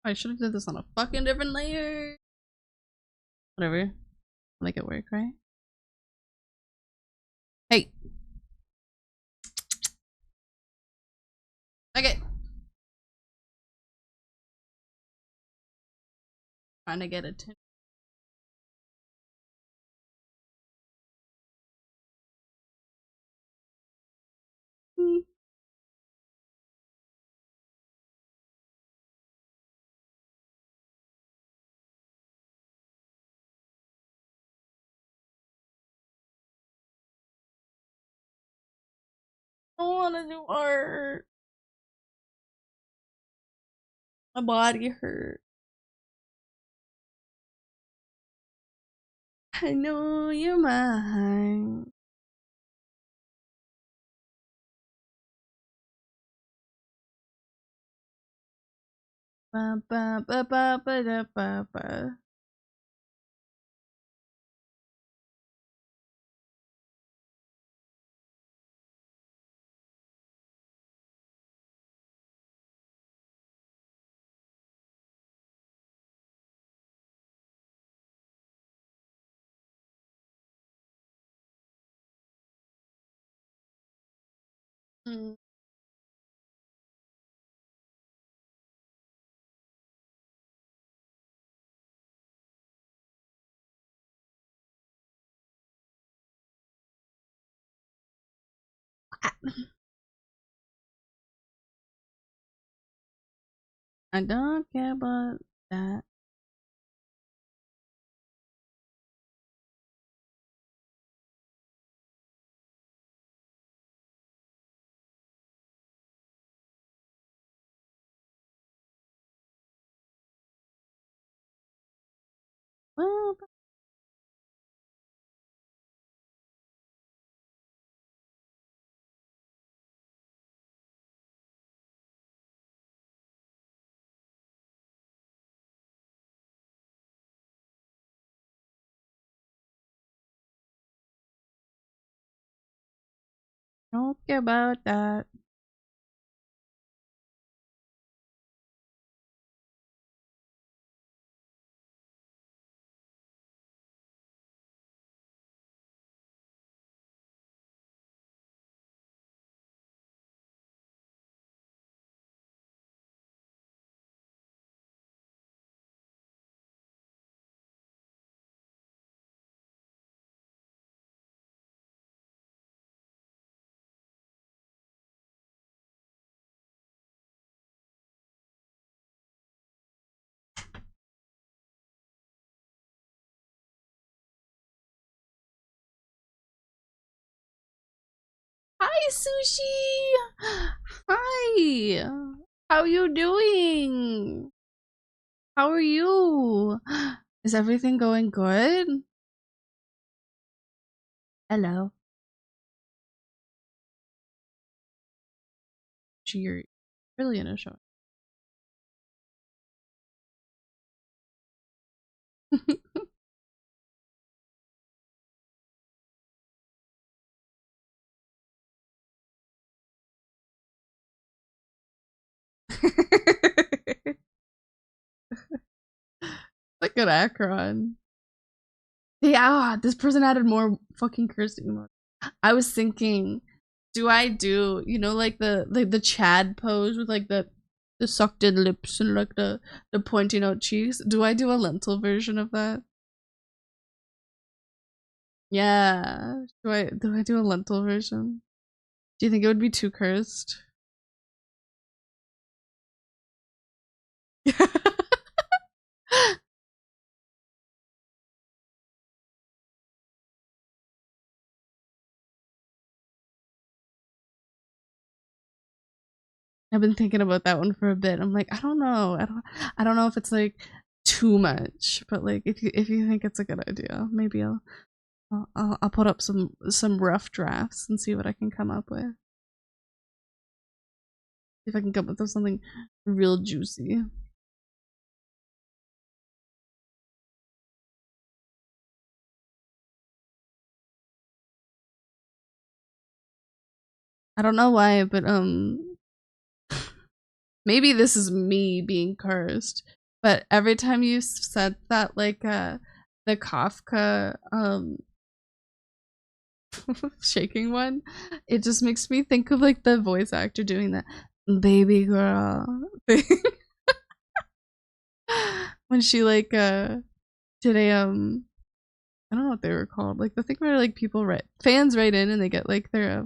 I should have did this on a fucking different layer. Whatever. Make it work, right? Hey. Okay. Trying to get it. I don't want to do art. My body hurt. I know you're mine. Ba ba ba ba ba da ba ba. Mm. I don't care about that. Well, I don't care about that. Hi, Sushi. Hi. How you doing? How are you? Is everything going good? Hello. You're really in a show. Like an Akron. Yeah, this person added more fucking cursed emotes. I was thinking, do I do, you know, like the Chad pose with like the sucked in lips and like the pointing out cheeks? Do I do a lentil version of that? Yeah. Do I do a lentil version? Do you think it would be too cursed? I've been thinking about that one for a bit. I'm like, I don't know. I don't know if it's like too much, but like if you think it's a good idea, maybe I'll put up some rough drafts and see what I can come up with. See if I can come up with something real juicy. I don't know why, but maybe this is me being cursed. But every time you said that, like the Kafka shaking one, it just makes me think of like the voice actor doing that baby girl thing. When she like did a I don't know what they were called, like the thing where like people write fans write in and they get like their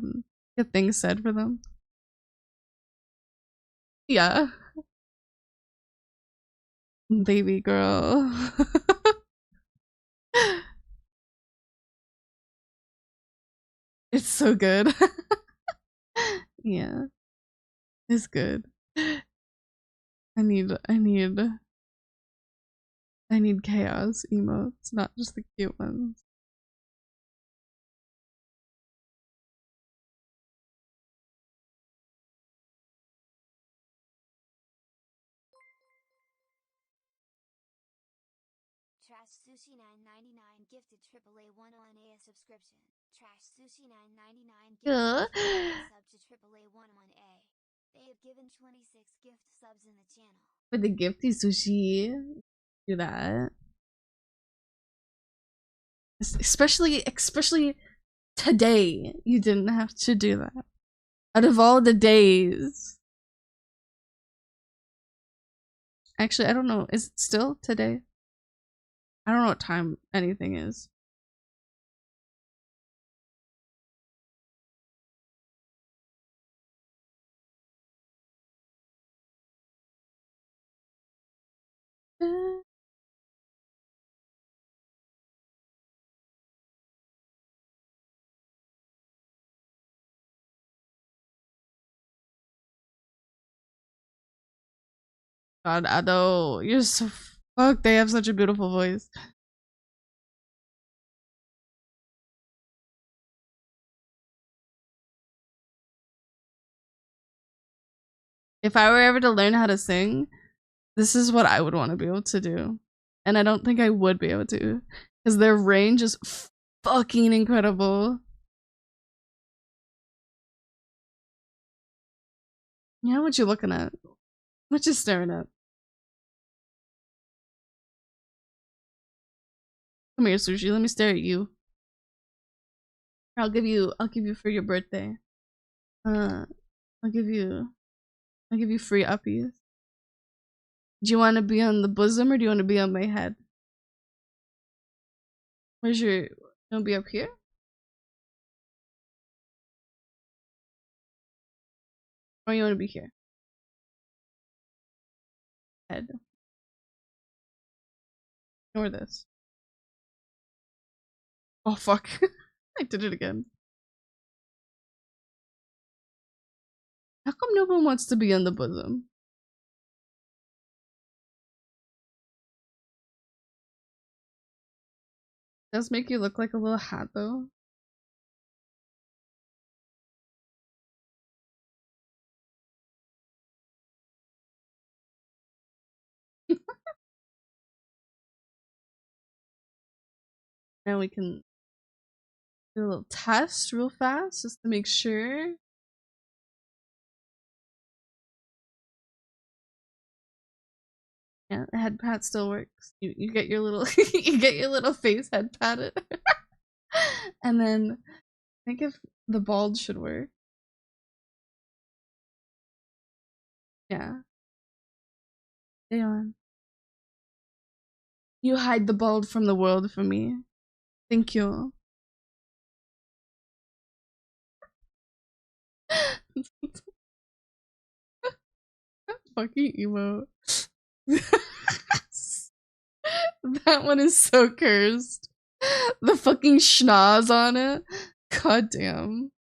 get things said for them. Yeah, baby girl. It's so good. Yeah, it's good. I need chaos emotes, not just the cute ones. Trash Sushi 999 gifted AAA 101A a subscription. Trash Sushi 999 Yeah. gifted sub to AAA 101A. They have given 26 gift subs in the channel. For the gifty sushi, do that. Especially today, you didn't have to do that. Out of all the days. Actually, I don't know. Is it still today? I don't know what time anything is. God, Ado, you're so fuck. They have such a beautiful voice. If I were ever to learn how to sing, this is what I would want to be able to do. And I don't think I would be able to. Because their range is fucking incredible. Yeah, what you looking at? What you staring at? Come here, Sushi. Let me stare at you. I'll give you for your birthday. Uh, I'll give you free uppies. Do you want to be on the bosom or do you want to be on my head? Where's your? You want to be up here? Or you want to be here? Head. Or this. Oh fuck! I did it again. How come no one wants to be on the bosom? Does make you look like a little hat though. Now we can do a little test real fast just to make sure. Yeah, the head pat still works. You get your little you get your little face head patted. And then I think if the bald should work. Yeah. Stay on. You hide the bald from the world for me. Thank you. Fucking emo. That one is so cursed. The fucking schnoz on it. God damn.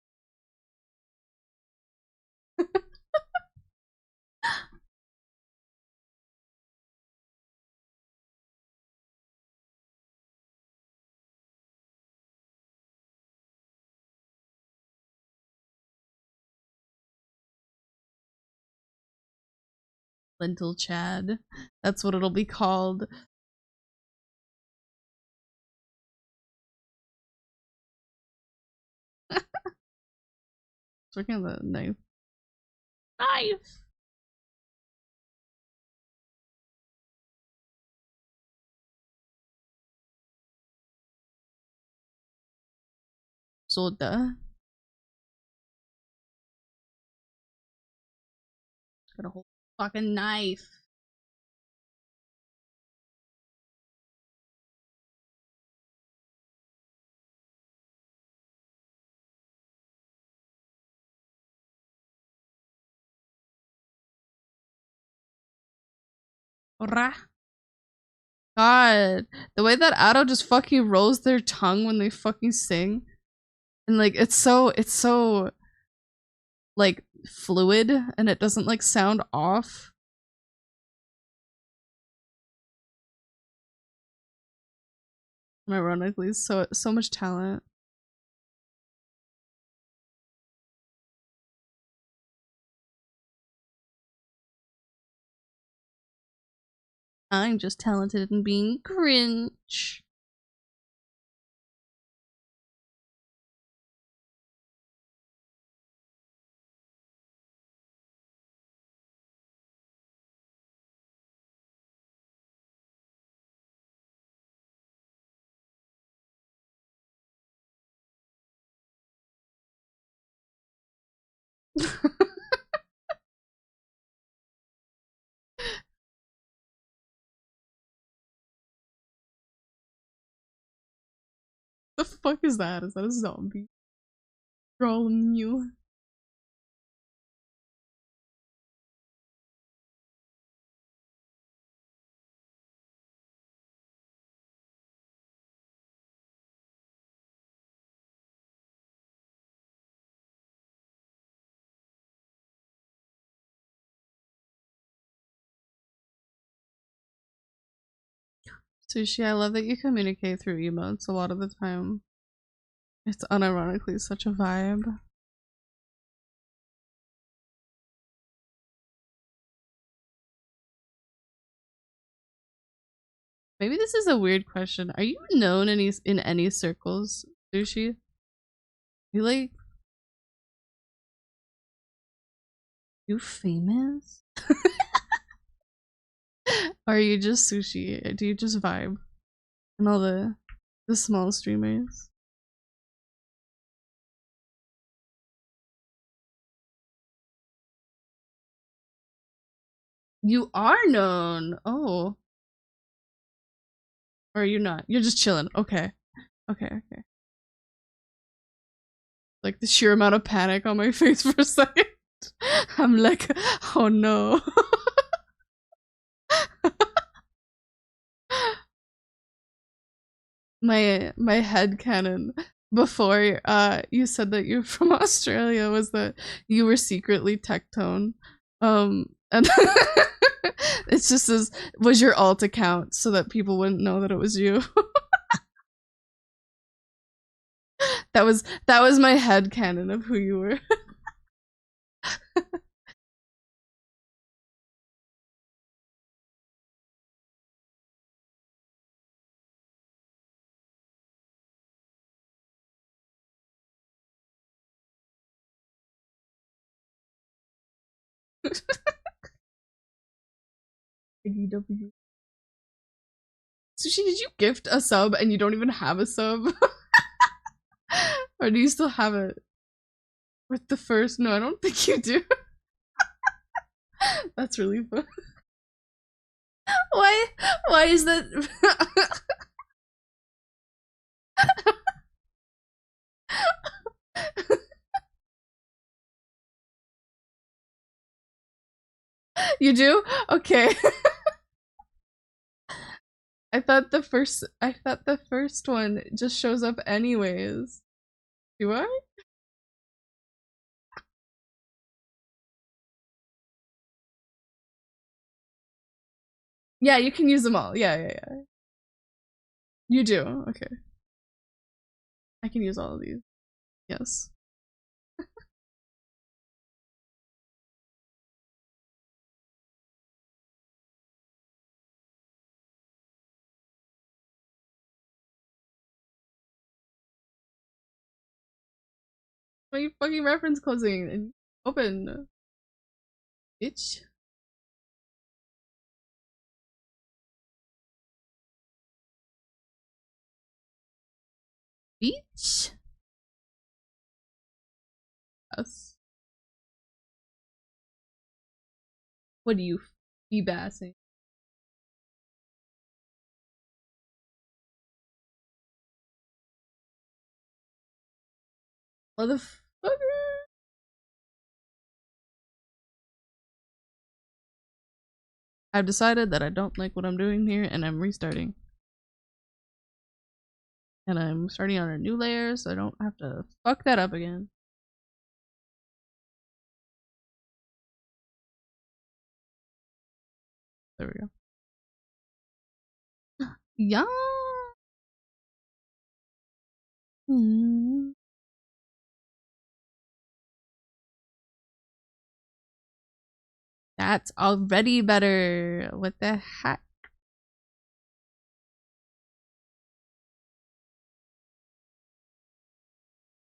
Lentil Chad. That's what it'll be called. It's working on the knife. Knife! Soda. Got a whole fucking knife. Ora. God, the way that Aro just fucking rolls their tongue when they fucking sing, and like it's so like fluid, and it doesn't like sound off. Ironically, so much talent. I'm just talented in being cringe. The fuck is that? Is that a zombie trolling you? Sushi, I love that you communicate through emotes a lot of the time. It's unironically such a vibe. Maybe this is a weird question. Are you known in any circles, Sushi? You like... You famous? Or are you just Sushi? Do you just vibe? And all the small streamers? You are known! Oh. Or are you not? You're just chilling. Okay. Okay. Like the sheer amount of panic on my face for a second. I'm like, oh no. My head canon before you said that you're from Australia was that you were secretly Tectone. And it's just as was your alt account so that people wouldn't know that it was you. that was my headcanon of who you were. IDW. Sushi, did you gift a sub and you don't even have a sub? Or do you still have it? With the first? No, I don't think you do. That's really fun. Why is that? You do? Okay. I thought the first one just shows up anyways. Do I? Yeah, you can use them all. Yeah. You do. Okay. I can use all of these. Yes. What are you fucking reference closing and open? Bitch. Beach? Yes. What are you bassing? Motherfucker. I've decided that I don't like what I'm doing here and I'm restarting. And I'm starting on a new layer so I don't have to fuck that up again. There we go. Yeah. That's already better. What the heck?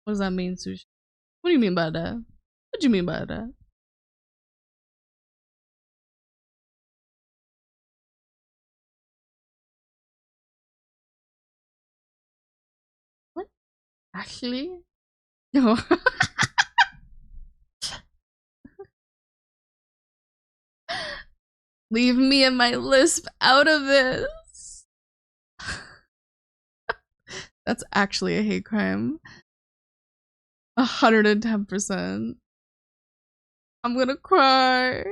What does that mean, Sushi? What do you mean by that? What do you mean by that? What? Actually? No. Leave me and my lisp out of this. That's actually a hate crime. 110%. I'm gonna cry.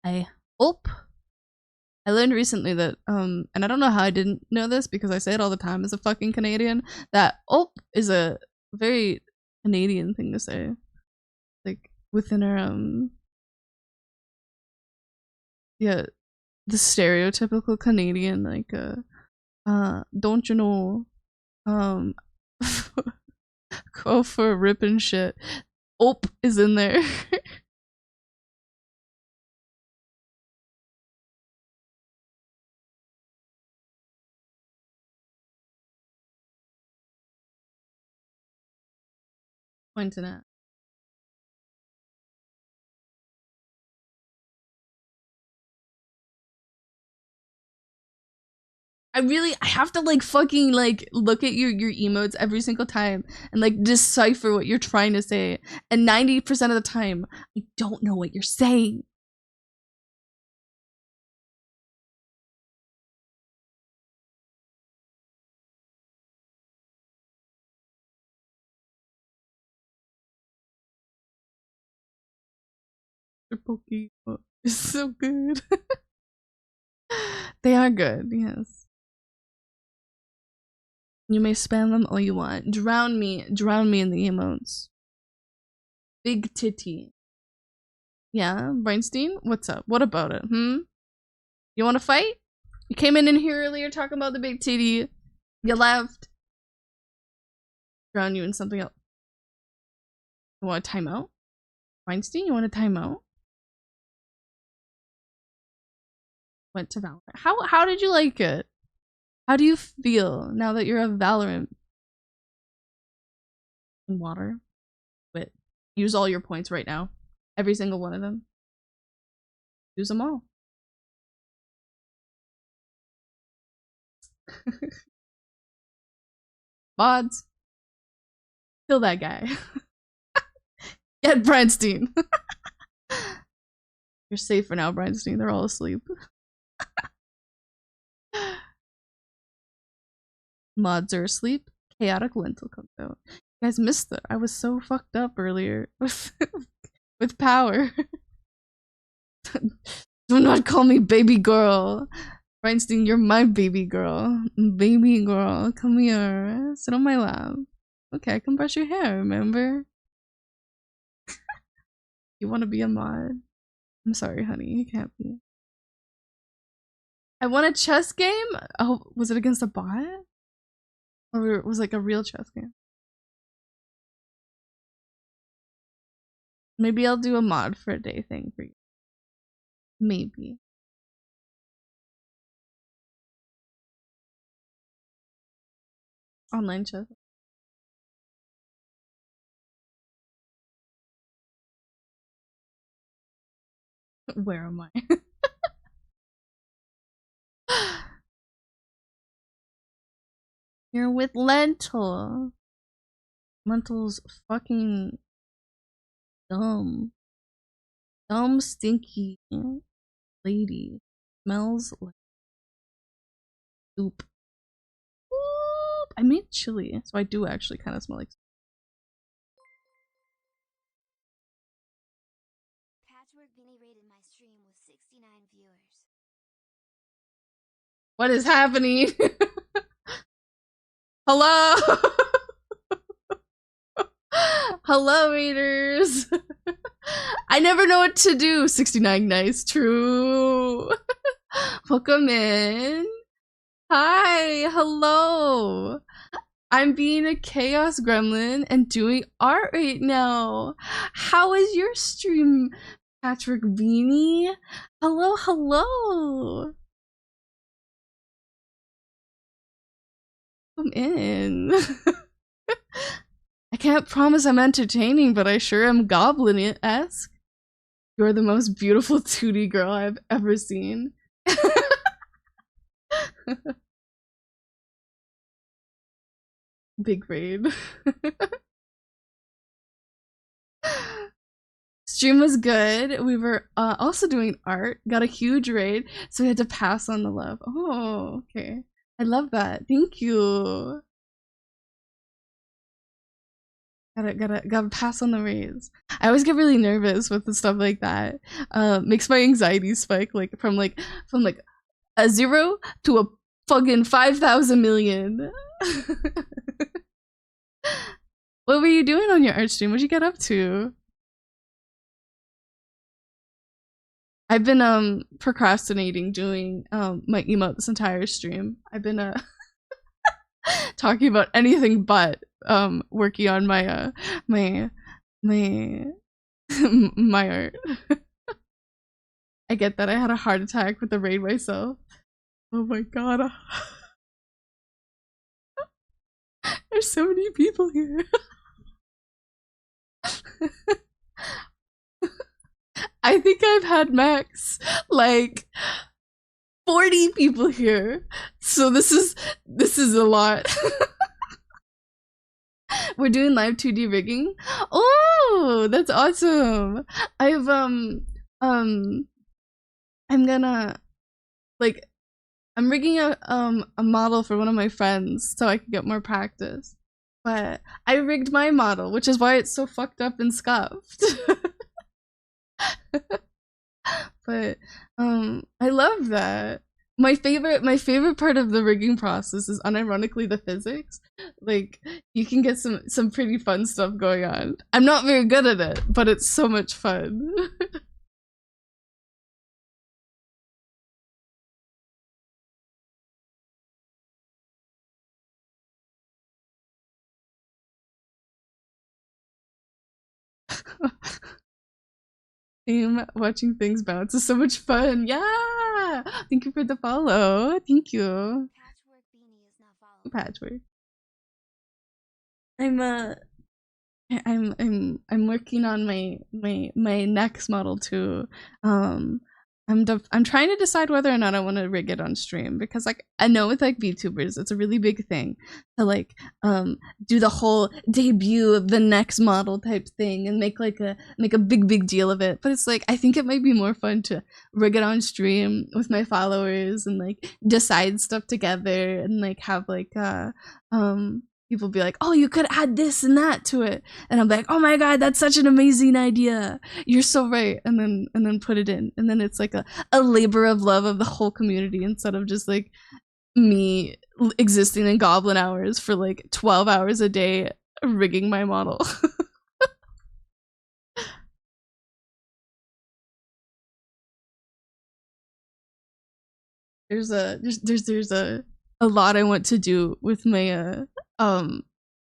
I hope. I learned recently that and I don't know how I didn't know this because I say it all the time as a fucking Canadian, that is a very Canadian thing to say. Like within our yeah, the stereotypical Canadian, like don't you know go for a rip and shit. Is in there. Pointing at. I have to like fucking like look at your emotes every single time and like decipher what you're trying to say. And 90% of the time, I don't know what you're saying. Pokemon is so good. They are good, yes. You may spam them all you want. Drown me in the emotes. Big titty. Yeah, Breinstein? What's up? What about it? You wanna fight? You came in here earlier talking about the big titty. You left. Drown you in something else. You want a timeout? Breinstein, you want a timeout? Went to Valorant. How did you like it? How do you feel now that you're a Valorant? Water. Wait. Use all your points right now. Every single one of them. Use them all. Mods. Kill that guy. Get Breinstein. You're safe for now, Breinstein. They're all asleep. Mods are asleep. Chaotic Lentil comes out. You guys missed it. I was so fucked up earlier with power. Do not call me baby girl. Breinstein, you're my baby girl. Baby girl, come here. Sit on my lap. Okay, I can brush your hair, remember? You want to be a mod? I'm sorry, honey. You can't be. I won a chess game? Oh, was it against a bot? Or was it like a real chess game? Maybe I'll do a mod for a day thing for you. Maybe. Online chess. Where am I? You're with Lentil. Lentil's fucking dumb. Dumb, stinky lady. Smells like soup. Oop. I made chili, so I do actually kind of smell like soup. Patchwork Vinny rated my stream with 69 viewers. What is happening? Hello? Hello, readers. I never know what to do. 69 nice, true. Welcome in. Hi, hello. I'm being a chaos gremlin and doing art right now. How is your stream, Patrick Beanie? Hello, hello. Come in. I can't promise I'm entertaining, but I sure am goblin-esque. You're the most beautiful 2D girl I've ever seen. Big raid. Stream was good. We were also doing art. Got a huge raid, so we had to pass on the love. Oh, okay. I love that. Thank you. Gotta pass on the raids. I always get really nervous with the stuff like that. Makes my anxiety spike from a 0 to a fucking 5,000 million. What were you doing on your art stream? What'd you get up to? I've been procrastinating doing my emote this entire stream. I've been talking about anything but working on my my art. I get that. I had a heart attack with the raid myself. Oh my god. There's so many people here. I think I've had max like 40 people here. So this is a lot. We're doing live 2D rigging. Oh, that's awesome. I'm rigging a model for one of my friends so I can get more practice. But I rigged my model, which is why it's so fucked up and scuffed. but I love that. My favorite part of the rigging process is unironically the physics. Like you can get some pretty fun stuff going on. I'm not very good at it, but it's so much fun. Watching things bounce is so much fun. Yeah. Thank you for the follow. Thank you. Patchwork Beanie is not followed. Patchwork. I'm I'm working on my next model too. I'm trying to decide whether or not I want to rig it on stream because like I know with like VTubers it's a really big thing to like do the whole debut of the next model type thing and make a big deal of it. But it's like I think it might be more fun to rig it on stream with my followers and like decide stuff together and like have like people be like, oh, you could add this and that to it. And I'm like, oh my god, that's such an amazing idea. You're so right. And then put it in. And then it's like a labor of love of the whole community instead of just like me existing in goblin hours for like 12 hours a day rigging my model. there's a lot I want to do with my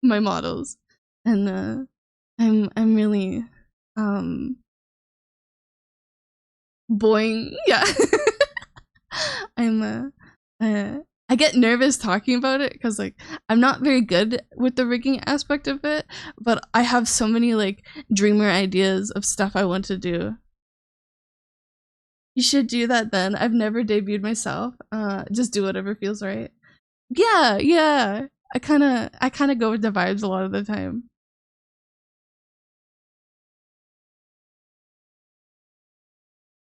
models, and I'm really boing, yeah. I get nervous talking about it because like I'm not very good with the rigging aspect of it, but I have so many like dreamer ideas of stuff I want to do. You should do that then. I've never debuted myself. Just do whatever feels right. Yeah. I kinda go with the vibes a lot of the time.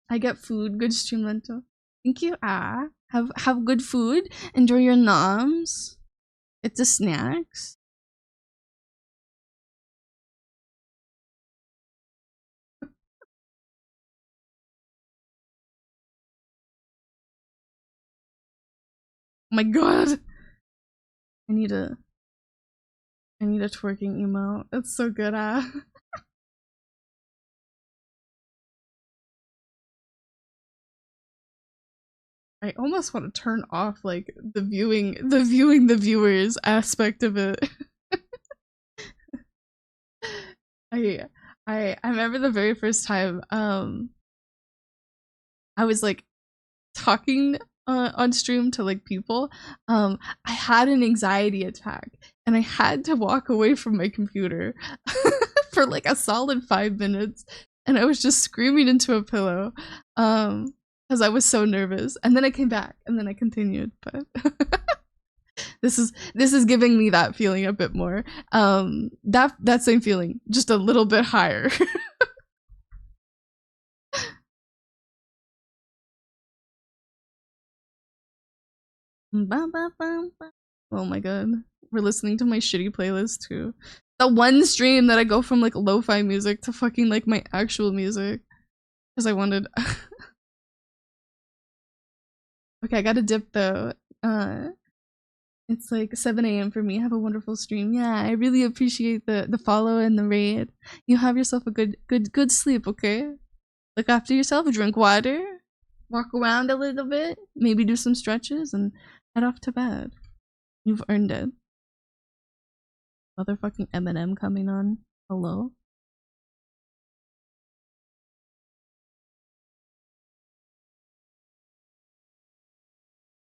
I get food, good stream lentil. Thank you. Have good food. Enjoy your noms. It's the snacks. Oh my god. I need a twerking emote. It's so good. I almost want to turn off like the viewers aspect of it. I I remember the very first time I was like talking on stream to like people. I had an anxiety attack and I had to walk away from my computer for like a solid 5 minutes, and I was just screaming into a pillow because I was so nervous. And then I came back and then I continued, but this is giving me that feeling a bit more. That same feeling, just a little bit higher. Oh my god. We're listening to my shitty playlist too. The one stream that I go from like lo-fi music to fucking like my actual music. Because I wanted Okay, I gotta dip though. It's like 7 a.m. for me. Have a wonderful stream. Yeah, I really appreciate the follow and the raid. You have yourself a good sleep, okay? Look after yourself, drink water, walk around a little bit, maybe do some stretches, and head off to bed. You've earned it. Motherfucking Eminem coming on. Hello?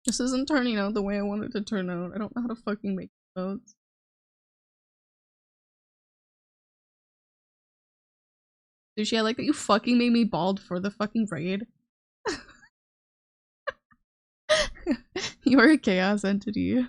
This isn't turning out the way I want it to turn out. I don't know how to fucking make notes. Sushi, I like that you fucking made me bald for the fucking raid. You are a chaos entity.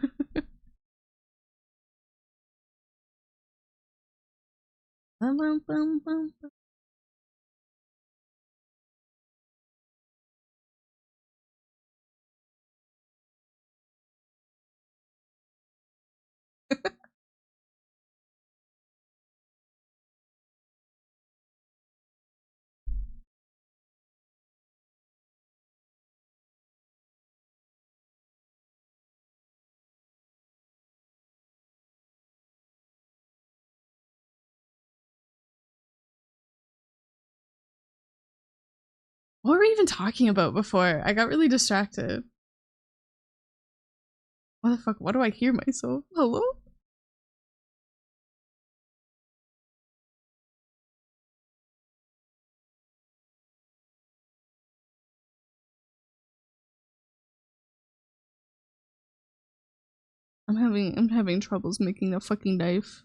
What were we even talking about before? I got really distracted. What the fuck? Why do I hear myself? Hello? I'm having troubles making a fucking knife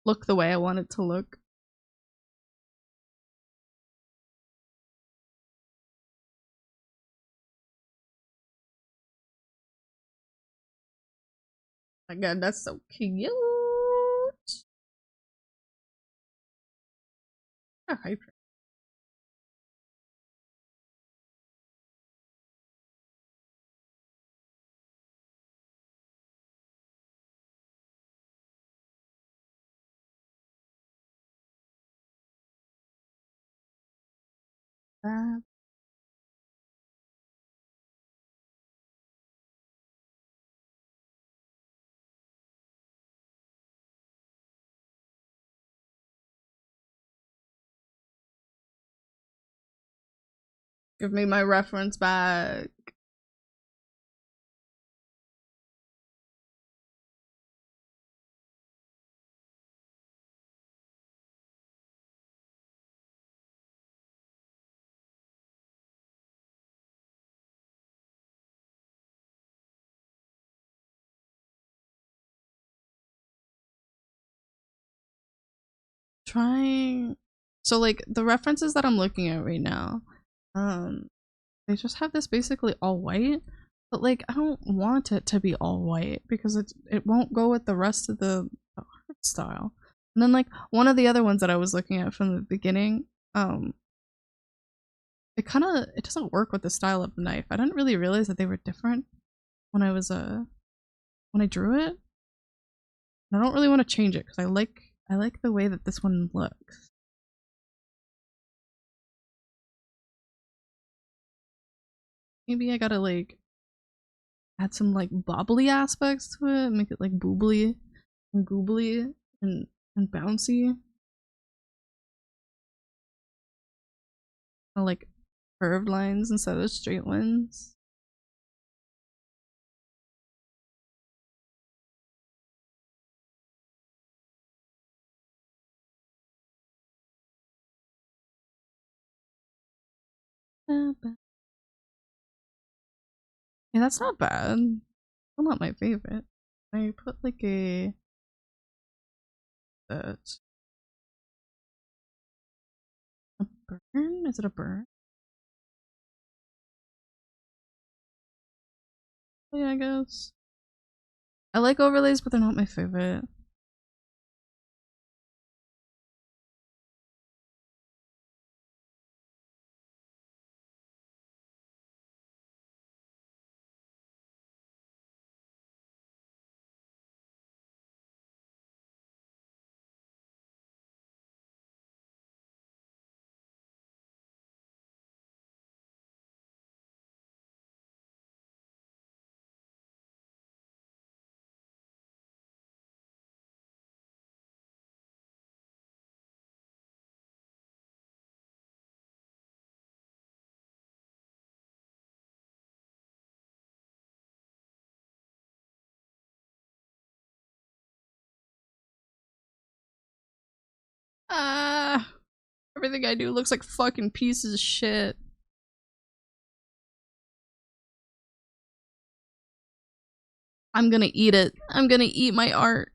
look the way I want it to look. My god, that's so cute. Ah, hyper. That. Give me my reference back. Trying. So like the references that I'm looking at right now, they just have this basically all white, but like I don't want it to be all white because it won't go with the rest of the art style. And then like one of the other ones that I was looking at from the beginning, it doesn't work with the style of the knife. I didn't really realize that they were different when when I drew it. And I don't really want to change it because I like the way that this one looks. Maybe I gotta like add some like bobbly aspects to it, make it like boobly and goobly and bouncy. Or like curved lines instead of straight ones. Yeah, that's not bad. Still not my favorite. I put like that a burn? Is it a burn? Yeah, I guess. I like overlays, but they're not my favorite. Ah, everything I do looks like fucking pieces of shit. I'm gonna eat it. I'm gonna eat my art.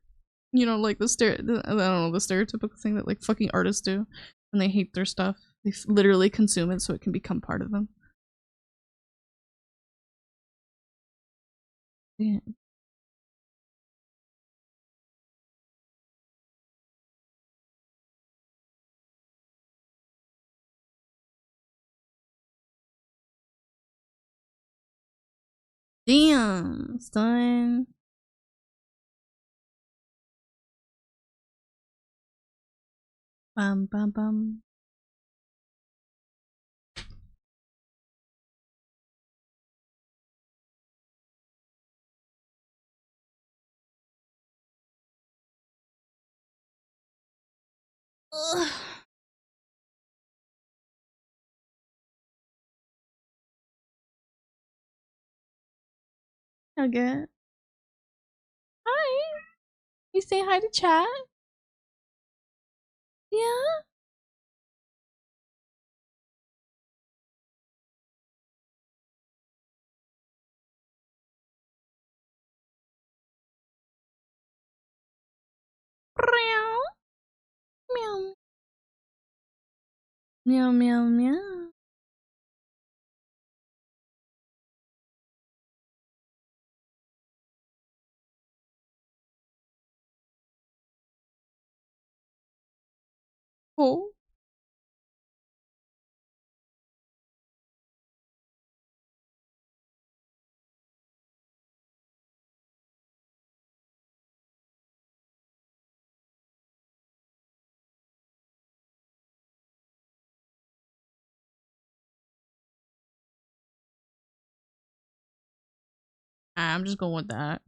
You know, like I don't know, the stereotypical thing that like fucking artists do when they hate their stuff. They literally consume it so it can become part of them. Damn. Damn, it's done. Bum bum bum. Ugh. Nugget. Hi. You say hi to chat? Yeah. Meow. Meow. Meow meow meow. Oh. I'm just going with that.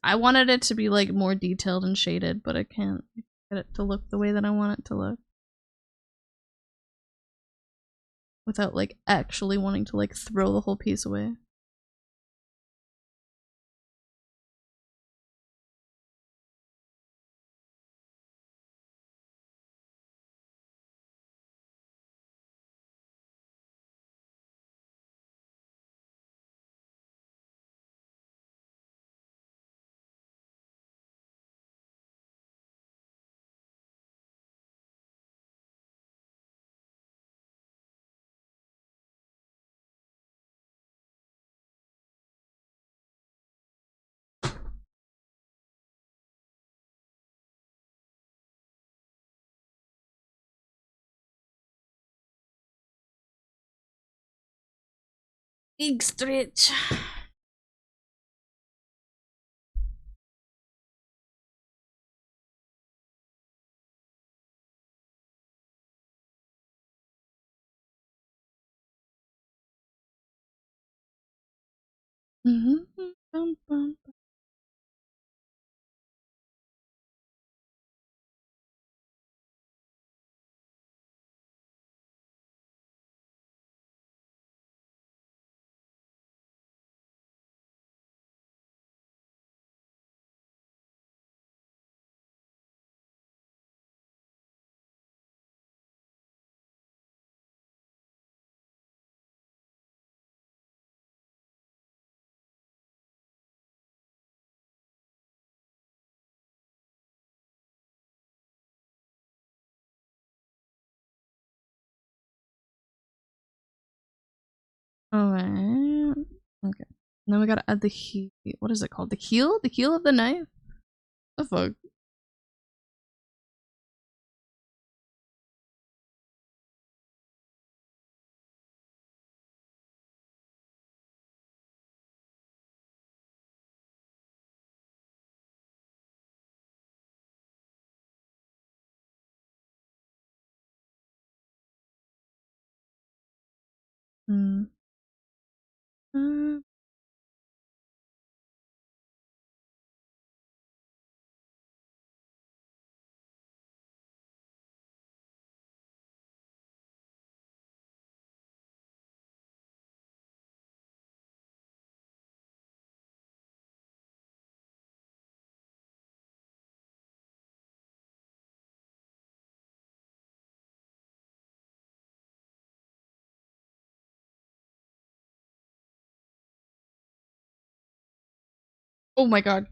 I wanted it to be like more detailed and shaded, but I can't get it to look the way that I want it to look. Without like actually wanting to like throw the whole piece away. Big stretch. Bum. Alright. Okay. Then we gotta add the heel. What is it called? The heel? The heel of the knife? The fuck? Hmm. Oh my god.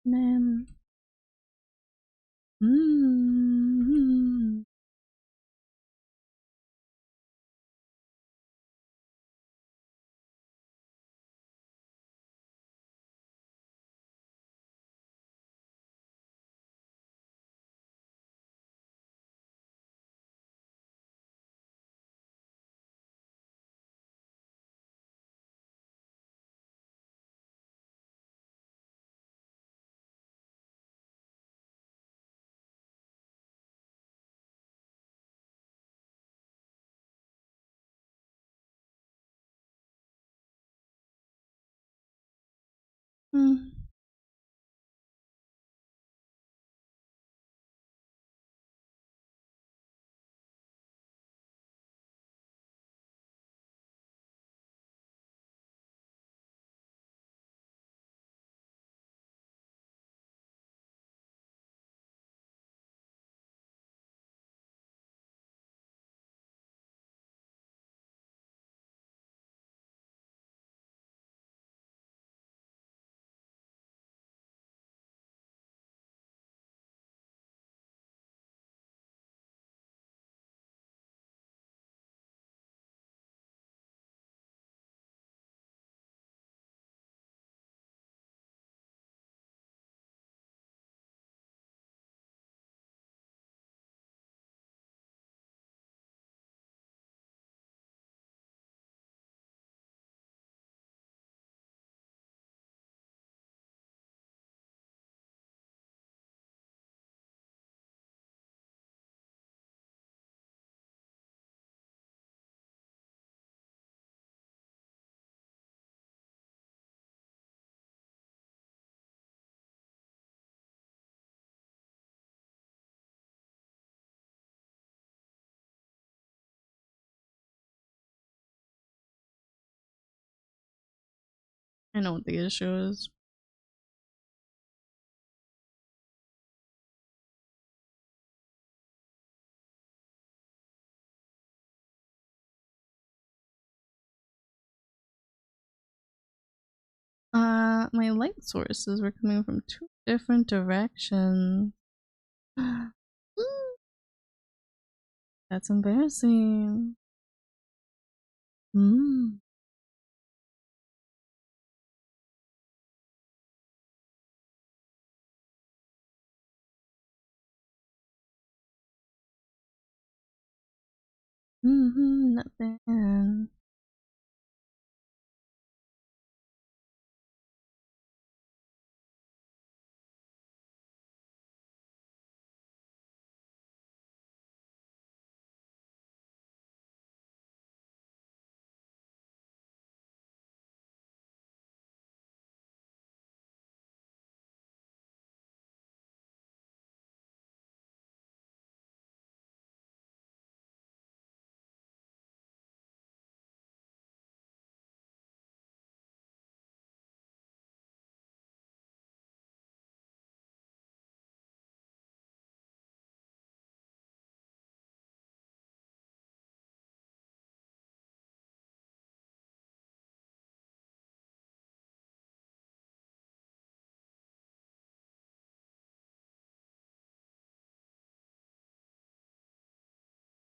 Batman. Hmm. I know what the issue is. My light sources were coming from two different directions. That's embarrassing. Mm. Nothing.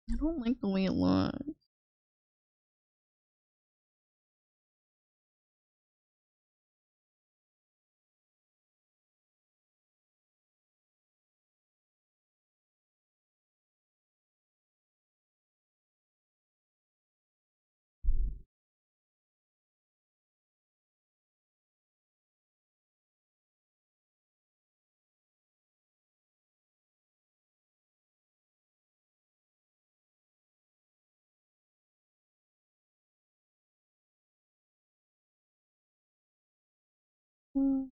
I don't like the way it looks. Mm.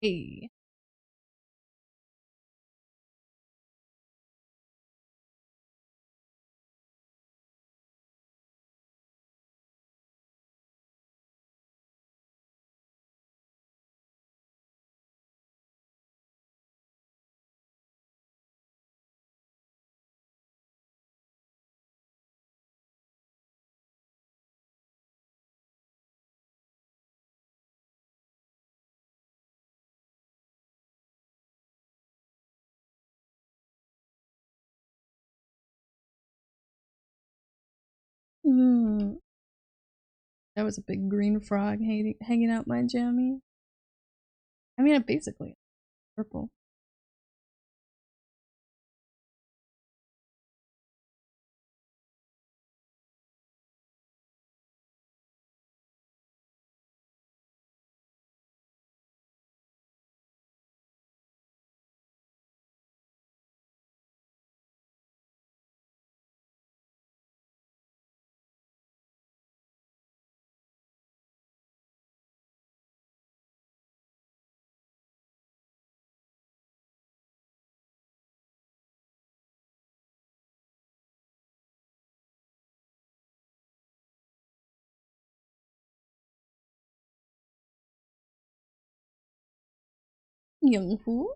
Hey. Mm. That was a big green frog hanging out my jammy. I mean, it basically purple. Young-Fu?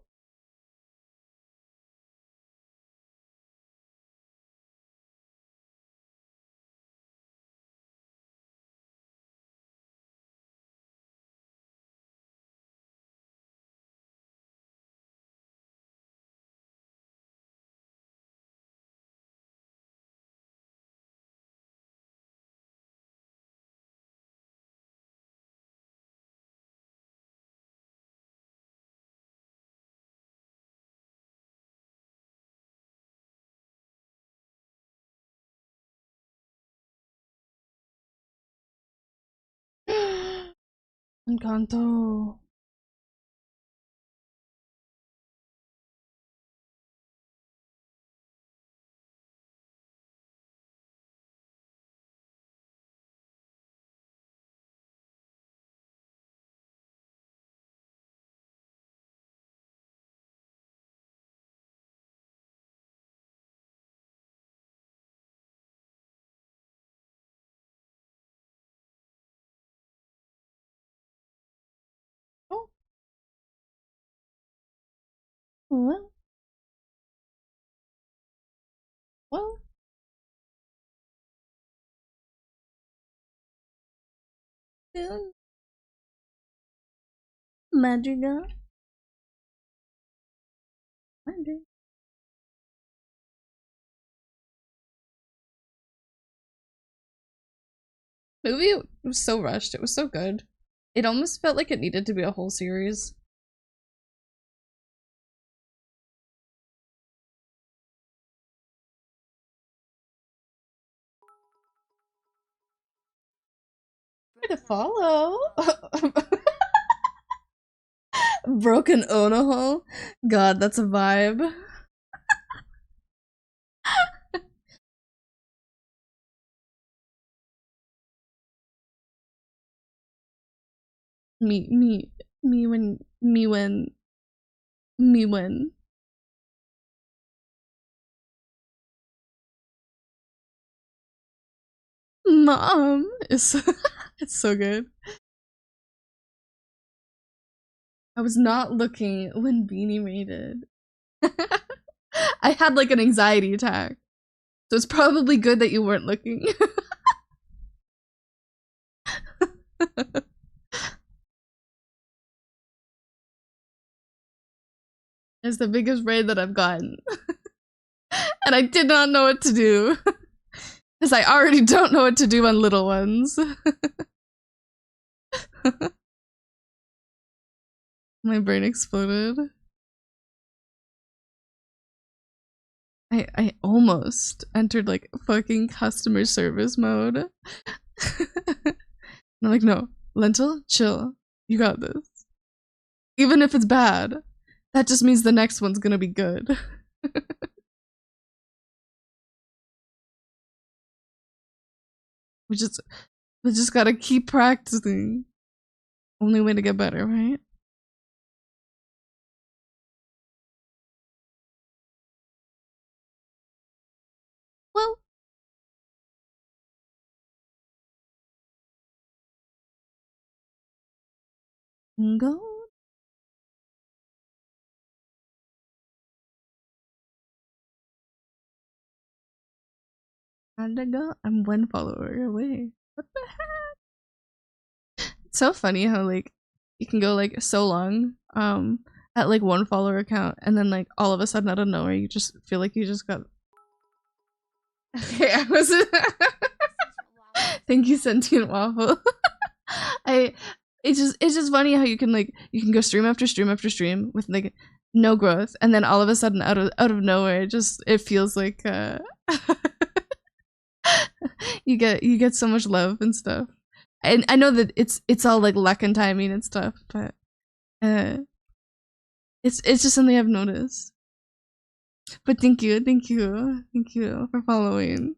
Encanto. Oh, well, well. Yeah. Madrigal. Madrigal. Movie was so rushed. It was so good. It almost felt like it needed to be a whole series. To follow. Broken Onoho. God, that's a vibe. Me when. Mom is it's so good. I was not looking when Beanie raided. I had like an anxiety attack. So it's probably good that you weren't looking. It's the biggest raid that I've gotten. And I did not know what to do. Because I already don't know what to do on little ones. My brain exploded. I almost entered like fucking customer service mode. I'm like, no, Lentil, chill. You got this. Even if it's bad, that just means the next one's gonna be good. we just gotta keep practicing. Only way to get better, right? Well, go. How'd I go? I'm one follower away. What the heck? It's so funny how like you can go like so long at like one follower account and then like all of a sudden out of nowhere you just feel like you just got okay, I was thank you, Sentient Waffle. It's just funny how you can go stream after stream after stream with like no growth and then all of a sudden out of nowhere it feels like you get so much love and stuff. And I know that it's all like luck and timing and stuff, but it's just something I've noticed. But thank you for following.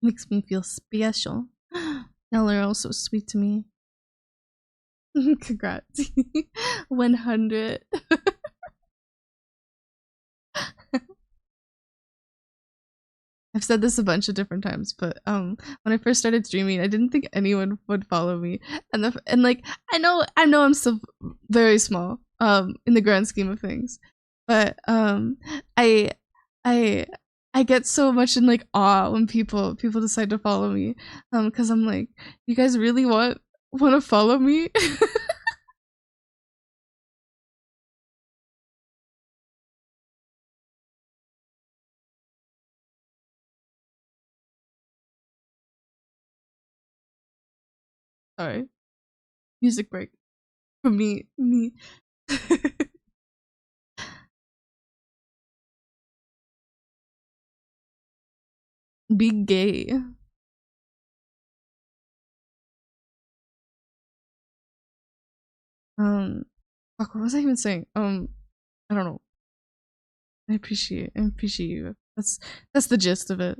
Makes me feel special. Y'all are all so sweet to me. Congrats. 100. I've said this a bunch of different times, but when I first started streaming, I didn't think anyone would follow me, and like I know I'm still very small in the grand scheme of things, but I I I get so much in like awe when people decide to follow me, because I'm like, you guys really want to follow me? Sorry, music break for me. Be gay. Fuck, what was I even saying? I don't know. I appreciate you. That's the gist of it.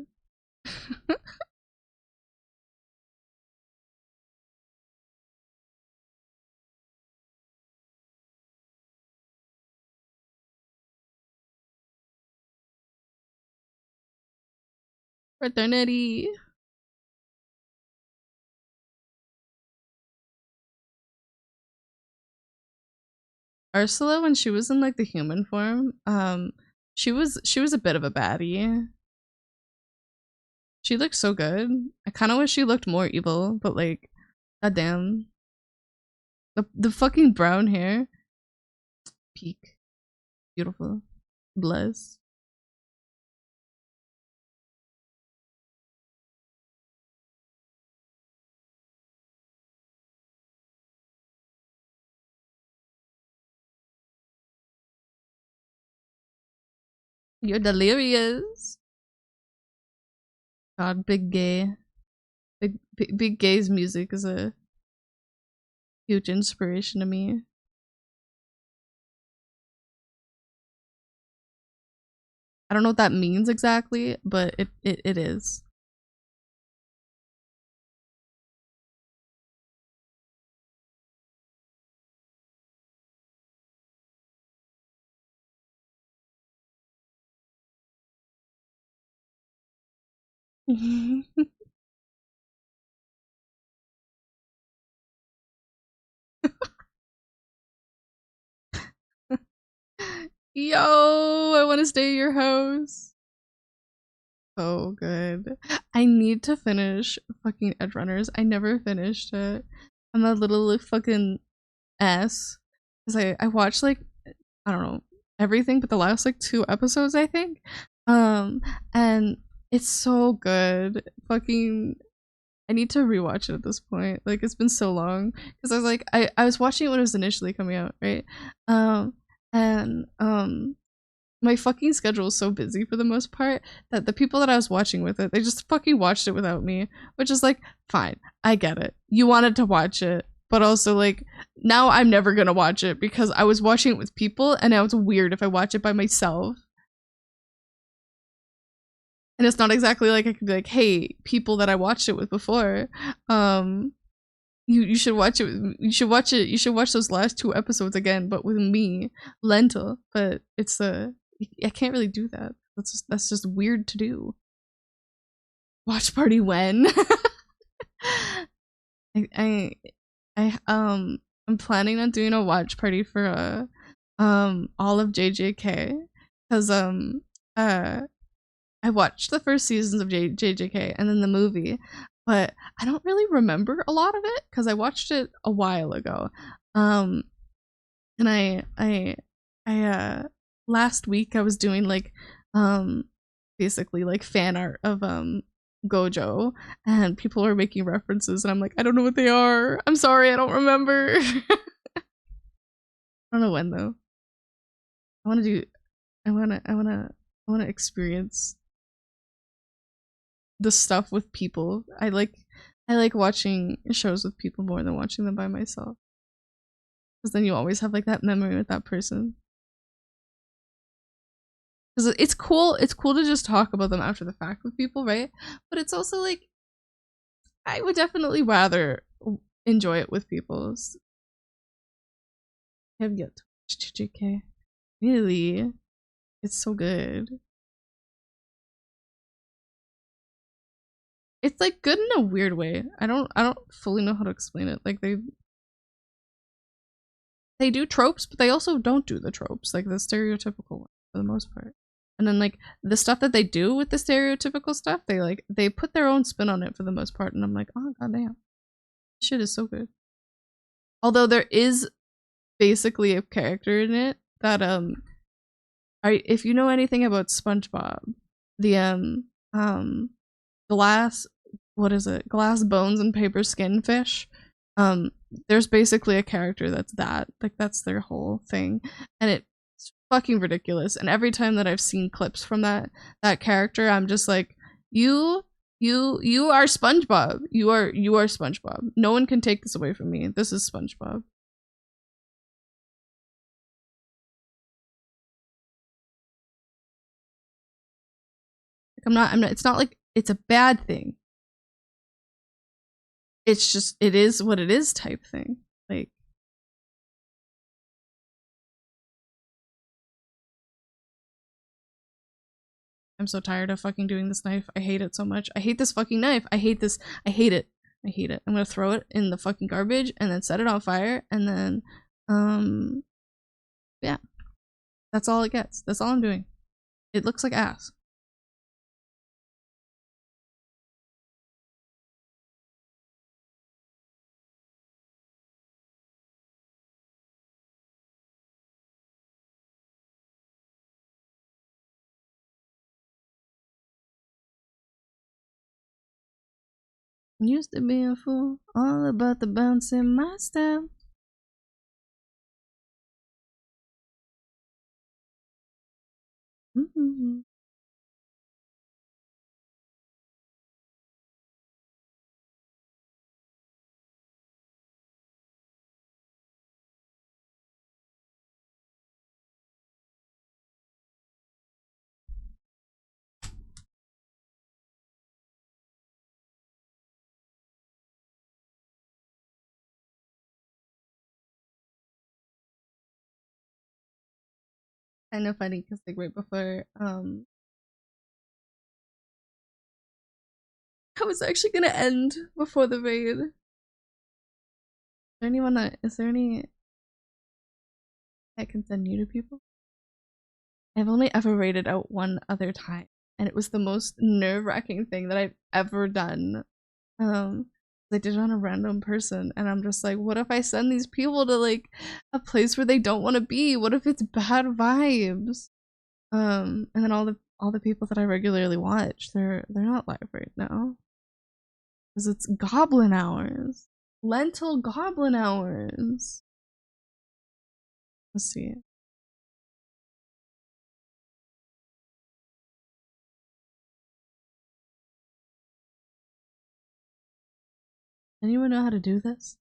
Fraternity. Ursula, when she was in like the human form, she was a bit of a baddie. She looked so good. I kind of wish she looked more evil, but like, goddamn, the fucking brown hair, peak, beautiful, bless. You're delirious. God, big gay, big gay's music is a huge inspiration to me. I don't know what that means exactly, but it is. Yo, I want to stay at your house. So good. I need to finish fucking Edge Runners. I never finished it. I'm a little fucking ass. Cause I watched like, I don't know, everything but the last like 2 episodes, I think. And it's so good. Fucking I need to rewatch it at this point. Like it's been so long. Because I was like I was watching it when it was initially coming out, right? And my fucking schedule is so busy for the most part that the people that I was watching with it, they just fucking watched it without me, which is like, fine, I get it. You wanted to watch it, but also like now I'm never gonna watch it because I was watching it with people and now it's weird if I watch it by myself. And it's not exactly like I could be like, hey, people that I watched it with before, you should watch it. You should watch it. You should watch those last 2 episodes again, but with me, Lentil. But it's I can't really do that. That's just weird to do. Watch party when? I I'm planning on doing a watch party for all of JJK because I watched the first seasons of JJK and then the movie, but I don't really remember a lot of it because I watched it a while ago. And I last week I was doing like basically like fan art of Gojo, and people were making references and I'm like, I don't know what they are. I'm sorry, I don't remember. I don't know when though. I want to do I want to experience the stuff with people. I like watching shows with people more than watching them by myself. Because then you always have like that memory with that person. Because it's cool to just talk about them after the fact with people, right? But it's also like I would definitely rather enjoy it with people. I have yet to watch JJK. Really? It's so good. It's like good in a weird way. I don't fully know how to explain it. Like they do tropes, but they also don't do the tropes, like the stereotypical one for the most part. And then like the stuff that they do with the stereotypical stuff, they put their own spin on it for the most part, and I'm like, oh goddamn, shit is so good. Although there is basically a character in it that if you know anything about SpongeBob, the glass, what is it, glass bones and paper skin fish, there's basically a character that's their whole thing, and it's fucking ridiculous. And every time that I've seen clips from that character, I'm just like, you are SpongeBob. You are SpongeBob. No one can take this away from me. This is SpongeBob. Like, I'm not, it's not like it's a bad thing. It's just, it is what it is type thing. Like, I'm so tired of fucking doing this knife. I hate it so much. I hate this fucking knife. I hate this. I hate it. I hate it. I'm gonna throw it in the fucking garbage and then set it on fire, and then, yeah. That's all it gets. That's all I'm doing. It looks like ass. Used to be a fool, all about the bouncing my style. Mm-hmm. Kind of funny because like right before I was actually gonna end before the raid. Is there any I can send you to people? I've only ever rated out one other time, and it was the most nerve-wracking thing that I've ever done. I did it on a random person, and I'm just like, what if I send these people to like a place where they don't want to be? What if it's bad vibes? And then all the people that I regularly watch, they're not live right now because it's Goblin hours, lentil Goblin hours. Let's see. Anyone know how to do this?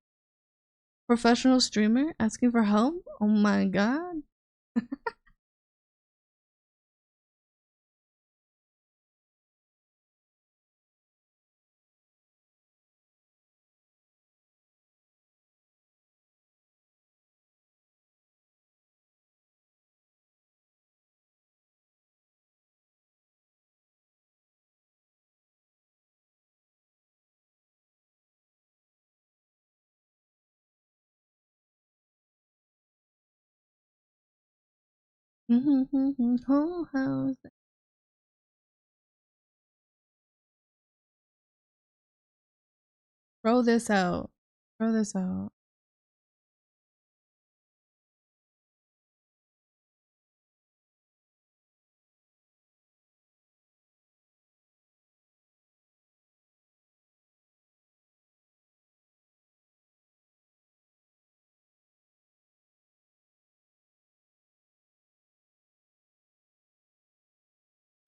Professional streamer asking for help? Oh my god. Whole house. Throw this out. Throw this out.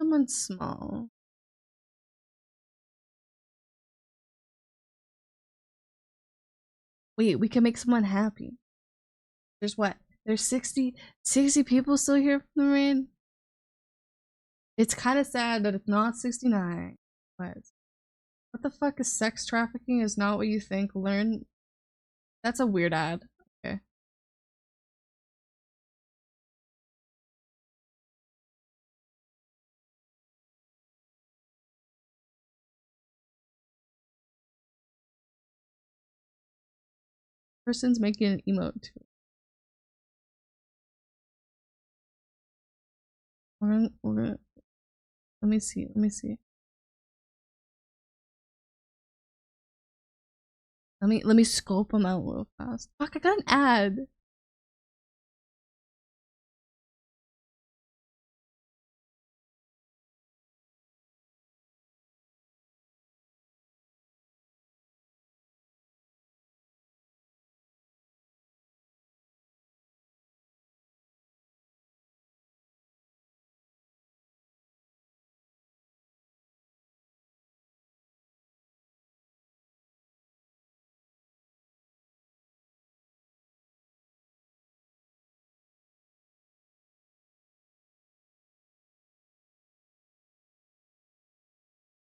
Someone small. Wait, we can make someone happy. There's what? There's 60 people still here from the raid? It's kind of sad that it's not 69. But what the fuck is sex trafficking is not what you think. Learn. That's a weird ad. Okay. person's making an emote too. We're gonna let me see. Let me scope them out real fast. Fuck, I got an ad.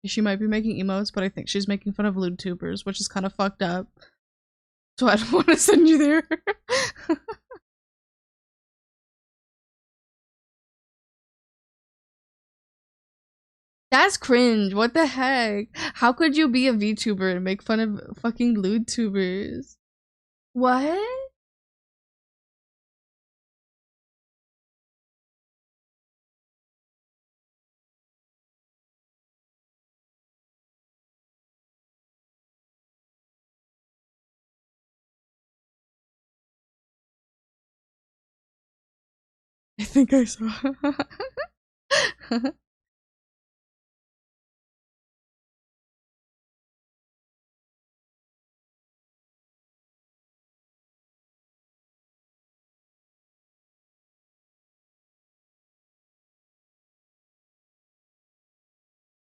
She might be making emotes, but I think she's making fun of lewd tubers, which is kind of fucked up. So I don't want to send you there. That's cringe. What the heck? How could you be a VTuber and make fun of fucking lewd tubers? What? I think I saw.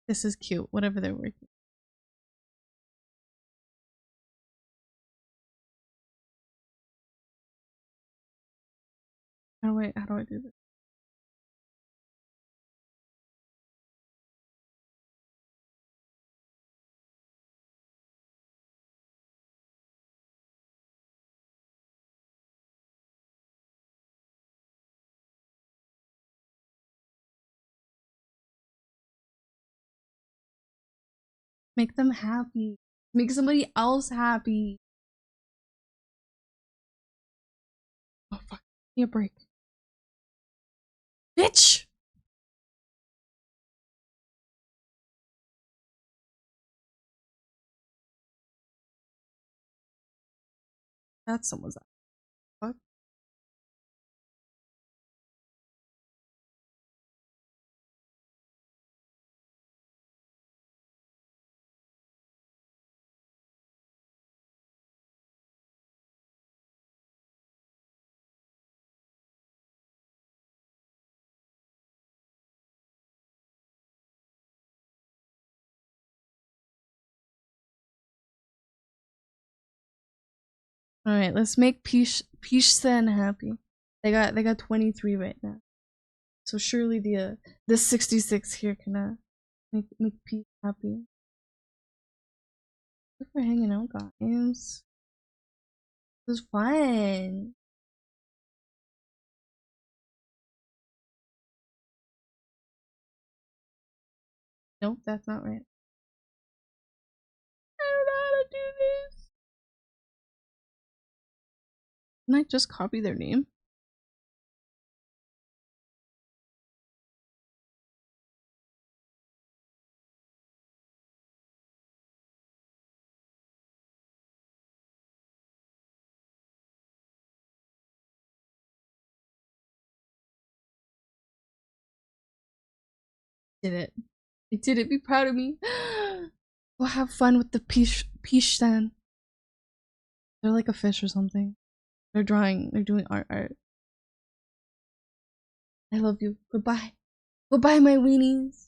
This is cute. Whatever they're working. How do I do this? Make them happy. Make somebody else happy. Oh fuck. Give me a break. Bitch! That's someone's fuck. Alright, let's make Peach Sen happy. They got 23 right now. So surely the 66 here can make Peach happy. Thanks for hanging out, guys. It was fun. Nope, that's not right. I don't know how to do this. Can I just copy their name? Did it. I did it. Be proud of me. We'll have fun with the Peach Sen. They're like a fish or something. They're doing art. I love you. Goodbye. Goodbye, my weenies.